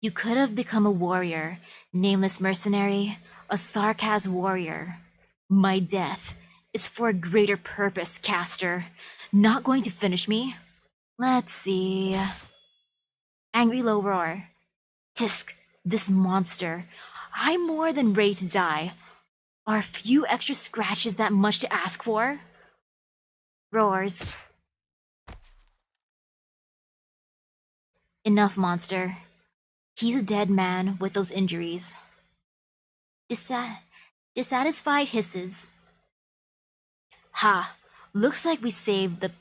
You could have become a warrior, nameless mercenary, a Sarkaz warrior. My death is for a greater purpose, caster. Not going to finish me? Let's see. Angry low roar. Tisk, this monster. I'm more than ready to die. Are a few extra scratches that much to ask for? Roars. Enough, monster. He's a dead man with those injuries. Dissatisfied hisses. Ha! Looks like we saved the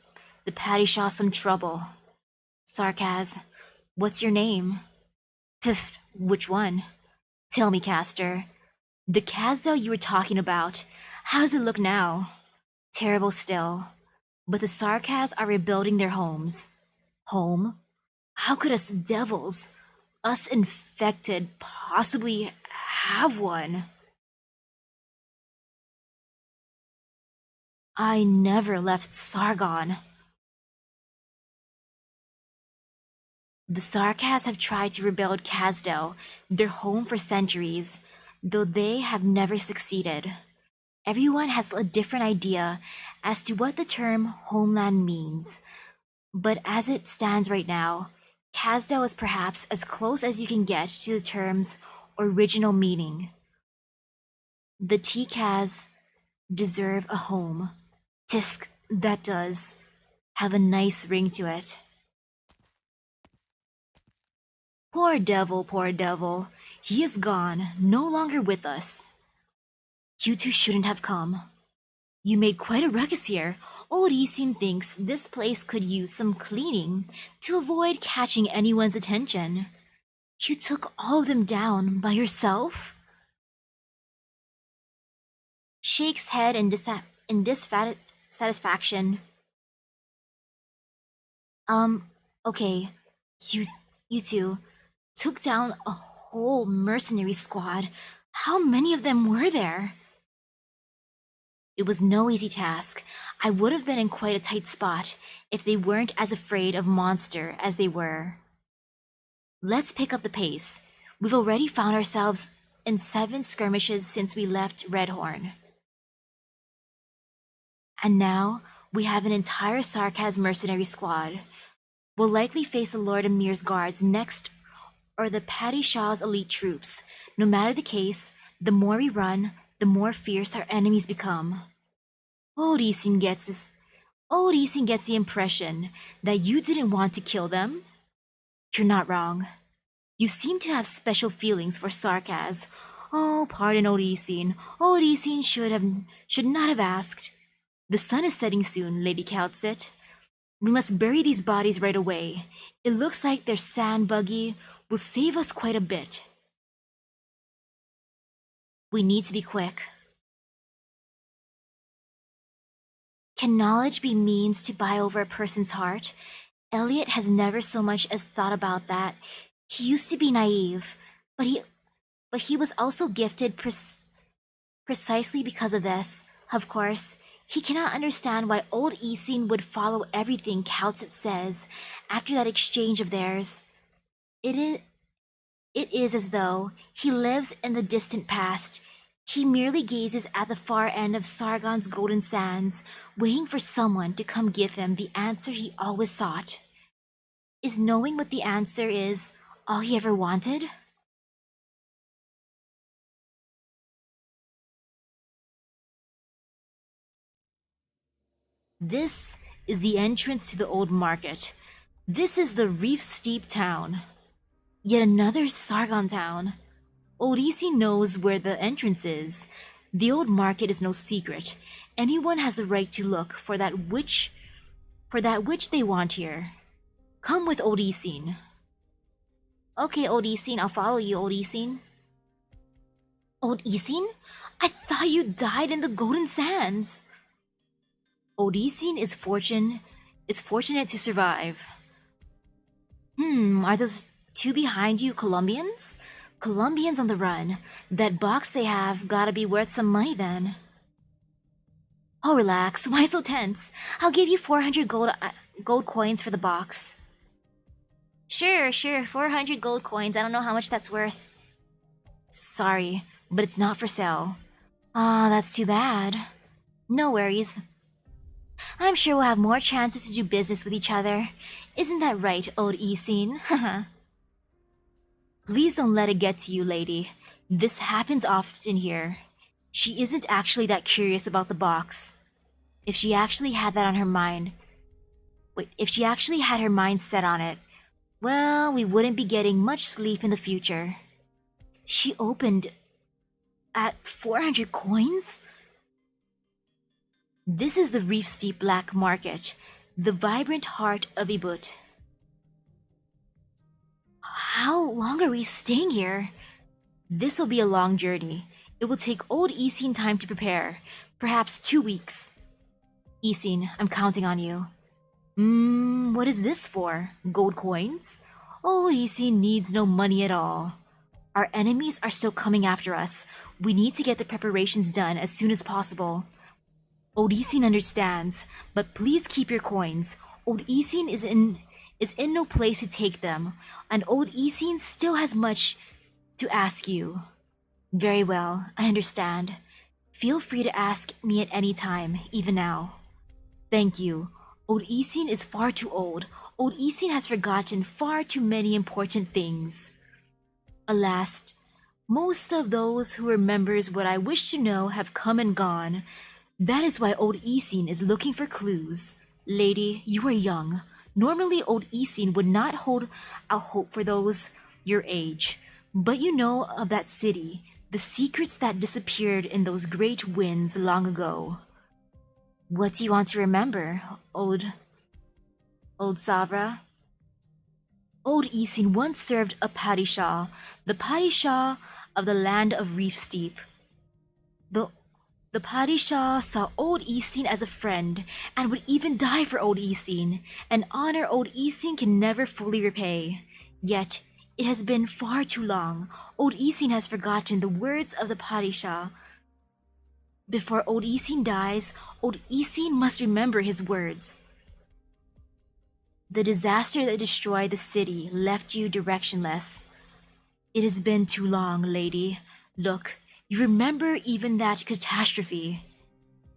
Padishah some trouble. Sarkaz, what's your name? Pff, which one? Tell me, caster. The Kasdal you were talking about, how does it look now? Terrible still. But the Sarkaz are rebuilding their homes. Home? How could us devils, us infected, possibly have one? I never left Sargon. The Sarkaz have tried to rebuild Kasdal, their home for centuries, though they have never succeeded. Everyone has a different idea as to what the term homeland means, but as it stands right now, Kasdal is perhaps as close as you can get to the term's original meaning. The T-Kaz deserve a home. Tisk, that does have a nice ring to it. Poor devil, poor devil. He is gone, no longer with us. You two shouldn't have come. You made quite a ruckus here. Old Isin thinks this place could use some cleaning to avoid catching anyone's attention. You took all of them down by yourself? Shakes head in dissatisfaction. Okay. You two took down a whole mercenary squad. How many of them were there? It was no easy task. I would have been in quite a tight spot if they weren't as afraid of Monster as they were. Let's pick up the pace. We've already found ourselves in 7 skirmishes since we left Redhorn. And now we have an entire Sarkaz mercenary squad. We'll likely face the Lord Emir's guards next, or the Paddy Shah's elite troops. No matter the case, the more we run, the more fierce our enemies become. Old Isin gets the impression that you didn't want to kill them. You're not wrong. You seem to have special feelings for Sarkaz. Oh, pardon Old Isin. Old Isin should not have asked. The sun is setting soon, Lady Kaltsit. We must bury these bodies right away. It looks like their sand buggy will save us quite a bit. We need to be quick. Can knowledge be means to buy over a person's heart? Elliot has never so much as thought about that. He used to be naive, but he was also gifted precisely because of this. Of course, he cannot understand why old Isin would follow everything Kaltsit says after that exchange of theirs. It is as though he lives in the distant past. He merely gazes at the far end of Sargon's golden sands, waiting for someone to come give him the answer he always sought. Is knowing what the answer is all he ever wanted? This is the entrance to the old market. This is the reef steep town. Yet another Sargon town. Old Isin knows where the entrance is. The old market is no secret. Anyone has the right to look for that which they want here. Come with Old Isin. Okay, Old Isin, I'll follow you, Old Isin. Old Isin? I thought you died in the Golden Sands. Old Isin is fortunate to survive. Are those two behind you Colombians? Colombians on the run. That box they have gotta be worth some money then. Oh, relax. Why so tense? I'll give you 400 gold coins for the box. Sure, 400 gold coins. I don't know how much that's worth. Sorry, but it's not for sale. Ah, that's too bad. No worries. I'm sure we'll have more chances to do business with each other. Isn't that right, old Isin? Please don't let it get to you, lady. This happens often here. She isn't actually that curious about the box. If she actually had her mind set on it, well, we wouldn't be getting much sleep in the future. She opened at 400 coins? This is the Reef Steep Black Market, the vibrant heart of Ibut. How long are we staying here? This'll be a long journey. It will take old Isin time to prepare, perhaps 2 weeks. Isin, I'm counting on you. What is this for? Gold coins? Old Isin needs no money at all. Our enemies are still coming after us. We need to get the preparations done as soon as possible. Old Isin understands, but please keep your coins. Old Isin is in no place to take them, and Old Isin still has much to ask you. Very well, I understand. Feel free to ask me at any time, even now. Thank you. Old Isin is far too old. Old Isin has forgotten far too many important things. Alas, most of those who remembers what I wish to know have come and gone. That is why old Isin is looking for clues. Lady, you are young. Normally, old Isin would not hold out hope for those your age. But you know of that city, the secrets that disappeared in those great winds long ago. What do you want to remember, old Savra? Old Isin once served a padishah, the padishah of the land of Reef Steep. The padishah saw old Isin as a friend and would even die for old Isin, an honor old Isin can never fully repay. Yet, it has been far too long. Old Isin has forgotten the words of the padishah. Before old Isin dies, old Isin must remember his words. The disaster that destroyed the city left you directionless. It has been too long, lady. Look, you remember even that catastrophe.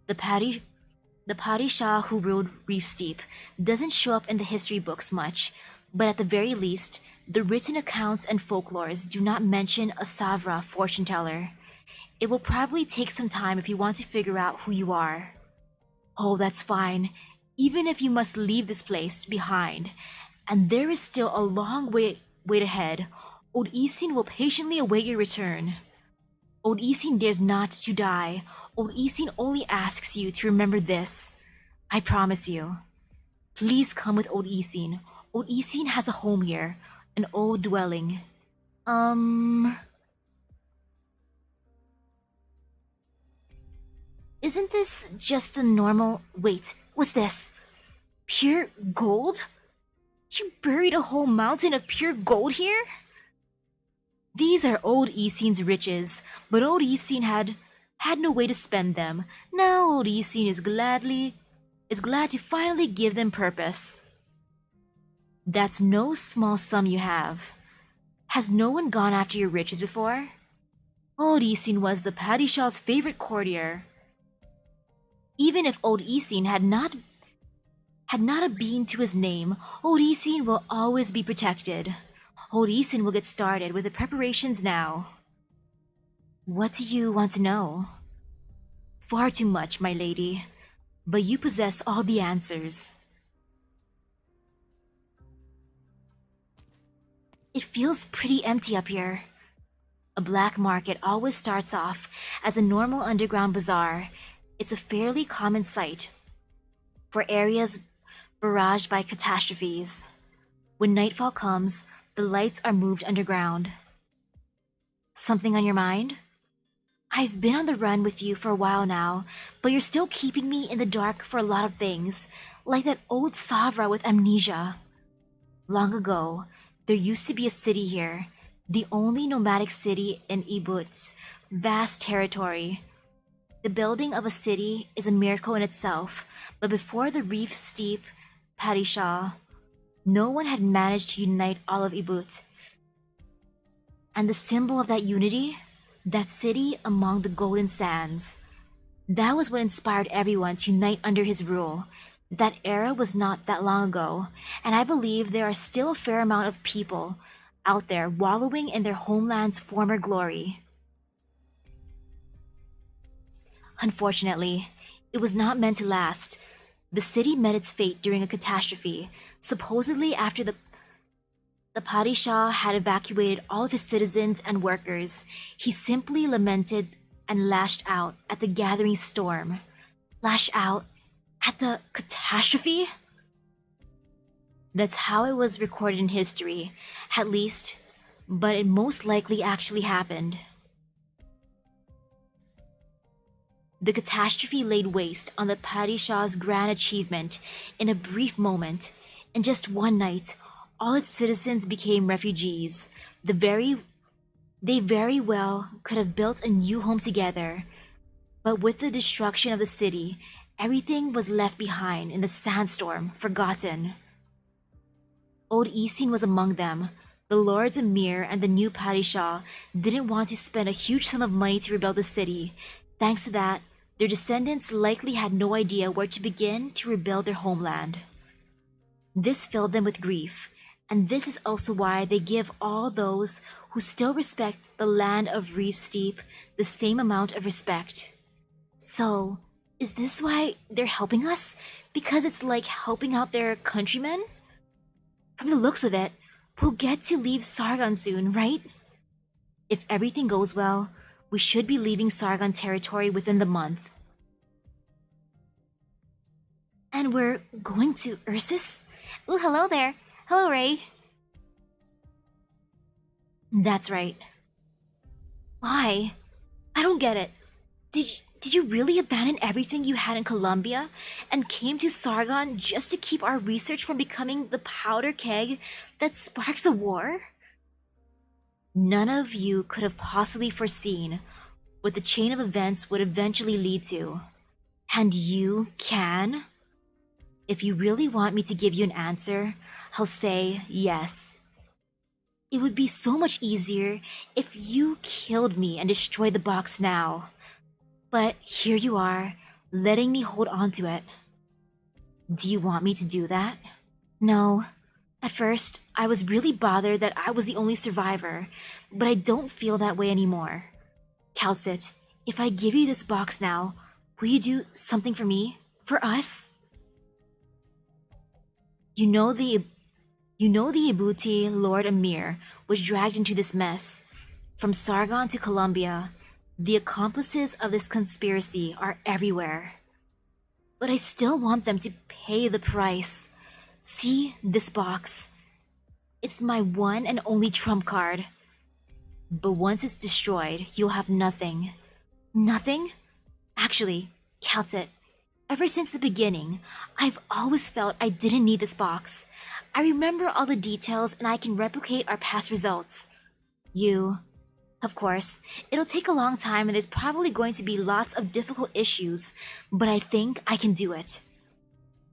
The padishah who ruled Reef Steep doesn't show up in the history books much, but at the very least, the written accounts and folklores do not mention a Savra fortune teller. It will probably take some time if you want to figure out who you are. Oh, that's fine. Even if you must leave this place behind, and there is still a long wait ahead, old Isin will patiently await your return. Old Isin dares not to die. Old Isin only asks you to remember this. I promise you. Please come with old Isin. Old Isin has a home here, an old dwelling. Isn't this just a normal... Wait, what's this? Pure gold? You buried a whole mountain of pure gold here? These are old Isin's riches, but old Isin had no way to spend them. Now old Isin is glad to finally give them purpose. That's no small sum you have. Has no one gone after your riches before? Old Isin was the padishah's favorite courtier. Even if old Isin had not a bean to his name, old Isin will always be protected. Old Isin will get started with the preparations now. What do you want to know? Far too much, my lady. But you possess all the answers. It feels pretty empty up here. A black market always starts off as a normal underground bazaar. It's a fairly common sight for areas barraged by catastrophes. When nightfall comes, the lights are moved underground. Something on your mind? I've been on the run with you for a while now, but you're still keeping me in the dark for a lot of things, like that old Savra with amnesia. Long ago, there used to be a city here, the only nomadic city in Ibut's vast territory. The building of a city is a miracle in itself, but before the Reef Steep padishah, no one had managed to unite all of Ibut. And the symbol of that unity? That city among the golden sands. That was what inspired everyone to unite under his rule. That era was not that long ago, and I believe there are still a fair amount of people out there wallowing in their homeland's former glory. Unfortunately, it was not meant to last. The city met its fate during a catastrophe, supposedly after the padishah had evacuated all of his citizens and workers. He simply lamented and lashed out at the gathering storm. Lashed out at the catastrophe? That's how it was recorded in history, at least, but it most likely actually happened. The catastrophe laid waste on the padishah's grand achievement in a brief moment. In just one night, all its citizens became refugees. They very well could have built a new home together, but with the destruction of the city, everything was left behind in the sandstorm, forgotten. Old Isin was among them. The Lords Emir and the new padishah didn't want to spend a huge sum of money to rebuild the city. Thanks to that, their descendants likely had no idea where to begin to rebuild their homeland. This filled them with grief, and this is also why they give all those who still respect the land of Reef Steep the same amount of respect. So, Is this why they're helping us? Because it's like helping out their countrymen? From the looks of it, we'll get to leave Sargon soon, right? If everything goes well, we should be leaving Sargon territory within the month. And we're going to Ursus? Ooh, hello there. Hello, Ray. That's right. Why? I don't get it. Did you really abandon everything you had in Colombia and came to Sargon just to keep our research from becoming the powder keg that sparks a war? None of you could have possibly foreseen what the chain of events would eventually lead to. And you can? If you really want me to give you an answer, I'll say yes. It would be so much easier if you killed me and destroyed the box now. But here you are, letting me hold on to it. Do you want me to do that? No. At first, I was really bothered that I was the only survivor, but I don't feel that way anymore. Calcit, if I give you this box now, will you do something for me? For us? You know the Ibuti Lord Amir was dragged into this mess. From Sargon to Colombia, the accomplices of this conspiracy are everywhere. But I still want them to pay the price. See this box? It's my one and only trump card. But once it's destroyed, you'll have nothing. Nothing? Actually, Calcit, ever since the beginning, I've always felt I didn't need this box. I remember all the details and I can replicate our past results. Of course, it'll take a long time and there's probably going to be lots of difficult issues, but I think I can do it.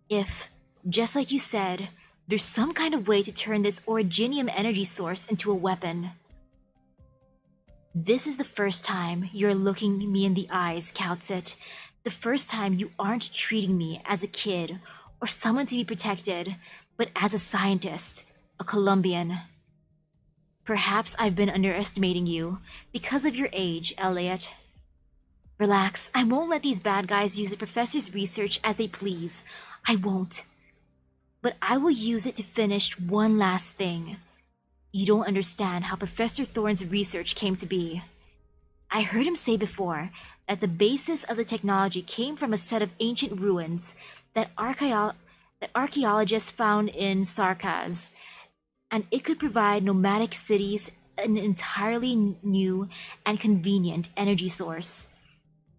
If, just like you said, there's some kind of way to turn this originium energy source into a weapon. This is the first time you're looking me in the eyes, Calcit. The first time you aren't treating me as a kid or someone to be protected, but as a scientist, a Colombian. Perhaps I've been underestimating you because of your age, Elliot. Relax, I won't let these bad guys use the professor's research as they please. I won't. But I will use it to finish one last thing. You don't understand how Professor Thorne's research came to be. I heard him say before that the basis of the technology came from a set of ancient ruins that archaeologists found in Sarkaz, and it could provide nomadic cities an entirely new and convenient energy source.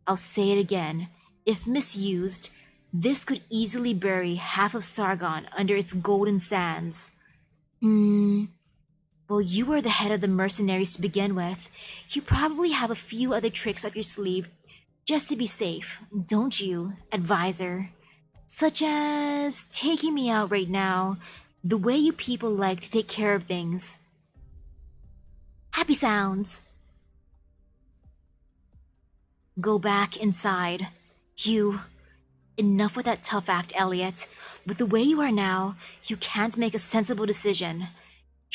I'll say it again. If misused, this could easily bury half of Sargon under its golden sands. Well, you were the head of the mercenaries to begin with. You probably have a few other tricks up your sleeve just to be safe, don't you, advisor? Such as taking me out right now, the way you people like to take care of things. Happy sounds. Go back inside. Enough with that tough act, Elliot. With the way you are now, you can't make a sensible decision.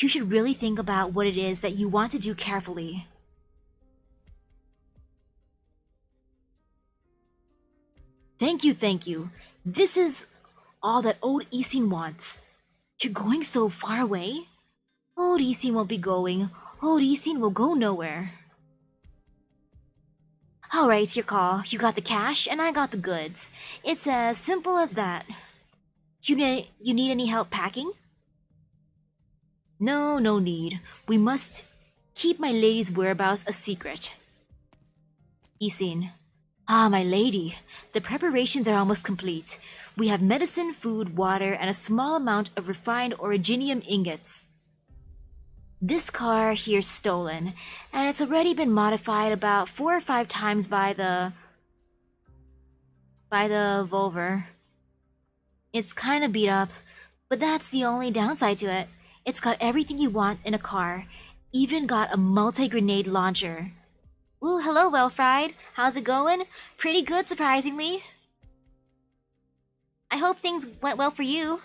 You should really think about what it is that you want to do carefully. Thank you. This is all that old Isin wants. You're going so far away? Old Isin won't be going. Old Isin will go nowhere. Alright, it's your call. You got the cash and I got the goods. It's as simple as that. You need any help packing? No need. We must keep my lady's whereabouts a secret. Isin. Ah, my lady. The preparations are almost complete. We have medicine, food, water, and a small amount of refined originium ingots. This car here's stolen, and it's already been modified about 4 or 5 times by the Volver. It's kinda beat up, but that's the only downside to it. It's got everything you want in a car, even got a multi-grenade launcher. Ooh, hello, Well-Fried. How's it going? Pretty good, surprisingly. I hope things went well for you.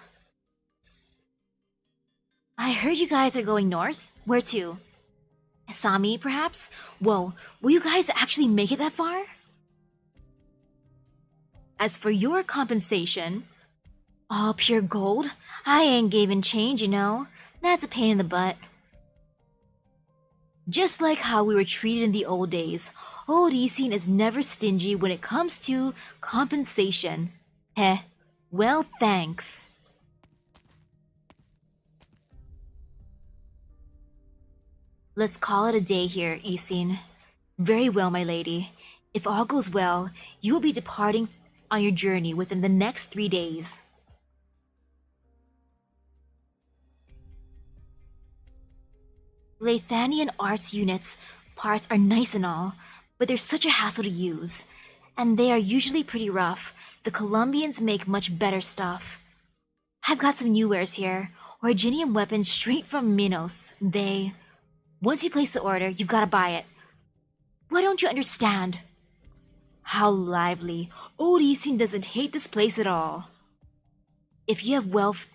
I heard you guys are going north. Where to? Asami, perhaps? Whoa, will you guys actually make it that far? As for your compensation, all pure gold? I ain't giving change, you know. That's a pain in the butt. Just like how we were treated in the old days, old Isin is never stingy when it comes to compensation. Heh. Well, thanks. Let's call it a day here, Isin. Very well, my lady. If all goes well, you will be departing on your journey within the next 3 days. Lathanian arts units parts are nice and all, but they're such a hassle to use. And they are usually pretty rough. The Colombians make much better stuff. I've got some new wares here. Originium weapons straight from Minos. Once you place the order, you've got to buy it. Why don't you understand? How lively. Old Isin doesn't hate this place at all. If you have wealth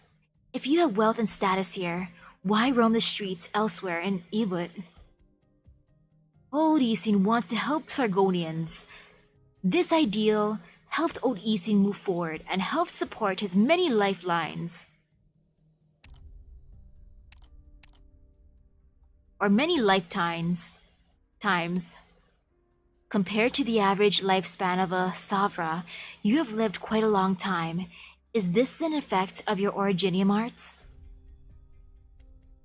and status here, why roam the streets elsewhere in Ebut? Old Isin wants to help Sargonians. This ideal helped Old Isin move forward and helped support his many lifelines. Or many lifetimes. Compared to the average lifespan of a Savra, you have lived quite a long time. Is this an effect of your Originium arts?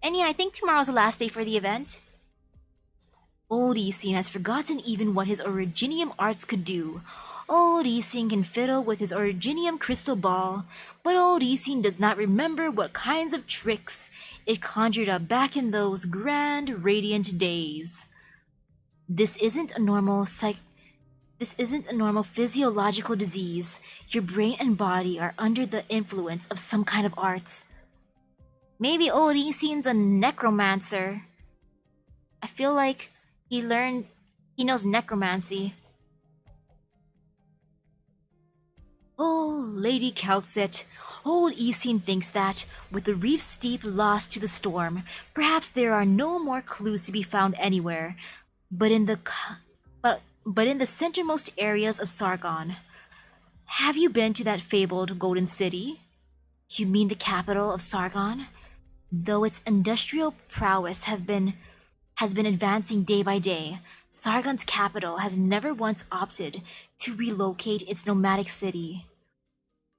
And yeah, I think tomorrow's the last day for the event. Old Isin has forgotten even what his Originium arts could do. Old Isin can fiddle with his Originium crystal ball, but Old Isin does not remember what kinds of tricks it conjured up back in those grand, radiant days. This isn't a normal physiological disease. Your brain and body are under the influence of some kind of arts. Maybe old Isin's a necromancer. I feel like he knows necromancy. Oh, Lady Calcit, old Isin thinks that, with the reef steep lost to the storm, perhaps there are no more clues to be found anywhere, but in the centermost areas of Sargon. Have you been to that fabled Golden City? You mean the capital of Sargon? Though its industrial prowess has been advancing day by day, Sargon's capital has never once opted to relocate its nomadic city.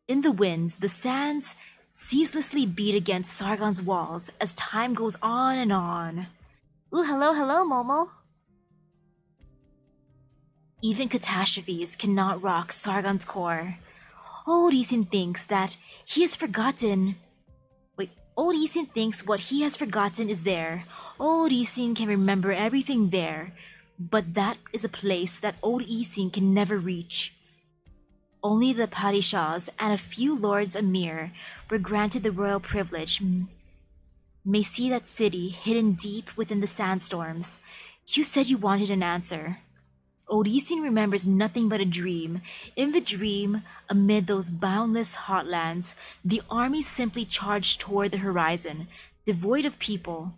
In the winds, the sands ceaselessly beat against Sargon's walls as time goes on and on. Ooh, hello, Momo. Even catastrophes cannot rock Sargon's core. Old Isin thinks that he has forgotten. Old Isin thinks what he has forgotten is there. Old Isin can remember everything there, but that is a place that Old Isin can never reach. Only the Padishahs and a few Lords Amir were granted the royal privilege may see that city hidden deep within the sandstorms. You said you wanted an answer. Old Isin remembers nothing but a dream. In the dream, amid those boundless hotlands, the army simply charged toward the horizon, devoid of people.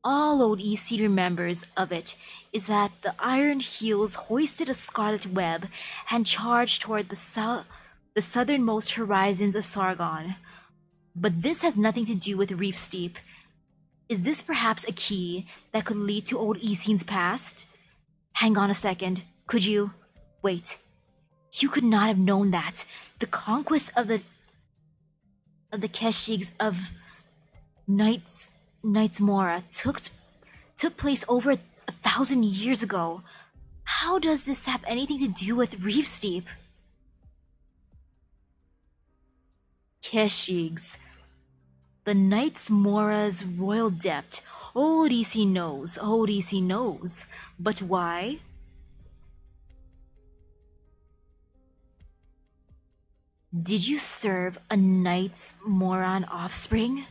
All old Isin remembers of it is that the Iron Heels hoisted a scarlet web and charged toward the southernmost horizons of Sargon. But this has nothing to do with Reef Steep. Is this perhaps a key that could lead to old Isin's past? Hang on a second. Could you? Wait. You could not have known that. The conquest of the Keshigs of Knights Mora took place over 1,000 years ago. How does this have anything to do with Reef Steep? Keshigs. The Knights Mora's royal debt. Old Isin knows. But why? Did you serve a Knights Moran offspring?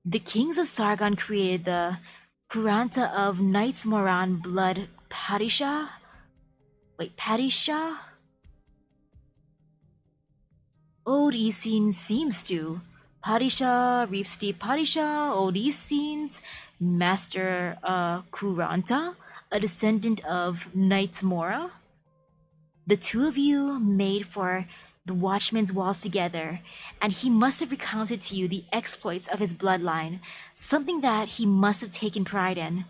The kings of Sargon created the Kuranta of Knights Moran blood Padishah? Padishah? Old Isin seems to. Padishah, Reef Steep Padishah, Old Isin's Master Kuranta, a descendant of Knights Mora. The two of you made for the Watchman's walls together, and he must have recounted to you the exploits of his bloodline, something that he must have taken pride in.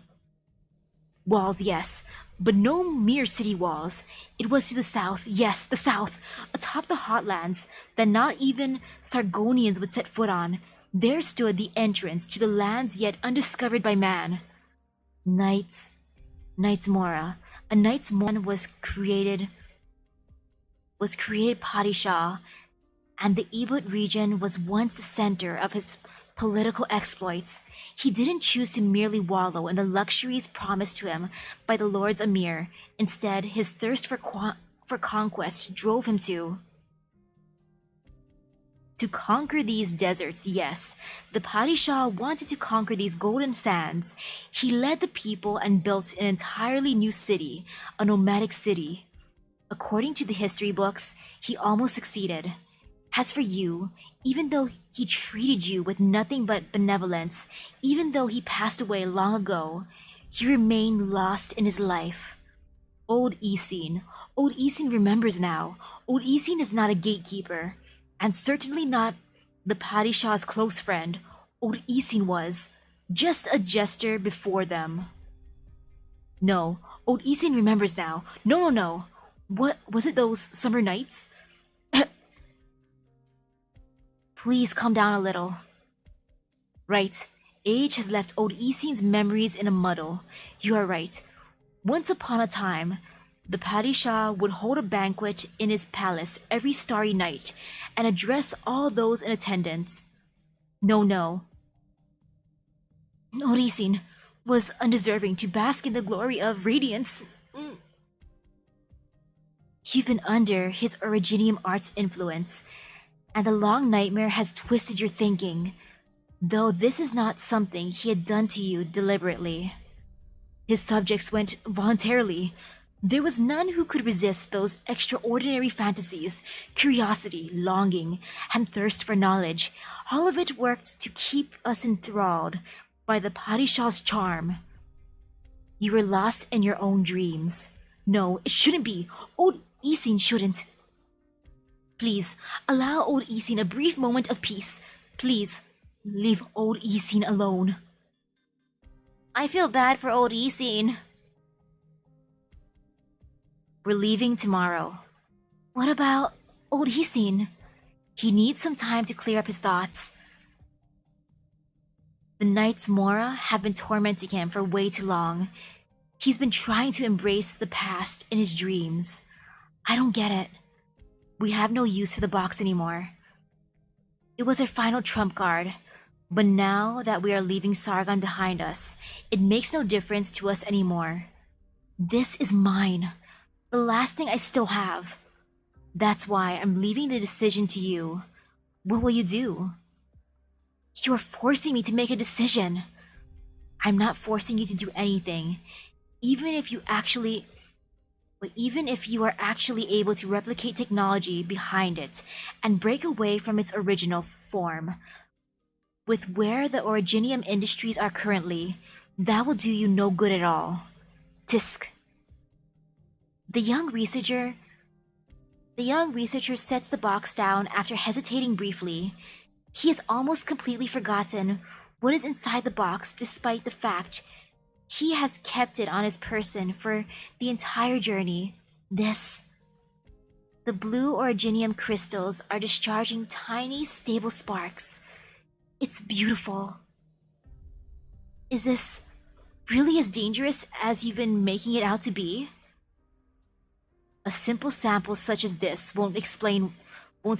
Walls, yes, but no mere city walls. It was to the south, yes, the south, atop the hotlands that not even Sargonians would set foot on. There stood the entrance to the lands yet undiscovered by man. Knights Mora. A Knights Mora was created Padishah, and the Ebut region was once the center of his political exploits. He didn't choose to merely wallow in the luxuries promised to him by the Lord's Emir. Instead, his thirst for conquest drove him to conquer these deserts. Yes, the Padishah wanted to conquer these golden sands. He led the people and built an entirely new city, a nomadic city. According to the history books, he almost succeeded. As for you, even though he treated you with nothing but benevolence, even though he passed away long ago, you remain lost in his life. Old Isin remembers now. Old Isin is not a gatekeeper, and certainly not the Padishah's close friend. Old Isin was just a jester before them. No, Old Isin remembers now. No. What was it, those summer nights? Please calm down a little. Right, age has left old Isin's memories in a muddle. You are right. Once upon a time, the Padishah would hold a banquet in his palace every starry night and address all those in attendance. No. Old Isin was undeserving to bask in the glory of radiance. You've been under his Originium art's influence, and the long nightmare has twisted your thinking, though this is not something he had done to you deliberately. His subjects went voluntarily. There was none who could resist those extraordinary fantasies, curiosity, longing, and thirst for knowledge. All of it worked to keep us enthralled by the Padishah's charm. You were lost in your own dreams. No, it shouldn't be. Old Isin shouldn't. Please, allow old Isin a brief moment of peace. Please, leave old Isin alone. I feel bad for old Isin. We're leaving tomorrow. What about old Isin? He needs some time to clear up his thoughts. The Knights Mora have been tormenting him for way too long. He's been trying to embrace the past in his dreams. I don't get it. We have no use for the box anymore. It was our final trump card, but now that we are leaving Sargon behind us, it makes no difference to us anymore. This is mine, the last thing I still have. That's why I'm leaving the decision to you. What will you do? You're forcing me to make a decision. I'm not forcing you to do anything. Even if you are actually able to replicate technology behind it and break away from its original form, with where the Originium industries are currently, that will do you no good at all. Tisk. The young researcher sets the box down after hesitating briefly. He has almost completely forgotten what is inside the box, despite the fact he has kept it on his person for the entire journey. The blue Originium crystals are discharging tiny, stable sparks. It's beautiful. Is this really as dangerous as you've been making it out to be? A simple sample such as this won't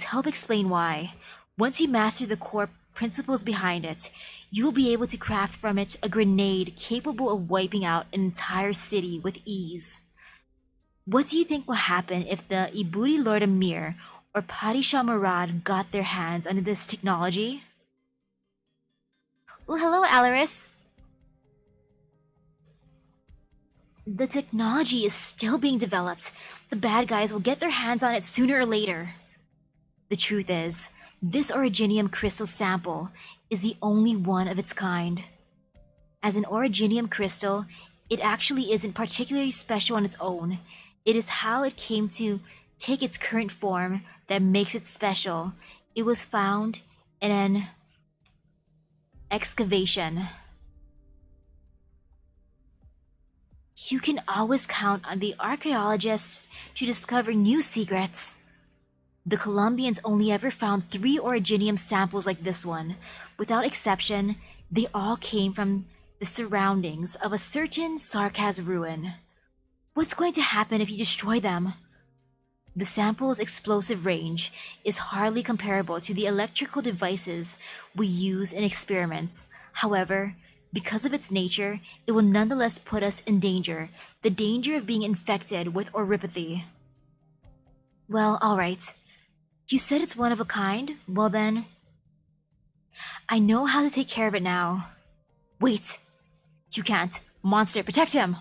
help explain why. Once you master the core principles behind it, you will be able to craft from it a grenade capable of wiping out an entire city with ease. What do you think will happen if the Iburi Lord Emir or Padishah Murad got their hands on this technology? Oh, hello, Alaris. The technology is still being developed. The bad guys will get their hands on it sooner or later. The truth is, this Originium crystal sample is the only one of its kind. As an originium crystal, it actually isn't particularly special on its own. It is how it came to take its current form that makes it special. It was found in an excavation. You can always count on the archaeologists to discover new secrets. The Colombians only ever found 3 originium samples like this one. Without exception, they all came from the surroundings of a certain Sarkaz ruin. What's going to happen if you destroy them? The sample's explosive range is hardly comparable to the electrical devices we use in experiments. However, because of its nature, it will nonetheless put us in danger, the danger of being infected with oripathy. Well, alright. You said it's one of a kind? Well then, I know how to take care of it now. Wait! You can't. Monster, protect him!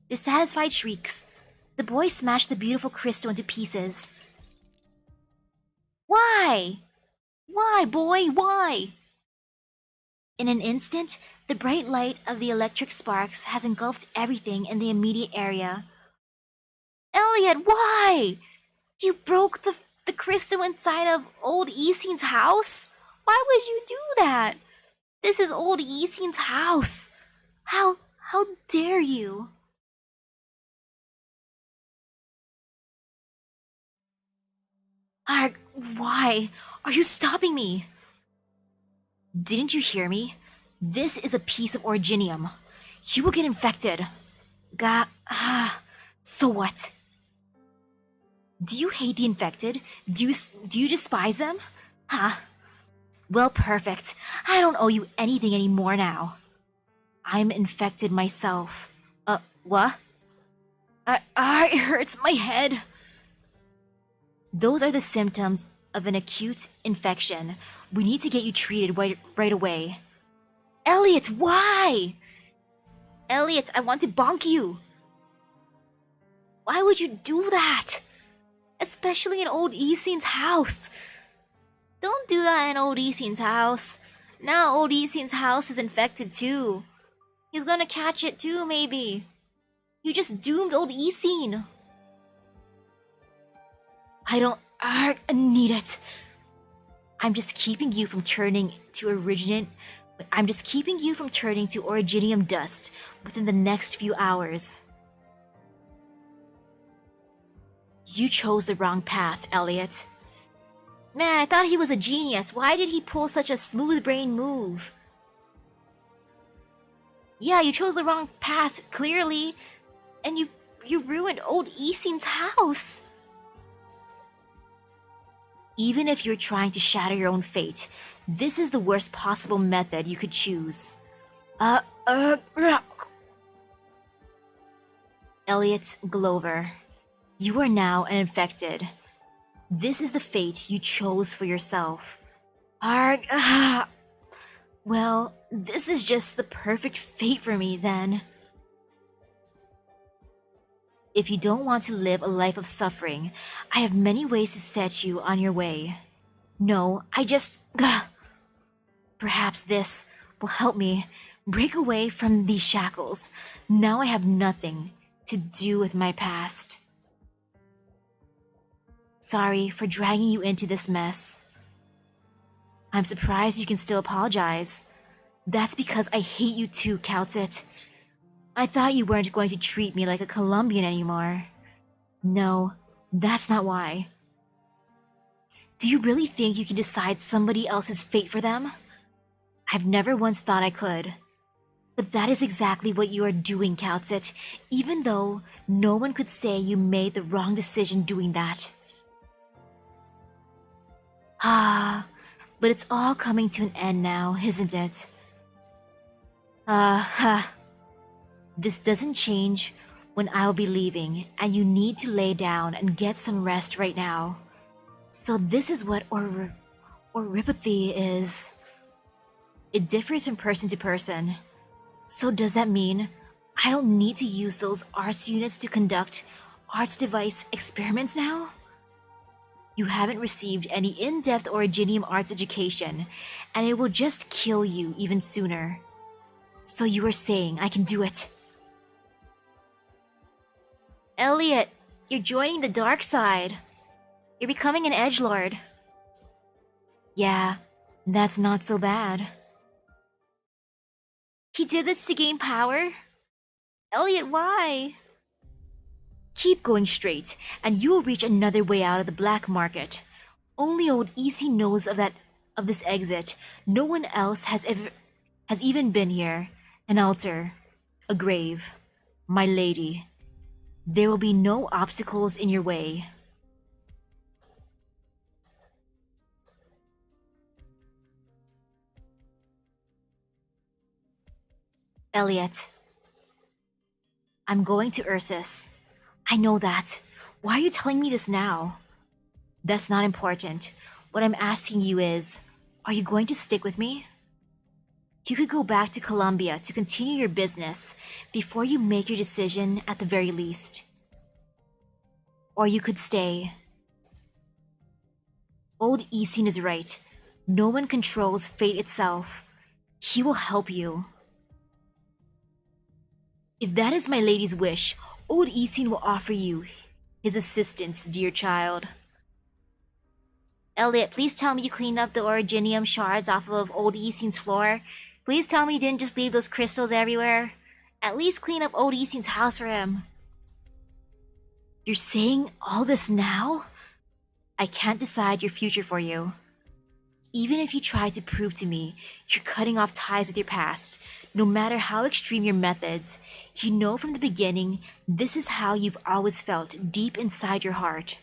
Dissatisfied shrieks. The boy smashed the beautiful crystal into pieces. Why? Why, boy, why? In an instant, the bright light of the electric sparks has engulfed everything in the immediate area. Elliot, why? You broke the crystal inside of old Isine's house? Why would you do that? This is old Isine's house. How dare you? Arg, why are you stopping me? Didn't you hear me? This is a piece of originium. You will get infected. So what? Do you hate the infected? Do you despise them? Huh? Well, perfect. I don't owe you anything anymore now. I'm infected myself. What? It hurts my head. Those are the symptoms of an acute infection. We need to get you treated right away. Elliot, why? Elliot, I want to bonk you. Why would you do that? Especially in old Isine's house. Don't do that in old Isine's house. Now old Isine's house is infected too. He's gonna catch it too, maybe. You just doomed old Isine. I don't need it. I'm just keeping you from turning to originium dust within the next few hours. You chose the wrong path, Elliot. Man, I thought he was a genius. Why did he pull such a smooth brain move? Yeah, you chose the wrong path, clearly. And you ruined old Isine's house. Even if you're trying to shatter your own fate, this is the worst possible method you could choose. Elliot Glover, you are now an infected. This is the fate you chose for yourself. Well, this is just the perfect fate for me, then. If you don't want to live a life of suffering, I have many ways to set you on your way. No, Perhaps this will help me break away from these shackles. Now I have nothing to do with my past. Sorry for dragging you into this mess. I'm surprised you can still apologize. That's because I hate you too, Calcit. I thought you weren't going to treat me like a Colombian anymore. No, that's not why. Do you really think you can decide somebody else's fate for them? I've never once thought I could. But that is exactly what you are doing, Calcit, even though no one could say you made the wrong decision doing that. But it's all coming to an end now, isn't it? This doesn't change when I'll be leaving, and you need to lay down and get some rest right now. So this is what oripathy is. It differs from person to person. So does that mean I don't need to use those arts units to conduct arts device experiments now? You haven't received any in-depth originium arts education, and it will just kill you even sooner. So you were saying I can do it? Elliot, you're joining the dark side. You're becoming an edgelord. Yeah, that's not so bad. He did this to gain power? Elliot, why? Keep going straight, and you will reach another way out of the black market. Only old Easy knows of this exit. No one else has even been here. An altar, a grave, my lady. There will be no obstacles in your way. Elliot, I'm going to Ursus. I know that. Why are you telling me this now? That's not important. What I'm asking you is, are you going to stick with me? You could go back to Colombia to continue your business before you make your decision at the very least. Or you could stay. Old Isin is right. No one controls fate itself. He will help you. If that is my lady's wish, old Isin will offer you his assistance, dear child. Elliot, please tell me you cleaned up the originium shards off of old Isin's floor. Please tell me you didn't just leave those crystals everywhere. At least clean up old Isin's house for him. You're saying all this now? I can't decide your future for you. Even if you try to prove to me you're cutting off ties with your past, no matter how extreme your methods, you know from the beginning this is how you've always felt deep inside your heart.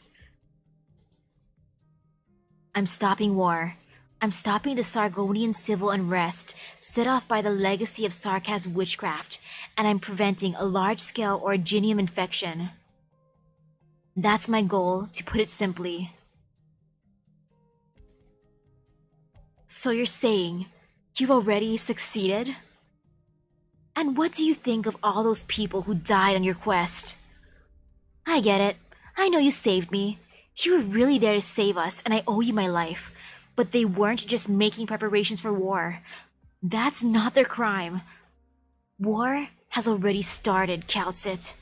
I'm stopping war. I'm stopping the Sargonian civil unrest set off by the legacy of Sarkaz's witchcraft, and I'm preventing a large-scale originium infection. That's my goal, to put it simply. So you're saying you've already succeeded? And what do you think of all those people who died on your quest? I get it. I know you saved me. You were really there to save us, and I owe you my life. But they weren't just making preparations for war. That's not their crime. War has already started, Kaltsit.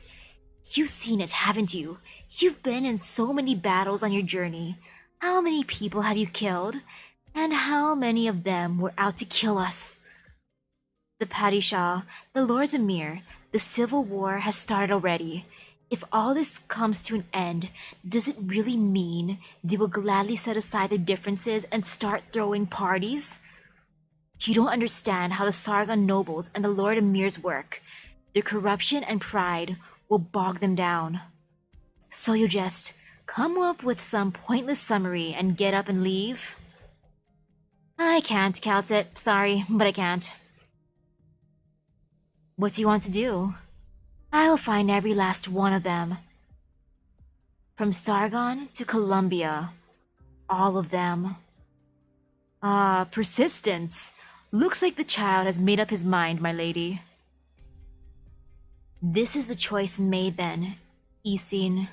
You've seen it, haven't you? You've been in so many battles on your journey. How many people have you killed? And how many of them were out to kill us? The Padishah, the Lords Emir, the civil war has started already. If all this comes to an end, does it really mean they will gladly set aside their differences and start throwing parties? You don't understand how the Sargon nobles and the Lord Emirs work. Their corruption and pride will bog them down. So you just come up with some pointless summary and get up and leave? I can't, Kaltsit. Sorry, but I can't. What do you want to do? I'll find every last one of them. From Sargon to Columbia. All of them. Persistence. Looks like the child has made up his mind, my lady. This is the choice made then, Isin.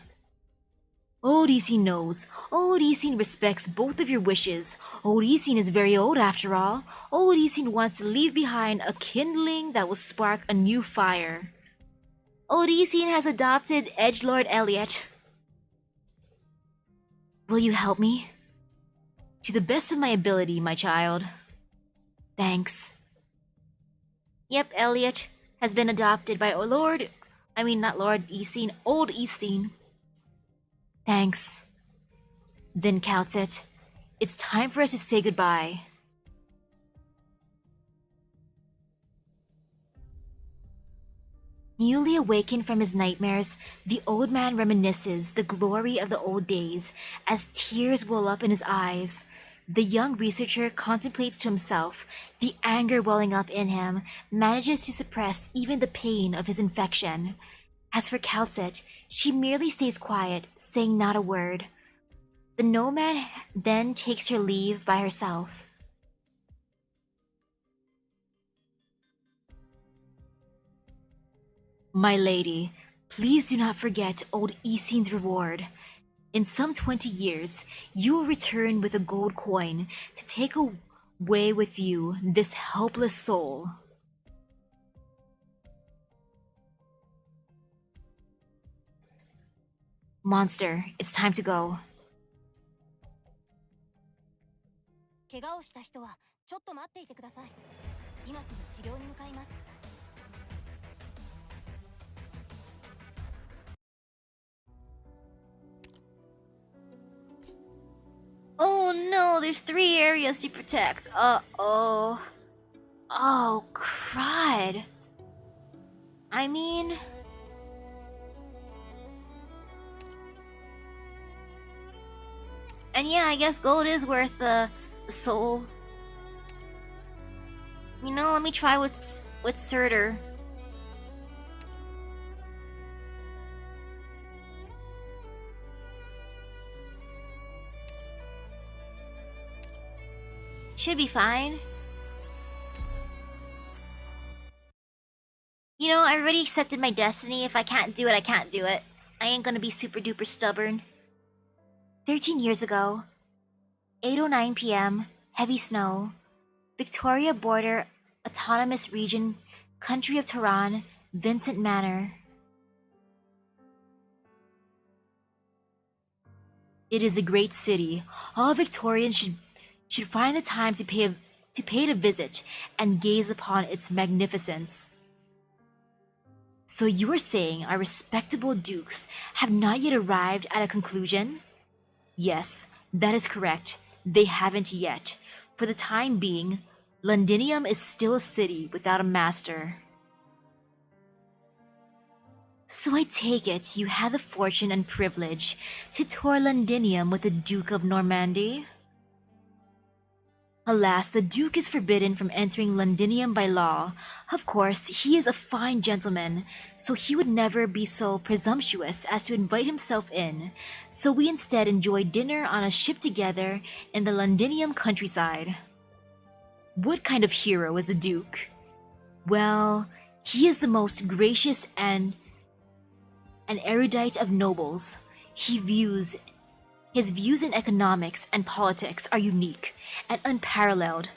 Old Isin knows. Old Isin respects both of your wishes. Old Isin is very old after all. Old Isin wants to leave behind a kindling that will spark a new fire. Old Isin has adopted Edgelord Elliot. Will you help me? To the best of my ability, my child. Thanks. Yep, Elliot has been adopted by old Isin. Thanks. Then, Kaltsit, it's time for us to say goodbye. Newly awakened from his nightmares, the old man reminisces the glory of the old days as tears well up in his eyes. The young researcher contemplates to himself, the anger welling up in him, manages to suppress even the pain of his infection. As for Kaltsit, she merely stays quiet, saying not a word. The nomad then takes her leave by herself. My lady, please do not forget old Isin's reward. In some 20 years, you will return with a gold coin to take away with you this helpless soul. Monster, it's time to go. 怪我をした人はちょっと待っていてください。今すぐ治療に向かいます。 Oh no, there's 3 areas to protect. Uh-oh. Oh, crud. I mean... And yeah, I guess gold is worth the soul. You know, let me try with Surtur. Should be fine. You know, I already accepted my destiny. If I can't do it, I can't do it. I ain't gonna be super duper stubborn. 13 years ago, 8:09 p.m., heavy snow, Victoria Border, Autonomous Region, Country of Tehran, Vincent Manor. It is a great city. All Victorians should find the time to pay it a visit and gaze upon its magnificence. So you are saying our respectable dukes have not yet arrived at a conclusion? Yes, that is correct. They haven't yet. For the time being, Londinium is still a city without a master. So I take it you had the fortune and privilege to tour Londinium with the Duke of Normandy? Alas, the Duke is forbidden from entering Londinium by law. Of course, he is a fine gentleman, so he would never be so presumptuous as to invite himself in, so we instead enjoy dinner on a ship together in the Londinium countryside. What kind of hero is the Duke? Well, he is the most gracious and an erudite of nobles. His views in economics and politics are unique and unparalleled.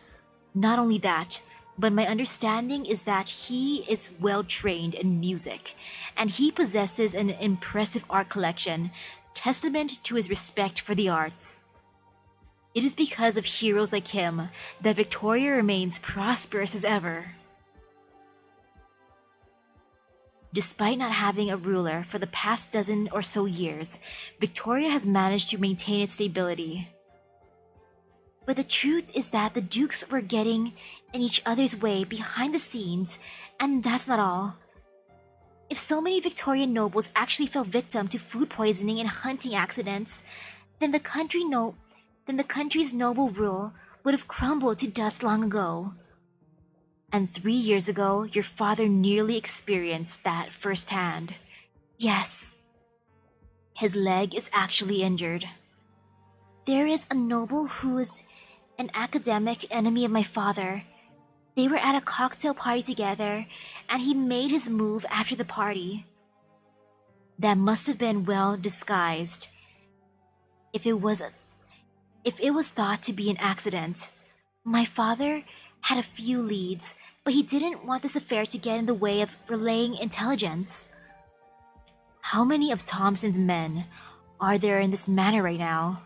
Not only that, but my understanding is that he is well trained in music, and he possesses an impressive art collection, testament to his respect for the arts. It is because of heroes like him that Victoria remains prosperous as ever. Despite not having a ruler for the past dozen or so years, Victoria has managed to maintain its stability. But the truth is that the dukes were getting in each other's way behind the scenes, and that's not all. If so many Victorian nobles actually fell victim to food poisoning and hunting accidents, then the country's noble rule would have crumbled to dust long ago. And 3 years ago, your father nearly experienced that firsthand. Yes, his leg is actually injured. There is a noble who is an academic enemy of my father. They were at a cocktail party together, and he made his move after the party. That must have been well disguised. If it was thought to be an accident. My father had a few leads, but he didn't want this affair to get in the way of relaying intelligence. How many of Thompson's men are there in this manor right now?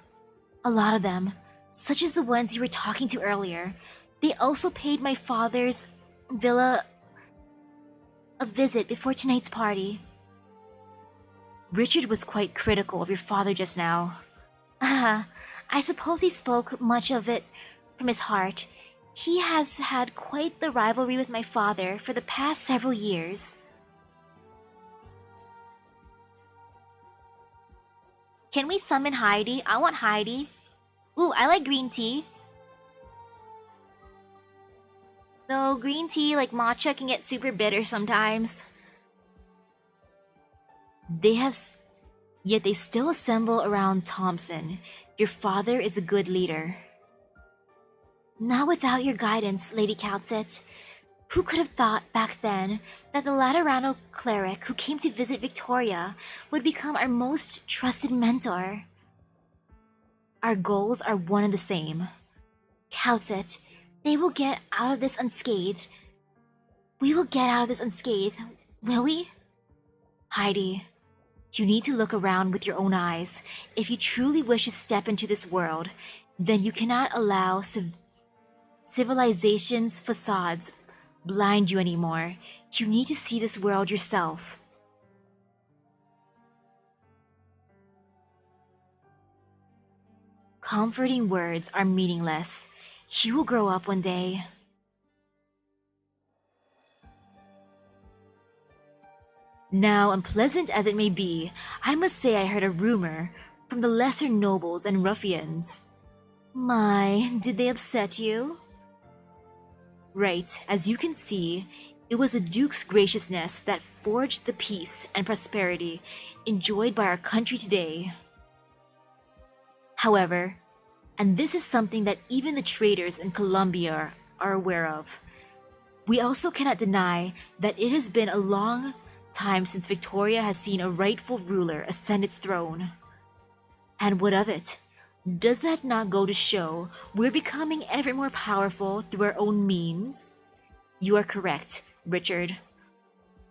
A lot of them, such as the ones you were talking to earlier. They also paid my father's villa a visit before tonight's party. Richard was quite critical of your father just now. I suppose he spoke much of it from his heart. He has had quite the rivalry with my father for the past several years. Can we summon Heidi? I want Heidi. Ooh, I like green tea. Though green tea, like matcha, can get super bitter sometimes. Yet they still assemble around Thompson. Your father is a good leader. Not without your guidance, Lady Countset. Who could have thought back then that the Laterano cleric who came to visit Victoria would become our most trusted mentor? Our goals are one and the same. Countset, they will get out of this unscathed. We will get out of this unscathed, will we? Heidi, You need to look around with your own eyes. If you truly wish to step into this world, then you cannot allow civilization's facades blind you anymore. You need to see this world yourself. Comforting words are meaningless. You will grow up one day. Now, unpleasant as it may be, I must say I heard a rumor from the lesser nobles and ruffians. My, did they upset you? Right, as you can see, it was the Duke's graciousness that forged the peace and prosperity enjoyed by our country today. However, and this is something that even the traders in Colombia are aware of, we also cannot deny that it has been a long time since Victoria has seen a rightful ruler ascend its throne. And what of it? Does that not go to show we're becoming ever more powerful through our own means? You are correct, Richard.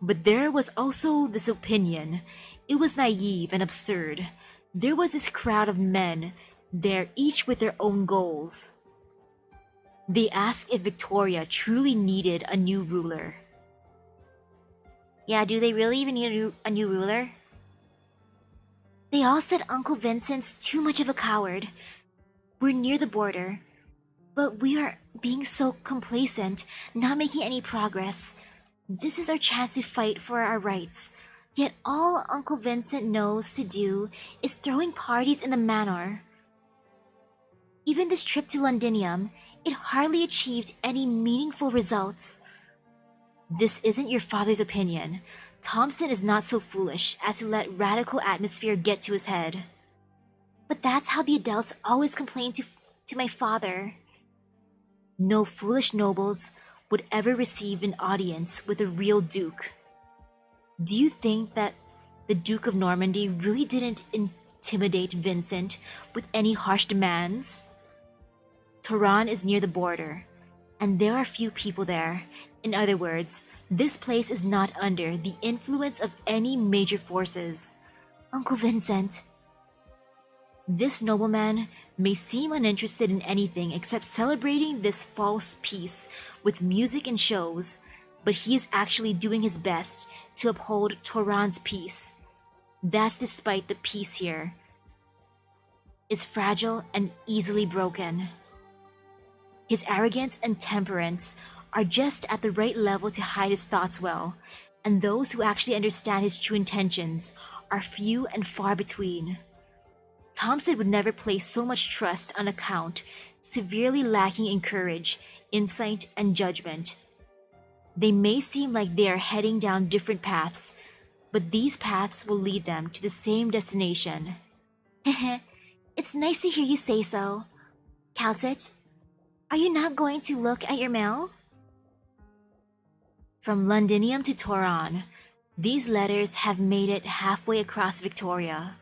But there was also this opinion. It was naive and absurd. There was this crowd of men there, each with their own goals. They asked if Victoria truly needed a new ruler. Yeah, do they really even need a new ruler? They all said Uncle Vincent's too much of a coward. We're near the border, but we are being so complacent, not making any progress. This is our chance to fight for our rights. Yet all Uncle Vincent knows to do is throwing parties in the manor. Even this trip to Londinium, it hardly achieved any meaningful results. This isn't your father's opinion. Thompson is not so foolish as to let radical atmosphere get to his head. But that's how the adults always complain to my father. No foolish nobles would ever receive an audience with a real duke. Do you think that the Duke of Normandy really didn't intimidate Vincent with any harsh demands? Toron is near the border, and there are few people there. In other words, this place is not under the influence of any major forces. Uncle Vincent. This nobleman may seem uninterested in anything except celebrating this false peace with music and shows, but he is actually doing his best to uphold Toron's peace. That's despite the peace here is fragile and easily broken. His arrogance and temperance are just at the right level to hide his thoughts well, and those who actually understand his true intentions are few and far between. Thompson would never place so much trust on a count severely lacking in courage, insight, and judgment. They may seem like they are heading down different paths, but these paths will lead them to the same destination. It's nice to hear you say so. Calcet, are you not going to look at your mail? From Londinium to Toron, these letters have made it halfway across Victoria.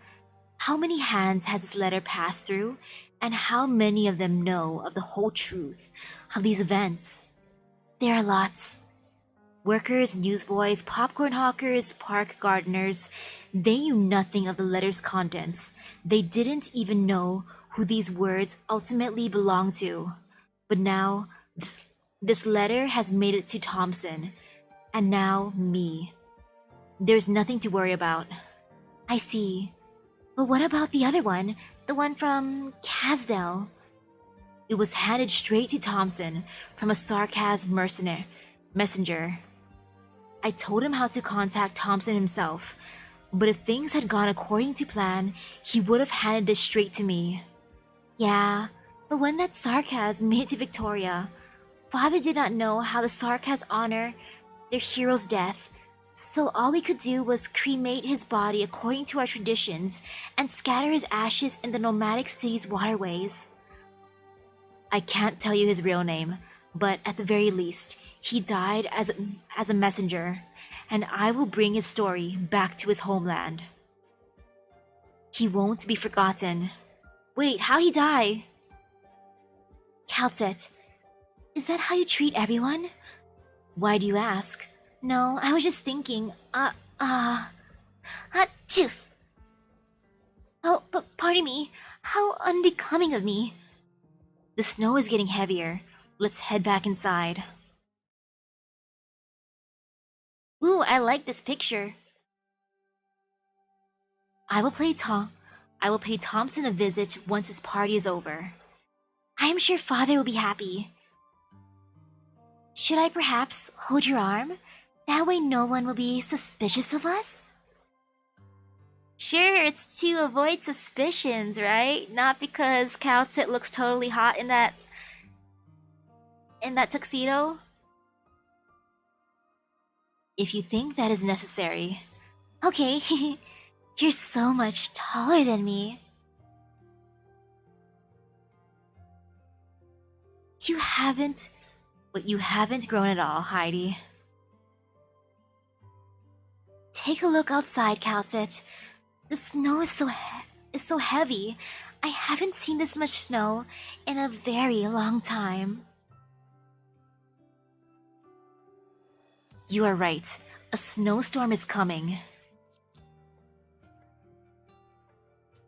How many hands has this letter passed through, and how many of them know of the whole truth of these events? There are lots. Workers, newsboys, popcorn hawkers, park gardeners, they knew nothing of the letter's contents. They didn't even know who these words ultimately belonged to. But now, this letter has made it to Thompson, and now me. There's nothing to worry about. I see. But what about the other one? The one from Casdell? It was handed straight to Thompson from a sarcasm messenger. I told him how to contact Thompson himself, but if things had gone according to plan, he would have handed this straight to me. Yeah, but when that sarcasm made it to Victoria, Father did not know how the Sarkas honor their hero's death, so all we could do was cremate his body according to our traditions and scatter his ashes in the nomadic city's waterways. I can't tell you his real name, but at the very least, he died as a messenger, and I will bring his story back to his homeland. He won't be forgotten. Wait, how'd he die? Calcet, is that how you treat everyone? Why do you ask? No, I was just thinking, achoo! Oh, but pardon me. How unbecoming of me. The snow is getting heavier. Let's head back inside. Ooh, I like this picture. I will pay Thompson a visit once his party is over. I am sure father will be happy. Should I perhaps hold your arm? That way no one will be suspicious of us? Sure, it's to avoid suspicions, right? Not because Calcet looks totally hot in that tuxedo. If you think that is necessary. Okay, you're so much taller than me. You haven't grown at all, Heidi. Take a look outside, Calcet. The snow is so heavy. I haven't seen this much snow in a very long time. You are right. A snowstorm is coming.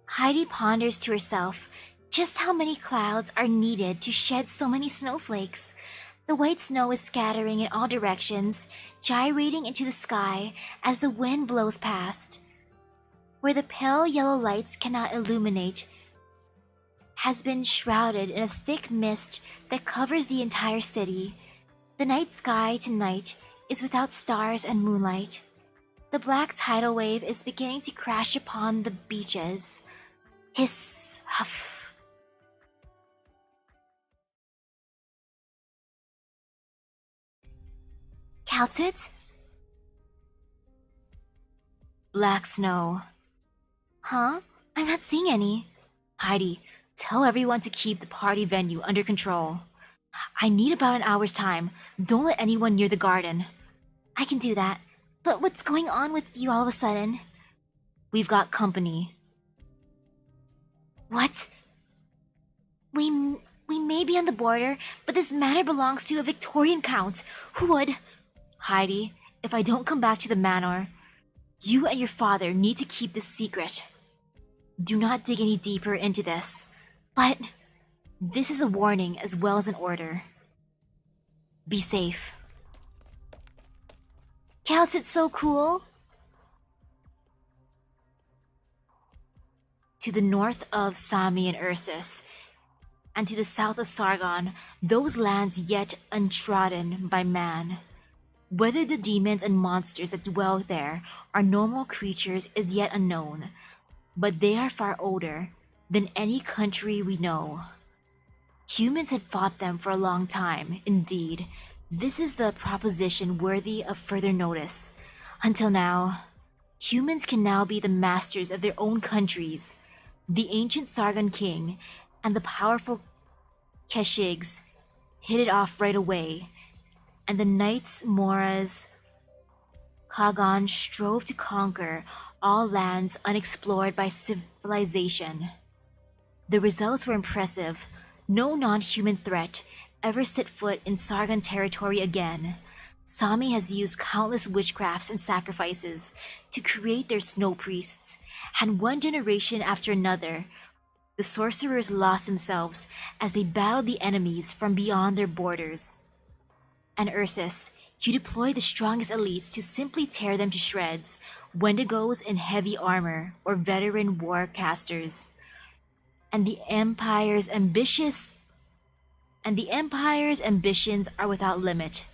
Heidi ponders to herself just how many clouds are needed to shed so many snowflakes. The white snow is scattering in all directions, gyrating into the sky as the wind blows past. Where the pale yellow lights cannot illuminate has been shrouded in a thick mist that covers the entire city. The night sky tonight is without stars and moonlight. The black tidal wave is beginning to crash upon the beaches. Hiss, huff. Calcet? Black snow. Huh? I'm not seeing any. Heidi, tell everyone to keep the party venue under control. I need about an hour's time. Don't let anyone near the garden. I can do that. But what's going on with you all of a sudden? We've got company. What? We may be on the border, but this manor belongs to a Victorian count who would... Heidi, if I don't come back to the manor, you and your father need to keep this secret. Do not dig any deeper into this, but this is a warning as well as an order. Be safe. Counts it so cool? To the north of Sami and Ursus, and to the south of Sargon, those lands yet untrodden by man. Whether the demons and monsters that dwell there are normal creatures is yet unknown, but they are far older than any country we know. Humans had fought them for a long time, indeed. This is the proposition worthy of further notice. Until now, humans can now be the masters of their own countries. The ancient Sargon king and the powerful Keshigs hit it off right away, and the knights Moras Kagan strove to conquer all lands unexplored by civilization. The results were impressive. No non-human threat ever set foot in Sargon territory again. Sami has used countless witchcrafts and sacrifices to create their snow priests, and one generation after another, the sorcerers lost themselves as they battled the enemies from beyond their borders. And Ursus, you deploy the strongest elites to simply tear them to shreds, Wendigos in heavy armor or veteran warcasters. And the Empire's ambitions are without limit.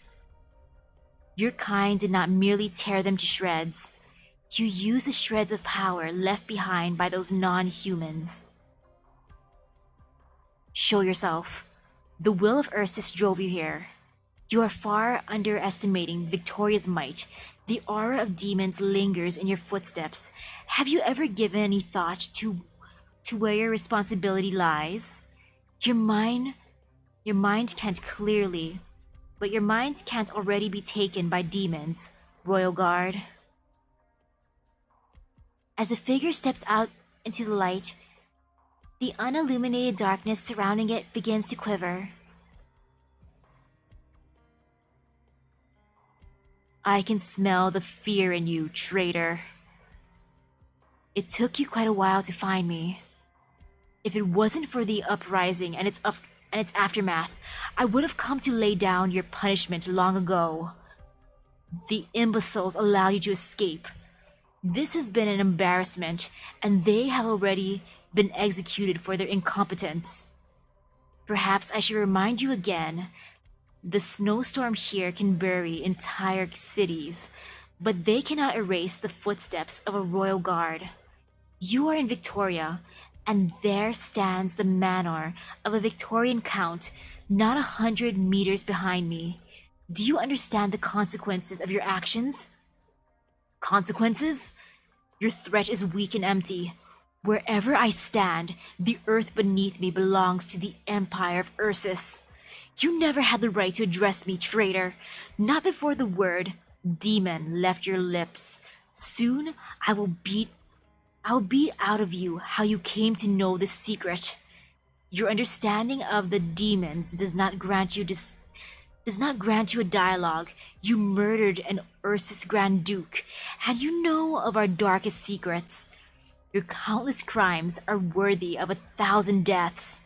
Your kind did not merely tear them to shreds. You used the shreds of power left behind by those non-humans. Show yourself. The will of Ursus drove you here. You are far underestimating Victoria's might. The aura of demons lingers in your footsteps. Have you ever given any thought to where your responsibility lies? Your mind can't already be taken by demons, Royal Guard. As a figure steps out into the light, the unilluminated darkness surrounding it begins to quiver. I can smell the fear in you, traitor. It took you quite a while to find me. If it wasn't for the uprising and its aftermath, I would have come to lay down your punishment long ago. The imbeciles allowed you to escape. This has been an embarrassment, and they have already been executed for their incompetence. Perhaps I should remind you again, the snowstorm here can bury entire cities, but they cannot erase the footsteps of a royal guard. You are in Victoria, and there stands the manor of a Victorian count not 100 meters behind me. Do you understand the consequences of your actions? Consequences? Your threat is weak and empty. Wherever I stand, the earth beneath me belongs to the empire of Ursus. You never had the right to address me, traitor. Not before the word demon left your lips. Soon I'll beat out of you how you came to know this secret. Your understanding of the demons does not grant you a dialogue. You murdered an Ursus Grand Duke, and you know of our darkest secrets. Your countless crimes are worthy of 1,000 deaths.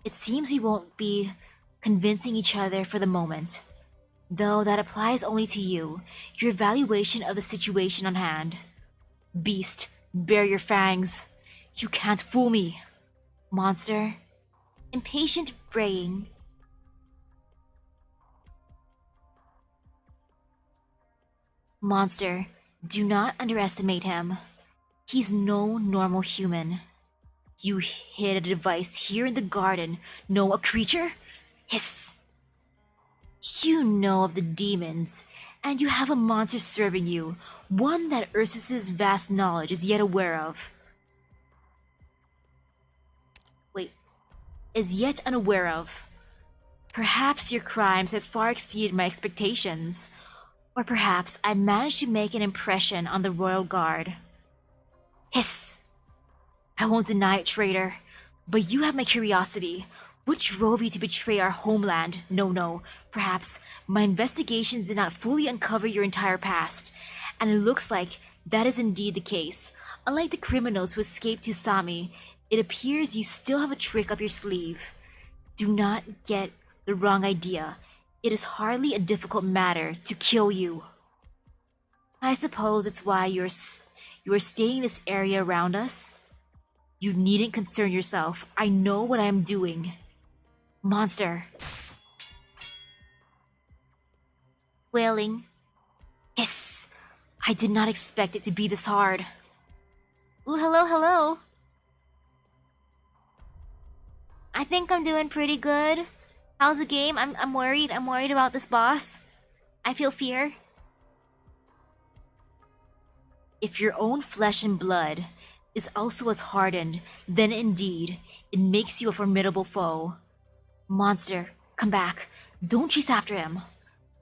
It seems we won't be convincing each other for the moment, though that applies only to you, your evaluation of the situation on hand. Beast, bare your fangs. You can't fool me. Monster. Impatient braying. Monster, do not underestimate him. He's no normal human. You hid a device here in the garden. No, a creature? Hiss! You know of the demons, and you have a monster serving you, one that Ursus's vast knowledge is yet aware of. Is yet unaware of. Perhaps your crimes have far exceeded my expectations, or perhaps I managed to make an impression on the royal guard. Hiss! I won't deny it, traitor, but you have my curiosity. What drove you to betray our homeland? No, perhaps my investigations did not fully uncover your entire past, and it looks like that is indeed the case. Unlike the criminals who escaped to Sami, it appears you still have a trick up your sleeve. Do not get the wrong idea. It is hardly a difficult matter to kill you. I suppose it's why you are staying in this area around us. You needn't concern yourself. I know what I am doing. Monster. Wailing. Hiss! I did not expect it to be this hard. Ooh, hello. I think I'm doing pretty good. How's the game? I'm worried. I'm worried about this boss. I feel fear. If your own flesh and blood is also as hardened, then indeed it makes you a formidable foe. Monster, come back. Don't chase after him.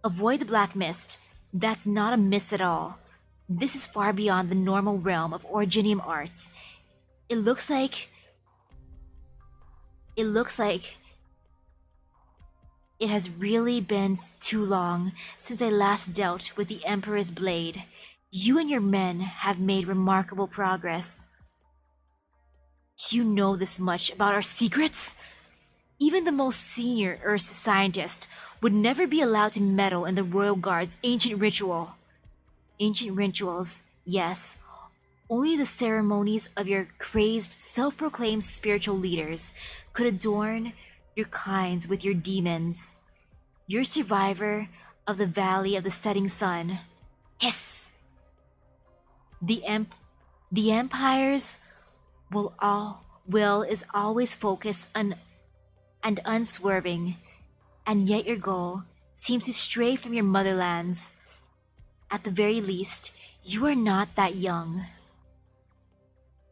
Avoid the black mist. That's not a mist at all. This is far beyond the normal realm of Originium arts. It looks like it has really been too long since I last dealt with the Emperor's blade. You and your men have made remarkable progress. You know this much about our secrets? Even the most senior Ursus scientist would never be allowed to meddle in the Royal Guard's ancient ritual. Ancient rituals, yes. Only the ceremonies of your crazed, self-proclaimed spiritual leaders could adorn your kinds with your demons. You're survivor of the Valley of the Setting Sun. Hiss! The Empire's will is always focused and unswerving, and yet your goal seems to stray from your motherlands. At the very least, you are not that young.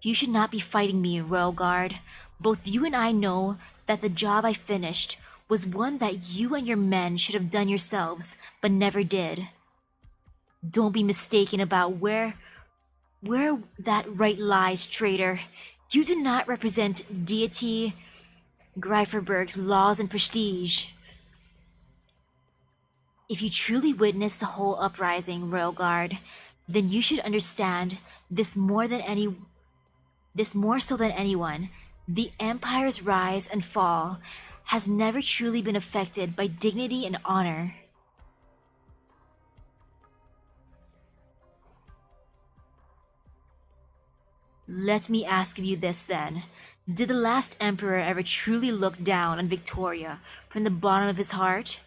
You should not be fighting me, Royal Guard. Both you and I know that the job I finished was one that you and your men should have done yourselves, but never did. Don't be mistaken about where that right lies, traitor. You do not represent deity Greiferberg's laws and prestige. If you truly witnessed the whole uprising, Royal Guard, then you should understand this more so than anyone. The Empire's rise and fall has never truly been affected by dignity and honor. Let me ask you this then. Did the last emperor ever truly look down on Victoria from the bottom of his heart?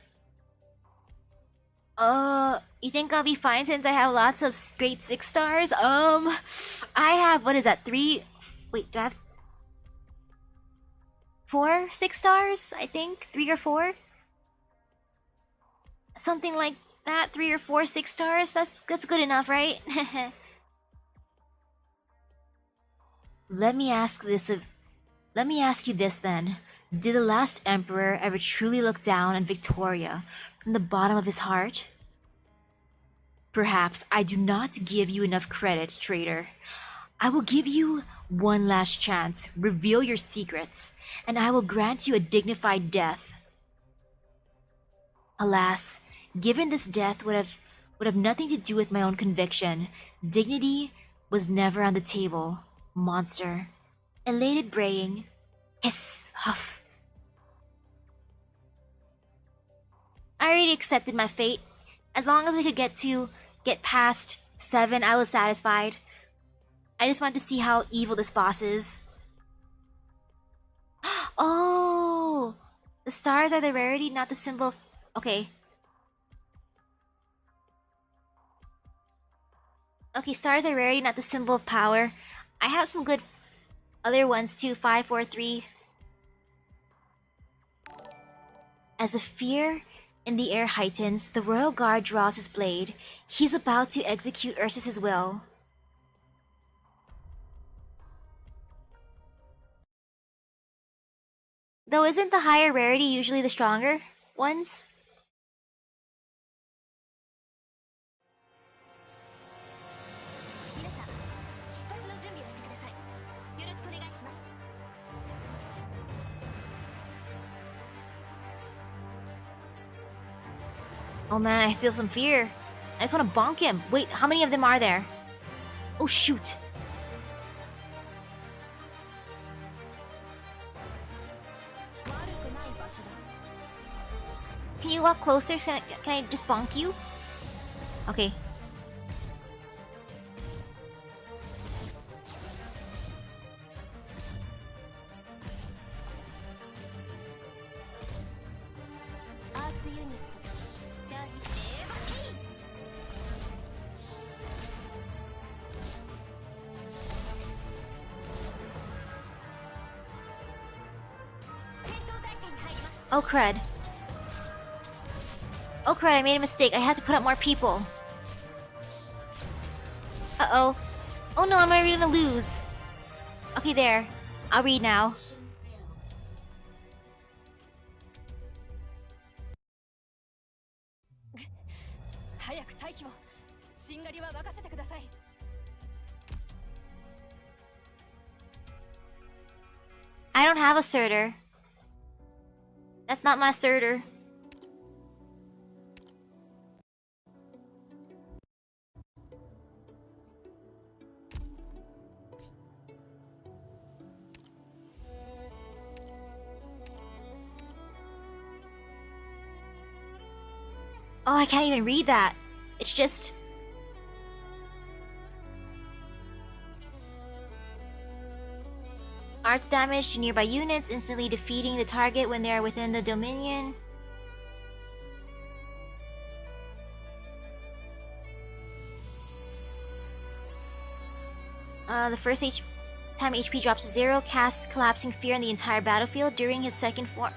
You think I'll be fine since I have lots of great 6 stars? I have, what is that, 3? Wait, do I have 4 6 stars? I think 3 or 4? Something like that, 3 or 4 6 stars? That's good enough, right? Let me ask you this then. Did the last emperor ever truly look down on Victoria from the bottom of his heart? Perhaps I do not give you enough credit, traitor. I will give you one last chance. Reveal your secrets, and I will grant you a dignified death. Alas, given this death would have nothing to do with my own conviction, dignity was never on the table. Monster. Elated braying. Hiss, huff. I already accepted my fate. As long as I could get past 7, I was satisfied. I just wanted to see how evil this boss is. Oh! The stars are the rarity, not the symbol of... Okay. Okay, stars are rarity, not the symbol of power. I have some good other ones too. 5, 4, 3. As the fear in the air heightens, the royal guard draws his blade. He's about to execute Ursus's will. Though isn't the higher rarity usually the stronger ones? Oh man, I feel some fear. I just want to bonk him. Wait, how many of them are there? Oh shoot. Can you walk closer? Can I just bonk you? Okay. Oh crud. Oh crud, I made a mistake. I have to put up more people. Uh-oh. Oh no, am I really gonna lose? Okay, there. I'll read now. I don't have a Surtur. That's not my Surtur. Oh, I can't even read that. It's just... arts damage to nearby units, instantly defeating the target when they are within the dominion. The first time HP drops to 0, casts collapsing fear on the entire battlefield during his second form.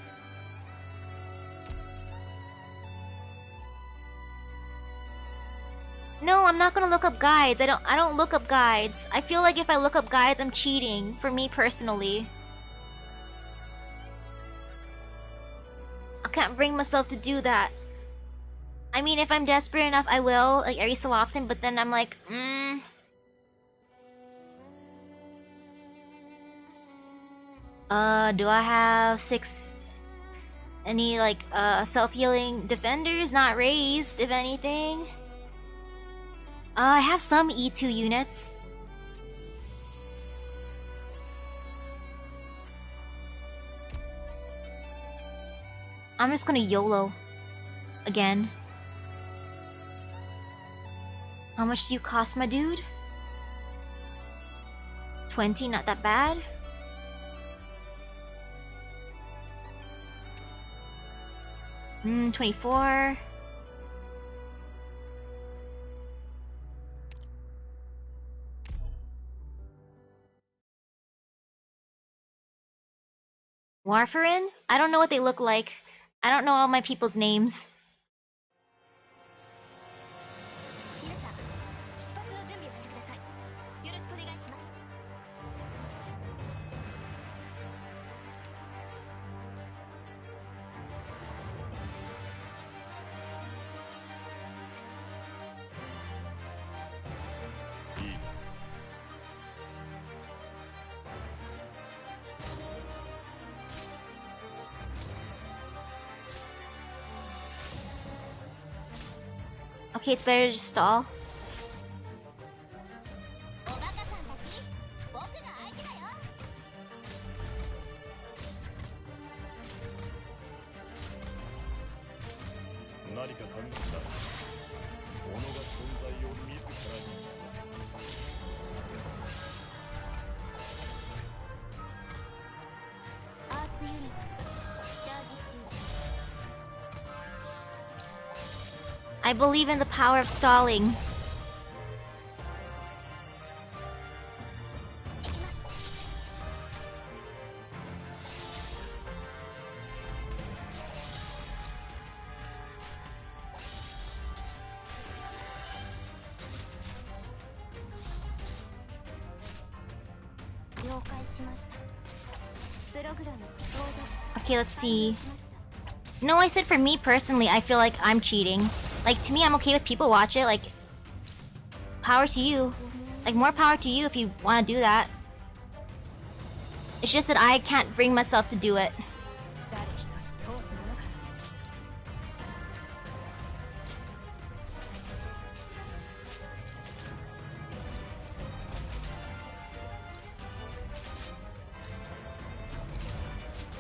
No, I'm not gonna look up guides. I don't look up guides. I feel like if I look up guides, I'm cheating. For me personally. I can't bring myself to do that. I mean, if I'm desperate enough, I will, like every so often, but then I'm like, do I have 6... any, like, self-healing defenders? Not raised, if anything. I have some E2 units. I'm just gonna YOLO again. How much do you cost, my dude? 20, not that bad. Hmm, 24. Warfarin? I don't know what they look like. I don't know all my people's names. 皆さん出発の準備をしてください。よろしくお願いします。 Okay, it's better to just stall. おバカさんたち、僕が相手だよ。何か考えた。己が存在を自らに。アーツユニットチャージ中。 I believe in the power of stalling. Okay, let's see. No, I said for me personally, I feel like I'm cheating. Like, to me, I'm okay with people watch it. Like, power to you. Like, more power to you if you want to do that. It's just that I can't bring myself to do it.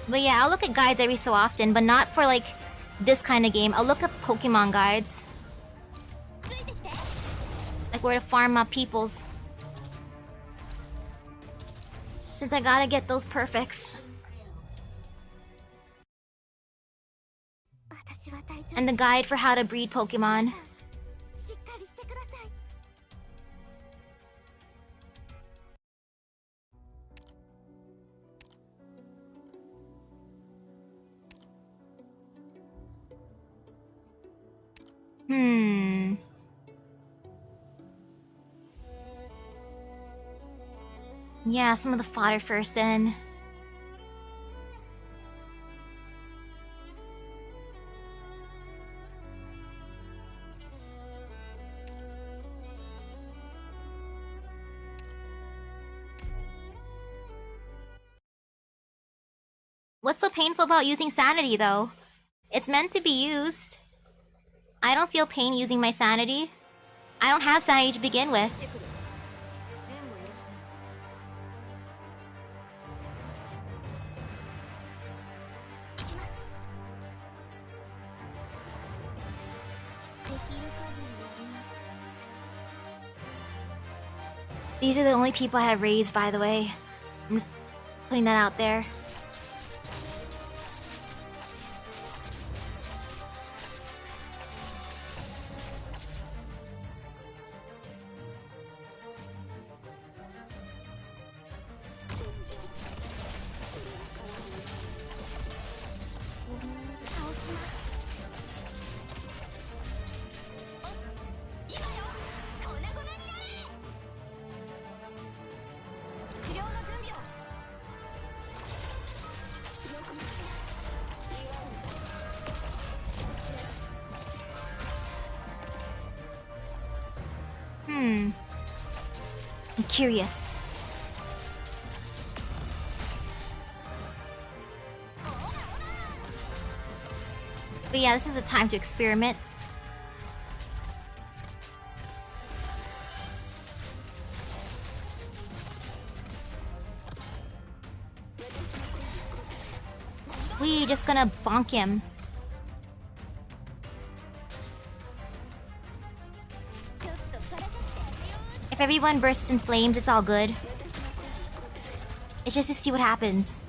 But yeah, I'll look at guides every so often, but not for like this kind of game. I'll look at Pokemon guides. Like where to farm my peoples. Since I gotta get those perfects. And the guide for how to breed Pokemon. Yeah, some of the fodder first then. What's so painful about using sanity though? It's meant to be used. I don't feel pain using my sanity. I don't have sanity to begin with. These are the only people I have raised, by the way. I'm just putting that out there. I'm curious. But yeah, this is a time to experiment. gonna bonk him. If everyone bursts in flames, it's all good. It's just to see what happens.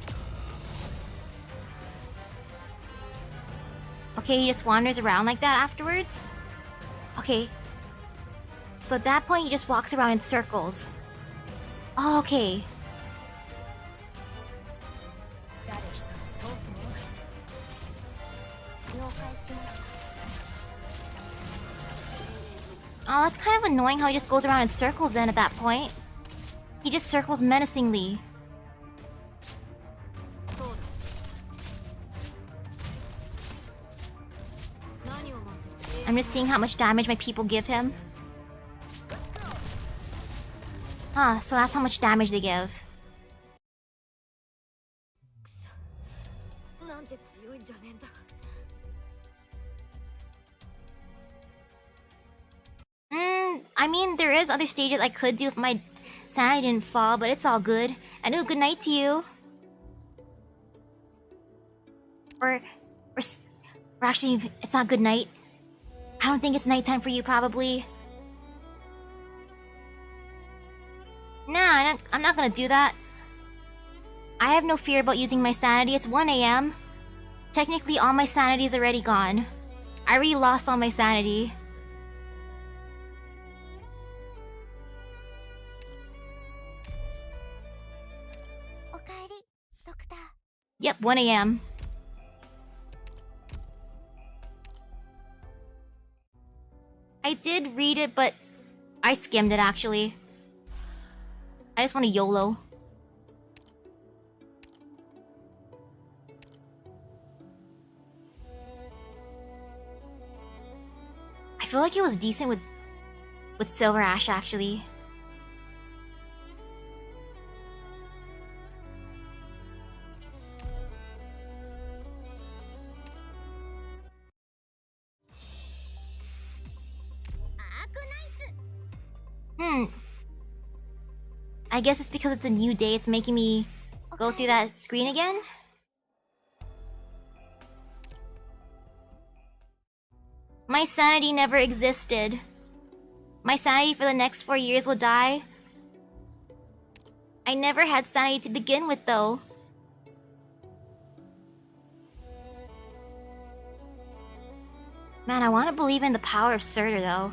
Okay, he just wanders around like that afterwards? Okay. So at that point, he just walks around in circles. Oh, okay. Oh, that's kind of annoying how he just goes around in circles then at that point. He just circles menacingly. I'm just seeing how much damage my people give him. Huh, so that's how much damage they give. I mean, there is other stages I could do if my sanity didn't fall, but it's all good. And ooh, good night to you. Or actually, it's not good night. I don't think it's nighttime for you, probably. Nah, I'm not gonna do that. I have no fear about using my sanity. It's 1 AM. Technically, all my sanity is already gone. I already lost all my sanity. Yep, 1 AM. I did read it, but I skimmed it actually. I just want to YOLO. I feel like it was decent with Silver Ash actually. I guess it's because it's a new day, it's making me go through that screen again. My sanity never existed. My sanity for the next 4 years will die. I never had sanity to begin with, though. Man, I want to believe in the power of Surtur, though.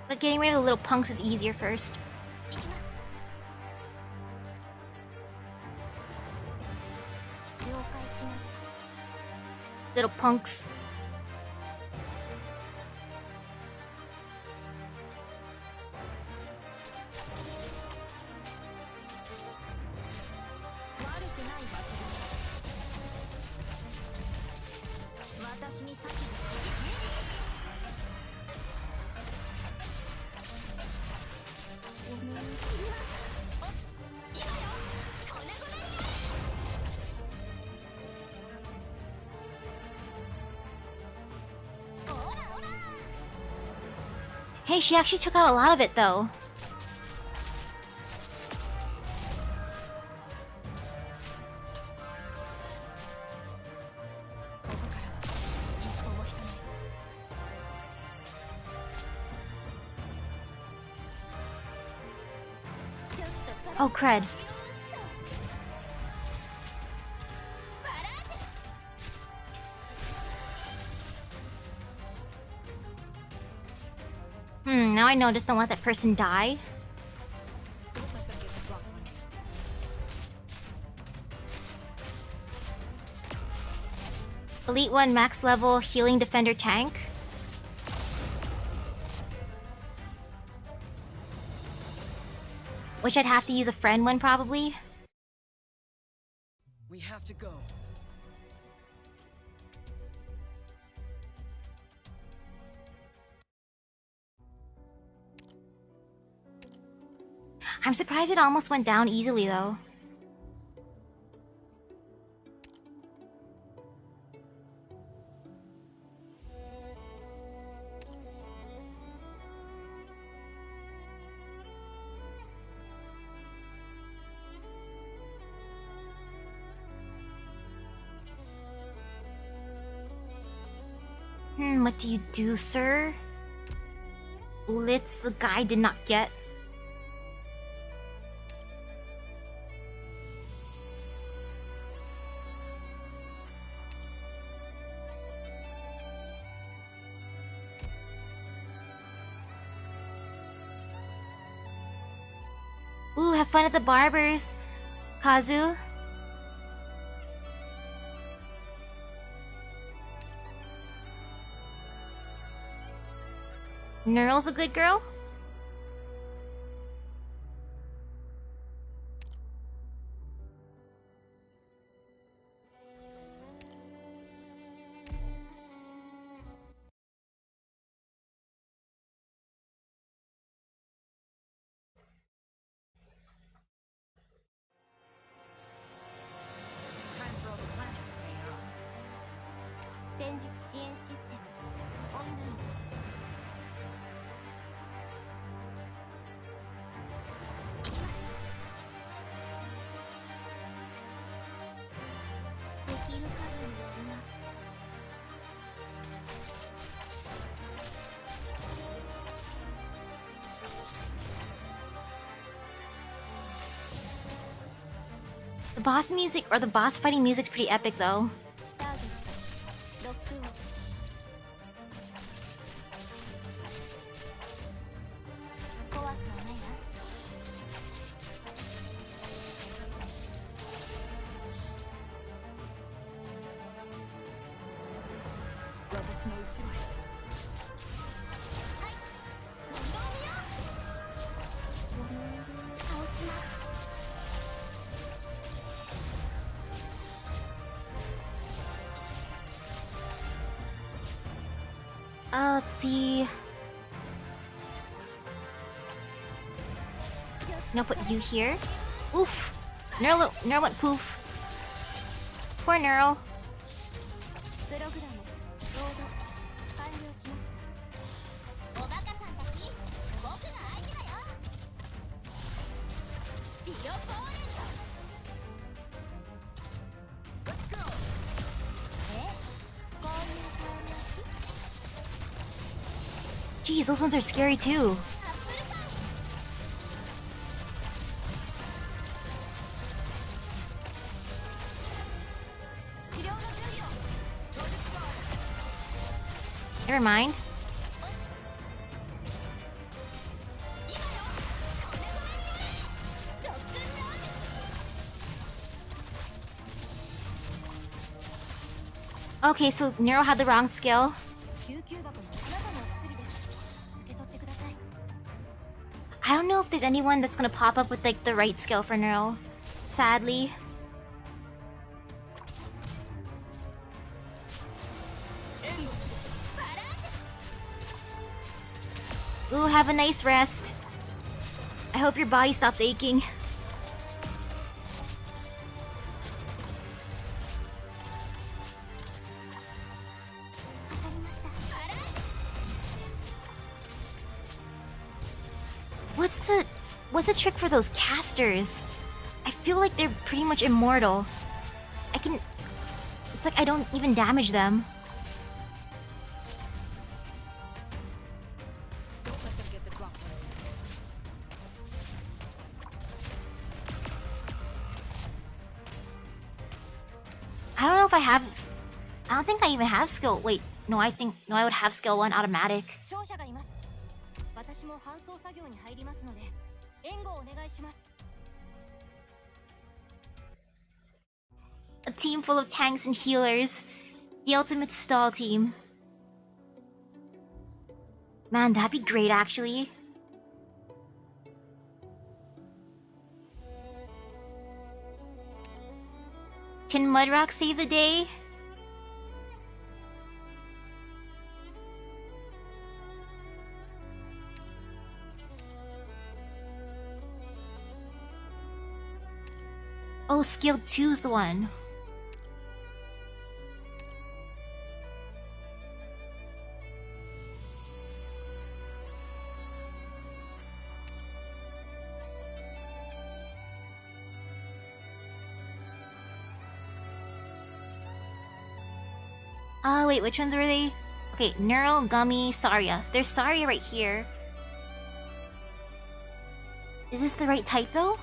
But getting rid of the little punks is easier first. Little punks. Hey, she actually took out a lot of it, though. Oh, crud. Now I know, just don't let that person die. Elite 1 max level healing defender tank. Which I'd have to use a friend one probably. We have to go. I'm surprised it almost went down easily though. What do you do, sir? Blitz the guy did not get. Ooh, have fun at the barber's, Kazu. Neural's a good girl? Time for all the planning to pay off. 戦術支援システムオンライン。行きます。できる限りやります。The boss music or the boss fighting music's pretty epic though. ターゲットロックオン。怖くはないわ。私の後ろへ。はい。どうよ。倒します。Let's see. I'm gonna put you here. Oof! Neural went poof. Poor Neural. プログラムロード完了しました。おバカさんたち、僕が相手だよ。ディオポーレント。Let's go! こういう攻略。 Jeez, those ones are scary too. アップルパイ。治療の準備を。 Never mind. 今よ。これぐらいにやれ。ロックンロール。 Okay, so Nero had the wrong skill. 救急箱のあなたのお薬です。受け取ってください。 I don't know if there's anyone that's gonna pop up with like the right skill for Nero. Sadly. Ooh, have a nice rest. I hope your body stops aching. What's the trick for those casters? I feel like they're pretty much immortal. It's like I don't even damage them. Don't let them get the drop. I don't know if I have... I don't think I even have skill... Wait, no, I would have skill 1 automatic. 負傷者がいます。私も搬送作業に入りますので、援護をお願いします。 A team full of tanks and healers. The ultimate stall team. Man, that'd be great actually. Can Mudrock save the day? Oh, skill 2's the one. Wait, which ones were they? Okay, Neural, Gummy, Saria. There's Saria right here. Is this the right type though?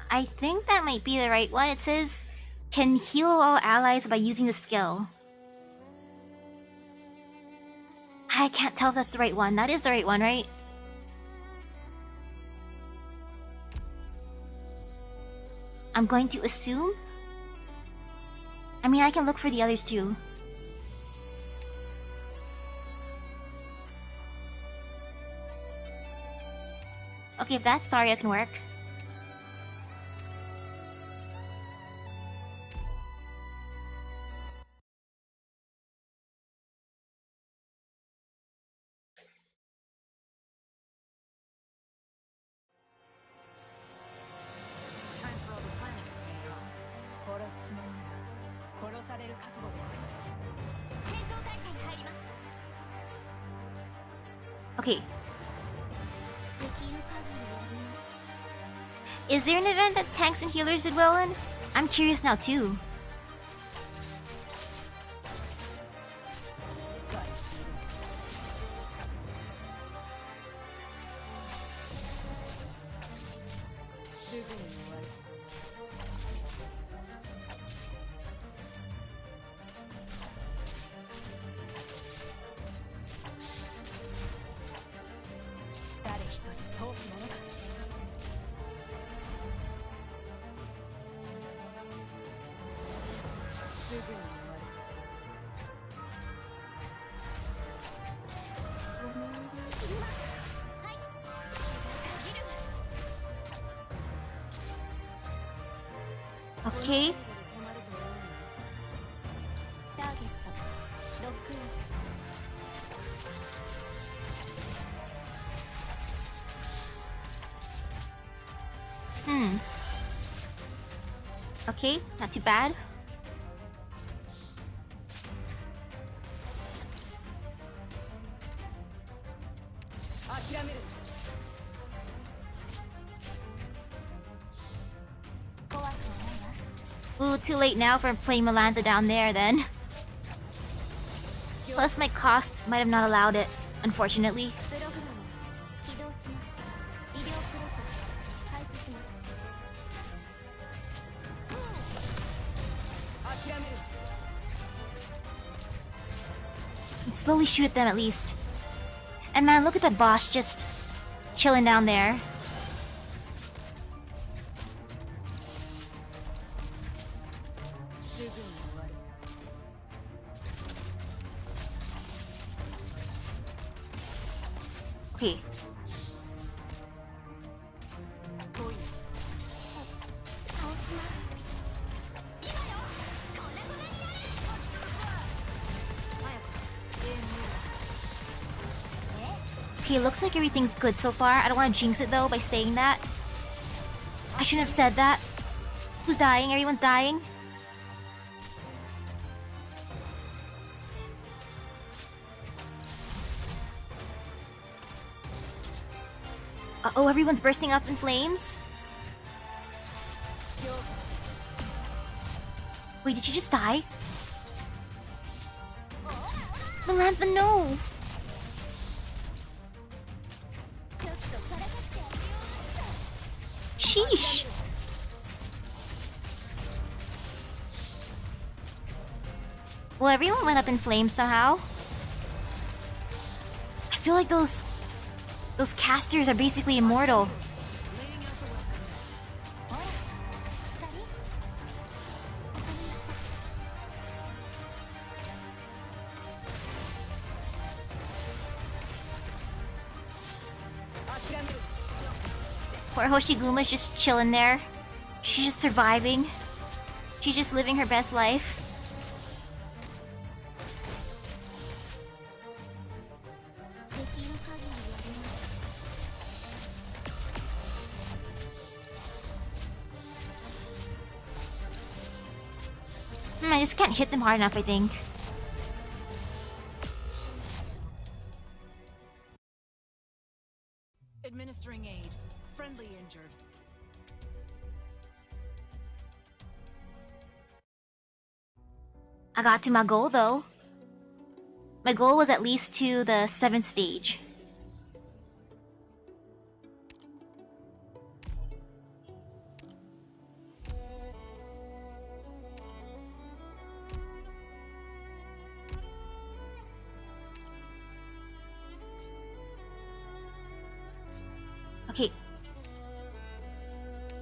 I think that might be the right one. It says, can heal all allies by using the skill. I can't tell if that's the right one. That is the right one, right? I'm going to assume? I mean, I can look for the others too. Okay, if that's Saria can work. Time for all the planning to pay off. 殺すつもりなら殺される覚悟で来い。戦闘態勢に入ります。 Okay. 敵の影をやります。 Is there an event that tanks and healers did well in? I'm curious now too. Okay. ターゲットロックイン。 Okay, not too bad. Ooh, too late now for playing Melantha down there then. Plus my cost might have not allowed it, unfortunately. プログラム起動します。医療プロセス開始します。諦める。 Slowly shoot at them at least. And man, look at that boss just chilling down there. Okay. Okay, looks like everything's good so far. I don't want to jinx it though by saying that. I shouldn't have said that. Who's dying? Everyone's dying. Uh-oh, everyone's bursting up in flames? Wait, did she just die? Melantha, no! Sheesh! Well, everyone went up in flames somehow. I feel like those casters are basically immortal. Poor Hoshiguma's just chilling there. She's just surviving. She's just living her best life. I just can't hit them hard enough, I think. Administering aid. Friendly injured. I got to my goal though. My goal was at least to the 7th stage. Okay.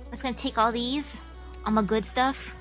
I'm just gonna take all these, all my good stuff.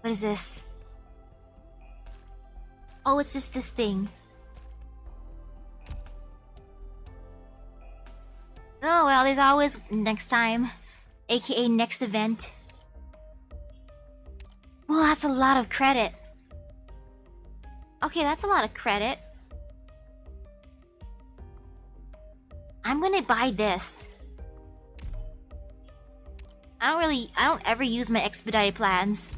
What is this? Oh, it's just this thing. Oh well, there's always next time, aka next event. Well, that's a lot of credit. Okay, that's a lot of credit. I'm gonna buy this. I don't ever use my expedited plans.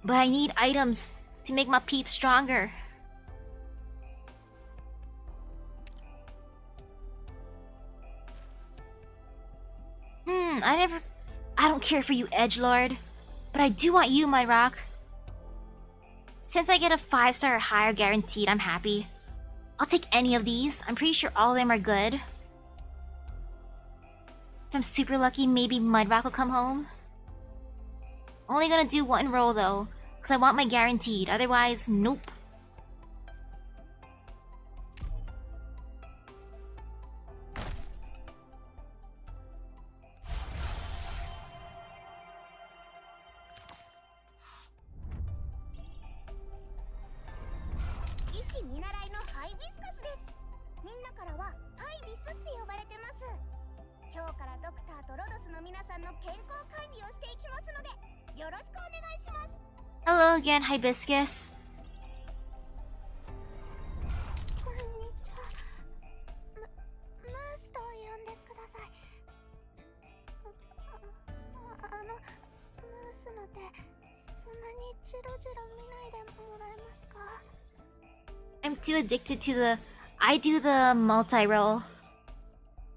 But I need items to make my peeps stronger. I don't care for you, edgelord. But I do want you, my rock. Since I get a 5-star or higher guaranteed, I'm happy. I'll take any of these. I'm pretty sure all of them are good. If I'm super lucky, maybe Mudrock will come home. Only gonna do one roll though, because I want my guaranteed. Otherwise, nope. Hello again, Hibiscus. I'm too addicted to the... I do the multi-roll.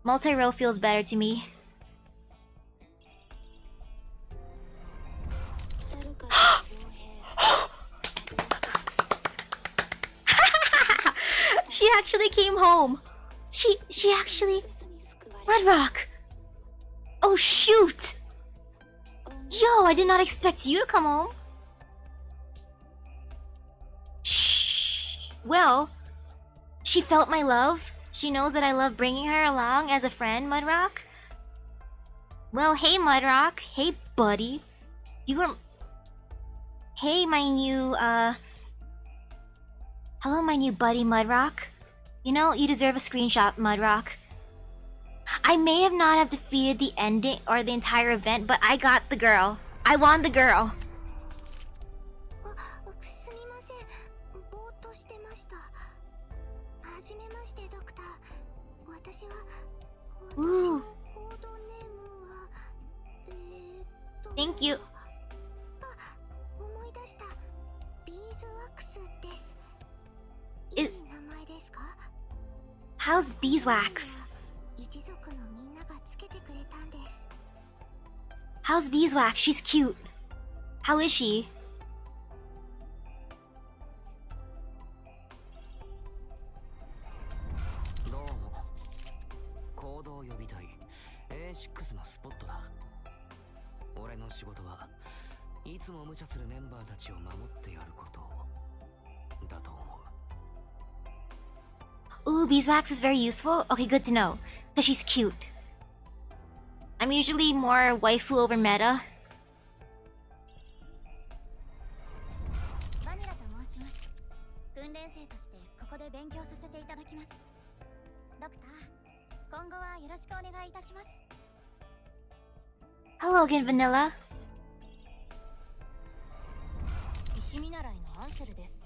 Multi-roll feels better to me. She actually came home. She actually... Mudrock! Oh shoot! Yo, I did not expect you to come home. Shh. Well, she felt my love. She knows that I love bringing her along as a friend, Mudrock. Well, hey Mudrock. Hey buddy. You were... Hey my new, hello my new buddy, Mudrock. You know, you deserve a screenshot, Mudrock. I may have not have defeated the ending or the entire event, but I got the girl. I won the girl. Ooh. Thank you. How's beeswax? How's beeswax? She's cute. How is she? Ooh, beeswax is very useful? Okay, good to know. Because she's cute. I'm usually more waifu over meta. で勉強させていただきます。ドクター、今後はよろしくお願いいたします。 Hello again, Vanilla. 医師見習いのアンセルです。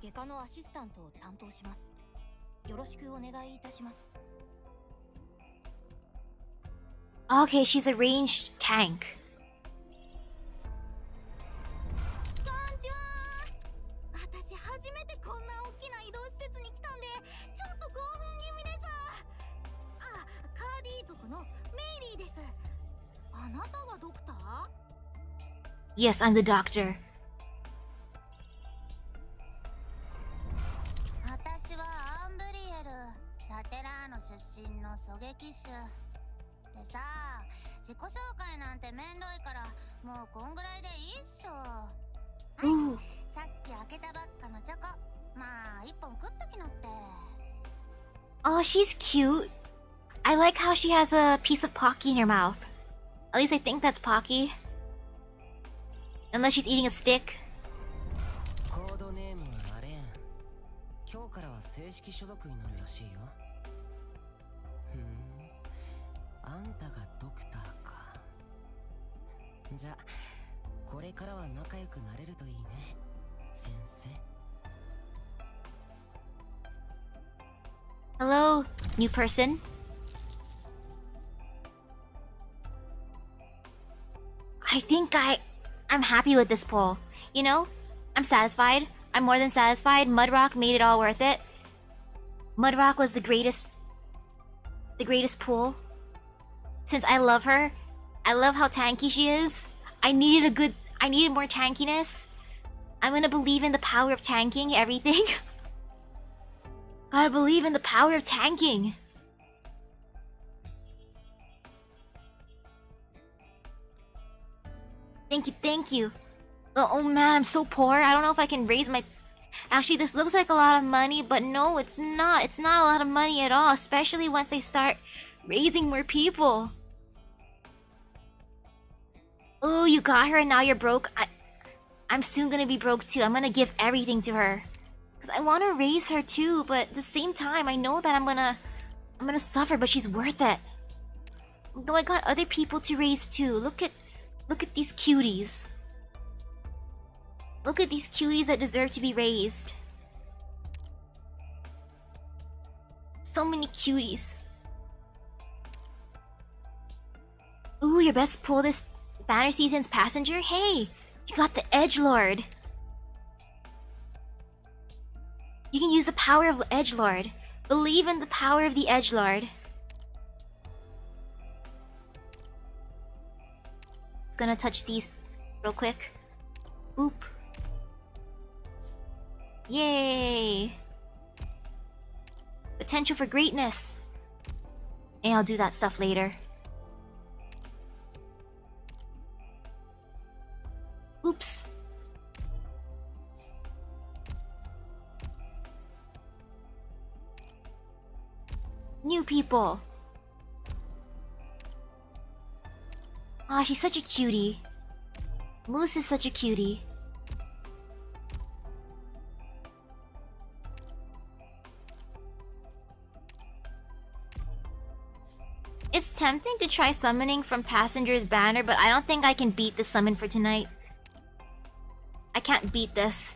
外科のアシスタントを担当します。よろしくお願いいたします。 Okay, she's a ranged tank. こんにちは。私初めてこんな大きな移動施設に来たんでちょっと興奮気味です。あ、カーディ族のメイリーです。あなたがドクター？ Yes, I'm the doctor. 私はアンブリエル、ラテラーノ出身の狙撃手でさ、自己紹介なんてめんどいからもうこんぐらいでいいっしょ。はい、さっき開けたばっかのチョコ、まあ一本食っときなって。 Oh, she's cute. I like how she has a piece of Pocky in her mouth. At least I think that's Pocky. Unless she's eating a stick. コードネームはアレーン。今日からは正式所属になるらしいよ。あんたがドクターか。じゃあこれからは仲良くなれるといいね、先生。 Hello, new person. I think I'm happy with this poll. You know, I'm satisfied. I'm more than satisfied. Mudrock made it all worth it. Mudrock was the greatest pool. Since I love her, I love how tanky she is. I needed more tankiness. I'm gonna believe in the power of tanking everything. Gotta believe in the power of tanking. Thank you. Oh man, I'm so poor. I don't know if I can raise my... Actually, this looks like a lot of money, but no, it's not. It's not a lot of money at all, especially once they start raising more people. Oh, you got her and now you're broke. I'm soon gonna be broke too. I'm gonna give everything to her. Because I want to raise her too, but at the same time, I know that I'm gonna suffer, but she's worth it. Though I got other people to raise too. Look at these cuties. Look at these cuties that deserve to be raised. So many cuties. Ooh, your best pull this banner season's passenger? Hey, you got the edgelord. You can use the power of edgelord. Believe in the power of the edgelord. Gonna touch these real quick. Boop. Yay! Potential for greatness. And I'll do that stuff later. Oops. New people. Aw, she's such a cutie. Moose is such a cutie. It's tempting to try summoning from Passenger's banner, but I don't think I can beat the summon for tonight. I can't beat this.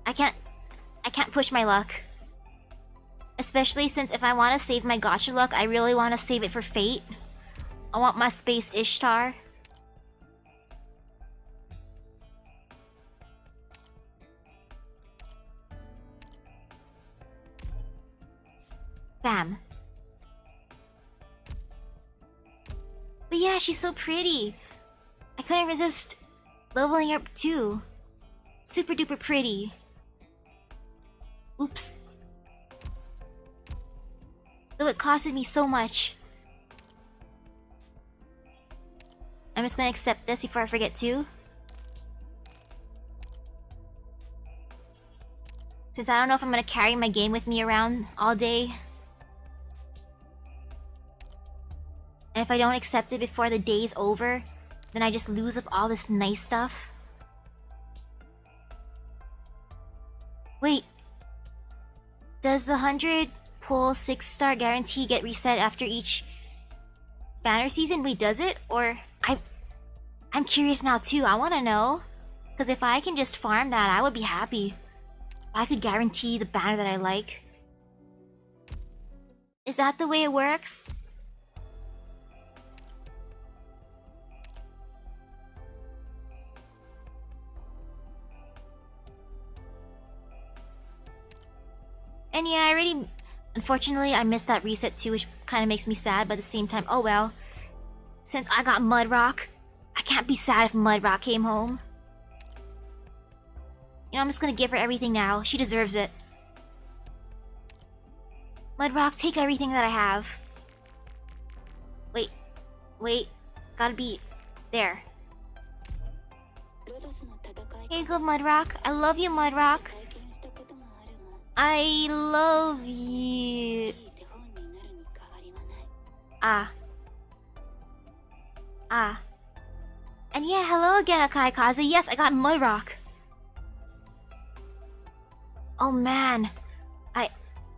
I can't push my luck. Especially since if I want to save my gacha luck, I really want to save it for fate. I want my space Ishtar. Bam. But yeah, she's so pretty. I couldn't resist leveling up too. Super duper pretty. Oops. Though it costed me so much. I'm just gonna accept this before I forget to. Since I don't know if I'm gonna carry my game with me around all day. And if I don't accept it before the day's over, then I just lose up all this nice stuff. Wait. Does the 100 pull 6-star guarantee get reset after each banner season? Wait, does it? Or I'm curious now too. I want to know. Because if I can just farm that, I would be happy. I could guarantee the banner that I like. Is that the way it works? And yeah, unfortunately, I missed that reset too, which kind of makes me sad, but at the same time, oh well. Since I got Mudrock, I can't be sad if Mudrock came home. You know, I'm just gonna give her everything now. She deserves it. Mudrock, take everything that I have. Wait. Gotta be... there. Here you go, Mudrock. I love you, Mudrock. I love you. And yeah, hello again, Akaikaze. Yes, I got Mudrock. Oh man.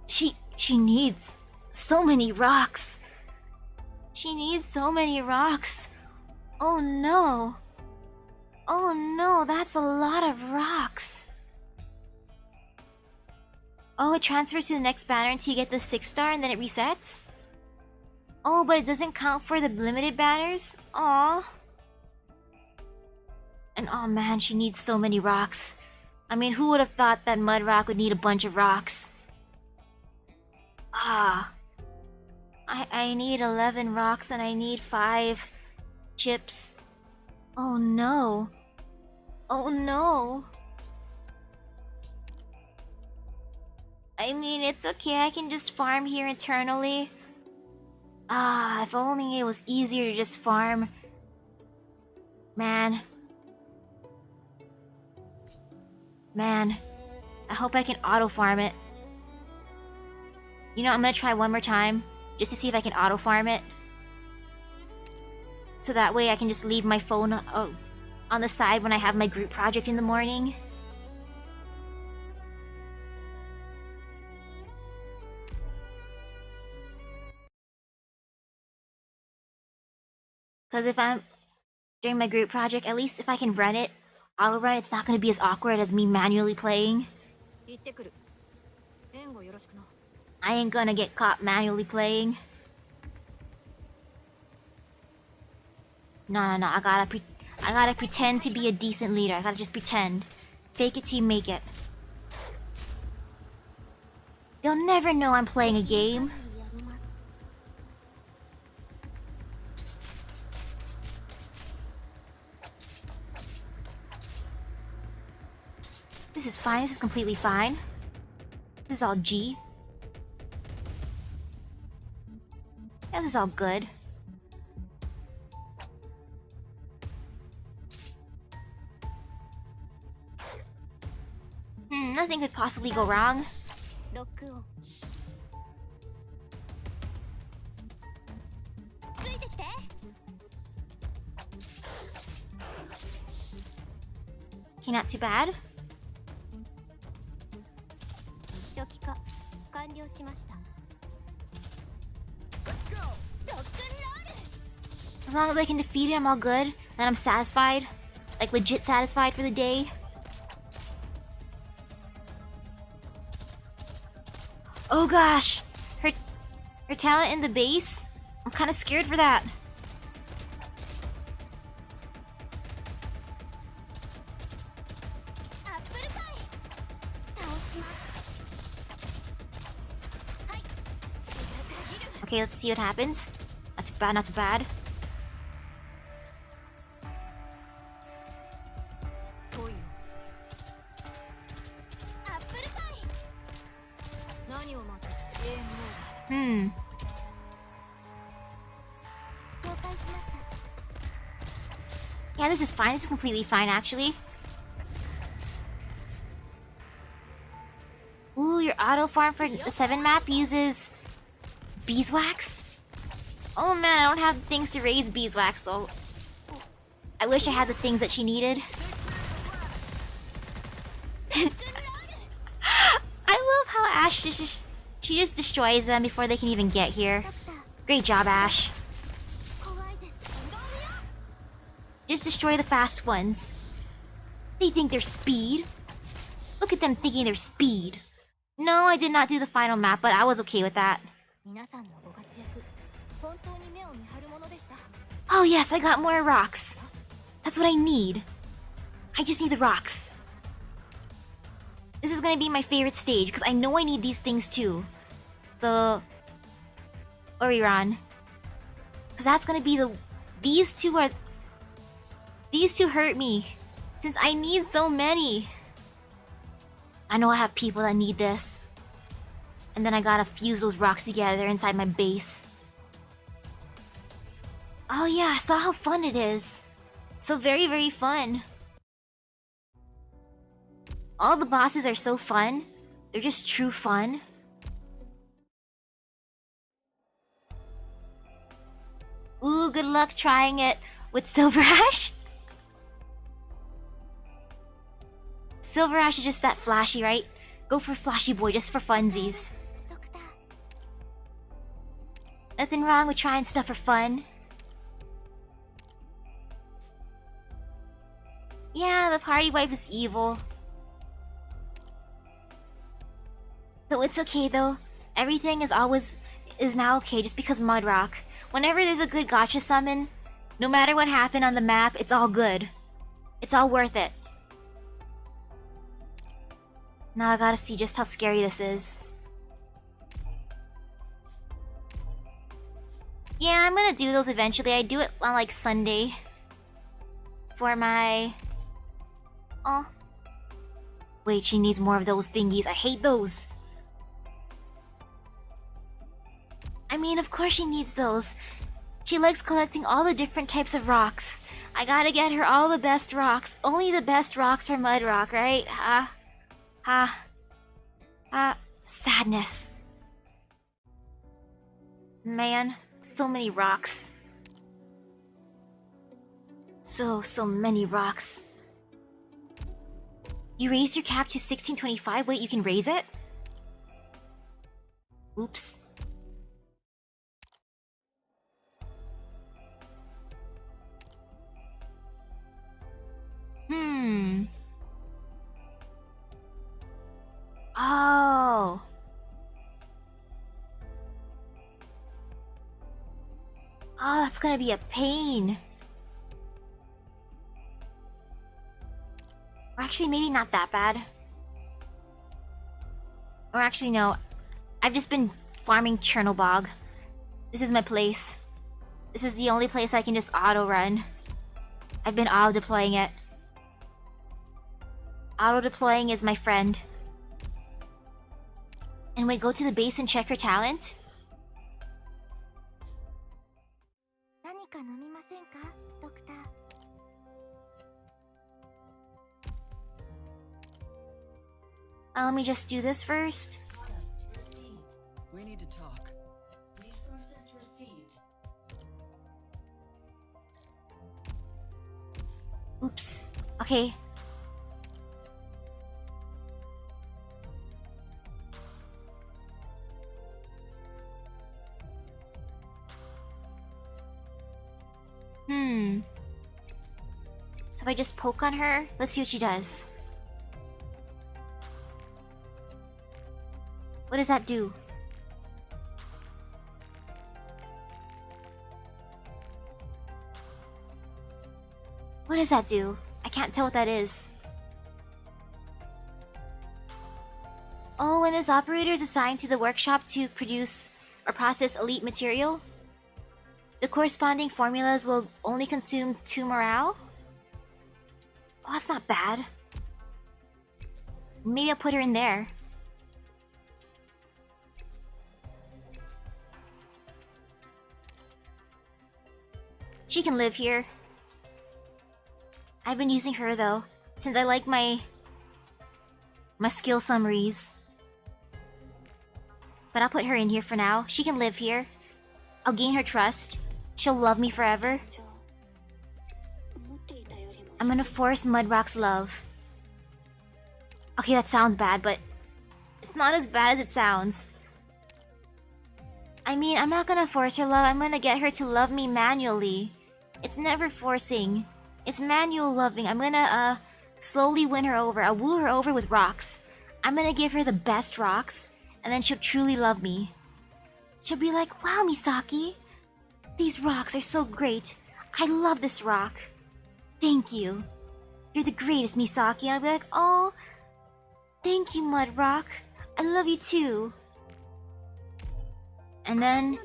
She needs so many rocks. She needs so many rocks. Oh no. Oh no, that's a lot of rocks. Oh, it transfers to the next banner until you get the 6-star and then it resets? Oh, but it doesn't count for the limited banners? Aww. And oh man, she needs so many rocks. I mean, who would have thought that Mudrock would need a bunch of rocks? I need 11 rocks and I need 5 chips. Oh no. Oh no. I mean, it's okay, I can just farm here internally. If only it was easier to just farm. Man, I hope I can auto-farm it. You know, I'm gonna try one more time, just to see if I can auto-farm it. So that way I can just leave my phone on the side when I have my group project in the morning. Because if I'm during my group project, at least if I can run it, auto run, it's not gonna be as awkward as me manually playing. I ain't gonna get caught manually playing. No, I gotta pretend to be a decent leader. I gotta just pretend. Fake it till you make it. They'll never know I'm playing a game. This is fine, this is completely fine. This is all G. Yeah, this is all good. Nothing could possibly go wrong. Okay, not too bad. As long as I can defeat it, I'm all good. Then I'm satisfied. Like, legit satisfied for the day. Oh gosh! Her talent in the base? I'm kinda scared for that. Okay, let's see what happens. Not too bad, not too bad. Yeah, this is fine. This is completely fine, actually. Ooh, your auto farm for the 7 map uses beeswax? Oh man, I don't have the things to raise beeswax though. I wish I had the things that she needed. Ash she just destroys them before they can even get here. Great job, Ash. Just destroy the fast ones. They think they're speed. Look at them thinking they're speed. No, I did not do the final map, but I was okay with that. Oh yes, I got more rocks. That's what I need. I just need the rocks. This is gonna be my favorite stage, because I know I need these things too. The Oriran. Because that's gonna be the... These two hurt me. Since I need so many. I know I have people that need this. And then I gotta fuse those rocks together inside my base. Oh yeah, I saw how fun it is. So very, very fun. All the bosses are so fun. They're just true fun. Ooh, good luck trying it with Silver Ash. Silver Ash is just that flashy, right? Go for Flashy Boy just for funsies. Nothing wrong with trying stuff for fun. Yeah, the party wipe is evil. So it's okay though. Everything is now okay just because Mudrock. Whenever there's a good gacha summon, no matter what happened on the map, it's all good. It's all worth it. Now I gotta see just how scary this is. Yeah, I'm gonna do those eventually. I do it on like Sunday. For my... Oh. Wait, she needs more of those thingies. I hate those. I mean, of course she needs those. She likes collecting all the different types of rocks. I gotta get her all the best rocks. Only the best rocks for Mudrock, right? Sadness. Man, so many rocks. So many rocks. You raised your cap to 1625? Wait, you can raise it? Oops. Oh. Oh, that's gonna be a pain. Or actually, maybe not that bad. Or actually, no. I've just been farming Chernobog. This is my place. This is the only place I can just auto-run. I've been auto-deploying it. Auto-deploying is my friend. And wait, go to the base and check her talent? Let me just do this first. We need to talk. Resources received. Oops. Okay. So if I just poke on her, let's see what she does. What does that do? What does that do? I can't tell what that is. Oh, when this operator is assigned to the workshop to produce or process elite material, the corresponding formulas will only consume 2 morale? Oh, that's not bad. Maybe I'll put her in there. She can live here. I've been using her though, since I like my skill summaries. But I'll put her in here for now. She can live here. I'll gain her trust. She'll love me forever. I'm gonna force Mudrock's love. Okay, that sounds bad, but not as bad as it sounds. I mean, I'm not gonna force her love. I'm gonna get her to love me manually. It's never forcing. It's manual loving. I'm gonna slowly win her over. I'll woo her over with rocks. I'm gonna give her the best rocks, and then she'll truly love me. She'll be like, wow, Misaki, these rocks are so great. I love this rock. Thank you. You're the greatest, Misaki. And I'll be like, oh, thank you, Mud Rock. I love you too. And then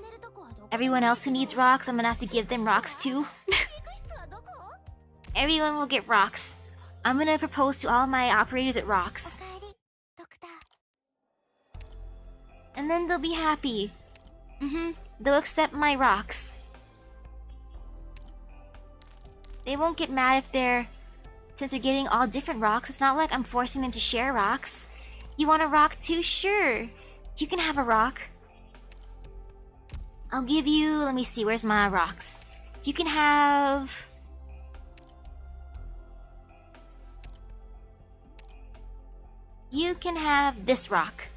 everyone else who needs rocks, I'm gonna have to give them rocks too. Everyone will get rocks. I'm gonna propose to all my operators at rocks. And then they'll be happy. They'll accept my rocks. They won't get mad if since they're getting all different rocks. It's not like I'm forcing them to share rocks. You want a rock too? Sure. You can have a rock. I'll give you, let me see, where's my rocks? You can have... You can have this rock.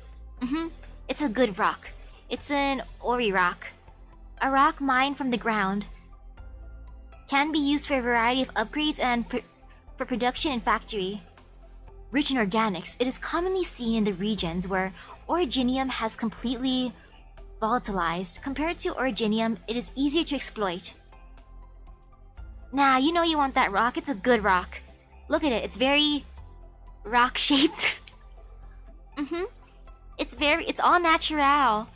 It's a good rock. It's an Ori rock. A rock mined from the ground. Can be used for a variety of upgrades and for production in factory. Rich in organics, it is commonly seen in the regions where originium has completely volatilized. Compared to originium, it is easier to exploit. Nah, you know you want that rock. It's a good rock. Look at it. It's very rock-shaped. It's all natural.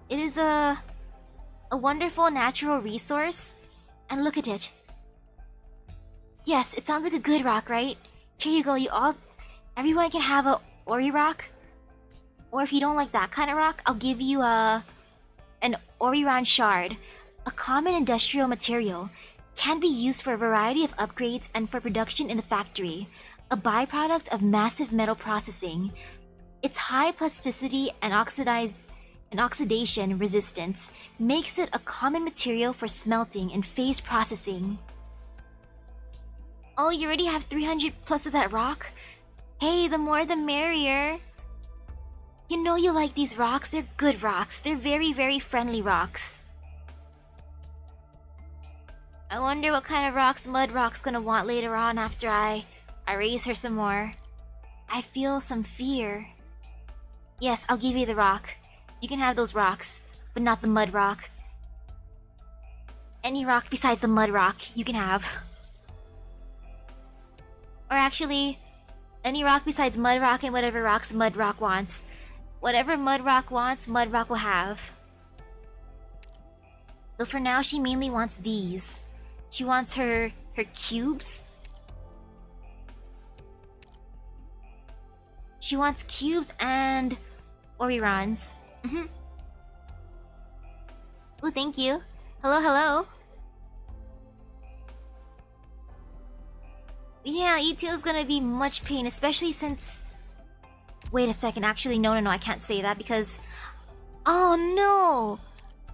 It is a wonderful natural resource. And look at it. Yes, it sounds like a good rock, right? Here you go. Everyone can have a Ori rock. Or if you don't like that kind of rock, I'll give you an Oriron shard. A common industrial material. Can be used for a variety of upgrades and for production in the factory. A byproduct of massive metal processing. Its high plasticity and oxidation resistance makes it a common material for smelting and phased processing. Oh, you already have 300 plus of that rock? Hey, the more the merrier. You know you like these rocks. They're good rocks. They're very, very friendly rocks. I wonder what kind of rocks Mud Rock's gonna want later on after I raise her some more. I feel some fear. Yes, I'll give you the rock. You can have those rocks, but not the Mud Rock. Any rock besides the Mud Rock, you can have. Or actually, any rock besides Mud Rock and whatever rocks Mud Rock wants. Whatever Mud Rock wants, Mud Rock will have. Though for now, she mainly wants these. She wants her cubes. She wants cubes and Orirons. Oh, thank you. Hello, hello. Yeah, E2 is gonna be much pain, especially since... Wait a second, actually, no, I can't say that because... Oh no!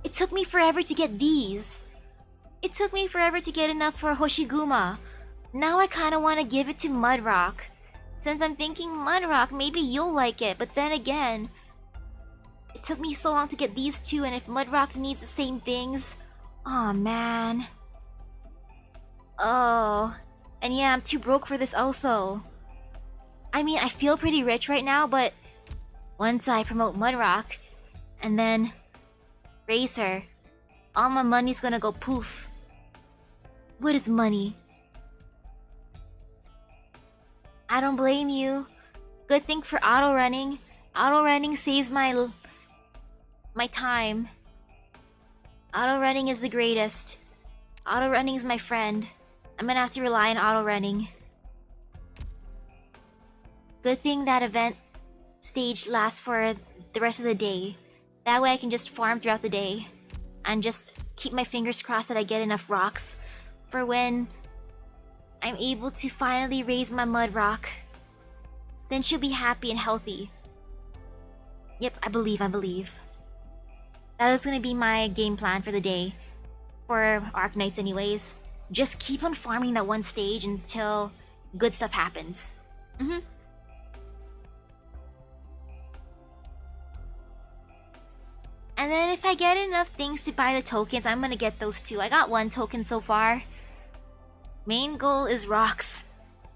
It took me forever to get these. It took me forever to get enough for Hoshiguma. Now I kinda wanna give it to Mudrock. Since I'm thinking Mudrock, maybe you'll like it, but then again... It took me so long to get these two, and if Mudrock needs the same things... Aw, man. Oh... And yeah, I'm too broke for this also. I mean, I feel pretty rich right now, but once I promote Mudrock and then raise her, all my money's gonna go poof. What is money? I don't blame you. Good thing for auto running. Auto running saves my time. Auto running is the greatest. Auto running is my friend. I'm gonna have to rely on auto running. Good thing that event stage lasts for the rest of the day. That way I can just farm throughout the day. And just keep my fingers crossed that I get enough rocks for when I'm able to finally raise my Mudrock. Then she'll be happy and healthy. Yep, I believe. That is gonna be my game plan for the day. For Arknights anyways. Just keep on farming that one stage until good stuff happens. And then if I get enough things to buy the tokens, I'm gonna get those too. I got 1 token so far. Main goal is rocks.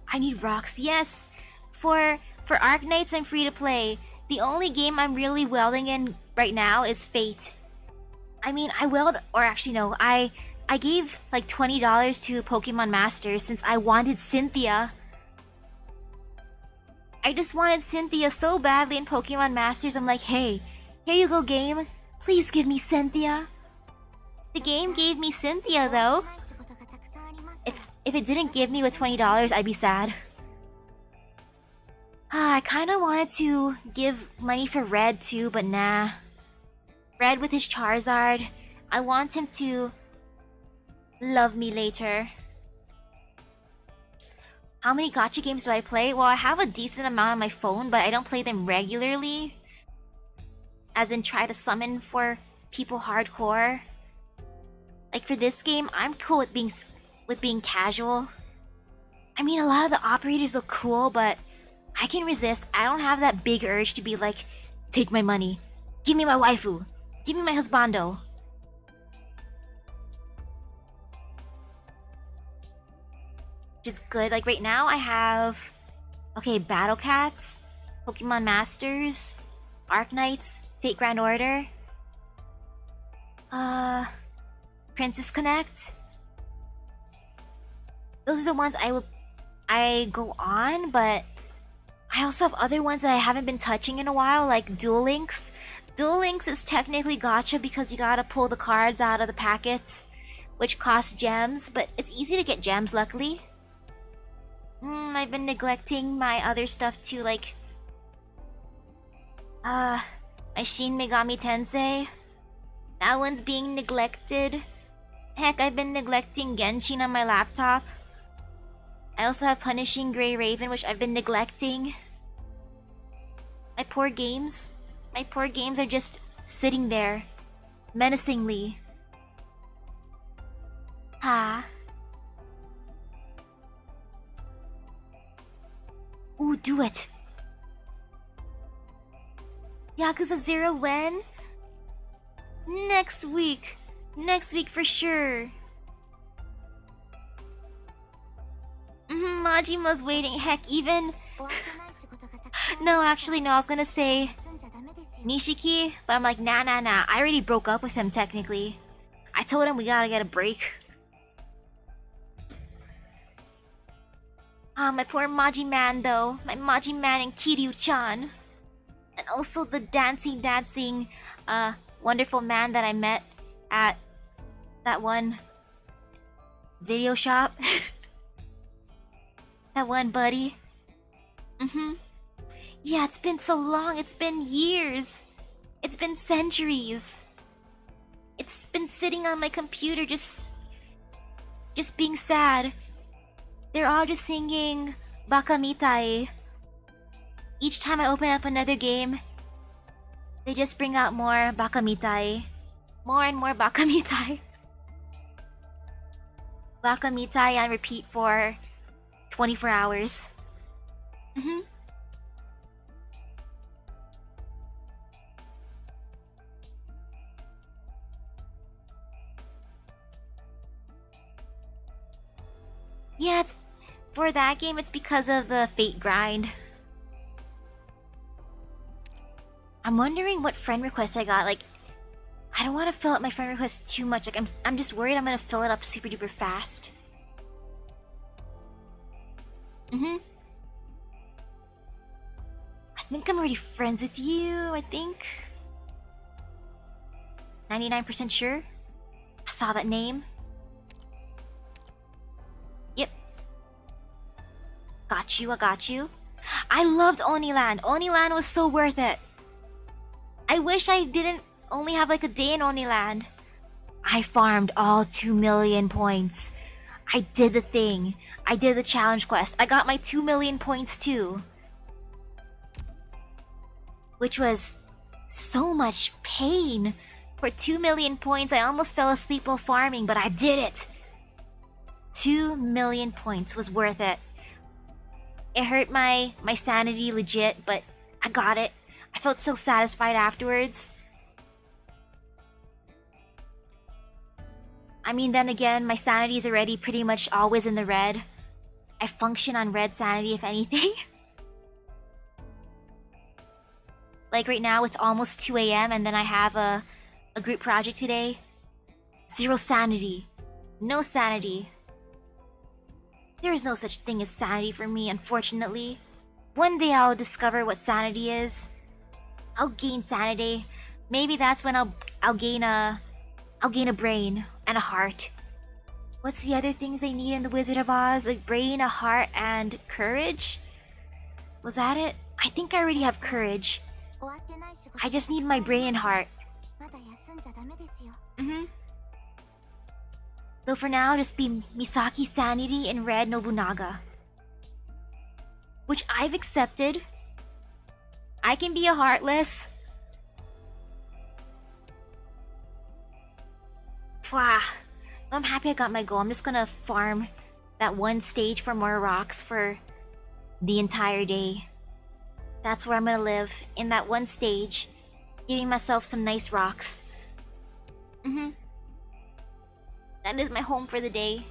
I need rocks, yes. For Arknights, I'm free to play. The only game I'm really welding in right now is Fate. I mean, I weld, or actually no, I gave like $20 to Pokemon Masters since I wanted Cynthia. I just wanted Cynthia so badly in Pokemon Masters. I'm like, hey, here you go, game. Please give me Cynthia. The game gave me Cynthia though. If it didn't give me with $20, I'd be sad. I kinda wanted to give money for Red too, but nah. Red with his Charizard. I want him to love me later. How many gacha games do I play? Well, I have a decent amount on my phone, but I don't play them regularly. As in try to summon for people hardcore. Like for this game, I'm cool with being casual. I mean, a lot of the operators look cool, but I can resist. I don't have that big urge to be like, take my money. Give me my waifu. Give me my husbando. Just good. Like right now I have Battle Cats, Pokemon Masters, Arknights, Fate Grand Order, Princess Connect. Those are the ones I go on, but I also have other ones that I haven't been touching in a while, like Duel Links. Duel Links is technically gacha because you gotta pull the cards out of the packets, which costs gems, but it's easy to get gems, luckily. I've been neglecting my other stuff too, like my Shin Megami Tensei. That one's being neglected. Heck, I've been neglecting Genshin on my laptop. I also have Punishing Grey Raven, which I've been neglecting. My poor games. My poor games are just sitting there, menacingly. Ha. Ooh, do it. Yakuza 0 when? Next week. Next week for sure. Majima's waiting. Heck, even... No, actually, no. I was gonna say Nishiki, but I'm like, nah. I already broke up with him, technically. I told him we gotta get a break. My poor Maji man, though. My Maji man and Kiryu-chan. And also the dancing, wonderful man that I met at that one video shop. That one buddy. Yeah, it's been so long. It's been years. It's been centuries. It's been sitting on my computer just being sad. They're all just singing Baka Mitai. Each time I open up another game, they just bring out more Baka Mitai. More and more Baka Mitai. Baka Mitai on repeat for 24 hours. Yeah, for that game, it's because of the Fate grind. I'm wondering what friend request I got. Like, I don't want to fill up my friend request too much. Like, I'm just worried I'm gonna fill it up super duper fast. I think I'm already friends with you, I think. 99% sure. I saw that name. Yep. Got you, I got you. I loved Oniland. Oniland was so worth it. I wish I didn't only have like a day in Oniland. I farmed all 2 million points. I did the thing. I did the challenge quest. I got my 2 million points too. Which was so much pain. For 2 million points, I almost fell asleep while farming, but I did it. 2 million points was worth it. It hurt my sanity legit, but I got it. I felt so satisfied afterwards. I mean, then again, my sanity is already pretty much always in the red. I function on red sanity, if anything. Like right now, it's almost 2 a.m. and then I have a group project today. 0 sanity. No sanity. There is no such thing as sanity for me, unfortunately. One day I'll discover what sanity is. I'll gain sanity. Maybe that's when I'll gain a brain and a heart. What's the other things they need in the Wizard of Oz? Like brain, a heart, and courage? Was that it? I think I already have courage. I just need my brain and heart. Though for now, just be Misaki sanity and red Nobunaga. Which I've accepted. I can be a heartless. Wow. I'm happy I got my goal. I'm just gonna farm that one stage for more rocks for the entire day. That's where I'm gonna live, in that one stage, giving myself some nice rocks. That is my home for the day.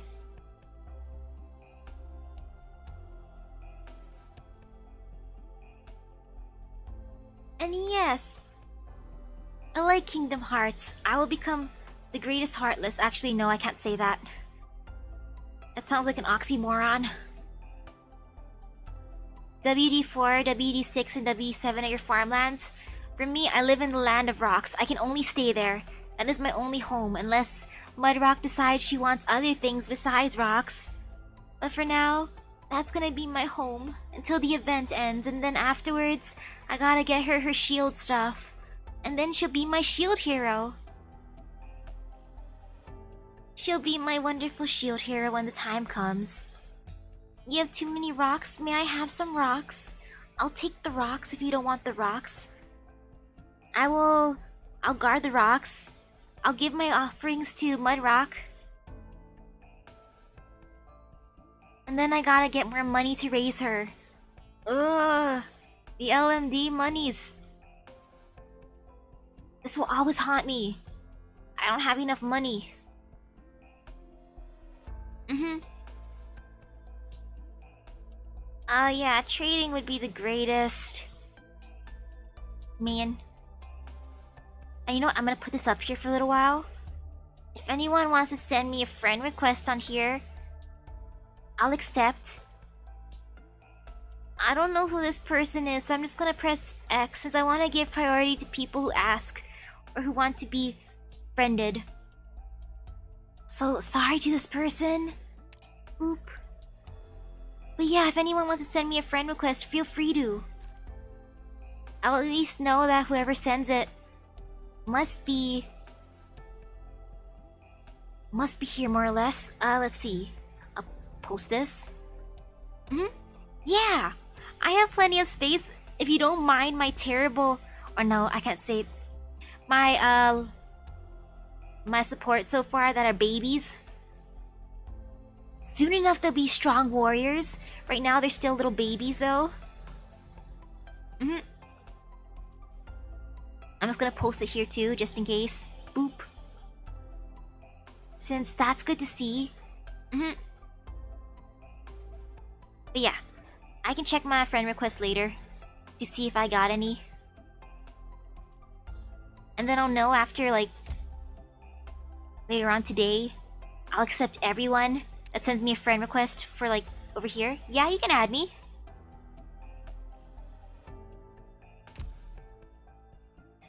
And yes, I like Kingdom Hearts. I will become the greatest heartless. Actually, no, I can't say that. That sounds like an oxymoron. WD4, WD6, and WD7 are your farmlands. For me, I live in the land of rocks. I can only stay there. That is my only home, unless Mudrock decides she wants other things besides rocks. But for now, that's gonna be my home until the event ends, and then afterwards, I gotta get her shield stuff. And then she'll be my shield hero. She'll be my wonderful shield hero when the time comes. You have too many rocks. May I have some rocks? I'll take the rocks if you don't want the rocks. I'll guard the rocks. I'll give my offerings to Mudrock. And then I gotta get more money to raise her. Ugh, the LMD monies. This will always haunt me. I don't have enough money. Yeah, trading would be the greatest. Man. And you know what? I'm gonna put this up here for a little while. If anyone wants to send me a friend request on here, I'll accept. I don't know who this person is, so I'm just gonna press X since I want to give priority to people who ask or who want to be friended. So, sorry to this person. Oop. But yeah, if anyone wants to send me a friend request, feel free to. I'll at least know that whoever sends it must be here more or less. Let's see. I'll post this. Yeah, I have plenty of space. If you don't mind my terrible, or no, I can't say it. My support so far that are babies. Soon enough they'll be strong warriors. Right now they're still little babies though. I'm just gonna post it here too, just in case. Boop. Since that's good to see. But yeah, I can check my friend request later to see if I got any. And then I'll know after, like, later on today, I'll accept everyone that sends me a friend request for, like, over here. Yeah, you can add me.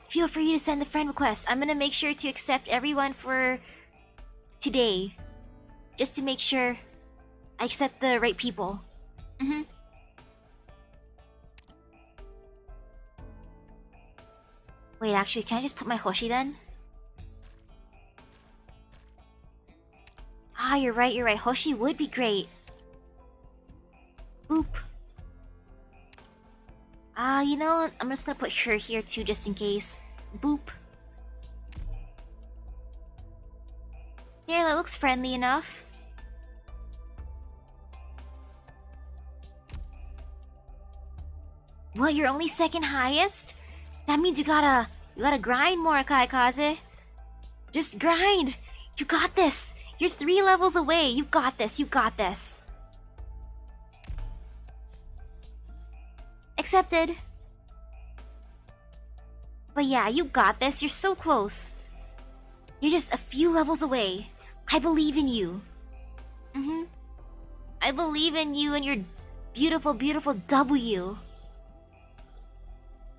Feel free to send the friend request. I'm gonna make sure to accept everyone for today. Just to make sure I accept the right people. Wait, actually, can I just put my Hoshi then? Ah, you're right. Hoshi would be great. Boop. You know, I'm just gonna put her here too, just in case. Boop. There, that looks friendly enough. What, you're only second highest? That means you gotta grind more, Kaikaze. Just grind. You got this! You're 3 levels away! You got this, you got this! Accepted! But yeah, you got this, you're so close! You're just a few levels away. I believe in you. I believe in you and your beautiful, beautiful W.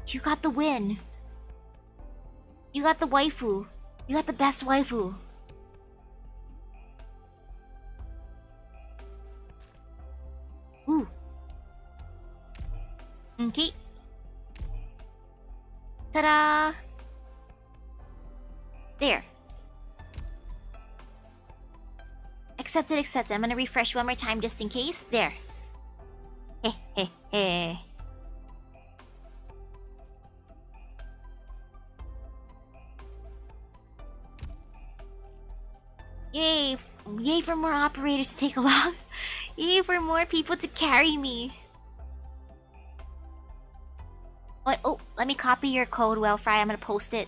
You got the win. You got the waifu. You got the best waifu. Ooh. Okay. Ta-da! There. Accepted, accepted. I'm gonna refresh one more time just in case. There. Heh heh heh. Yay! Yay for more operators to take along. Yay for more people to carry me. What? Oh, let me copy your code, Well Fried. I'm gonna post it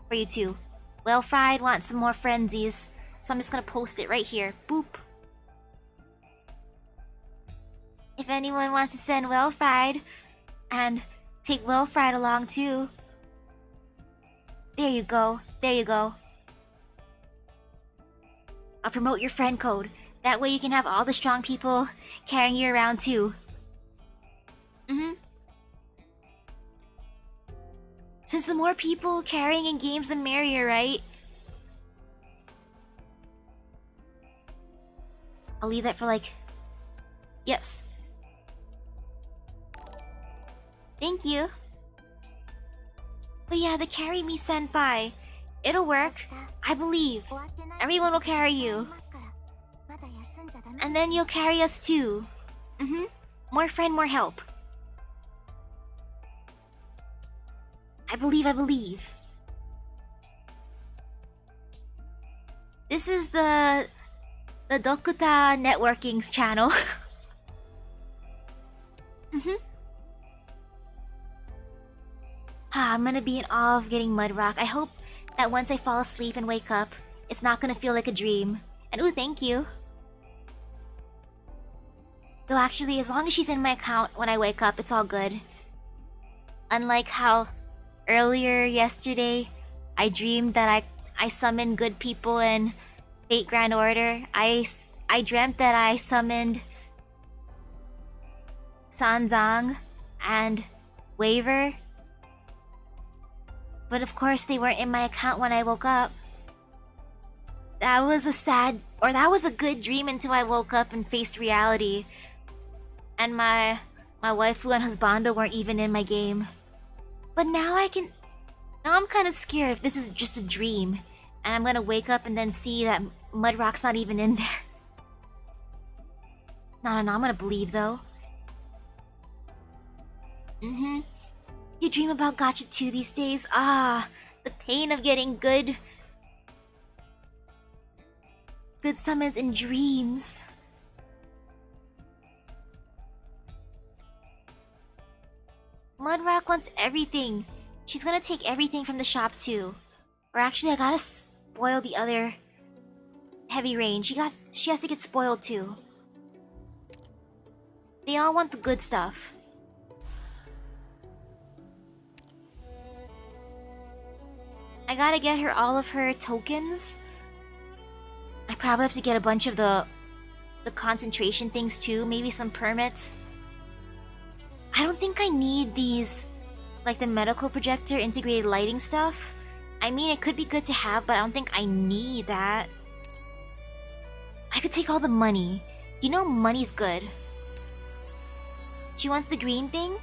for you too. Well Fried wants some more frenzies, so I'm just gonna post it right here. Boop. If anyone wants to send Well Fried and take Well Fried along too. There you go. There you go. I'll promote your friend code. That way you can have all the strong people carrying you around too. Since the more people carrying in games, the merrier, right? I'll leave that for like... Yes. Thank you. But yeah, the carry me senpai. It'll work. I believe. Everyone will carry you. And then you'll carry us too. More friend, more help. I believe, I believe. This is the Dokuta networking channel. I'm gonna be in awe of getting Mudrock. I hope that once I fall asleep and wake up, it's not gonna feel like a dream. And ooh, thank you. Though actually, as long as she's in my account when I wake up, it's all good. Unlike how earlier yesterday, I dreamed that I summoned good people in Fate Grand Order. I dreamt that I summoned Sanzang and Waver. But of course, they weren't in my account when I woke up. That was a good dream until I woke up and faced reality. And my waifu and husbando weren't even in my game. But now I'm kind of scared if this is just a dream. And I'm gonna wake up and then see that Mudrock's not even in there. No, I'm gonna believe though. You dream about Gacha too these days? Ah, the pain of getting good summons in dreams. Mudrock wants everything. She's gonna take everything from the shop too. Or actually, I gotta spoil the other heavy rain. She has to get spoiled too. They all want the good stuff. I gotta get her all of her tokens. I probably have to get a bunch of the concentration things too. Maybe some permits. I don't think I need these, like the medical projector integrated lighting stuff. I mean, it could be good to have, but I don't think I need that. I could take all the money. You know money's good. She wants the green thing?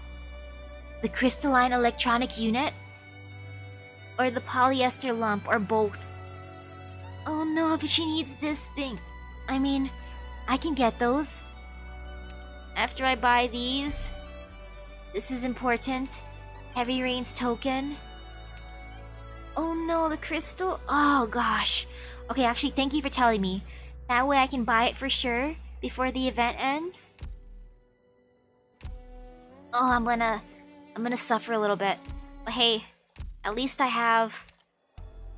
The crystalline electronic unit? Or the polyester lump, or both? Oh no, if she needs this thing. I mean, I can get those. After I buy these. This is important. Heavy Rain's token. Oh no, the crystal? Oh gosh. Okay, actually, thank you for telling me. That way I can buy it for sure before the event ends. Oh, I'm gonna suffer a little bit. But hey, at least I have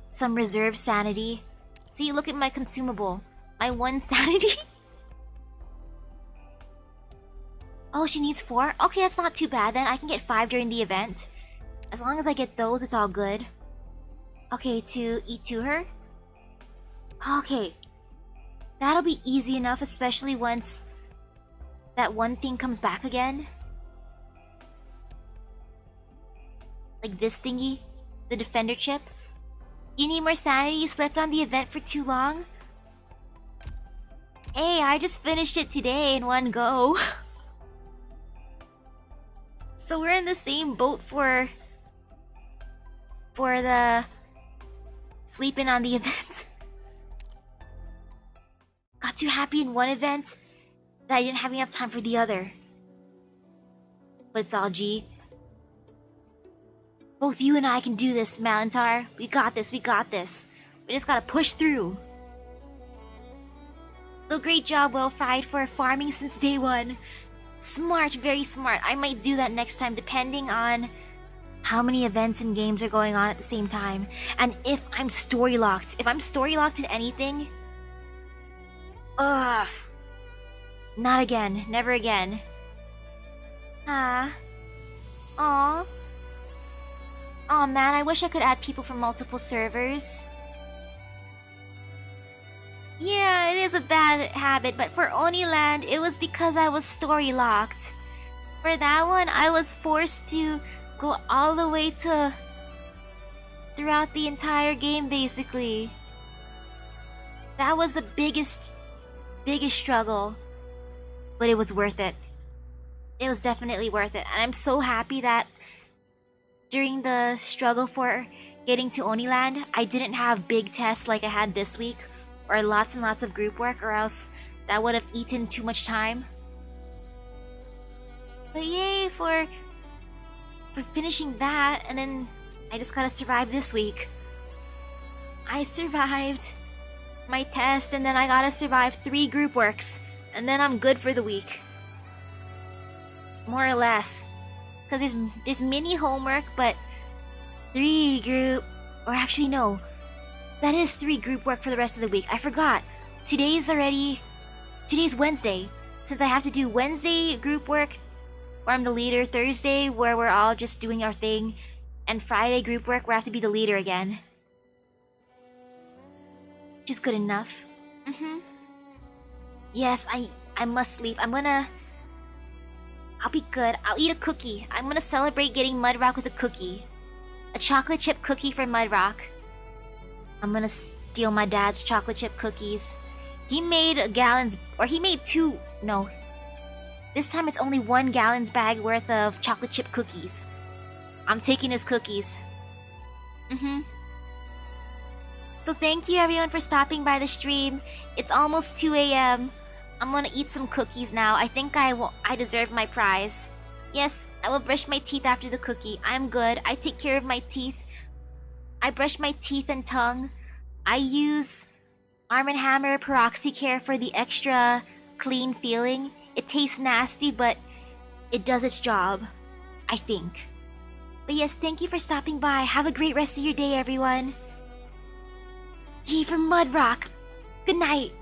some reserve sanity See, look at my consumable. My 1 sanity. Oh, she needs 4? Okay, that's not too bad then. I can get 5 during the event. As long as I get those, it's all good. Okay, to eat to her. Okay. That'll be easy enough, especially once that one thing comes back again. Like this thingy. The defender chip. You need more sanity? You slept on the event for too long? Hey, I just finished it today in one go. So we're in the same boat for the sleeping on the event. Got too happy in one event that I didn't have enough time for the other. But it's all G. Both you and I can do this, Malantar. We got this, we got this. We just gotta push through. So great job, Well Fried, for farming since day 1. Smart, very smart. I might do that next time depending on how many events and games are going on at the same time. And if I'm story locked. If I'm story locked in anything... Ugh. Not again. Never again. Ah. Aw. Aw man, I wish I could add people from multiple servers. Yeah, it is a bad habit, but for Oniland, it was because I was story locked. For that one, I was forced to go all the way to... throughout the entire game, basically. That was the biggest struggle. But it was worth it. It was definitely worth it. And I'm so happy that during the struggle for getting to Oniland, I didn't have big tests like I had this week. Or lots and lots of group work, or else that would have eaten too much time. But yay for finishing that, and then I just gotta survive this week. I survived my test, and then I gotta survive 3 group works, and then I'm good for the week. More or less. Because there's mini homework, but 3 group... Or actually, no. That is 3 group work for the rest of the week. I forgot. Today's Wednesday. Since I have to do Wednesday group work, where I'm the leader, Thursday, where we're all just doing our thing, and Friday group work, where I have to be the leader again. Which is good enough. Yes, I must sleep. I'll be good. I'll eat a cookie. I'm gonna celebrate getting Mudrock with a cookie. A chocolate chip cookie for Mudrock. I'm gonna steal my dad's chocolate chip cookies. He made he made 2, no. This time it's only 1 gallon's bag worth of chocolate chip cookies. I'm taking his cookies. So thank you everyone for stopping by the stream. It's almost 2 a.m. I'm gonna eat some cookies now. I think I deserve my prize. Yes, I will brush my teeth after the cookie. I'm good. I take care of my teeth. I brush my teeth and tongue. I use Arm & Hammer Peroxycare for the extra clean feeling. It tastes nasty, but it does its job. I think. But yes, thank you for stopping by. Have a great rest of your day, everyone. Yay for Mudrock. Good night.